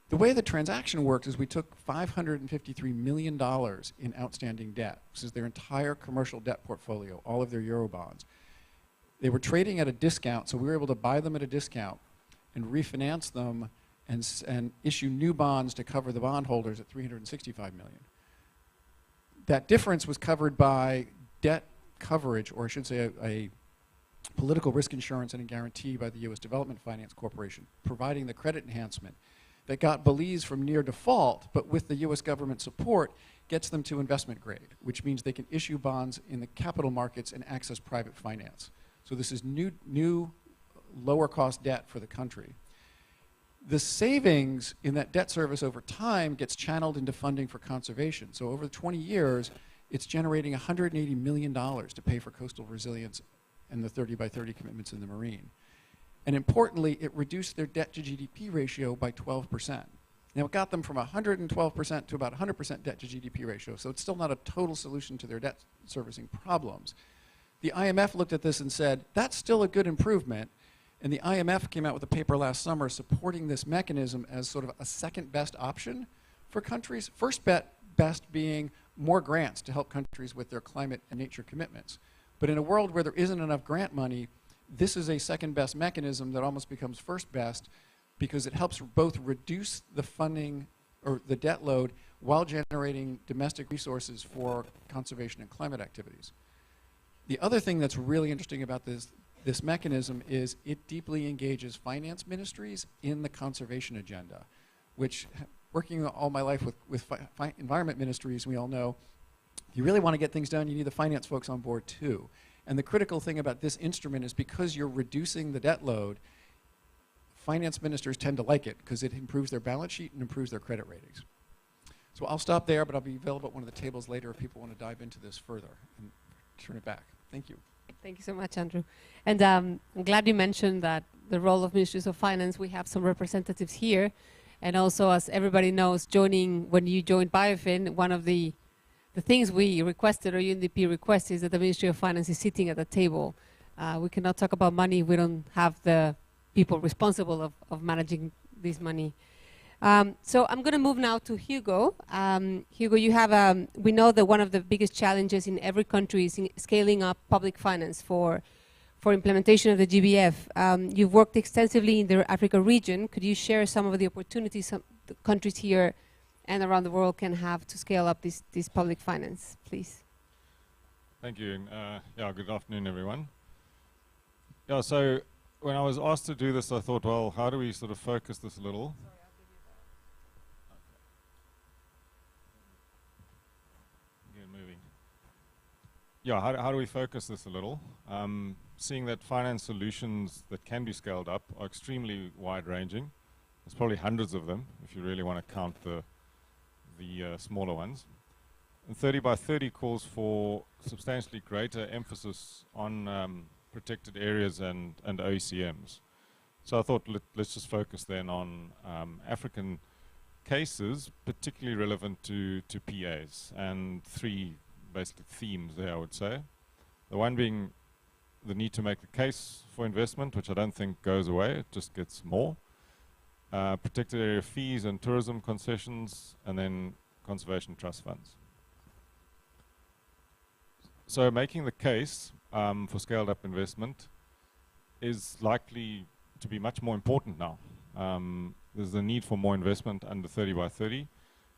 The way the transaction worked is we took $553 million in outstanding debt. This is their entire commercial debt portfolio, all of their Eurobonds. They were trading at a discount, so we were able to buy them at a discount and refinance them and issue new bonds to cover the bondholders at $365 million. That difference was covered by debt coverage, or I should say a political risk insurance and a guarantee by the U.S. Development Finance Corporation, providing the credit enhancement that got Belize from near default, but with the U.S. government support, gets them to investment grade, which means they can issue bonds in the capital markets and access private finance. So this is new lower cost debt for the country. The savings in that debt service over time gets channeled into funding for conservation. So over 20 years, it's generating $180 million to pay for coastal resilience and the 30 by 30 commitments in the marine. And importantly, it reduced their debt to GDP ratio by 12%. Now it got them from 112% to about 100% debt to GDP ratio, so it's still not a total solution to their debt servicing problems. The IMF looked at this and said, that's still a good improvement, and the IMF came out with a paper last summer supporting this mechanism as sort of a second best option for countries. First best being more grants to help countries with their climate and nature commitments. But in a world where there isn't enough grant money, this is a second best mechanism that almost becomes first best because it helps both reduce the funding or the debt load while generating domestic resources for conservation and climate activities. The other thing that's really interesting about this mechanism is it deeply engages finance ministries in the conservation agenda, which, working all my life with environment ministries, we all know, if you really want to get things done, you need the finance folks on board too. And the critical thing about this instrument is because you're reducing the debt load, finance ministers tend to like it because it improves their balance sheet and improves their credit ratings. So I'll stop there, but I'll be available at one of the tables later if people want to dive into this further and turn it back. Thank you. Thank you so much, Andrew. And I'm glad you mentioned that the role of ministries of finance. We have some representatives here. And also, as everybody knows, when you joined Biofin, one of the things we requested, or UNDP requested, is that the Ministry of Finance is sitting at the table. We cannot talk about money if we don't have the people responsible of managing this money. So I'm going to move now to Hugo. Hugo, you have we know that one of the biggest challenges in every country is in scaling up public finance for implementation of the GBF. You've worked extensively in the Africa region. Could you share some of the opportunities some the countries here and around the world can have to scale up this public finance, please? Thank you. Yeah, good afternoon, everyone. Yeah, so when I was asked to do this, I thought, well, how do we sort of focus this a little? Yeah, how do we focus this a little? Seeing that finance solutions that can be scaled up are extremely wide-ranging. There's probably hundreds of them if you really want to count the smaller ones. And 30 by 30 calls for substantially greater emphasis on protected areas and OECMs. So I thought let's just focus then on African cases, particularly relevant to PAs, and three basically themes there, I would say. The one being the need to make the case for investment, which I don't think goes away, it just gets more. protected area fees and tourism concessions, and then conservation trust funds. So making the case for scaled up investment is likely to be much more important now. There's a need for more investment under 30 by 30,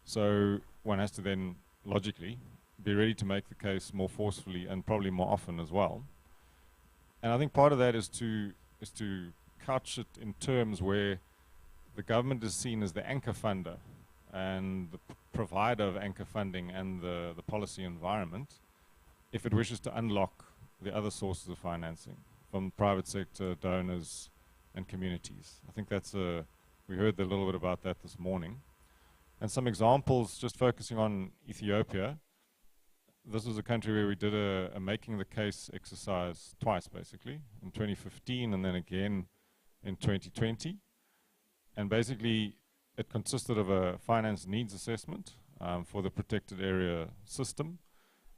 so one has to then logically be ready to make the case more forcefully and probably more often as well. And I think part of that is to couch it in terms where the government is seen as the anchor funder and the provider of anchor funding and the policy environment if it wishes to unlock the other sources of financing from private sector, donors, and communities. I think that's we heard a little bit about that this morning. And some examples, just focusing on Ethiopia. This was a country where we did a making the case exercise twice, basically, in 2015 and then again in 2020. And basically, it consisted of a finance needs assessment for the protected area system,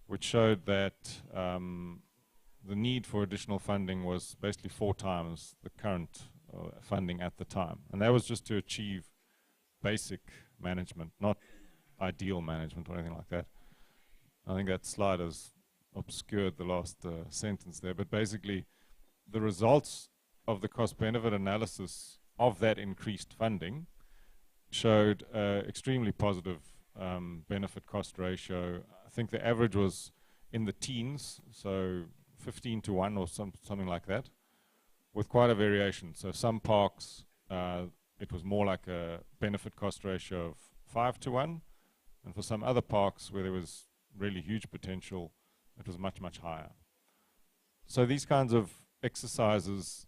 which showed that the need for additional funding was basically 4 times the current funding at the time. And that was just to achieve basic management, not ideal management or anything like that. I think that slide has obscured the last sentence there, but basically the results of the cost-benefit analysis of that increased funding showed extremely positive benefit-cost ratio. I think the average was in the teens, so 15 to 1 or something like that, with quite a variation. So some parks, it was more like a benefit-cost ratio of 5 to 1, and for some other parks where there was really huge potential, it was much, much higher. So these kinds of exercises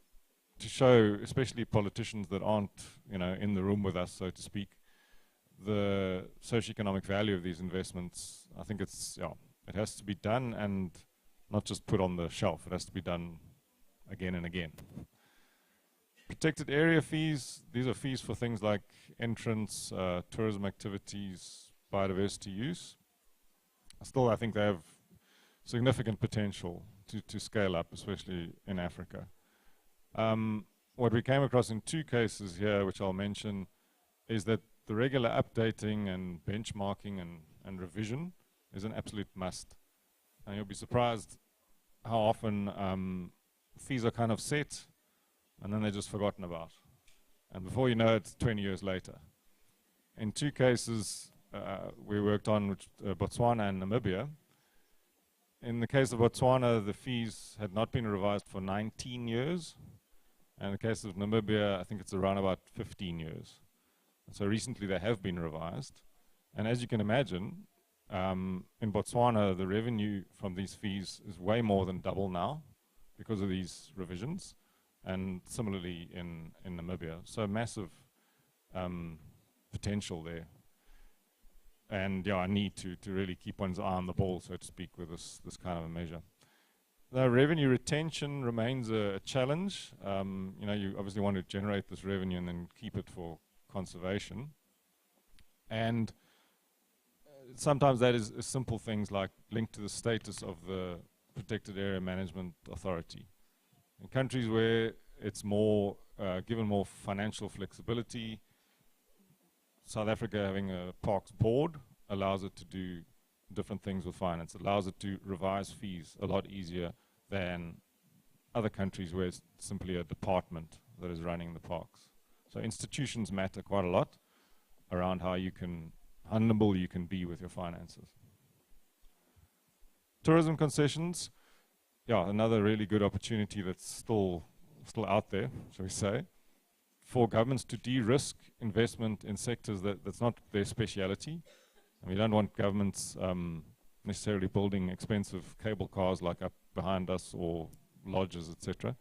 to show, especially politicians that aren't, in the room with us, so to speak, the socioeconomic value of these investments, I think it has to be done and not just put on the shelf. It has to be done again and again. Protected area fees, these are fees for things like entrance, tourism activities, biodiversity use. Still, I think they have significant potential to scale up, especially in Africa. What we came across in 2 cases here, which I'll mention, is that the regular updating and benchmarking and revision is an absolute must. And you'll be surprised how often fees are kind of set and then they're just forgotten about. And before you know it, 20 years later. In 2 cases we worked on, which, Botswana and Namibia. In the case of Botswana, the fees had not been revised for 19 years. And in the case of Namibia, I think it's around about 15 years. So recently they have been revised. And as you can imagine, in Botswana, the revenue from these fees is way more than double now because of these revisions. And similarly in Namibia. So massive potential there. And I need to really keep one's eye on the ball, so to speak, with this kind of a measure. The revenue retention remains a challenge. You obviously want to generate this revenue and then keep it for conservation. And sometimes that is simple things like linked to the status of the Protected Area Management Authority. In countries where it's more given more financial flexibility, South Africa having a parks board allows it to do different things with finance. It allows it to revise fees a lot easier than other countries where it's simply a department that is running the parks. So institutions matter quite a lot around how nimble you can be with your finances. Tourism concessions, another really good opportunity that's still out there, shall we say, for governments to de-risk investment in sectors that's not their speciality. And we don't want governments necessarily building expensive cable cars like up behind us or lodges, etc.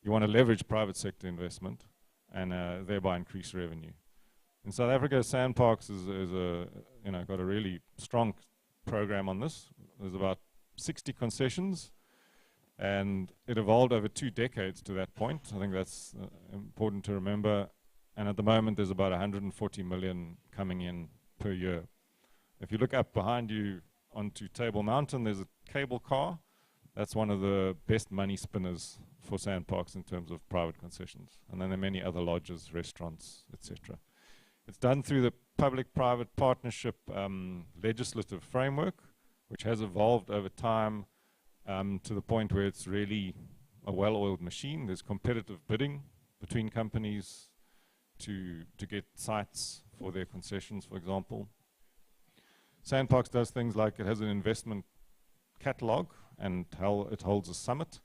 You want to leverage private sector investment and thereby increase revenue. In South Africa, Sandparks is got a really strong program on this. There's about 60 concessions, and it evolved over 2 decades to that point. I think that's important to remember. And at the moment, there's about 140 million coming in per year. If you look up behind you onto Table Mountain, there's a cable car. That's one of the best money spinners for sandparks in terms of private concessions. And then there are many other lodges, restaurants, etc. It's done through the public-private partnership legislative framework, which has evolved over time to the point where it's really a well-oiled machine. There's competitive bidding between companies to get sites for their concessions, for example. Sandparks does things like it has an investment catalog, and it holds a summit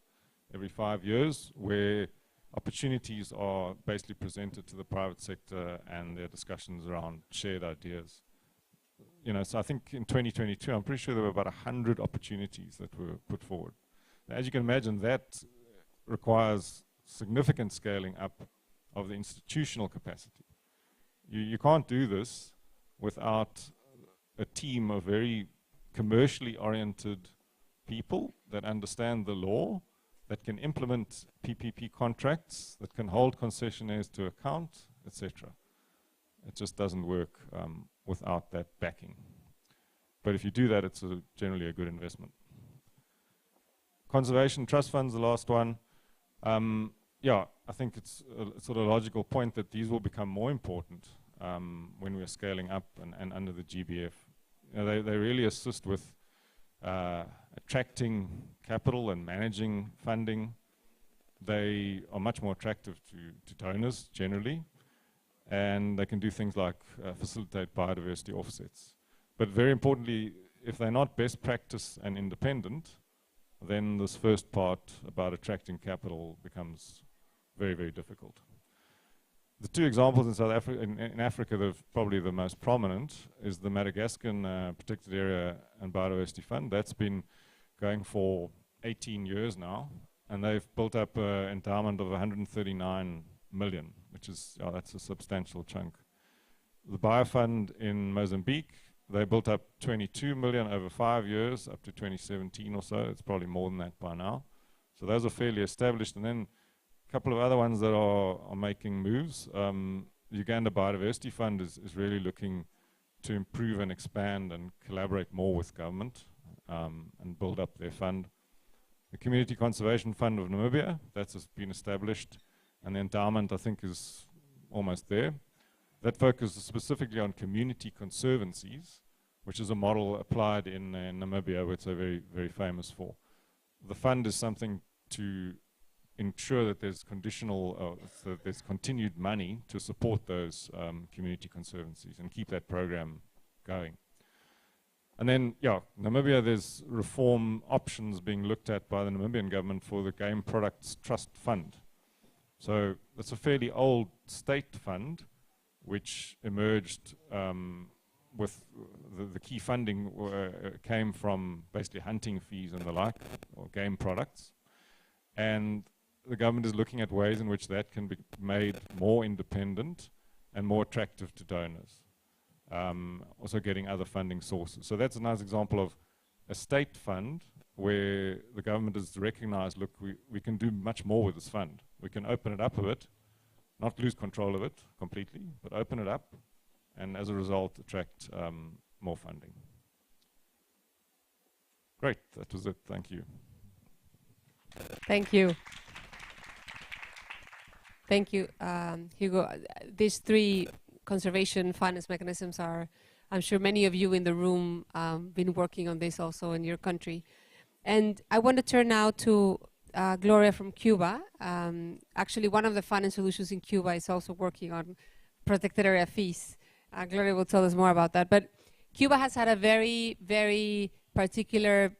every 5 years where opportunities are basically presented to the private sector and there are discussions around shared ideas. You know, so I think in 2022, I'm pretty sure there were about 100 opportunities that were put forward. Now, as you can imagine, that requires significant scaling up of the institutional capacity. You can't do this without a team of very commercially oriented people that understand the law, that can implement PPP contracts, that can hold concessionaires to account, etc. It just doesn't work without that backing. But if you do that, it's generally a good investment. Conservation trust funds, the last one. Yeah, I think it's a sort of logical point that these will become more important when we're scaling up and under the GBF. You know, they really assist with attracting capital and managing funding. They are much more attractive to donors generally, and they can do things like facilitate biodiversity offsets. But very importantly, if they're not best practice and independent, then this first part about attracting capital becomes very, very difficult. The two examples in South Africa, in Africa, that are probably the most prominent is the Madagascan Protected Area and Biodiversity Fund. That's been going for 18 years now, and they've built up an endowment of 139 million, which is, that's a substantial chunk. The Biofin in Mozambique, they built up 22 million over 5 years, up to 2017 or so. It's probably more than that by now. So those are fairly established. And then a couple of other ones that are making moves. The Uganda Biodiversity Fund is really looking to improve and expand and collaborate more with government and build up their fund. The Community Conservation Fund of Namibia, that's been established. And the endowment, I think, is almost there. That focuses specifically on community conservancies, which is a model applied in Namibia, which they're very, very famous for. The fund is something to ensure that there's so there's continued money to support those community conservancies and keep that program going. And then, yeah, Namibia, there's reform options being looked at by the Namibian government for the Game Products Trust Fund. So it's a fairly old state fund, which emerged with the key funding came from basically hunting fees and the like, or game products. And the government is looking at ways in which that can be made more independent and more attractive to donors. Also getting other funding sources. So that's a nice example of a state fund where the government has recognized, look, we can do much more with this fund. We can open it up a bit, not lose control of it completely, but open it up, and as a result, attract more funding. Great, that was it. Thank you. Thank you. Thank you, Hugo. These three conservation finance mechanisms are, I'm sure many of you in the room been working on this also in your country. And I want to turn now to Gloria from Cuba. Actually, one of the finance solutions in Cuba is also working on protected area fees. Gloria will tell us more about that. But Cuba has had a very, very particular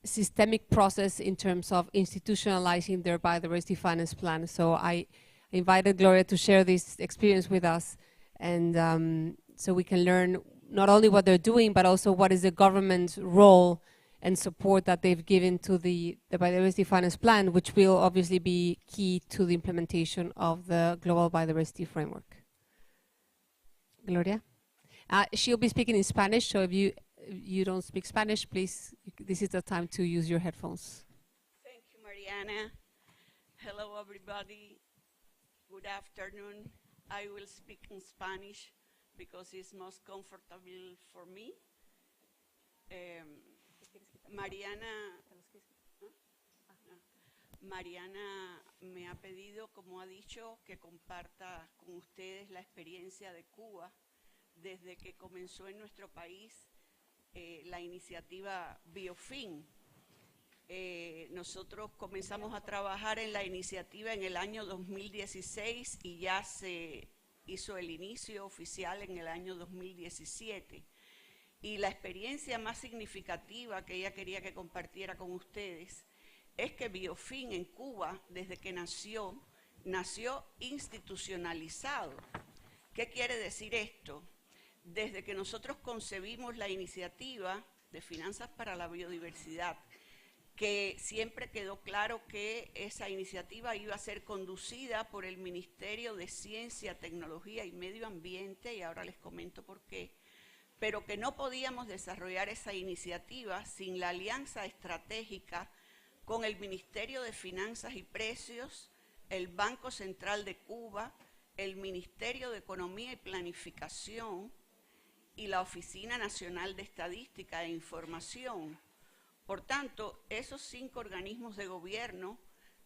systemic process in terms of institutionalizing their biodiversity finance plan. So I invited Gloria to share this experience with us, and so we can learn not only what they're doing, but also what is the government's role and support that they've given to the biodiversity finance plan, which will obviously be key to the implementation of the global biodiversity framework. Gloria? She'll be speaking in Spanish, so if you don't speak Spanish, please, this is the time to use your headphones. Thank you, Mariana. Hello, everybody. Good afternoon. I will speak in Spanish because it's most comfortable for me. Mariana me ha pedido, como ha dicho, que comparta con ustedes la experiencia de Cuba desde que comenzó en nuestro país la iniciativa Biofin. Nosotros comenzamos a trabajar en la iniciativa en el año 2016 y ya se hizo el inicio oficial en el año 2017. Y la experiencia más significativa que ella quería que compartiera con ustedes es que Biofin en Cuba, desde que nació institucionalizado. ¿Qué quiere decir esto? Desde que nosotros concebimos la iniciativa de Finanzas para la Biodiversidad, que siempre quedó claro que esa iniciativa iba a ser conducida por el Ministerio de Ciencia, Tecnología y Medio Ambiente, y ahora les comento por qué, pero que no podíamos desarrollar esa iniciativa sin la alianza estratégica con el Ministerio de Finanzas y Precios, el Banco Central de Cuba, el Ministerio de Economía y Planificación y la Oficina Nacional de Estadística e Información. Por tanto, esos 5 organismos de gobierno,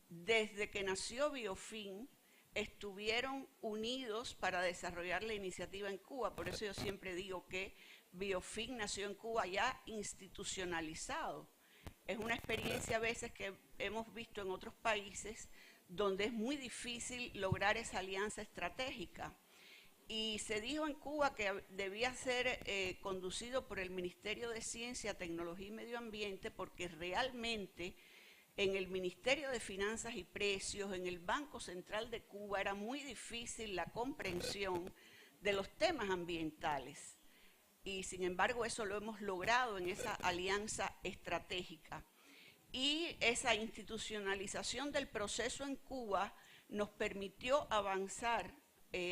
desde que nació Biofin, estuvieron unidos para desarrollar la iniciativa en Cuba. Por eso yo siempre digo que Biofin nació en Cuba ya institucionalizado. Es una experiencia a veces que hemos visto en otros países donde es muy difícil lograr esa alianza estratégica. Y se dijo en Cuba que debía ser conducido por el Ministerio de Ciencia, Tecnología y Medio Ambiente, porque realmente en el Ministerio de Finanzas y Precios, en el Banco Central de Cuba, era muy difícil la comprensión de los temas ambientales. Y sin embargo eso lo hemos logrado en esa alianza estratégica. Y esa institucionalización del proceso en Cuba nos permitió avanzar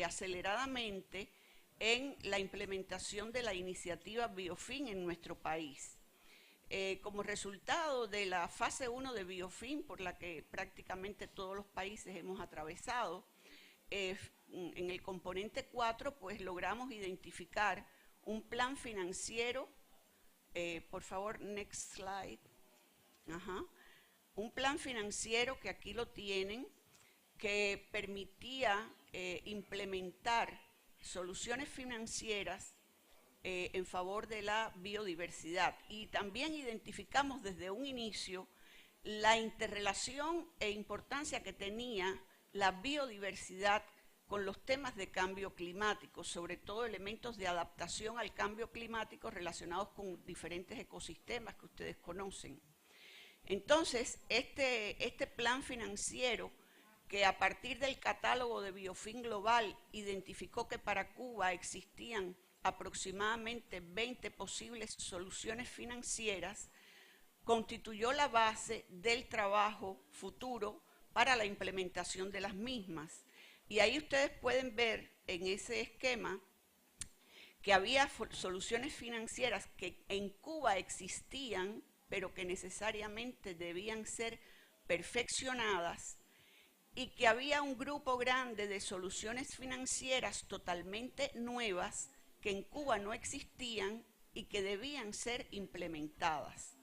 aceleradamente en la implementación de la iniciativa Biofin en nuestro país. Como resultado de la fase 1 de Biofin, por la que prácticamente todos los países hemos atravesado, en el componente 4 pues logramos identificar un plan financiero, por favor, next slide. Un plan financiero que aquí lo tienen, que permitía implementar soluciones financieras en favor de la biodiversidad. Y también identificamos desde un inicio la interrelación e importancia que tenía la biodiversidad con los temas de cambio climático, sobre todo elementos de adaptación al cambio climático relacionados con diferentes ecosistemas que ustedes conocen. Entonces, este plan financiero, que a partir del catálogo de Biofin Global identificó que para Cuba existían aproximadamente 20 posibles soluciones financieras, constituyó la base del trabajo futuro para la implementación de las mismas. Y ahí ustedes pueden ver en ese esquema que había soluciones financieras que en Cuba existían, pero que necesariamente debían ser perfeccionadas, y que había un grupo grande de soluciones financieras totalmente nuevas que en Cuba no existían y que debían ser implementadas.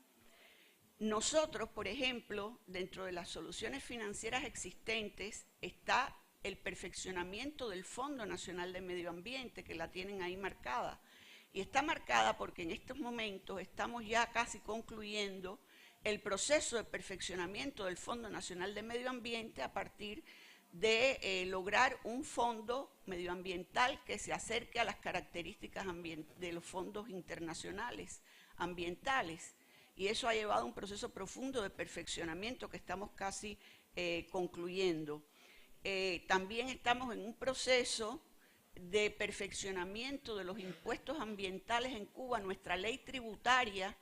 Nosotros, por ejemplo, dentro de las soluciones financieras existentes está el perfeccionamiento del Fondo Nacional de Medio Ambiente, que la tienen ahí marcada. Y está marcada porque en estos momentos estamos ya casi concluyendo el proceso de perfeccionamiento del Fondo Nacional de Medio Ambiente a partir de lograr un fondo medioambiental que se acerque a las características de los fondos internacionales ambientales. Y eso ha llevado a un proceso profundo de perfeccionamiento que estamos casi concluyendo. También estamos en un proceso de perfeccionamiento de los impuestos ambientales en Cuba. Nuestra ley tributaria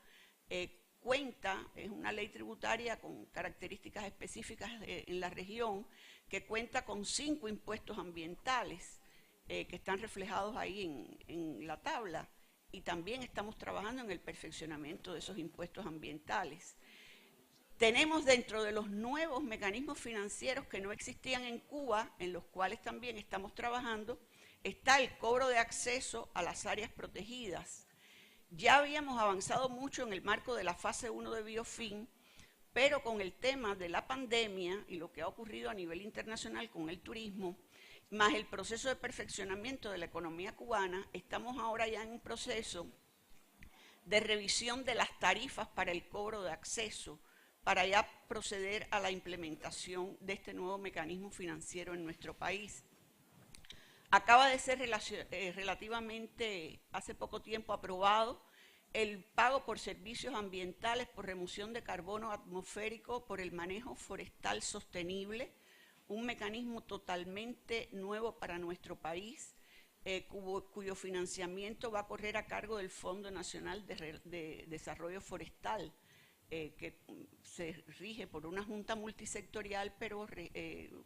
es una ley tributaria con características específicas en la región, que cuenta con 5 impuestos ambientales que están reflejados ahí en la tabla, y también estamos trabajando en el perfeccionamiento de esos impuestos ambientales. Tenemos dentro de los nuevos mecanismos financieros que no existían en Cuba, en los cuales también estamos trabajando, está el cobro de acceso a las áreas protegidas. Ya habíamos avanzado mucho en el marco de la fase 1 de Biofin, pero con el tema de la pandemia y lo que ha ocurrido a nivel internacional con el turismo, más el proceso de perfeccionamiento de la economía cubana, estamos ahora ya en un proceso de revisión de las tarifas para el cobro de acceso, para ya proceder a la implementación de este nuevo mecanismo financiero en nuestro país. Acaba de ser relativamente hace poco tiempo aprobado el pago por servicios ambientales, por remoción de carbono atmosférico, por el manejo forestal sostenible, un mecanismo totalmente nuevo para nuestro país, cuyo financiamiento va a correr a cargo del Fondo Nacional de Desarrollo Forestal, que se rige por una junta multisectorial, pero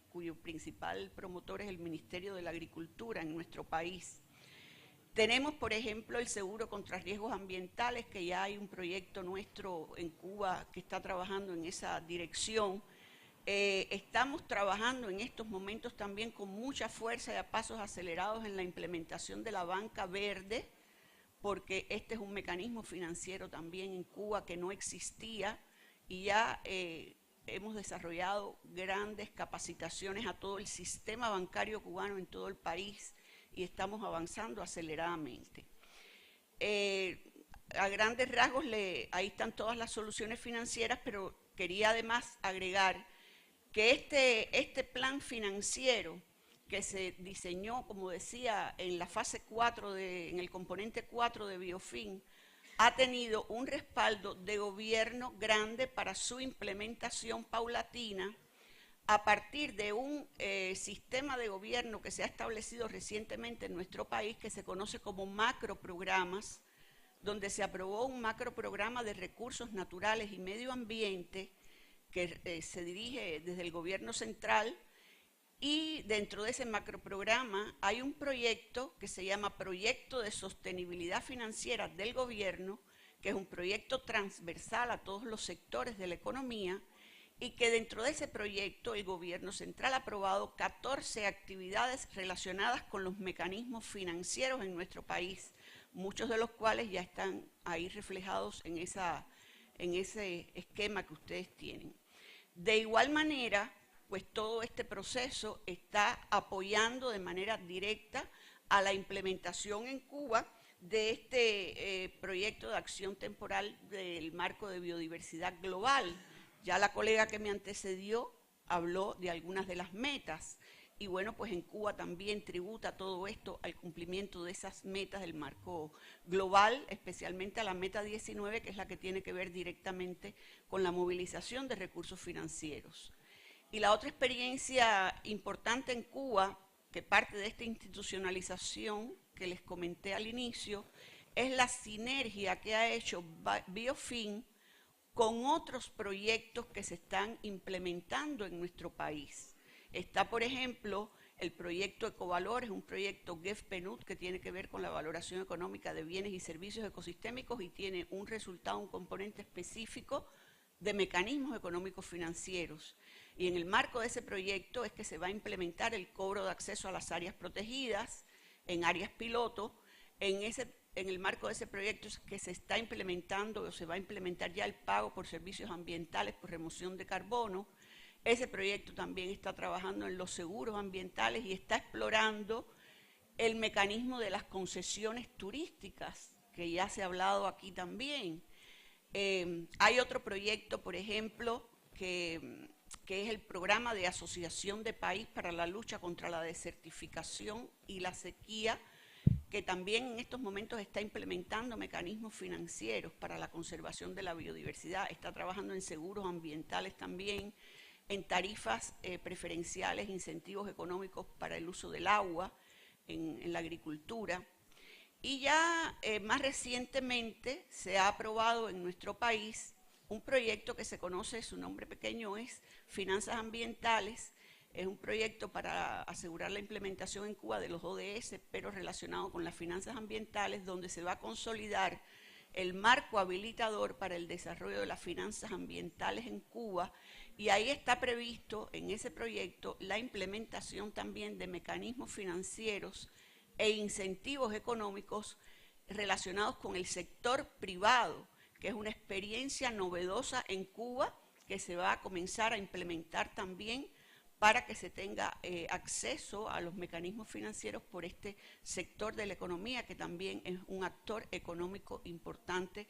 cuyo principal promotor es el Ministerio de la Agricultura en nuestro país. Tenemos, por ejemplo, el seguro contra riesgos ambientales, que ya hay un proyecto nuestro en Cuba que está trabajando en esa dirección. Estamos trabajando en estos momentos también con mucha fuerza y a pasos acelerados en la implementación de la banca verde, porque este es un mecanismo financiero también en Cuba que no existía, y ya hemos desarrollado grandes capacitaciones a todo el sistema bancario cubano en todo el país y estamos avanzando aceleradamente. A grandes rasgos, ahí están todas las soluciones financieras, pero quería además agregar que este plan financiero que se diseñó, como decía, en la fase 4, en el componente 4 de Biofin, ha tenido un respaldo de gobierno grande para su implementación paulatina a partir de un sistema de gobierno que se ha establecido recientemente en nuestro país, que se conoce como macroprogramas, donde se aprobó un macroprograma de recursos naturales y medio ambiente que se dirige desde el gobierno central, y dentro de ese macroprograma hay un proyecto que se llama Proyecto de Sostenibilidad Financiera del Gobierno, que es un proyecto transversal a todos los sectores de la economía, y que dentro de ese proyecto el gobierno central ha aprobado 14 actividades relacionadas con los mecanismos financieros en nuestro país, muchos de los cuales ya están ahí reflejados en ese esquema que ustedes tienen. De igual manera, pues todo este proceso está apoyando de manera directa a la implementación en Cuba de este proyecto de acción temporal del marco de biodiversidad global. Ya la colega que me antecedió habló de algunas de las metas, y bueno, pues en Cuba también tributa todo esto al cumplimiento de esas metas del marco global, especialmente a la meta 19, que es la que tiene que ver directamente con la movilización de recursos financieros. Y la otra experiencia importante en Cuba, que parte de esta institucionalización que les comenté al inicio, es la sinergia que ha hecho Biofin con otros proyectos que se están implementando en nuestro país. Está, por ejemplo, el proyecto Ecovalores, un proyecto GEF-PNUD que tiene que ver con la valoración económica de bienes y servicios ecosistémicos y tiene un resultado, un componente específico de mecanismos económicos financieros. Y en el marco de ese proyecto es que se va a implementar el cobro de acceso a las áreas protegidas, en áreas piloto. En el marco de ese proyecto es que se está implementando o se va a implementar ya el pago por servicios ambientales por remoción de carbono. Ese proyecto también está trabajando en los seguros ambientales y está explorando el mecanismo de las concesiones turísticas, que ya se ha hablado aquí también. Hay otro proyecto, por ejemplo, que es el programa de asociación de país para la lucha contra la desertificación y la sequía, que también en estos momentos está implementando mecanismos financieros para la conservación de la biodiversidad, está trabajando en seguros ambientales también, en tarifas preferenciales, incentivos económicos para el uso del agua, en la agricultura. Y ya más recientemente se ha aprobado en nuestro país un proyecto que se conoce, su nombre pequeño es Finanzas Ambientales. Es un proyecto para asegurar la implementación en Cuba de los ODS, pero relacionado con las finanzas ambientales, donde se va a consolidar el marco habilitador para el desarrollo de las finanzas ambientales en Cuba, y ahí está previsto en ese proyecto la implementación también de mecanismos financieros e incentivos económicos relacionados con el sector privado, que es una experiencia novedosa en Cuba que se va a comenzar a implementar también para que se tenga acceso a los mecanismos financieros por este sector de la economía, que también es un actor económico importante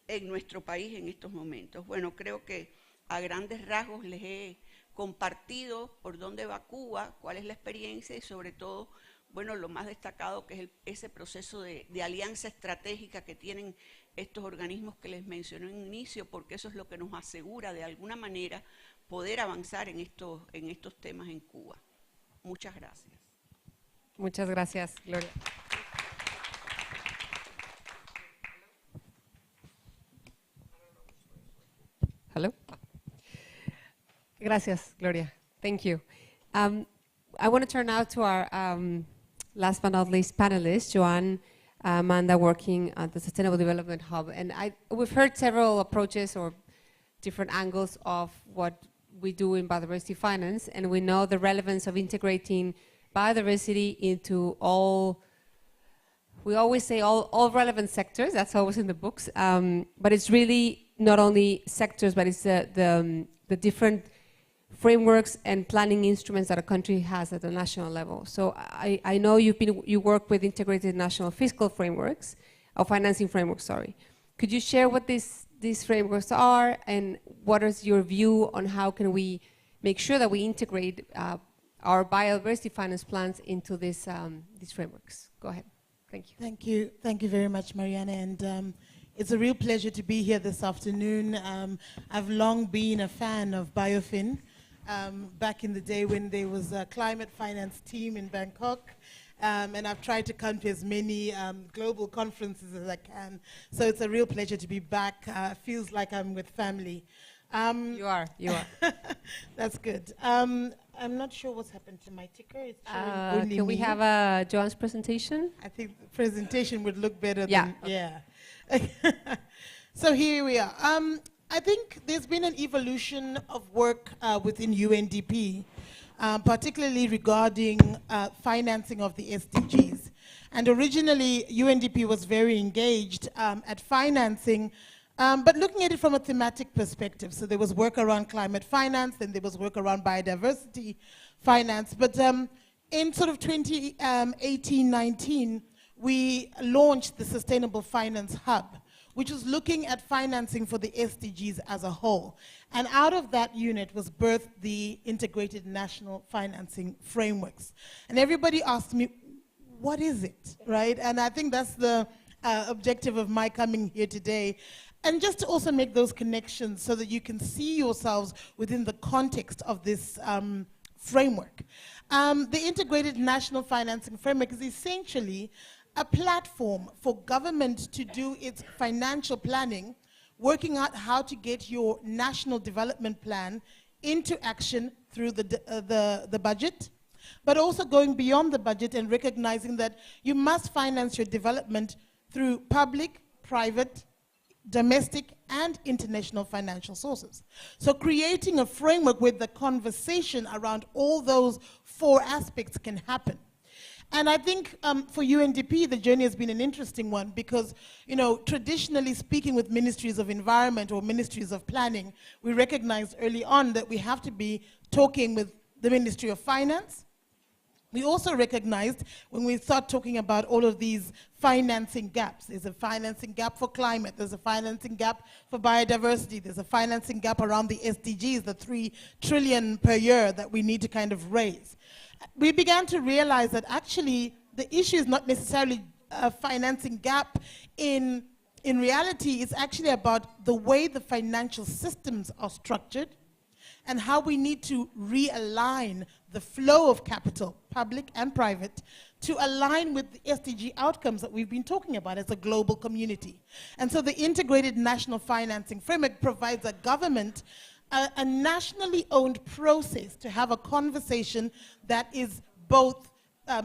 en nuestro país en estos momentos. Bueno, creo que a grandes rasgos les he compartido por dónde va Cuba, cuál es la experiencia y sobre todo, bueno, lo más destacado que es ese proceso de alianza estratégica que tienen estos organismos que les mencioné en un inicio, porque eso es lo que nos asegura de alguna manera poder avanzar en estos temas en Cuba. Muchas gracias. Muchas gracias, Gloria. Hello. Gracias, Gloria. Thank you. I want to turn now to our last but not least panelists, Joanne, Amanda, working at the Sustainable Development Hub. And we've heard several approaches or different angles of what we do in biodiversity finance, and we know the relevance of integrating biodiversity into all, we always say all relevant sectors, that's always in the books, but it's really not only sectors, but it's the different frameworks and planning instruments that a country has at the national level. So I know you work with integrated national fiscal frameworks, or financing frameworks, sorry. Could you share what these frameworks are, and what is your view on how can we make sure that we integrate our biodiversity finance plans into these frameworks? Go ahead. Thank you. Thank you. Thank you very much, Mariana. And it's a real pleasure to be here this afternoon. I've long been a fan of Biofin. Back in the day when there was a climate finance team in Bangkok. And I've tried to come to as many global conferences as I can. So it's a real pleasure to be back. Feels like I'm with family. You are. That's good. I'm not sure what's happened to my ticker. It's showing only can we me. have Joanne's presentation? I think the presentation would look better Yeah. than, yeah. So here we are. I think there's been an evolution of work within UNDP, particularly regarding financing of the SDGs. And originally, UNDP was very engaged at financing, but looking at it from a thematic perspective. So there was work around climate finance, then there was work around biodiversity finance. But in sort of 2018-19, we launched the Sustainable Finance Hub, which was looking at financing for the SDGs as a whole. And out of that unit was birthed the Integrated National Financing Frameworks. And everybody asked me, what is it, right? And I think that's the objective of my coming here today. And just to also make those connections so that you can see yourselves within the context of this framework. The Integrated National Financing Framework is essentially a platform for government to do its financial planning, working out how to get your national development plan into action through the budget, but also going beyond the budget and recognizing that you must finance your development through public, private, domestic, and international financial sources. So creating a framework where the conversation around all those four aspects can happen. And I think for UNDP, the journey has been an interesting one because, you know, traditionally speaking with ministries of environment or ministries of planning, we recognized early on that we have to be talking with the Ministry of Finance. We also recognized when we start talking about all of these financing gaps, there's a financing gap for climate, there's a financing gap for biodiversity, there's a financing gap around the SDGs, the 3 trillion per year that we need to kind of raise. We began to realize that actually the issue is not necessarily a financing gap. In reality, it's actually about the way the financial systems are structured and how we need to realign the flow of capital, public and private, to align with the SDG outcomes that we've been talking about as a global community. And so the Integrated National Financing Framework provides a government a nationally owned process to have a conversation that is both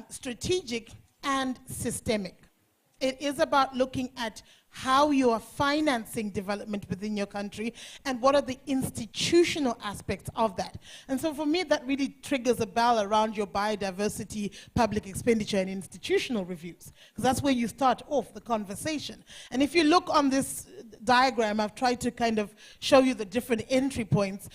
strategic and systemic. It is about looking at how you are financing development within your country, and what are the institutional aspects of that. And so for me, that really triggers a bell around your biodiversity, public expenditure, and institutional reviews, because that's where you start off the conversation. And if you look on this diagram, I've tried to kind of show you the different entry points.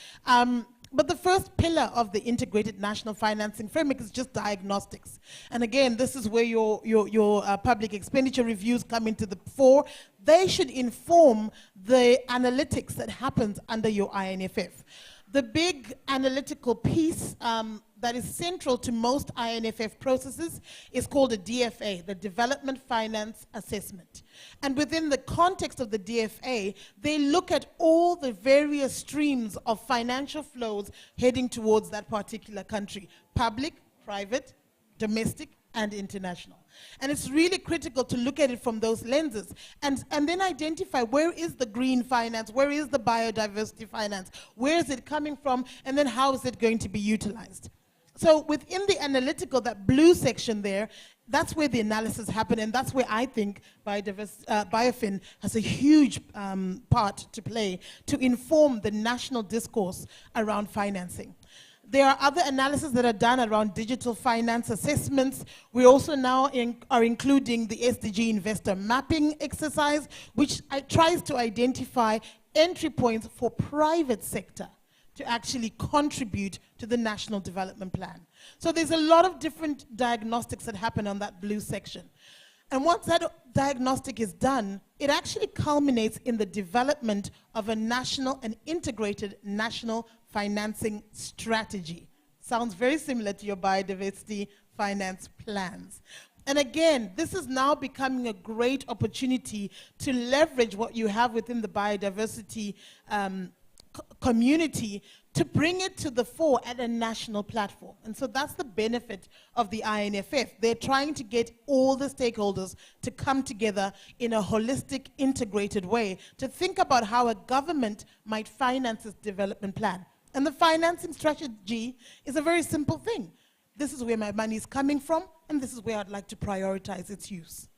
But the first pillar of the integrated national financing framework is just diagnostics. And again, this is where your public expenditure reviews come into the fore. They should inform the analytics that happens under your INFF. The big analytical piece that is central to most INFF processes is called a DFA, the Development Finance Assessment. And within the context of the DFA, they look at all the various streams of financial flows heading towards that particular country: public, private, domestic, and international. And it's really critical to look at it from those lenses and then identify where is the green finance, where is the biodiversity finance, where is it coming from, and then how is it going to be utilized. So within the analytical, that blue section there, that's where the analysis happen, and that's where I think Biofin has a huge part to play to inform the national discourse around financing. There are other analyses that are done around digital finance assessments. We also now are including the SDG investor mapping exercise, which tries to identify entry points for private sector to actually contribute to the National Development Plan. So there's a lot of different diagnostics that happen on that blue section. And once that diagnostic is done, it actually culminates in the development of a national and integrated national financing strategy. Sounds very similar to your biodiversity finance plans. And again, this is now becoming a great opportunity to leverage what you have within the biodiversity community to bring it to the fore at a national platform. And so that's the benefit of the INFF. They're trying to get all the stakeholders to come together in a holistic, integrated way to think about how a government might finance its development plan. And the financing strategy is a very simple thing. This is where my money is coming from, and this is where I'd like to prioritize its use.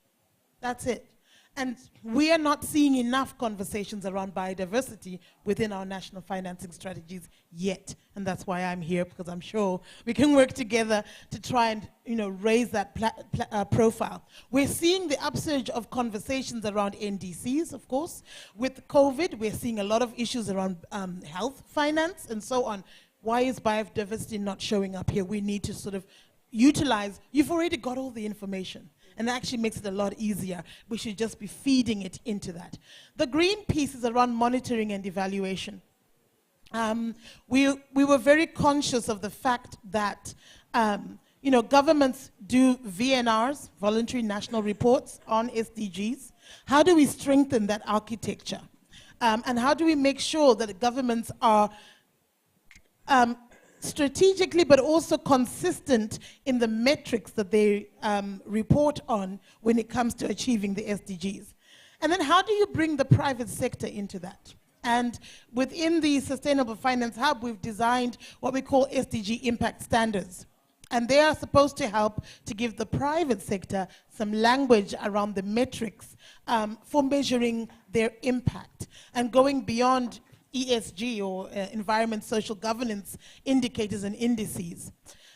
That's it. And we are not seeing enough conversations around biodiversity within our national financing strategies yet. And that's why I'm here, because I'm sure we can work together to try and raise that profile. We're seeing the upsurge of conversations around NDCs, of course. With COVID, we're seeing a lot of issues around health finance and so on. Why is biodiversity not showing up here? We need to sort of utilize, you've already got all the information. And that actually makes it a lot easier. We should just be feeding it into that. The green piece is around monitoring and evaluation. We were very conscious of the fact that governments do VNRs, voluntary national reports on SDGs. How do we strengthen that architecture? And how do we make sure that governments are strategically but also consistent in the metrics that they report on when it comes to achieving the SDGs? And then how do you bring the private sector into that? And within the Sustainable Finance Hub, we've designed what we call SDG impact standards. And they are supposed to help to give the private sector some language around the metrics for measuring their impact and going beyond ESG or environment, social governance indicators and indices.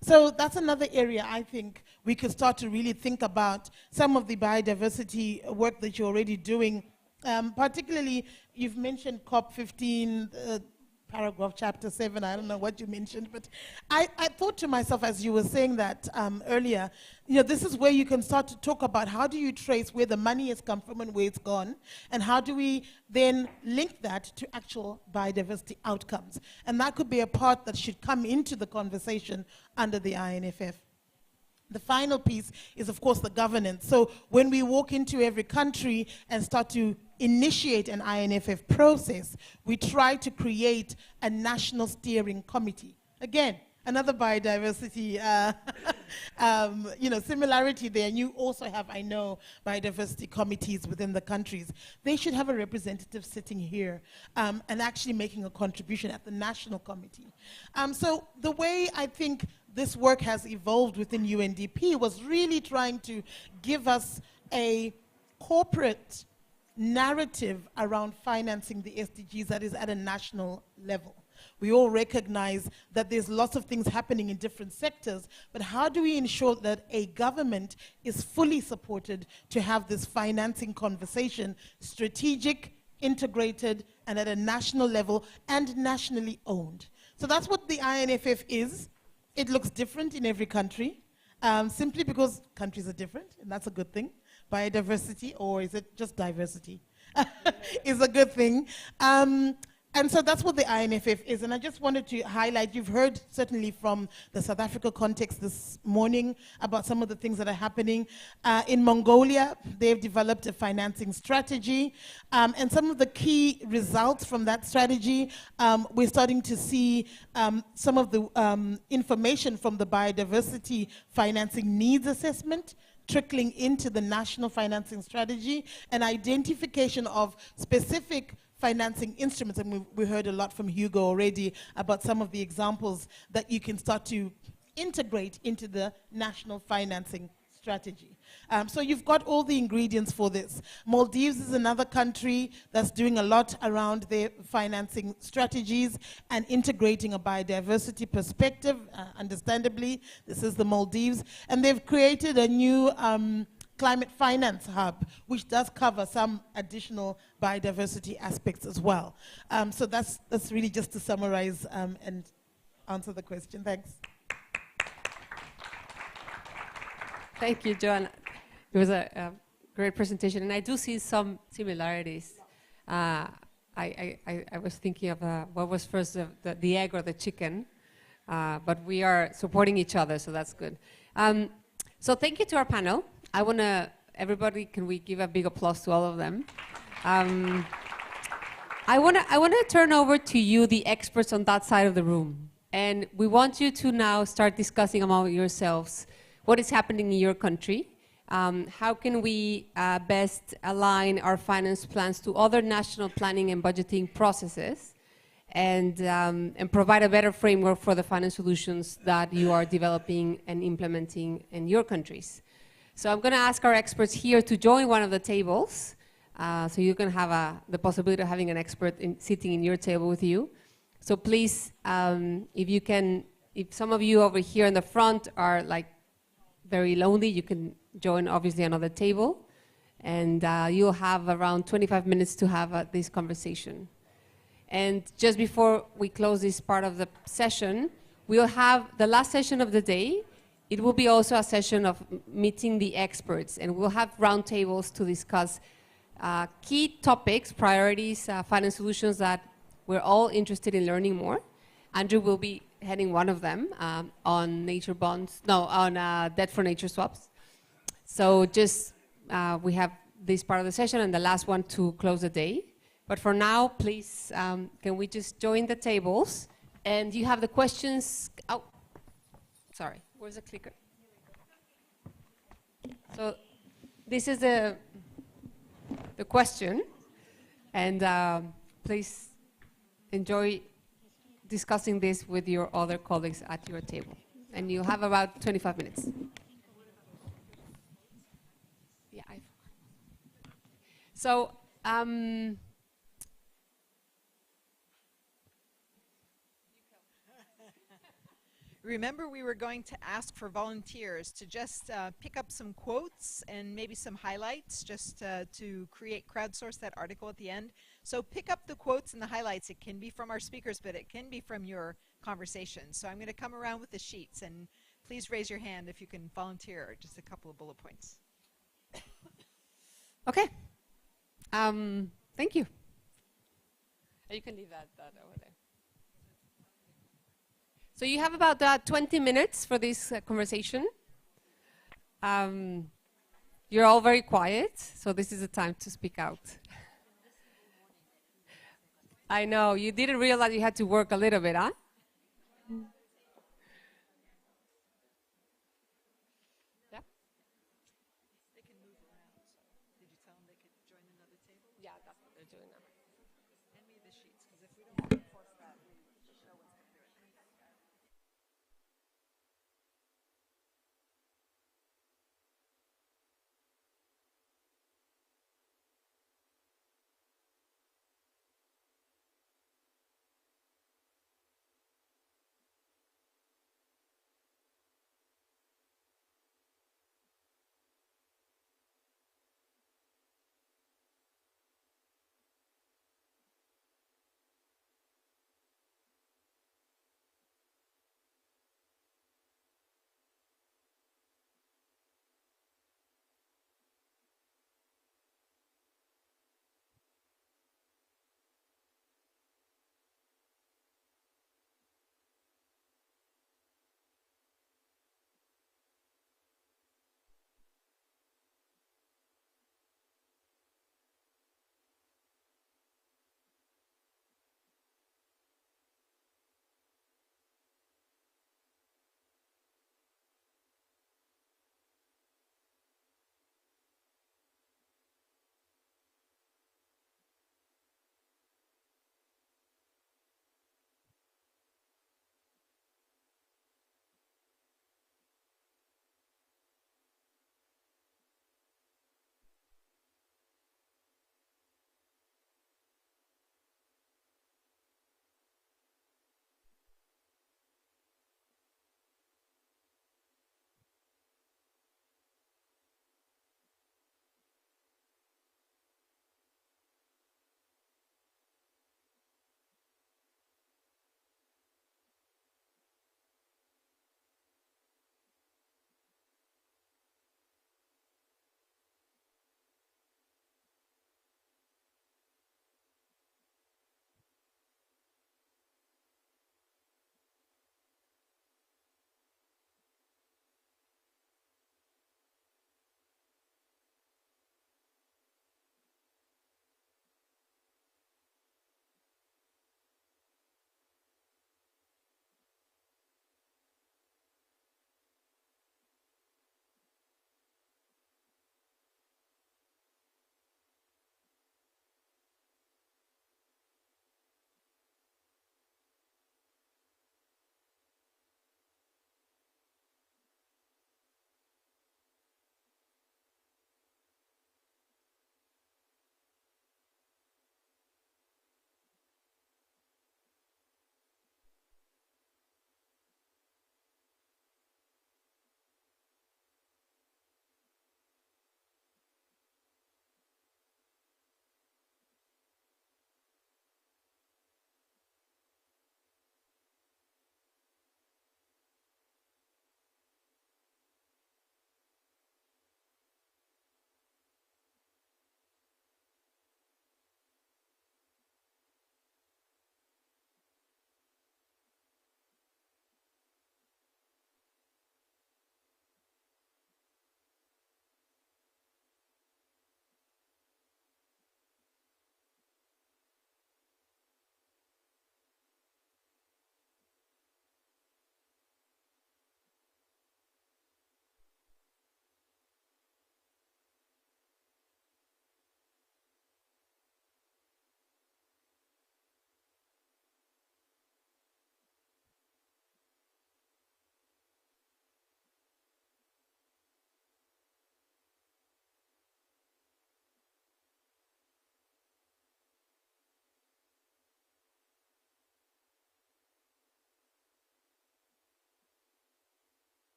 So that's another area I think we could start to really think about some of the biodiversity work that you're already doing. Particularly, you've mentioned COP15, paragraph chapter 7, I don't know what you mentioned, but I thought to myself as you were saying that earlier, this is where you can start to talk about how do you trace where the money has come from and where it's gone, and how do we then link that to actual biodiversity outcomes. And that could be a part that should come into the conversation under the INFF. The final piece is, of course, the governance. So when we walk into every country and start to initiate an INFF process, we try to create a national steering committee. Again, another biodiversity similarity there. And you also have, I know, biodiversity committees within the countries. They should have a representative sitting here and actually making a contribution at the national committee. So the way I think this work has evolved within UNDP was really trying to give us a corporate narrative around financing the SDGs that is at a national level. We all recognize that there's lots of things happening in different sectors, but how do we ensure that a government is fully supported to have this financing conversation, strategic, integrated, and at a national level, and nationally owned? So that's what the INFF is. It looks different in every country, simply because countries are different, and that's a good thing. Biodiversity, or is it just diversity? Is a good thing. And so that's what the INFF is. And I just wanted to highlight, you've heard certainly from the South Africa context this morning about some of the things that are happening. In Mongolia, they've developed a financing strategy. And some of the key results from that strategy, we're starting to see some of the information from the biodiversity financing needs assessment trickling into the national financing strategy, and identification of specific financing instruments. And we heard a lot from Hugo already about some of the examples that you can start to integrate into the national financing strategy. So you've got all the ingredients for this. Maldives is another country that's doing a lot around their financing strategies and integrating a biodiversity perspective, understandably. This is the Maldives. And they've created a new climate finance hub, which does cover some additional biodiversity aspects as well. So that's really just to summarize and answer the question. Thanks. Thank you, Joanna. It was a great presentation, and I do see some similarities. I was thinking of what was first, the egg or the chicken, but we are supporting each other, so that's good. So thank you to our panel. I want to, everybody, can we give a big applause to all of them? I want to turn over to you, the experts on that side of the room. And we want you to now start discussing among yourselves what is happening in your country. How can we best align our finance plans to other national planning and budgeting processes and provide a better framework for the finance solutions that you are developing and implementing in your countries. So I'm going to ask our experts here to join one of the tables. So you can have the possibility of having an expert sitting in your table with you. So please, if some of you over here in the front are like very lonely, you can join obviously another table. And you'll have around 25 minutes to have this conversation. And just before we close this part of the session, we'll have the last session of the day. It will be also a session of meeting the experts, and we'll have roundtables to discuss key topics, priorities, finance solutions that we're all interested in learning more. Andrew will be heading one of them on nature bonds, on debt for nature swaps. So just, we have this part of the session and the last one to close the day. But for now, please, can we just join the tables? And you have the questions, oh, sorry. Where's the clicker? So this is the question, and please enjoy discussing this with your other colleagues at your table. And you have about 25 minutes. Yeah. So, remember, we were going to ask for volunteers to just pick up some quotes and maybe some highlights just to crowdsource that article at the end. So pick up the quotes and the highlights. It can be from our speakers, but it can be from your conversation. So I'm going to come around with the sheets, and please raise your hand if you can volunteer just a couple of bullet points. Okay. Thank you. You can leave that over there. So you have about 20 minutes for this conversation. You're all very quiet, so this is the time to speak out. I know, you didn't realize you had to work a little bit, huh? Yeah? They can move around. So did you tell them they could join another table? Yeah, that's what they're doing now. Hand me the sheets, because if we don't reinforce that, no one's going to do it.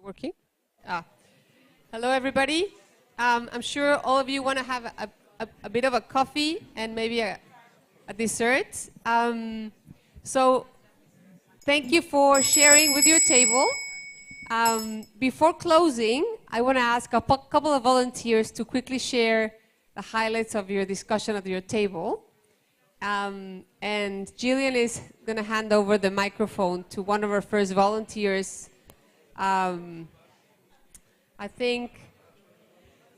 Working? Hello, everybody. I'm sure all of you want to have a bit of a coffee and maybe a dessert. So thank you for sharing with your table. Before closing, I want to ask a couple of volunteers to quickly share the highlights of your discussion at your table. And Jillian is going to hand over the microphone to one of our first volunteers. I think.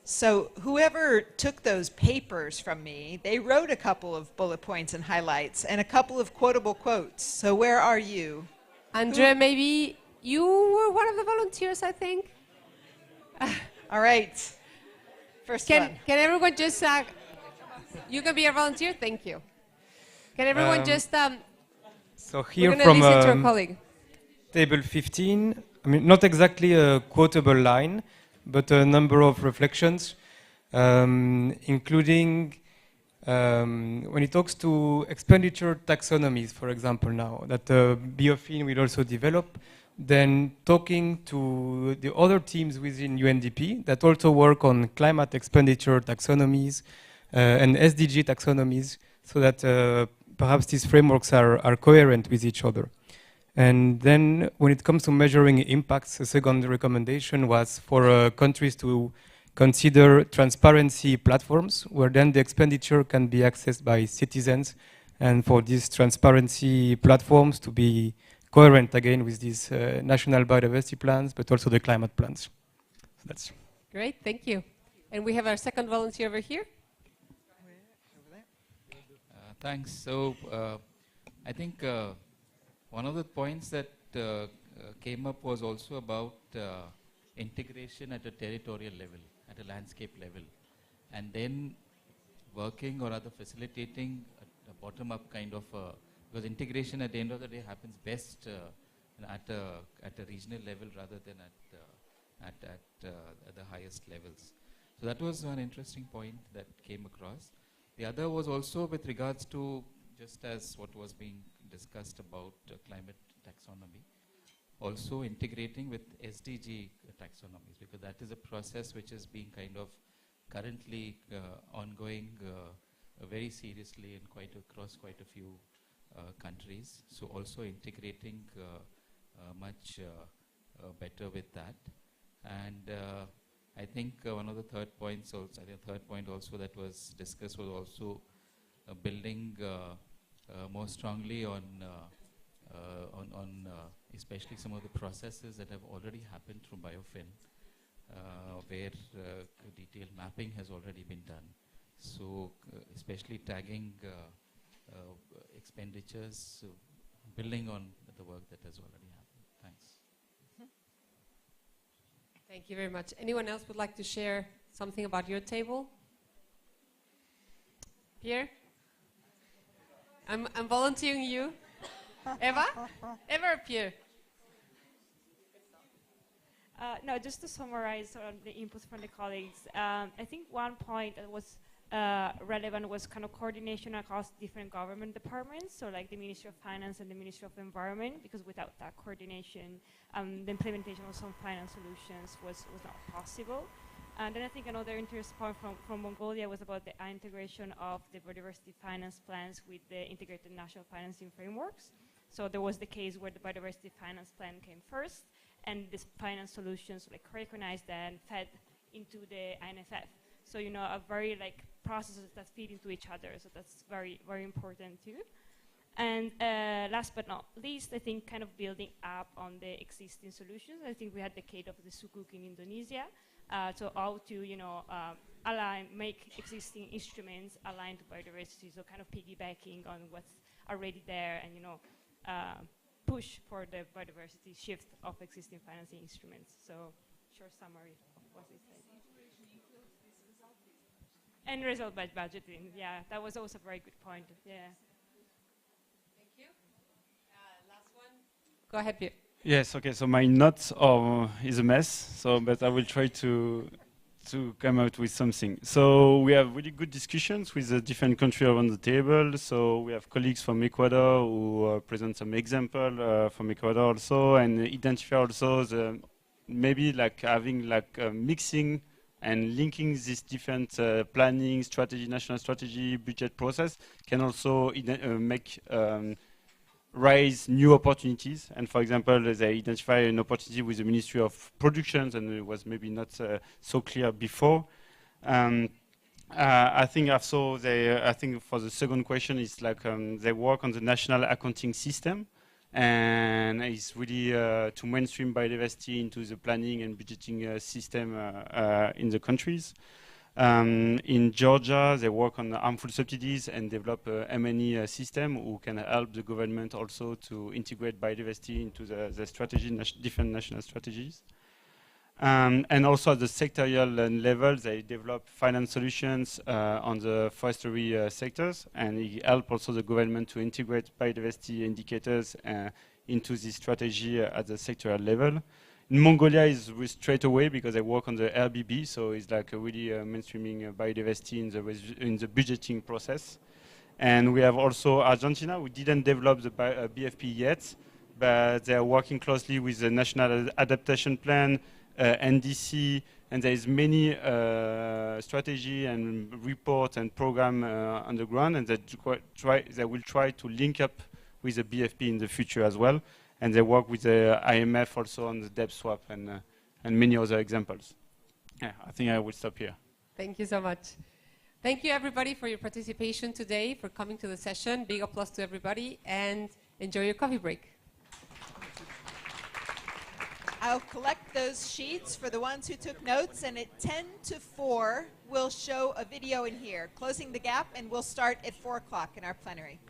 So whoever took those papers from me, they wrote a couple of bullet points and highlights and a couple of quotable quotes. So where are you? Andrea, maybe you were one of the volunteers, I think. All right. First one. Can everyone just, you can be a volunteer? Thank you. Can everyone just, so here we're from listen to a colleague. Table 15, I mean, not exactly a quotable line, but a number of reflections, including when it talks to expenditure taxonomies, for example, now that Biofin will also develop, then talking to the other teams within UNDP that also work on climate expenditure taxonomies and SDG taxonomies, so that perhaps these frameworks are coherent with each other. And then when it comes to measuring impacts, the second recommendation was for countries to consider transparency platforms, where then the expenditure can be accessed by citizens, and for these transparency platforms to be coherent again with these national biodiversity plans, but also the climate plans. So that's great, thank you. And we have our second volunteer over here. Thanks. So I think one of the points that came up was also about integration at a territorial level, at a landscape level, and then working or rather facilitating a bottom-up kind of, because integration at the end of the day happens best at a regional level rather than at the highest levels. So that was one interesting point that came across. The other was also with regards to, just as what was being discussed about climate taxonomy, also integrating with SDG taxonomies, because that is a process which is being kind of currently ongoing very seriously and across quite a few countries. So also integrating much better with that. And I think one of the third points also, the third point also that was discussed was also building more strongly on especially some of the processes that have already happened through Biofin, where detailed mapping has already been done. So especially tagging expenditures, building on the work that has already happened. Thanks. Thank you very much. Anyone else would like to share something about your table? Pierre? I'm volunteering you. Eva? Eva or Pierre? No, just to summarize on the inputs from the colleagues, I think one point that was relevant was kind of coordination across different government departments, so like the Ministry of Finance and the Ministry of Environment, because without that coordination, the implementation of some finance solutions was not possible. And then I think another interesting point from Mongolia was about the integration of the biodiversity finance plans with the integrated national financing frameworks. So there was the case where the biodiversity finance plan came first, and these finance solutions like recognized and fed into the INFF. So, you know, a very like processes that feed into each other. So that's very, very important too. And last but not least, I think kind of building up on the existing solutions. I think we had the case of the sukuk in Indonesia. So how to, you know, make existing instruments aligned to biodiversity. So kind of piggybacking on what's already there and, you know, push for the biodiversity shift of existing financing instruments. So short summary of what we said. And result-based budgeting, yeah, that was also a very good point, yeah. Thank you. Last one. Go ahead, Pierre. Yes, okay, so my notes is a mess, so but I will try to come out with something. So we have really good discussions with the different countries around the table. So we have colleagues from Ecuador who present some example from Ecuador also, and identify also the maybe like having like mixing and linking these different planning, strategy, national strategy, budget process can also make raise new opportunities. And for example, they identify an opportunity with the Ministry of Productions, and it was maybe not so clear before. I think also I think for the second question is like they work on the national accounting system, and it's really to mainstream biodiversity into the planning and budgeting system in the countries. In Georgia, they work on harmful subsidies and develop a M&E system who can help the government also to integrate biodiversity into the strategy, different national strategies. And also at the sectorial level, they develop finance solutions on the forestry sectors, and it help also the government to integrate biodiversity indicators into the strategy at the sectorial level. In Mongolia is straight away because they work on the RBB, so it's like a really mainstreaming biodiversity in the budgeting process. And we have also Argentina. We didn't develop the BFP yet, but they are working closely with the National Adaptation Plan, NDC, and there is many strategy and report and program on the ground, and they will try to link up with the BFP in the future as well. And they work with the IMF also on the debt swap and many other examples. Yeah, I think I will stop here. Thank you so much. Thank you everybody for your participation today, for coming to the session. Big applause to everybody, and enjoy your coffee break. I'll collect those sheets for the ones who took notes, and at 10 to 4, we'll show a video in here, closing the gap, and we'll start at 4 o'clock in our plenary.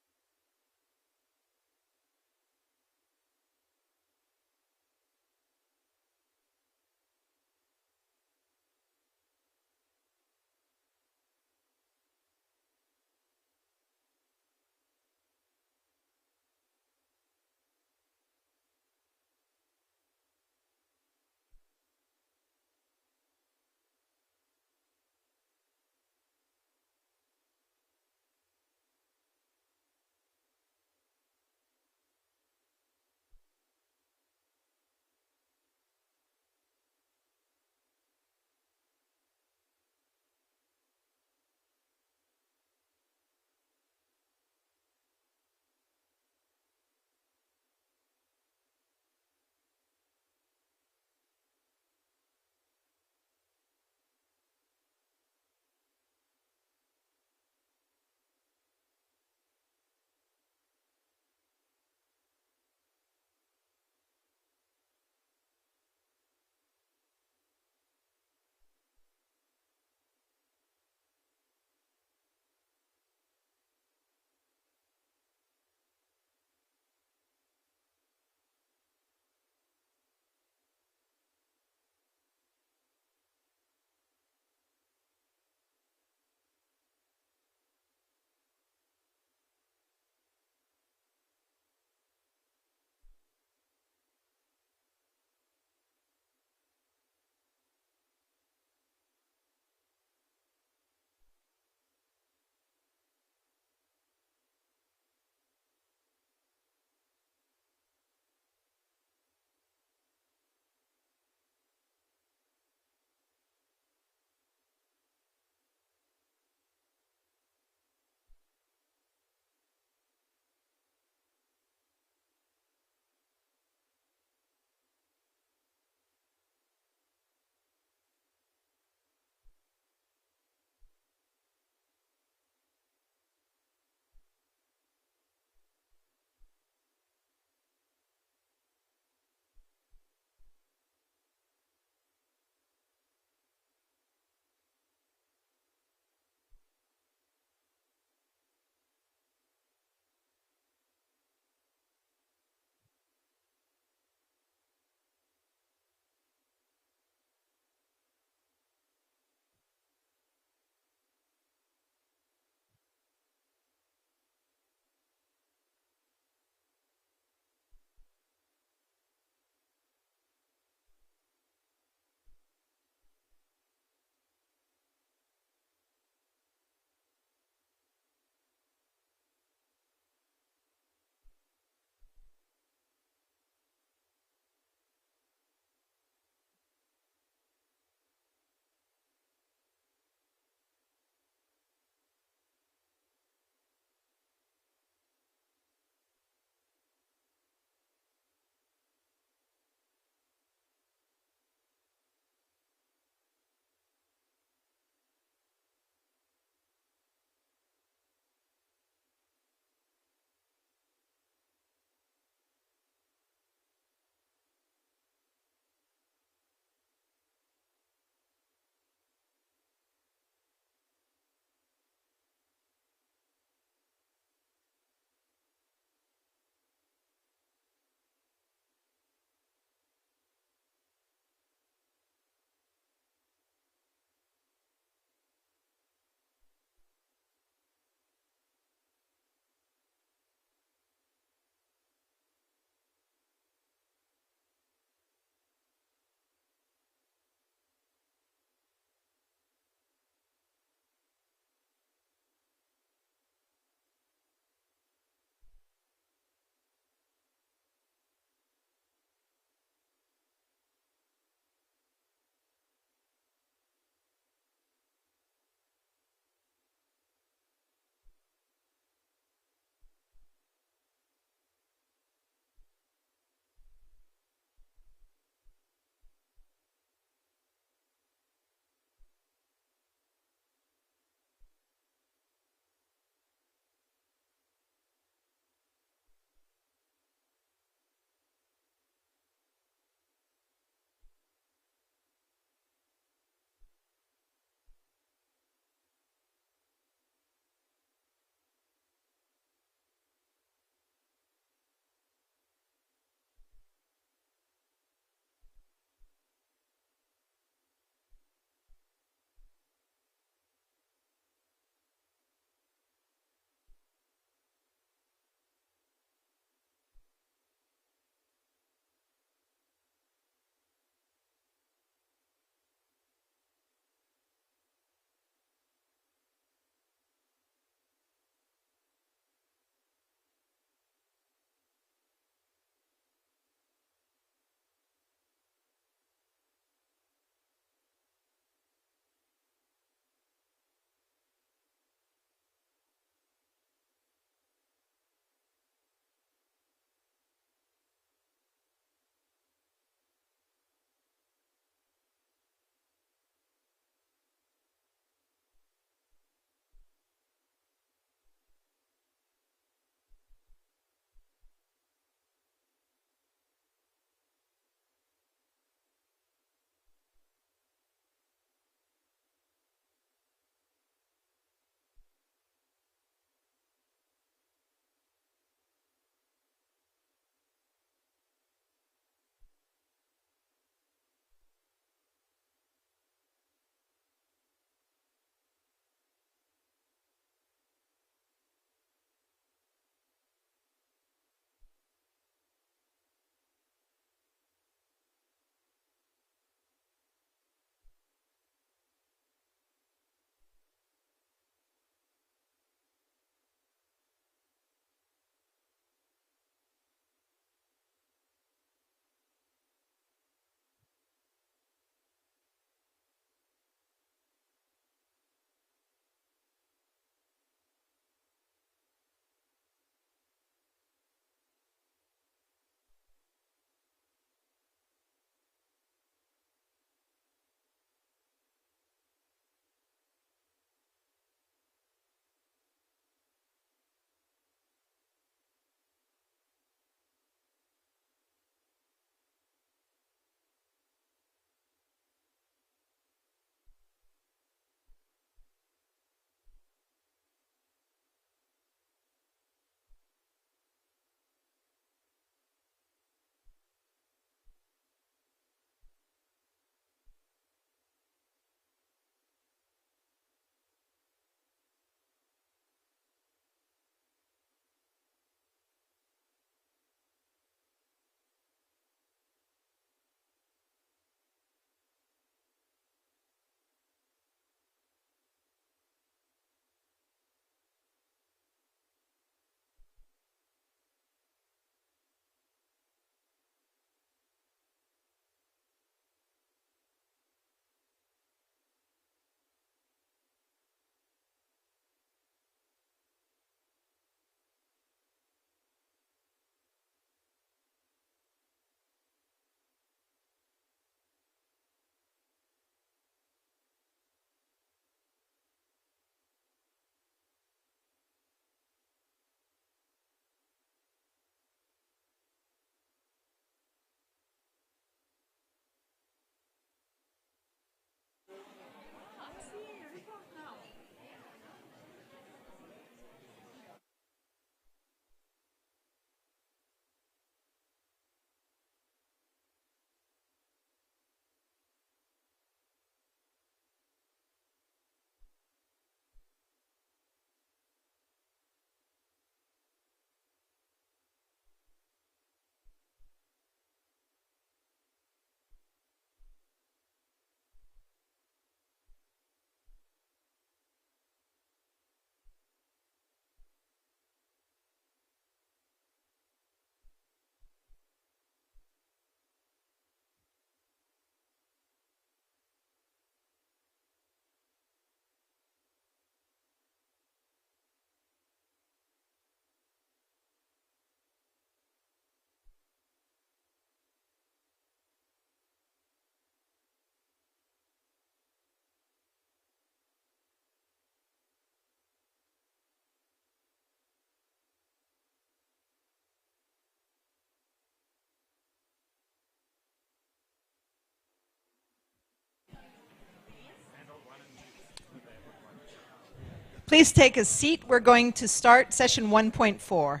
Please take a seat. We're going to start session 1.4.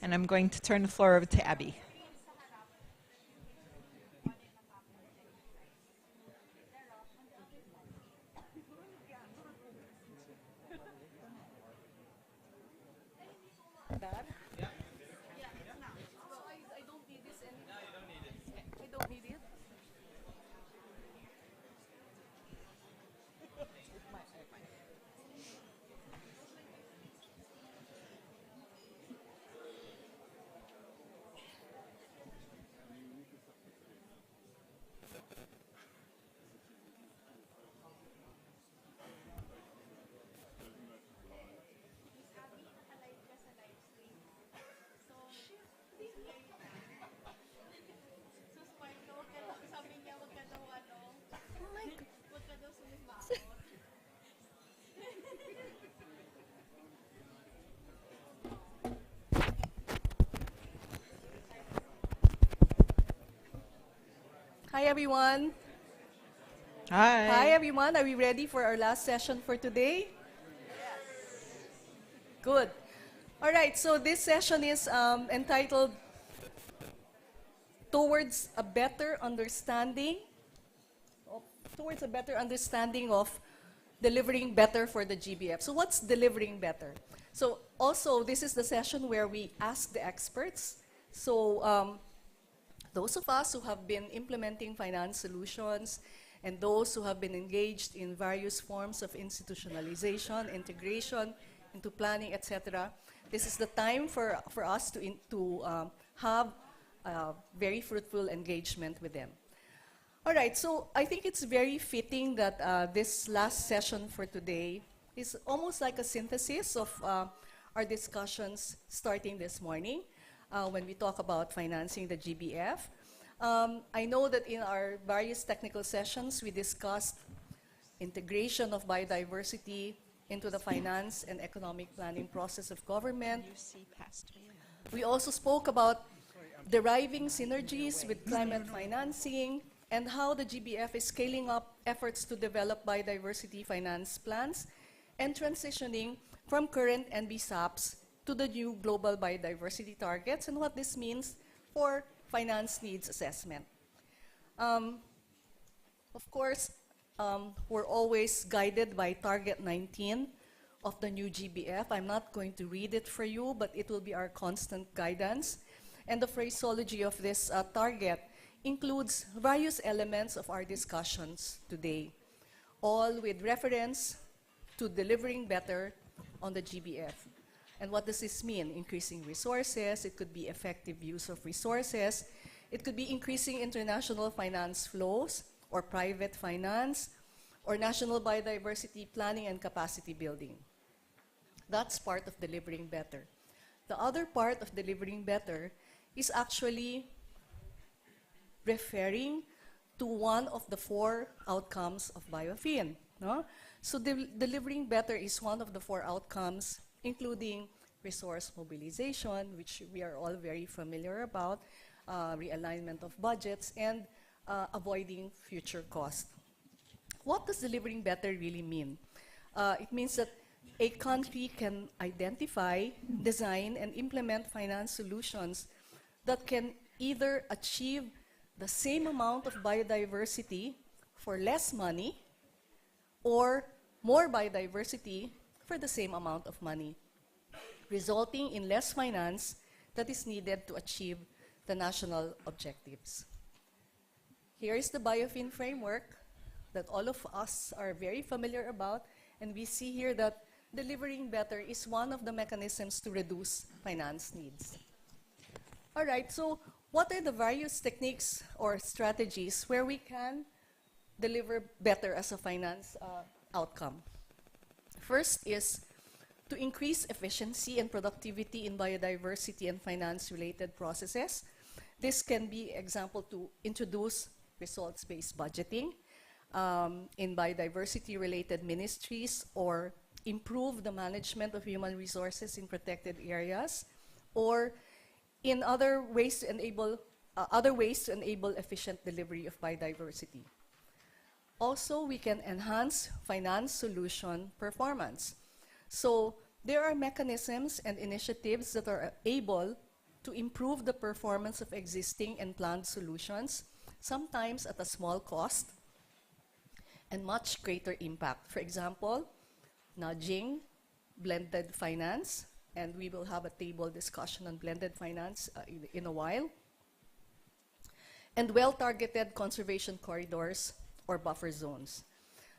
And I'm going to turn the floor over to Abby. Hi, everyone. Hi. Hi, everyone. Are we ready for our last session for today? Yes. Good. All right, so this session is entitled Towards a Better Understanding of Delivering Better for the GBF. So what's delivering better? So also, this is the session where we ask the experts. So those of us who have been implementing finance solutions and those who have been engaged in various forms of institutionalization, integration into planning, etc., this is the time for us to have very fruitful engagement with them. All right, so I think it's very fitting that this last session for today is almost like a synthesis of our discussions starting this morning when we talk about financing the GBF. I know that in our various technical sessions, we discussed integration of biodiversity into the finance and economic planning process of government. We also spoke about deriving synergies with climate financing and how the GBF is scaling up efforts to develop biodiversity finance plans and transitioning from current NBSAPs to the new global biodiversity targets and what this means for finance needs assessment. Of course, we're always guided by Target 19 of the new GBF. I'm not going to read it for you, but it will be our constant guidance. And the phraseology of this target includes various elements of our discussions today, all with reference to delivering better on the GBF. And what does this mean? Increasing resources, it could be effective use of resources, it could be increasing international finance flows or private finance or national biodiversity planning and capacity building. That's part of delivering better. The other part of delivering better is actually referring to one of the 4 outcomes of Biofin. No? So delivering better is one of the 4 outcomes, including resource mobilization, which we are all very familiar about, realignment of budgets, and avoiding future cost. What does delivering better really mean? It means that a country can identify, design, and implement finance solutions that can either achieve the same amount of biodiversity for less money or more biodiversity for the same amount of money, resulting in less finance that is needed to achieve the national objectives. Here is the Biofin framework that all of us are very familiar about, and we see here that delivering better is one of the mechanisms to reduce finance needs. All right, so what are the various techniques or strategies where we can deliver better as a finance outcome? First is to increase efficiency and productivity in biodiversity and finance-related processes. This can be example to introduce results-based budgeting in biodiversity-related ministries, or improve the management of human resources in protected areas, or in other ways to enable efficient delivery of biodiversity. Also, we can enhance finance solution performance. So there are mechanisms and initiatives that are able to improve the performance of existing and planned solutions, sometimes at a small cost and much greater impact. For example, nudging, blended finance, and we will have a table discussion on blended finance in a while, and well-targeted conservation corridors or buffer zones.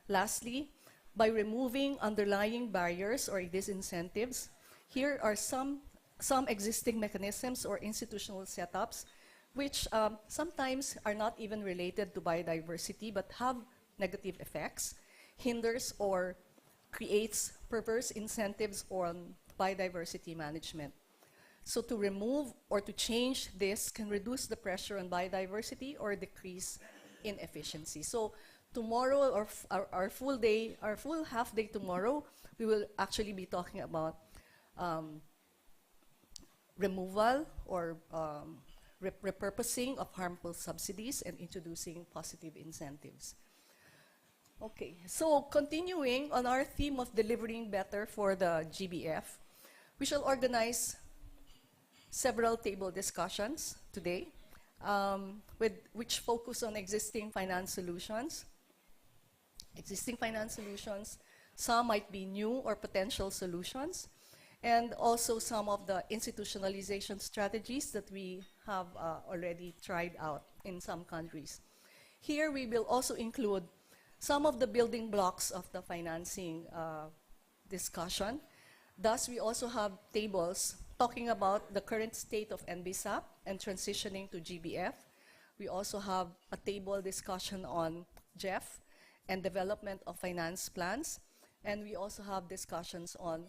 Lastly, by removing underlying barriers or disincentives, here are some existing mechanisms or institutional setups which sometimes are not even related to biodiversity but have negative effects, hinders or creates perverse incentives on biodiversity management. So to remove or to change this can reduce the pressure on biodiversity or decrease inefficiency. So tomorrow, or our full half day tomorrow, we will actually be talking about removal or repurposing of harmful subsidies and introducing positive incentives. Okay, so continuing on our theme of delivering better for the GBF, we shall organize several table discussions today which focus on existing finance solutions. Some might be new or potential solutions, and also some of the institutionalization strategies that we have already tried out in some countries. Here we will also include some of the building blocks of the financing discussion. Thus, we also have tables talking about the current state of NBSAP and transitioning to GBF. We also have a table discussion on GEF and development of finance plans. And we also have discussions on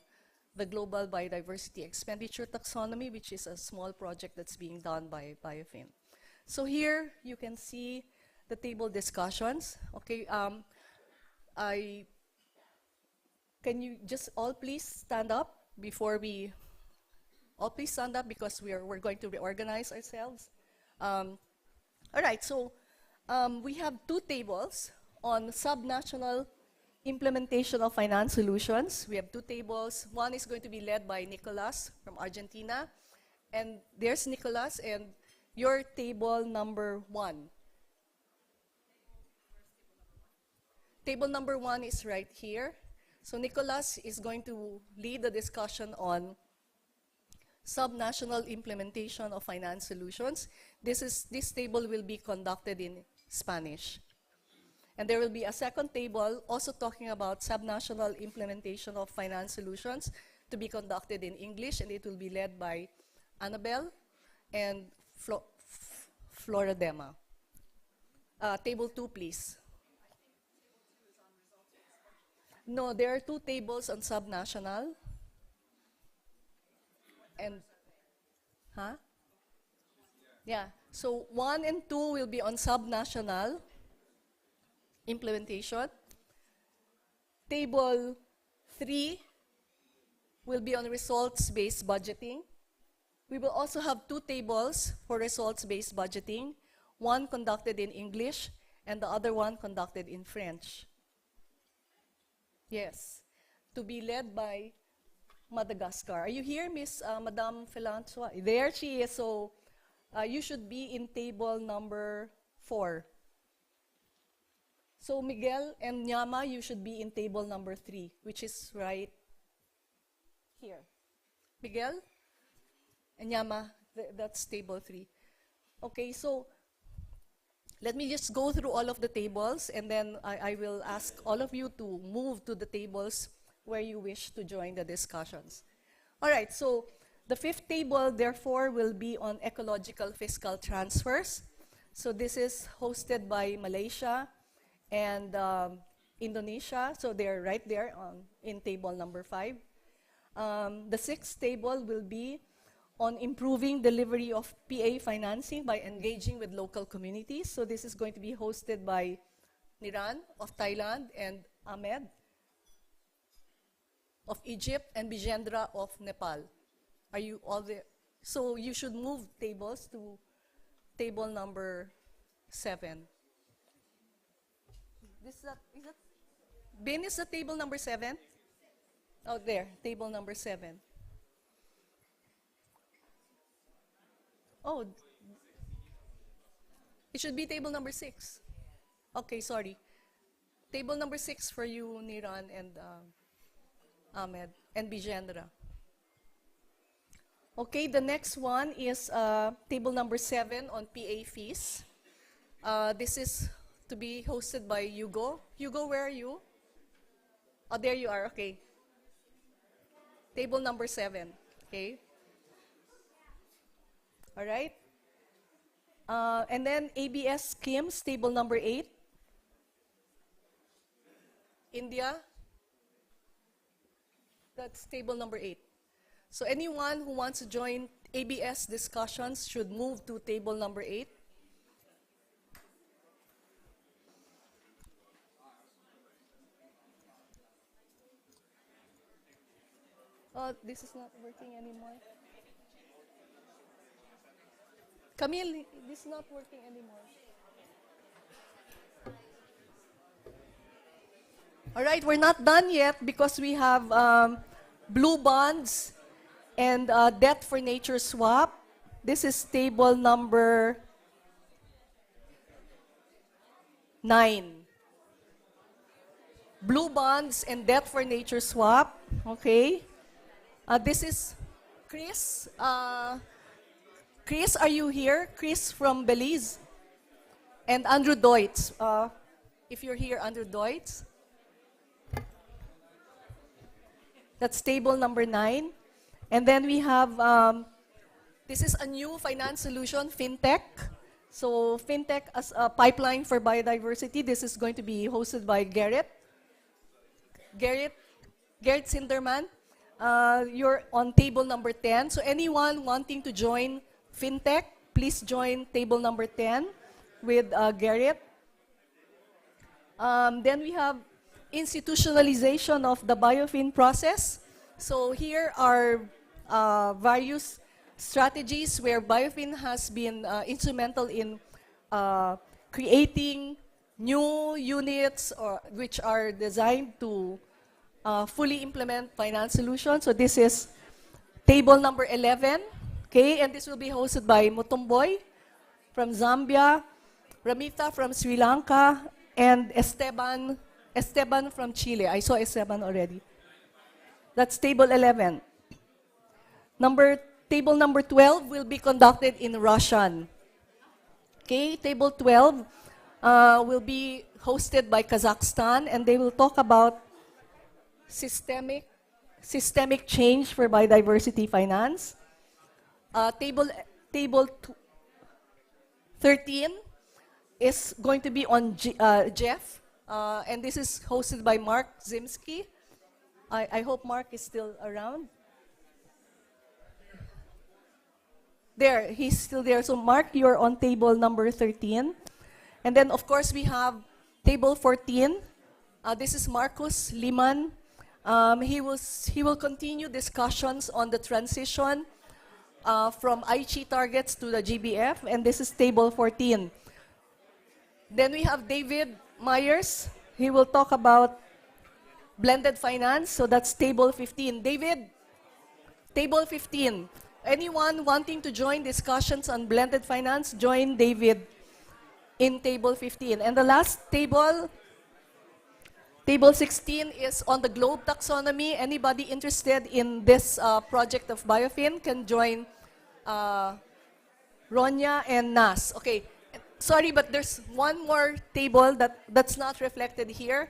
the Global Biodiversity Expenditure Taxonomy, which is a small project that's being done by Biofin. So here you can see the table discussions. Okay, can you just all please stand up before we, all please stand up because we're going to reorganize ourselves. All right, so we have two tables on subnational implementation of finance solutions. We have two tables. One is going to be led by Nicolas from Argentina. And there's Nicolas and your table number 1. Table number 1 is right here. So Nicolas is going to lead the discussion on subnational implementation of finance solutions. This table will be conducted in Spanish. And there will be a second table also talking about subnational implementation of finance solutions to be conducted in English, and it will be led by Annabelle and Floradema. Table 2, please. No, there are two tables on subnational. And, yeah, so 1 and 2 will be on subnational implementation. Table 3 will be on results-based budgeting. We will also have two tables for results-based budgeting, one conducted in English and the other one conducted in French. Yes, to be led by Madagascar. Are you here, Miss Madame Felanchois? There she is, so you should be in table number 4. So Miguel and Nyama, you should be in table number 3, which is right here. Miguel and Nyama, that's table 3. Okay, so let me just go through all of the tables, and then I will ask all of you to move to the tables where you wish to join the discussions. All right, so the 5th table, therefore, will be on ecological fiscal transfers. So this is hosted by Malaysia and Indonesia, so they're right there in table number 5. The 6th table will be on improving delivery of PA financing by engaging with local communities. So this is going to be hosted by Niran of Thailand and Ahmed of Egypt and Bijendra of Nepal. Are you all there? So you should move tables to table number 7. Is that Bin is the table number 7? Oh, there, table number 7. Oh, it should be table number 6. Okay, sorry. Table number 6 for you, Niran and Ahmed, and Bigendra. Okay, the next one is table number 7 on PA fees. This is to be hosted by Hugo. Hugo, where are you? Oh, there you are, okay. Table number 7, okay? All right. And then ABS schemes, table number 8. India, that's table number 8. So anyone who wants to join ABS discussions should move to table number 8. Oh, this is not working anymore. Camille, this is not working anymore. All right, we're not done yet because we have blue bonds and debt for nature swap. This is table number 9. Blue bonds and debt for nature swap. Okay. This is Chris. Chris, are you here? Chris from Belize. And Andrew Deutz. If you're here, Andrew Deutz. That's table number 9. And then we have, this is a new finance solution, FinTech. So FinTech as a pipeline for biodiversity. This is going to be hosted by Garrett Sinderman. You're on table number 10. So anyone wanting to join FinTech, please join table number 10 with Garrett. Then we have institutionalization of the Biofin process. So here are various strategies where Biofin has been instrumental in creating new units which are designed to fully implement finance solutions. So this is table number 11, okay, and this will be hosted by Mutomboy from Zambia, Ramita from Sri Lanka, and Esteban from Chile. I saw Esteban already. That's table 11. Table number 12 will be conducted in Russian. Okay, table 12 will be hosted by Kazakhstan, and they will talk about systemic change for biodiversity finance. Table 13 is going to be on Jeff, and this is hosted by Mark Zimski. I hope Mark is still around. There, he's still there. So Mark, you're on table number 13. And then, of course, we have table 14. This is Marcus Liman. He will continue discussions on the transition from Aichi targets to the GBF, and this is table 14. Then we have David Myers. He will talk about blended finance, so that's table 15. David, table 15. Anyone wanting to join discussions on blended finance, join David in table 15. And the last table, table 16, is on the globe taxonomy. Anybody interested in this project of Biofin can join Ronya and Nas. Okay, sorry, but there's one more table that's not reflected here.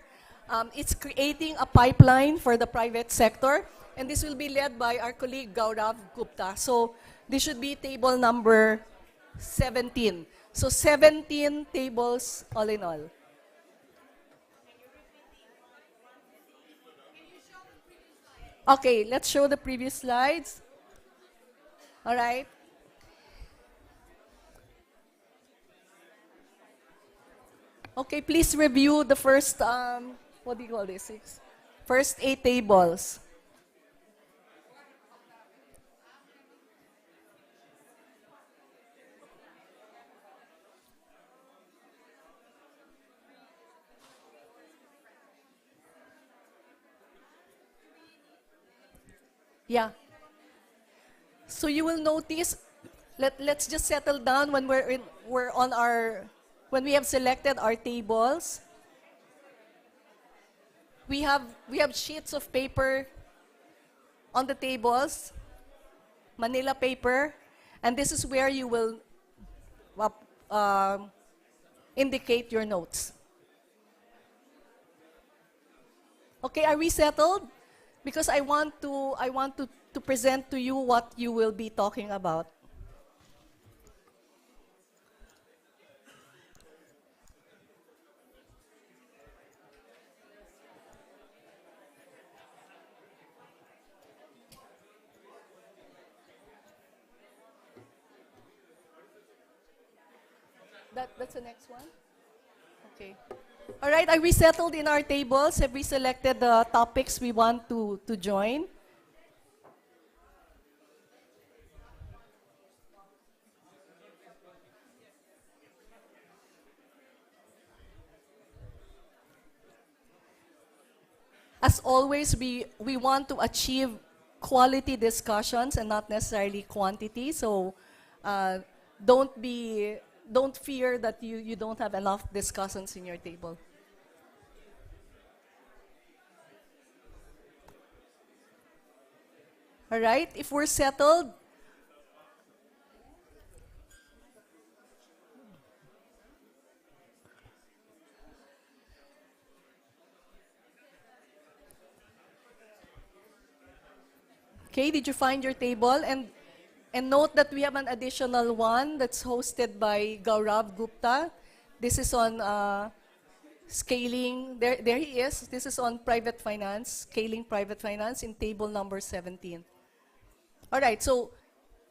It's creating a pipeline for the private sector, and this will be led by our colleague Gaurav Gupta. So this should be table number 17. So 17 tables all in all. Okay, let's show the previous slides. All right. Okay, please review the first, what do you call this? First 8 tables. Yeah. So you will notice, let's just settle down when when we have selected our tables. We have sheets of paper on the tables, Manila paper, and this is where you will indicate your notes. Okay, are we settled? Because I want to present to you what you will be talking about. That's the next one? Okay. All right, are we settled in our tables? Have we selected the topics we want to join? As always, we want to achieve quality discussions and not necessarily quantity. So don't fear that you don't have enough discussants in your table. All right, if we're settled, okay, did you find your table? And note that we have an additional one that's hosted by Gaurav Gupta. This is on scaling, there he is. This is on private finance, scaling private finance in table number 17. All right, so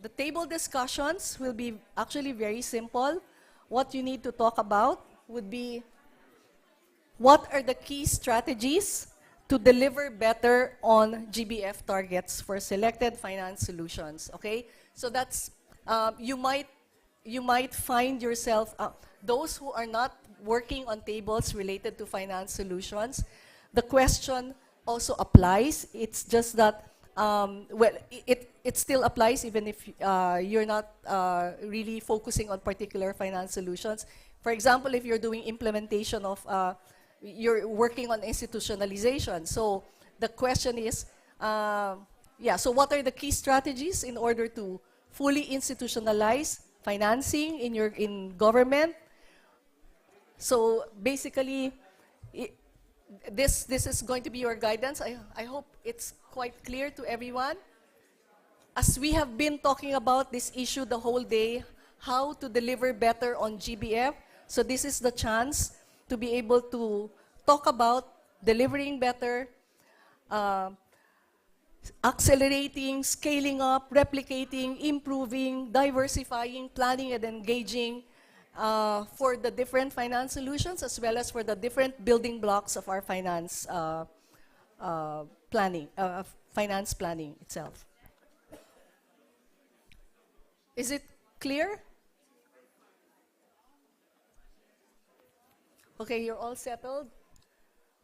the table discussions will be actually very simple. What you need to talk about would be what are the key strategies to deliver better on GBF targets for selected finance solutions, okay? So that's, you might find yourself, those who are not working on tables related to finance solutions, the question also applies. It's just that, well, it still applies even if you're not really focusing on particular finance solutions. For example, if you're doing implementation of, you're working on institutionalization. So the question is, yeah, so what are the key strategies in order to fully institutionalize financing in government? So basically, this is going to be your guidance. I hope it's quite clear to everyone. As we have been talking about this issue the whole day, how to deliver better on GBF. So this is the chance to be able to talk about delivering better, accelerating, scaling up, replicating, improving, diversifying, planning, and engaging for the different finance solutions as well as for the different building blocks of our finance finance planning itself. Is it clear? Okay, you're all settled?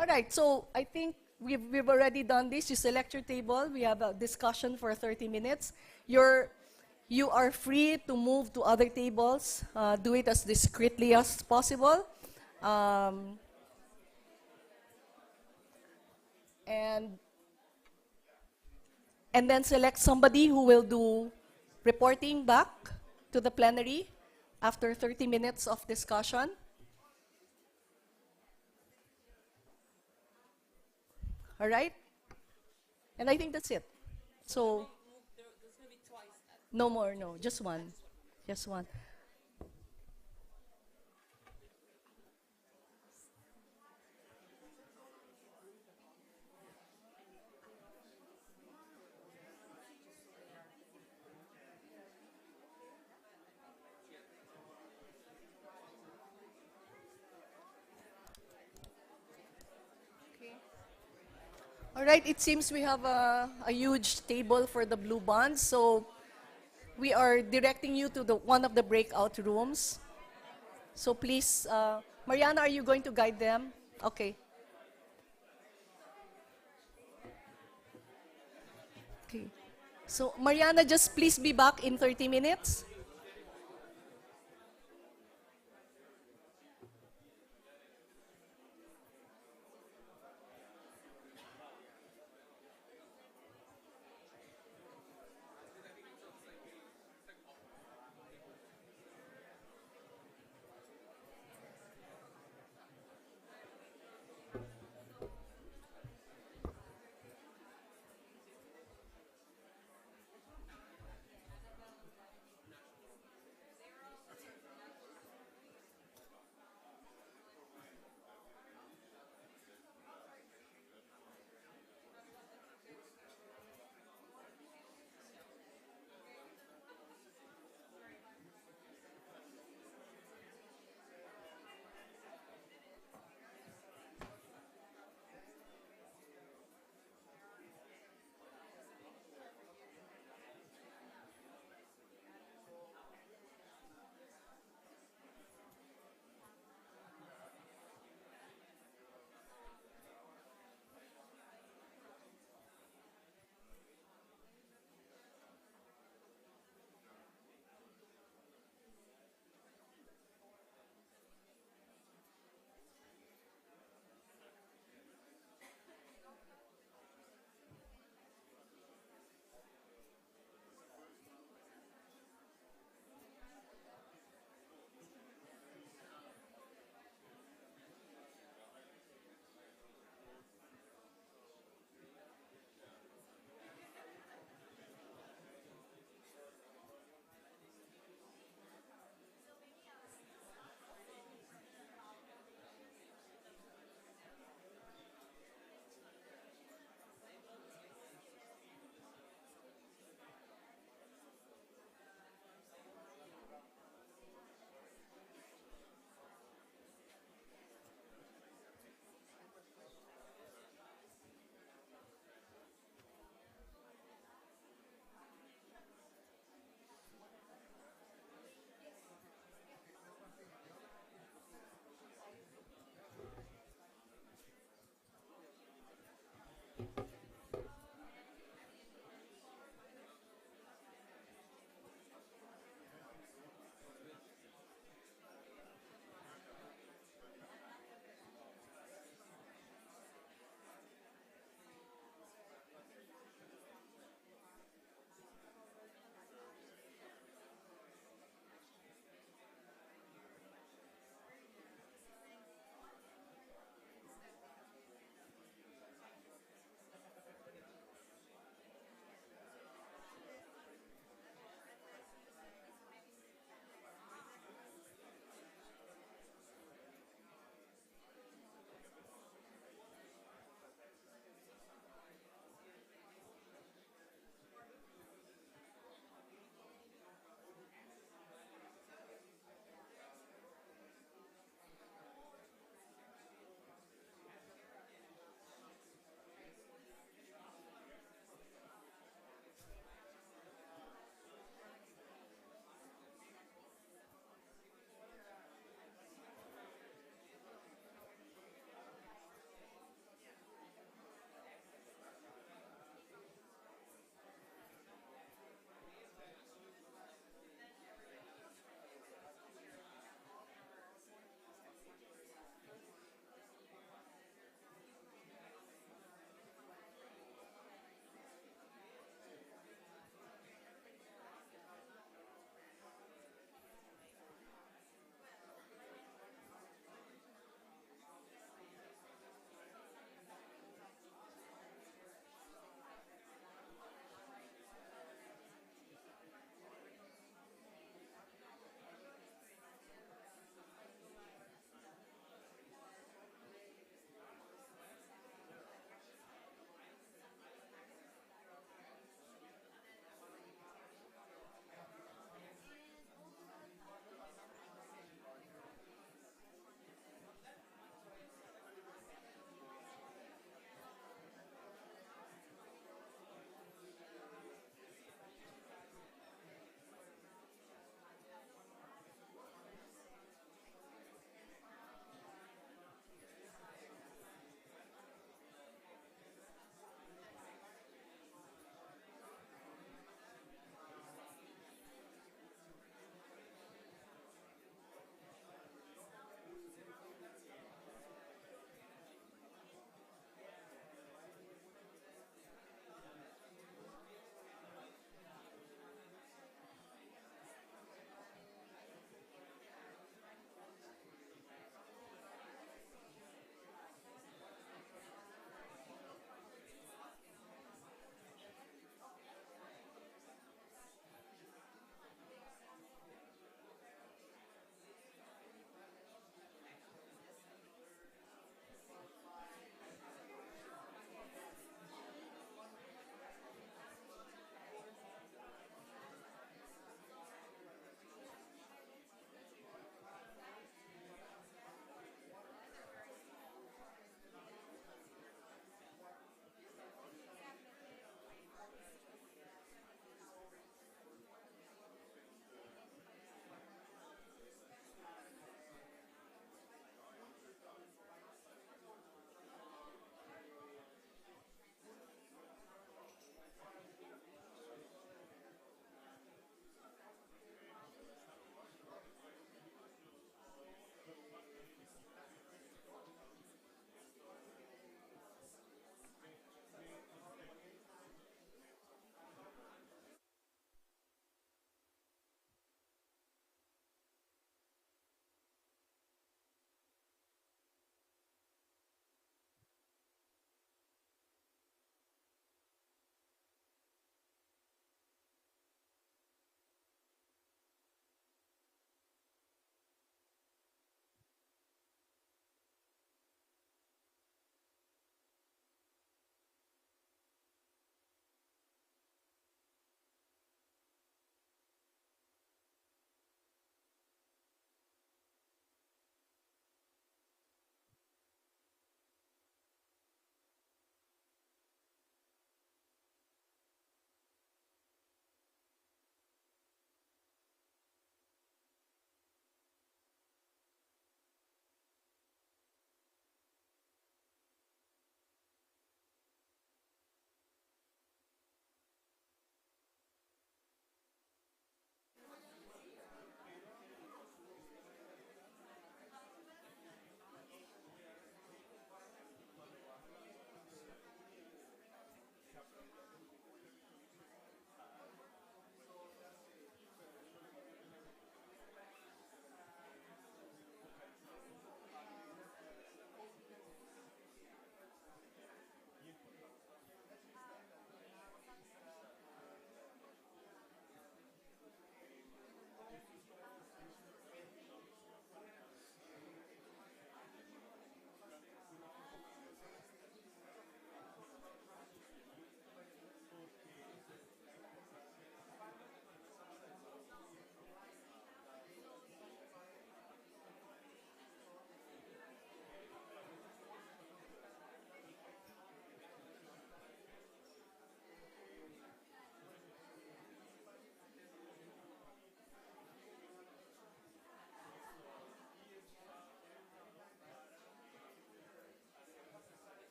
All right, so I think we've already done this. You select your table. We have a discussion for 30 minutes. You are free to move to other tables. Do it as discreetly as possible. And then select somebody who will do reporting back to the plenary after 30 minutes of discussion. All right? And I think that's it. So, no more, no, just one. Just one. All right, it seems we have a huge table for the blue bonds, so we are directing you to one of the breakout rooms. So please, Mariana, are you going to guide them? Okay. Okay. So Mariana, just please be back in 30 minutes.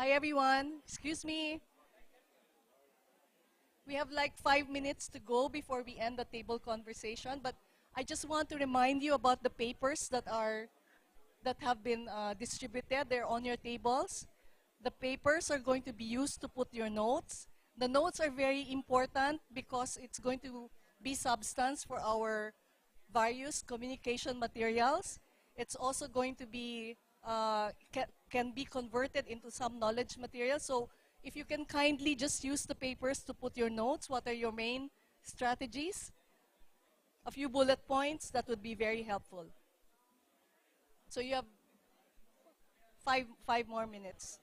Hi, everyone. Excuse me. We have like 5 minutes to go before we end the table conversation, but I just want to remind you about the papers that have been distributed. They're on your tables. The papers are going to be used to put your notes. The notes are very important because it's going to be substance for our various communication materials. It's also going to be, can be converted into some knowledge material. So if you can kindly just use the papers to put your notes, what are your main strategies? A few bullet points, that would be very helpful. So you have five more minutes.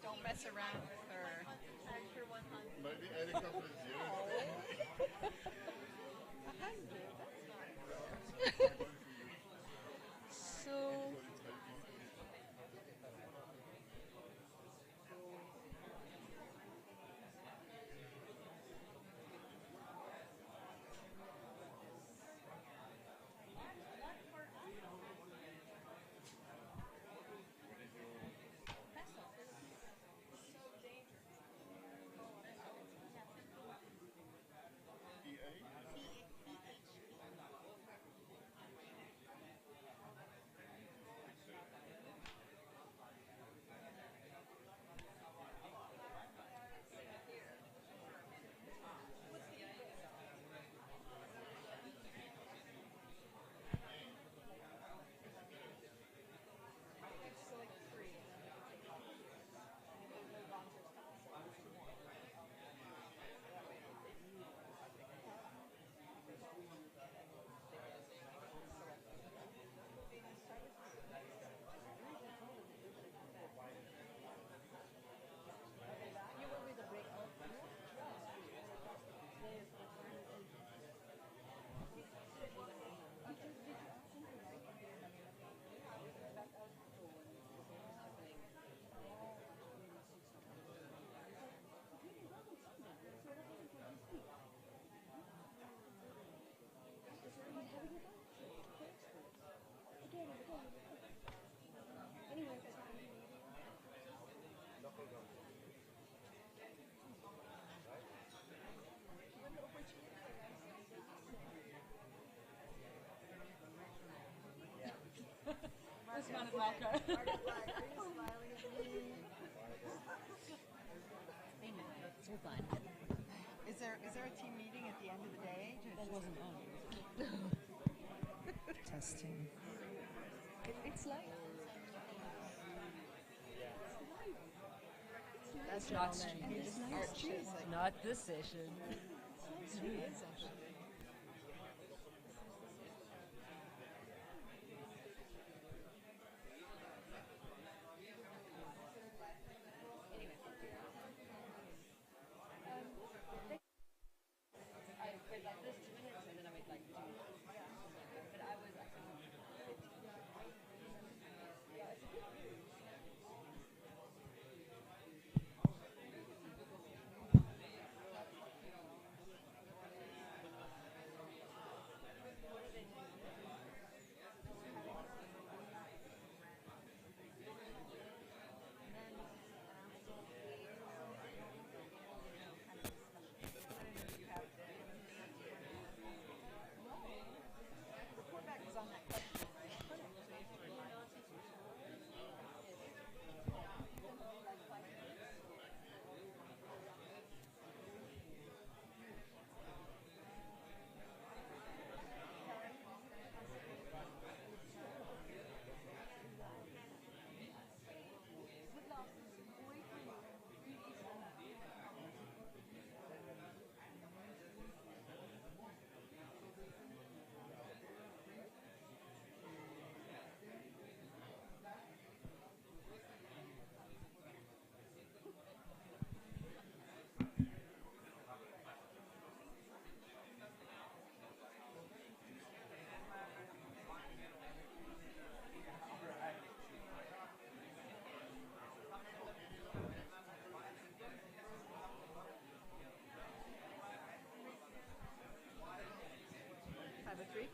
Don't mess around with her. Maybe add a couple of zeros. So Is there a team meeting at the end of the day? That wasn't on. Testing. It's like That's not streaming. Not this session. It is actually.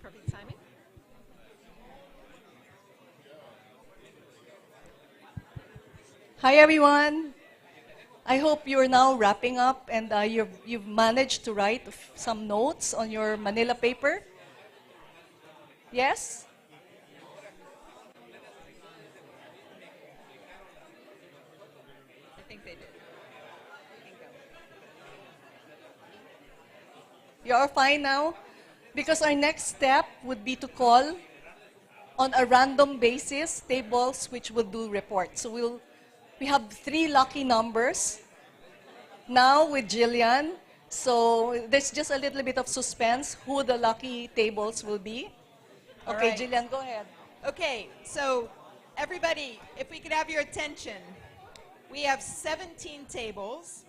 Perfect timing. Hi everyone. I hope you're now wrapping up and you've managed to write some notes on your Manila paper. Yes? I think they did. You're fine now? Because our next step would be to call on a random basis tables which will do reports. So we have 3 lucky numbers now with Jillian. So there's just a little bit of suspense who the lucky tables will be. Okay, right. Jillian, go ahead. Okay, so everybody, if we could have your attention. We have 17 tables,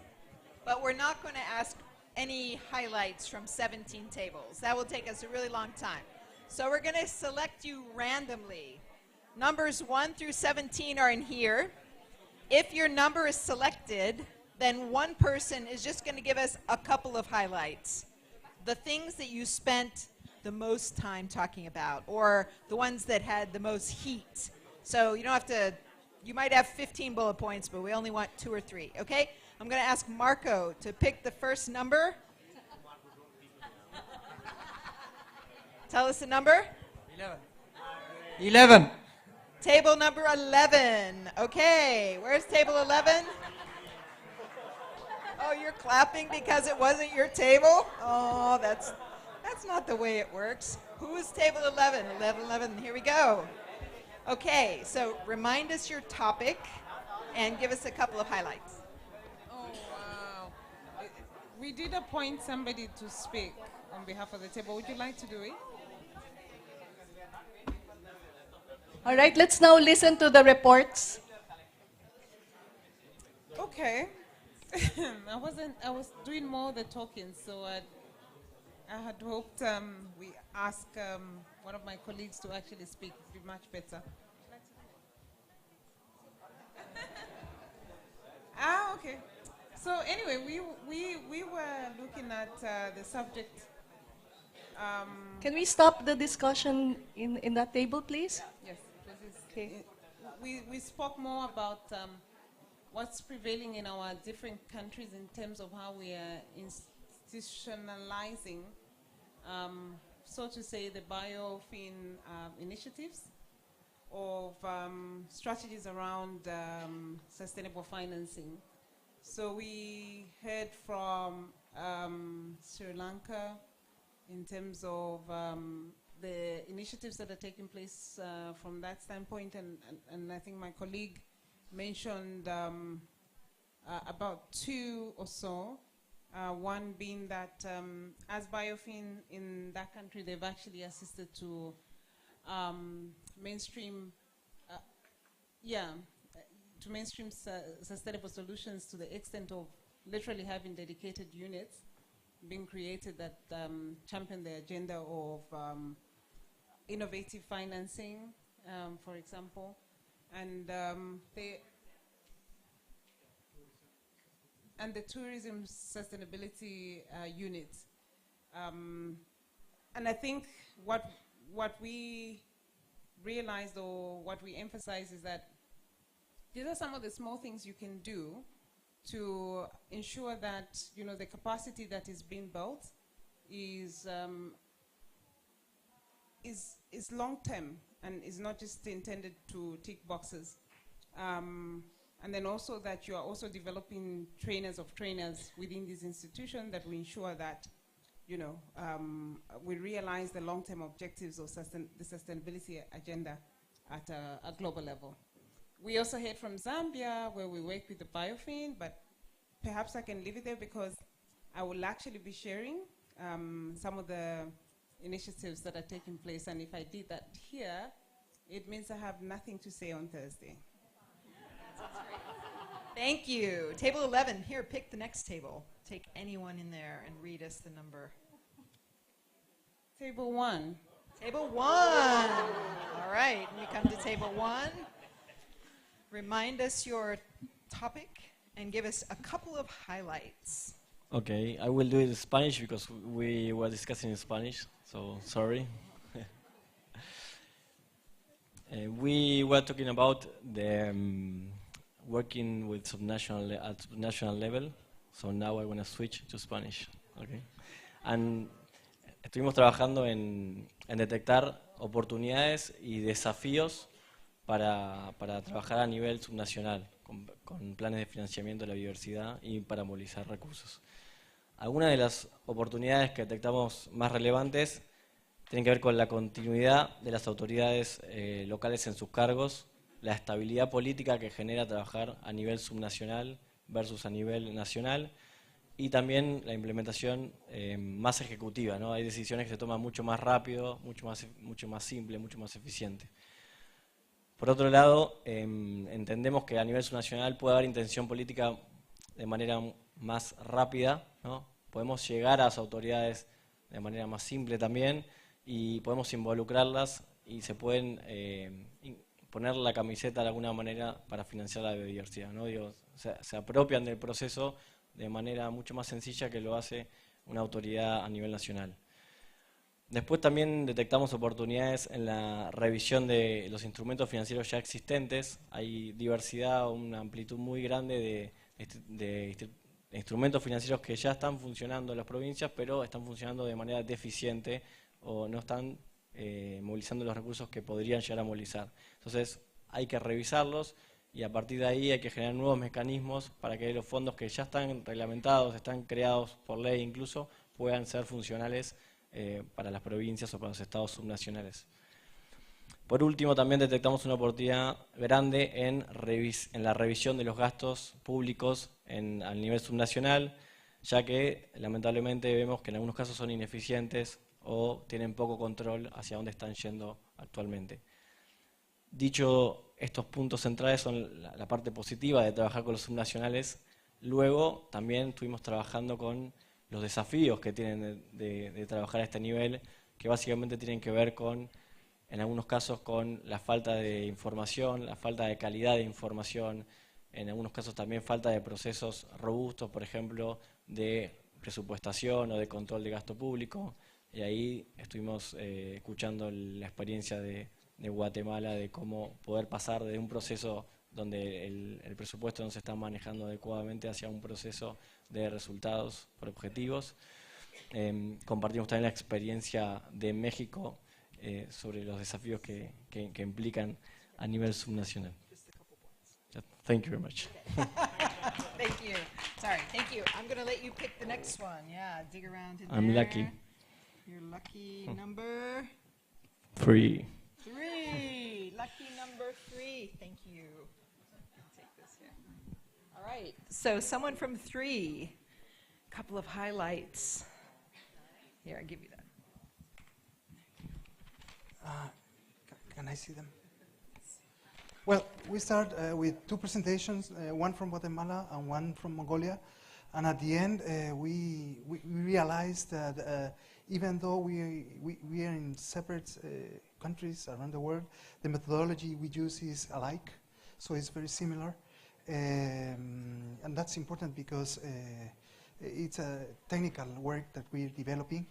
but we're not going to ask any highlights from 17 tables. That will take us a really long time. So we're going to select you randomly. Numbers 1 through 17 are in here. If your number is selected, then one person is just going to give us a couple of highlights. The things that you spent the most time talking about, or the ones that had the most heat. So you don't have to, you might have 15 bullet points, but we only want 2 or 3, okay? I'm going to ask Marco to pick the first number. Tell us the number. 11. Table number 11. Okay, where's table 11? Oh, you're clapping because it wasn't your table? Oh, that's not the way it works. Who is table 11? 11, here we go. Okay, so remind us your topic and give us a couple of highlights. Oh, wow. We did appoint somebody to speak on behalf of the table. Would you like to do it? All right, let's now listen to the reports. Okay. I was doing more of the talking, so I had hoped we ask one of my colleagues to actually speak. It would be much better. Okay. So anyway, we were looking at the subject. Can we stop the discussion in that table, please? Yes. Okay. We spoke more about what's prevailing in our different countries in terms of how we are institutionalizing, so to say, the Biofin initiatives. of strategies around sustainable financing. So we heard from Sri Lanka in terms of the initiatives that are taking place from that standpoint, and I think my colleague mentioned about two or so. One being that as Biofin in that country, they've actually assisted to mainstream sustainable solutions to the extent of literally having dedicated units being created that champion the agenda of innovative financing, for example, and the tourism sustainability unit. And I think what we realized, or what we emphasize, is that these are some of the small things you can do to ensure that, you know, the capacity that is being built is long-term and is not just intended to tick boxes. And then also that you are also developing trainers of trainers within these institutions that will ensure that, you know, we realize the long-term objectives of the sustainability agenda at a global level. We also heard from Zambia, where we work with the Biofin, but perhaps I can leave it there because I will actually be sharing some of the initiatives that are taking place, and if I did that here, it means I have nothing to say on Thursday. Thank you. Table 11. Here, pick the next table. Take anyone in there and read us the number. Table 1. Table 1. All right. We come to table 1. Remind us your topic and give us a couple of highlights. Okay, I will do it in Spanish because we were discussing in Spanish, so sorry. We were talking about the working with at subnational level, so now I want to switch to Spanish. Okay, and estuvimos trabajando en detectar oportunidades y desafíos para trabajar a nivel subnacional, con planes de financiamiento de la biodiversidad y para movilizar recursos. Algunas de las oportunidades que detectamos más relevantes tienen que ver con la continuidad de las autoridades locales en sus cargos, la estabilidad política que genera trabajar a nivel subnacional versus a nivel nacional, y también la implementación más ejecutiva, ¿no? Hay decisiones que se toman mucho más rápido, mucho más simple, mucho más eficiente. Por otro lado, entendemos que a nivel subnacional puede haber intención política de manera más rápida, ¿no? Podemos llegar a las autoridades de manera más simple también y podemos involucrarlas y se pueden poner la camiseta de alguna manera para financiar la biodiversidad, ¿no? Digo, se apropian del proceso de manera mucho más sencilla que lo hace una autoridad a nivel nacional. Después también detectamos oportunidades en la revisión de los instrumentos financieros ya existentes. Hay diversidad, una amplitud muy grande de instrumentos financieros que ya están funcionando en las provincias, pero están funcionando de manera deficiente o no están movilizando los recursos que podrían llegar a movilizar. Entonces hay que revisarlos y a partir de ahí hay que generar nuevos mecanismos para que los fondos que ya están reglamentados, están creados por ley incluso, puedan ser funcionales para las provincias o para los estados subnacionales. Por último, también detectamos una oportunidad grande en la revisión de los gastos públicos al nivel subnacional, ya que lamentablemente vemos que en algunos casos son ineficientes o tienen poco control hacia dónde están yendo actualmente. Dicho estos puntos centrales son la parte positiva de trabajar con los subnacionales. Luego también estuvimos trabajando con los desafíos que tienen de trabajar a este nivel, que básicamente tienen que ver con, en algunos casos, con la falta de información, la falta de calidad de información, en algunos casos también falta de procesos robustos, por ejemplo, de presupuestación o de control de gasto público. Y ahí estuvimos escuchando la experiencia de Guatemala de cómo poder pasar de un proceso donde el presupuesto no se está manejando adecuadamente hacia un proceso de resultados por objetivos. Compartimos también la experiencia de México sobre los desafíos que implican a nivel subnacional. Thank you very much. Thank you. Sorry, thank you. I'm going to let you pick the next one. Yeah, dig around in I'm there. lucky. Your lucky number? 3. 3. Lucky number 3. Thank you. I'll take this here. All right. So someone from 3. Couple of highlights. Here, I'll give you that. Can I see them? Well, we start with 2 presentations, one from Guatemala and one from Mongolia. And at the end, we realized that even though we are in separate countries around the world, the methodology we use is alike, so it's very similar. And that's important because it's a technical work that we're developing.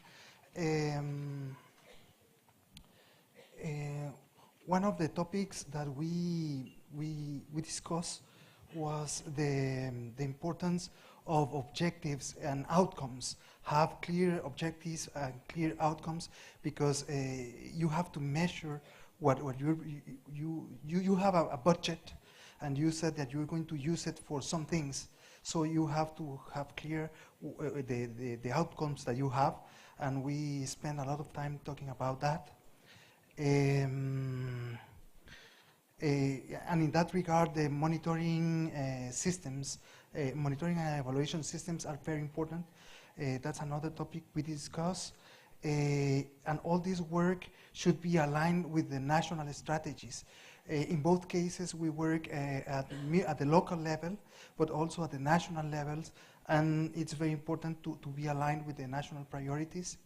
One of the topics that we discussed was the importance of objectives and outcomes. Have clear objectives and clear outcomes, because you have to measure what you have a budget, and you said that you're going to use it for some things. So you have to have clear the outcomes that you have, and we spend a lot of time talking about that. And in that regard, the monitoring systems, monitoring and evaluation systems are very important. That's another topic we discuss. And all this work should be aligned with the national strategies. In both cases, we work at the local level, but also at the national levels, and it's very important to be aligned with the national priorities.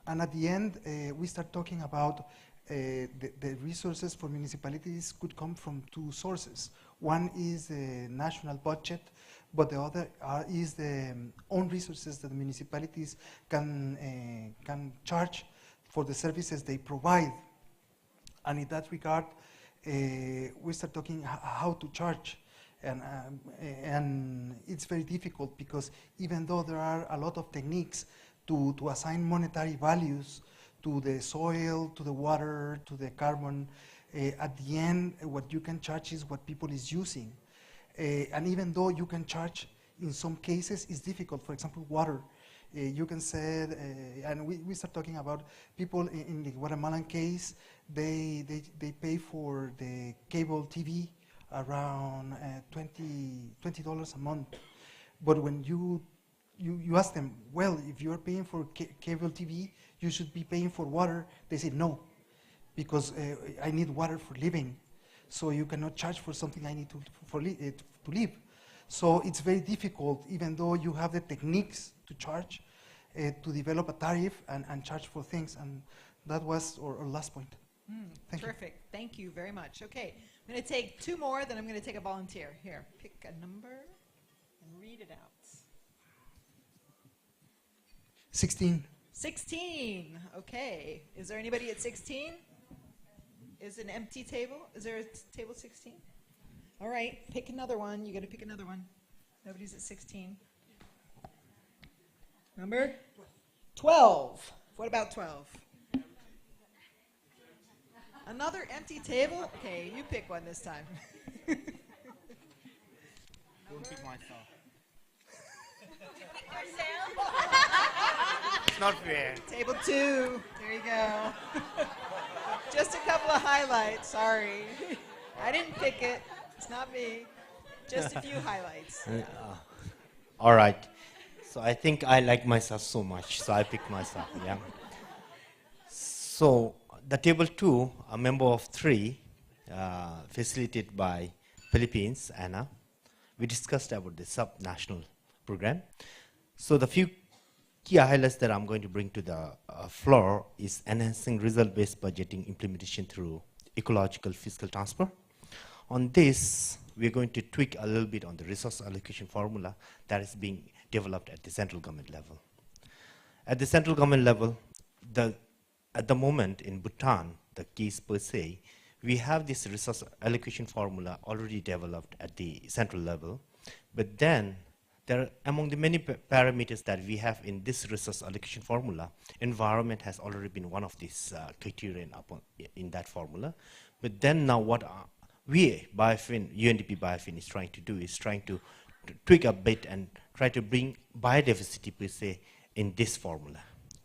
And at the end, we start talking about the resources for municipalities could come from 2 sources. One is the national budget, but the other is the own resources that the municipalities can charge for the services they provide. And in that regard, we start talking how to charge. And it's very difficult, because even though there are a lot of techniques to assign monetary values to the soil, to the water, to the carbon, at the end, what you can charge is what people is using. And even though you can charge, in some cases, it's difficult. For example, water. You can say, and we start talking about people in the Guatemalan case, they pay for the cable TV around $20 a month. But when you ask them, well, if you're paying for cable TV, you should be paying for water. They say no, because I need water for living. So you cannot charge for something I need to live. So it's very difficult, even though you have the techniques to charge, to develop a tariff and charge for things. And that was our last point. Terrific. Thank you very much. Okay, I'm going to take 2 more, then I'm going to take a volunteer. Here, pick a number and read it out. 16. 16. Okay. Is there anybody at 16? Is an empty table? Is there a table 16? All right. Pick another one. You got to pick another one. Nobody's at 16. Number 12. What about 12? Another empty table? Okay, you pick one this time. Don't pick myself. It's not fair. Table 2. There you go. Just a couple of highlights. Sorry. I didn't pick it. It's not me. Just a few highlights. All right. So I think I like myself so much, so I picked myself. Yeah. So the table 2, a member of 3, facilitated by Philippines, Anna. We discussed about the sub-national program. So the few key highlights that I'm going to bring to the floor is enhancing result-based budgeting implementation through ecological fiscal transfer. On this, we're going to tweak a little bit on the resource allocation formula that is being developed at the central government level. At the central government level, at the moment in Bhutan, the case per se, we have this resource allocation formula already developed at the central level, but then there are, among the many parameters that we have in this resource allocation formula, environment has already been one of these criterion in that formula. But then now what we, Biofin, UNDP Biofin is trying to do is trying to tweak a bit and try to bring biodiversity per se in this formula.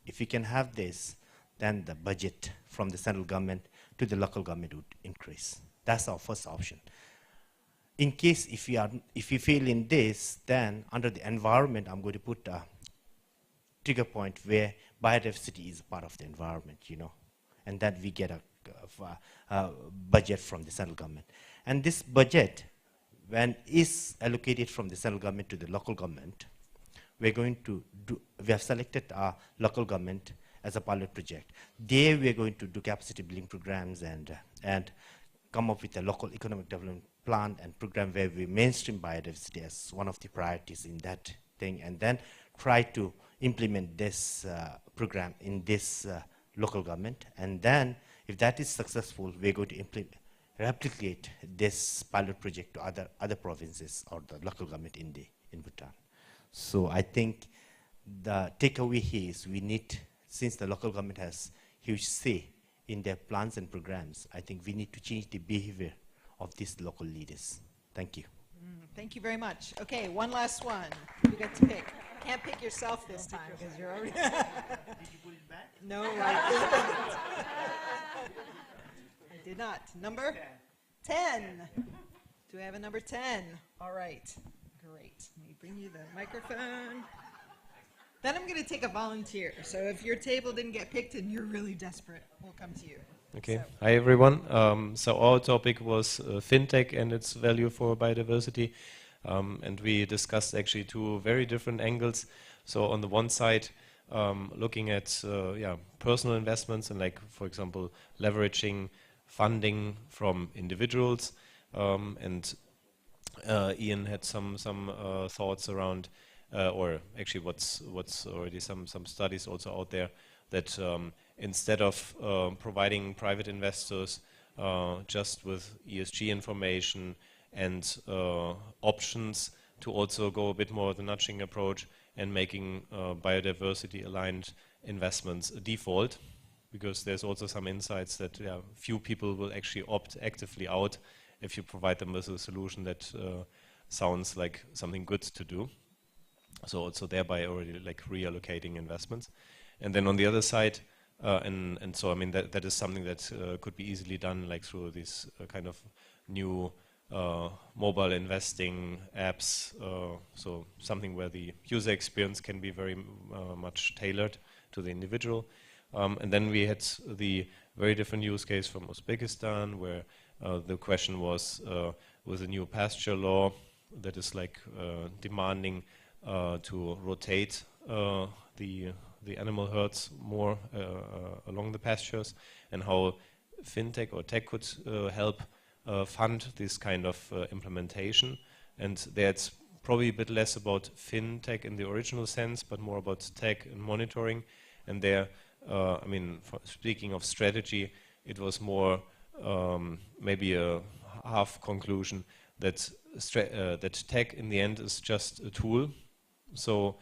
If we can have this, then the budget from the central government to the local government would increase. That's our first option. In case if we fail in this, then under the environment, I'm going to put a trigger point where biodiversity is part of the environment, you know, and then we get a budget from the central government. And this budget, when is allocated from the central government to the local government, we're going to do, we have selected our local government as a pilot project. There we're going to do capacity building programs and come up with a local economic development plan and program where we mainstream biodiversity as one of the priorities in that thing, and then try to implement this program in this local government. And then if that is successful, we're going to replicate this pilot project to other provinces or the local government in Bhutan. So I think the takeaway here is we need, since the local government has huge say in their plans and programs, I think we need to change the behavior of these local leaders. Thank you. Thank you very much. Okay, one last one. You get to pick. Can't pick yourself this time because you're already. Did you put it back? No, I did not. Number 10. Do we have a number 10? All right. Great. Let me bring you the microphone. Then I'm going to take a volunteer. So if your table didn't get picked and you're really desperate, we'll come to you. Okay. So. Hi, everyone. So our topic was fintech and its value for biodiversity. And we discussed actually two very different angles. So on the one side, looking at personal investments and, like, for example, leveraging funding from individuals. And Ian had some thoughts around, or actually what's already some studies also out there, that instead of providing private investors just with ESG information and options, to also go a bit more the nudging approach and making biodiversity aligned investments a default, because there's also some insights that few people will actually opt actively out if you provide them with a solution that sounds like something good to do. So also thereby already like reallocating investments. And then on the other side, and so I mean that is something that could be easily done like through these kind of new mobile investing apps, so something where the user experience can be very much tailored to the individual. And then we had the very different use case from Uzbekistan, where the question was with a new pasture law that is like demanding to rotate the animal herds more along the pastures, and how fintech or tech could help fund this kind of implementation. And there it's probably a bit less about fintech in the original sense, but more about tech and monitoring. And there, I mean, speaking of strategy, it was more maybe a half conclusion that that tech in the end is just a tool. So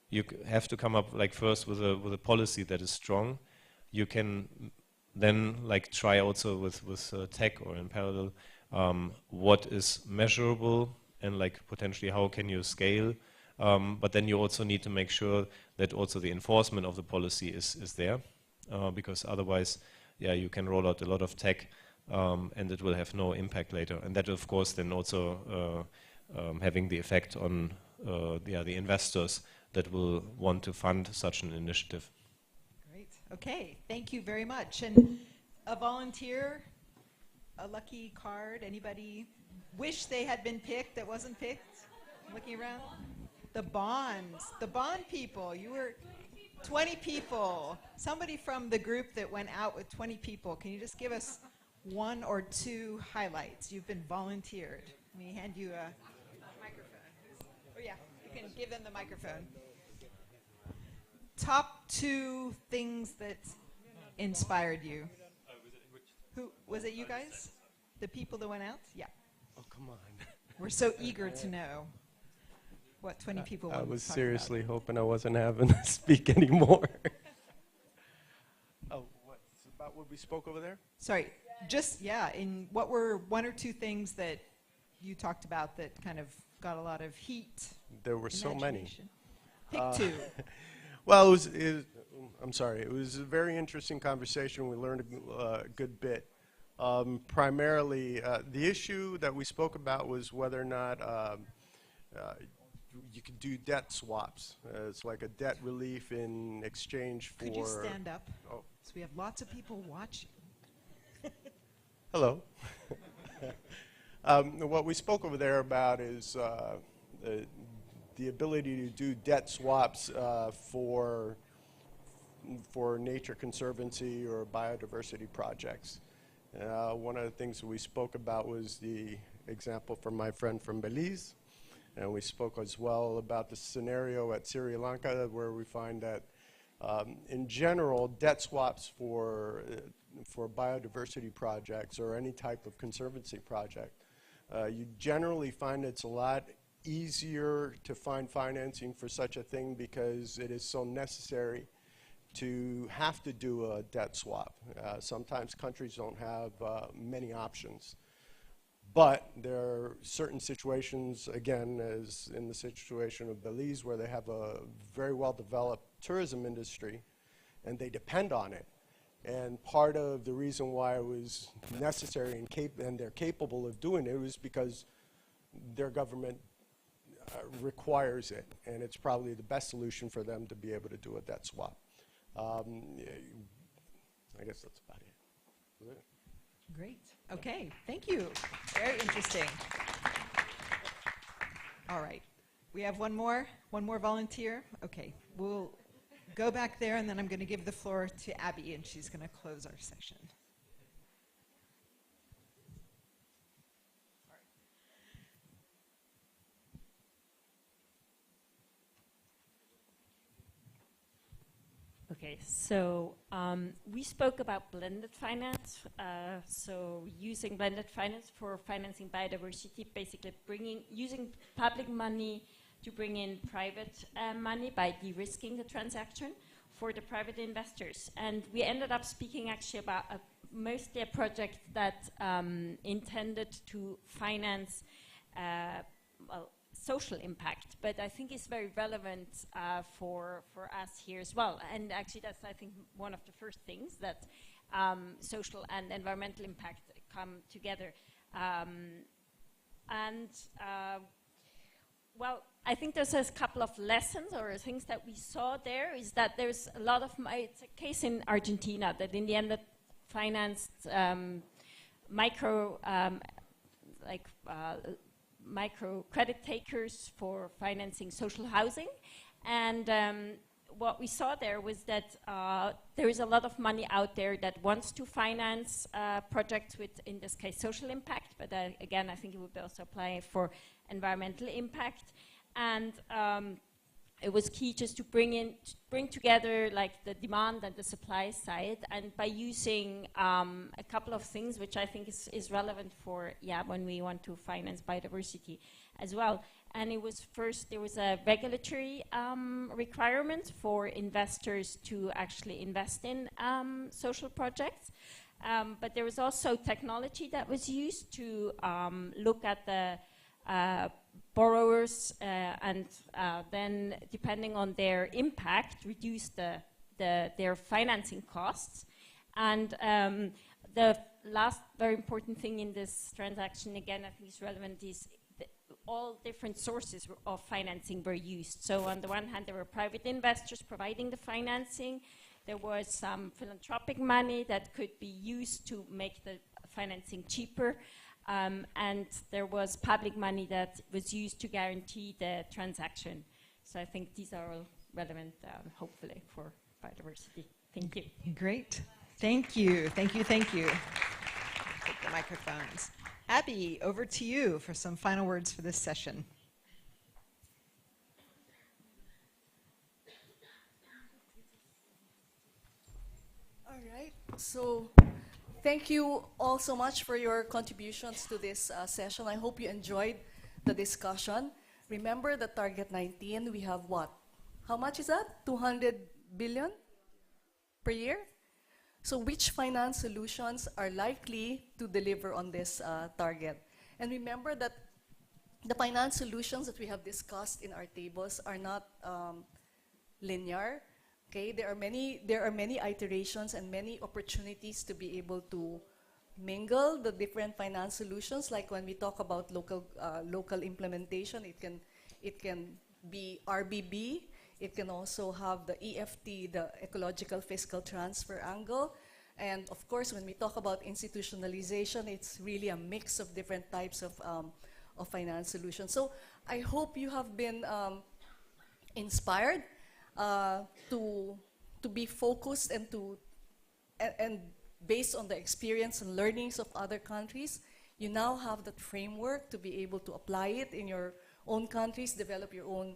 you have to come up like first with a policy that is strong. You can then like try also with tech or in parallel what is measurable and like potentially how can you scale. But then you also need to make sure that also the enforcement of the policy is there, because otherwise, you can roll out a lot of tech and it will have no impact later. And that, of course, then also having the effect on the investors that will want to fund such an initiative. Great. Okay. Thank you very much. And a volunteer, a lucky card. Anybody wish they had been picked that wasn't picked? Looking around. The bonds. The bond people. You were 20 people. Somebody from the group that went out with 20 people. Can you just give us one or two highlights? You've been volunteered. Let me hand you a microphone. Oh yeah, you can give them the microphone. Top two things that inspired you. Who was it? You guys? The people that went out? Yeah. Oh, come on. We're so eager to know what 20 people I want was to talk seriously about. hoping I wasn't having to speak anymore. Oh, what? It's about what we spoke over there? Sorry, just, yeah, in what were one or two things that you talked about that kind of got a lot of heat? There were so many. Imagination? Pick two. Well, I'm sorry. It was a very interesting conversation. We learned a good bit. Primarily, the issue that we spoke about was whether or not you could do debt swaps. It's like a debt relief in exchange for... Could you stand up? Oh. So we have lots of people watching. Hello. What we spoke over there about is the ability to do debt swaps for nature conservancy or biodiversity projects. One of the things that we spoke about was the example from my friend from Belize, and we spoke as well about the scenario at Sri Lanka where we find that in general, debt swaps for biodiversity projects or any type of conservancy project, you generally find it's a lot easier to find financing for such a thing because it is so necessary to have to do a debt swap. Sometimes countries don't have many options. But there are certain situations, again, as in the situation of Belize, where they have a very well-developed tourism industry, and they depend on it. And part of the reason why it was necessary and they're capable of doing it was because their government requires it, and it's probably the best solution for them to be able to do a debt swap. I guess that's about it. Great. Okay. Thank you. Very interesting. All right. We have one more volunteer. Okay. We'll go back there, and then I'm going to give the floor to Abby, and she's going to close our session. Okay, so we spoke about blended finance. So using blended finance for financing biodiversity, basically using public money to bring in private money by de-risking the transaction for the private investors. And we ended up speaking actually about mostly a project that intended to finance social impact, but I think it's very relevant for us here as well. And actually that's, I think, one of the first things that social and environmental impact come together. Well, I think there's a couple of lessons or things that we saw there is that there's a lot of, it's a case in Argentina that in the end that financed micro credit takers for financing social housing. And what we saw there was that there is a lot of money out there that wants to finance projects with, in this case, social impact, but again, I think it would also apply for environmental impact. And it was key just to bring together like the demand and the supply side, and by using a couple of things which I think is relevant for when we want to finance biodiversity as well. And it was first, there was a regulatory requirement for investors to actually invest in social projects. But there was also technology that was used to look at the borrowers and then, depending on their impact, reduce their financing costs. And the last very important thing in this transaction, again, I think is relevant, is all different sources of financing were used. So on the one hand, there were private investors providing the financing. There was some philanthropic money that could be used to make the financing cheaper. And there was public money that was used to guarantee the transaction. So I think these are all relevant, hopefully, for biodiversity. Thank you. Great. Thank you. Thank you. Thank you. Take the microphones. Abby, over to you for some final words for this session. All right. So thank you all so much for your contributions to this session. I hope you enjoyed the discussion. Remember the target 19, we have what? How much is that? 200 billion per year? So which finance solutions are likely to deliver on this target? And remember that the finance solutions that we have discussed in our tables are not linear. Okay, there are many iterations and many opportunities to be able to mingle the different finance solutions. Like when we talk about local implementation, it can be RBB. It can also have the EFT, the ecological fiscal transfer angle. And of course, when we talk about institutionalization, it's really a mix of different types of finance solutions. So I hope you have been inspired to be focused and based on the experience and learnings of other countries, you now have that framework to be able to apply it in your own countries, develop your own,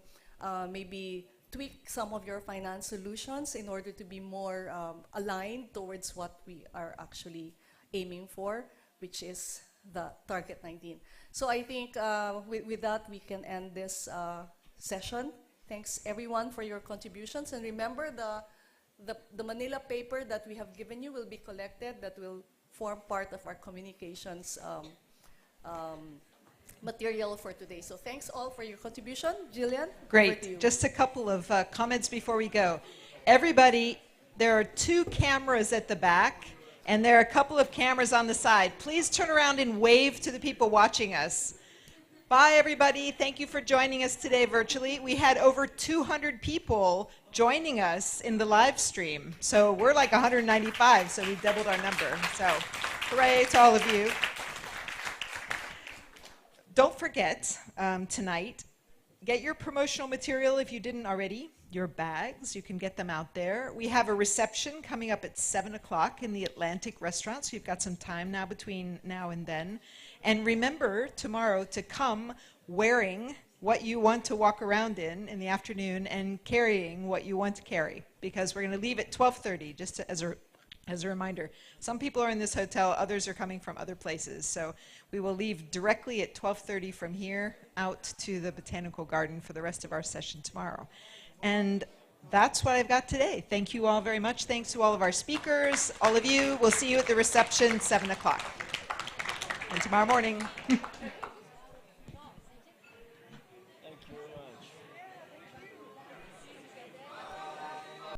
maybe tweak some of your finance solutions in order to be more aligned towards what we are actually aiming for, which is the Target 19. So I think with that, we can end this session. Thanks everyone for your contributions. And remember, the Manila paper that we have given you will be collected, that will form part of our communications material for today. So thanks all for your contribution. Jillian, over to you. Great. Just a couple of comments before we go. Everybody, there are 2 cameras at the back, and there are a couple of cameras on the side. Please turn around and wave to the people watching us. Bye, everybody. Thank you for joining us today virtually. We had over 200 people joining us in the live stream. So we're like 195, so we doubled our number. So hooray to all of you. Don't forget, tonight, get your promotional material if you didn't already, your bags, you can get them out there. We have a reception coming up at 7 o'clock in the Atlantic restaurant, so you've got some time now between now and then. And remember tomorrow to come wearing what you want to walk around in the afternoon and carrying what you want to carry, because we're going to leave at 12:30, just as a reminder. Some people are in this hotel, others are coming from other places. So we will leave directly at 12:30 from here out to the Botanical Garden for the rest of our session tomorrow. And that's what I've got today. Thank you all very much. Thanks to all of our speakers, all of you. We'll see you at the reception, 7 o'clock. And tomorrow morning.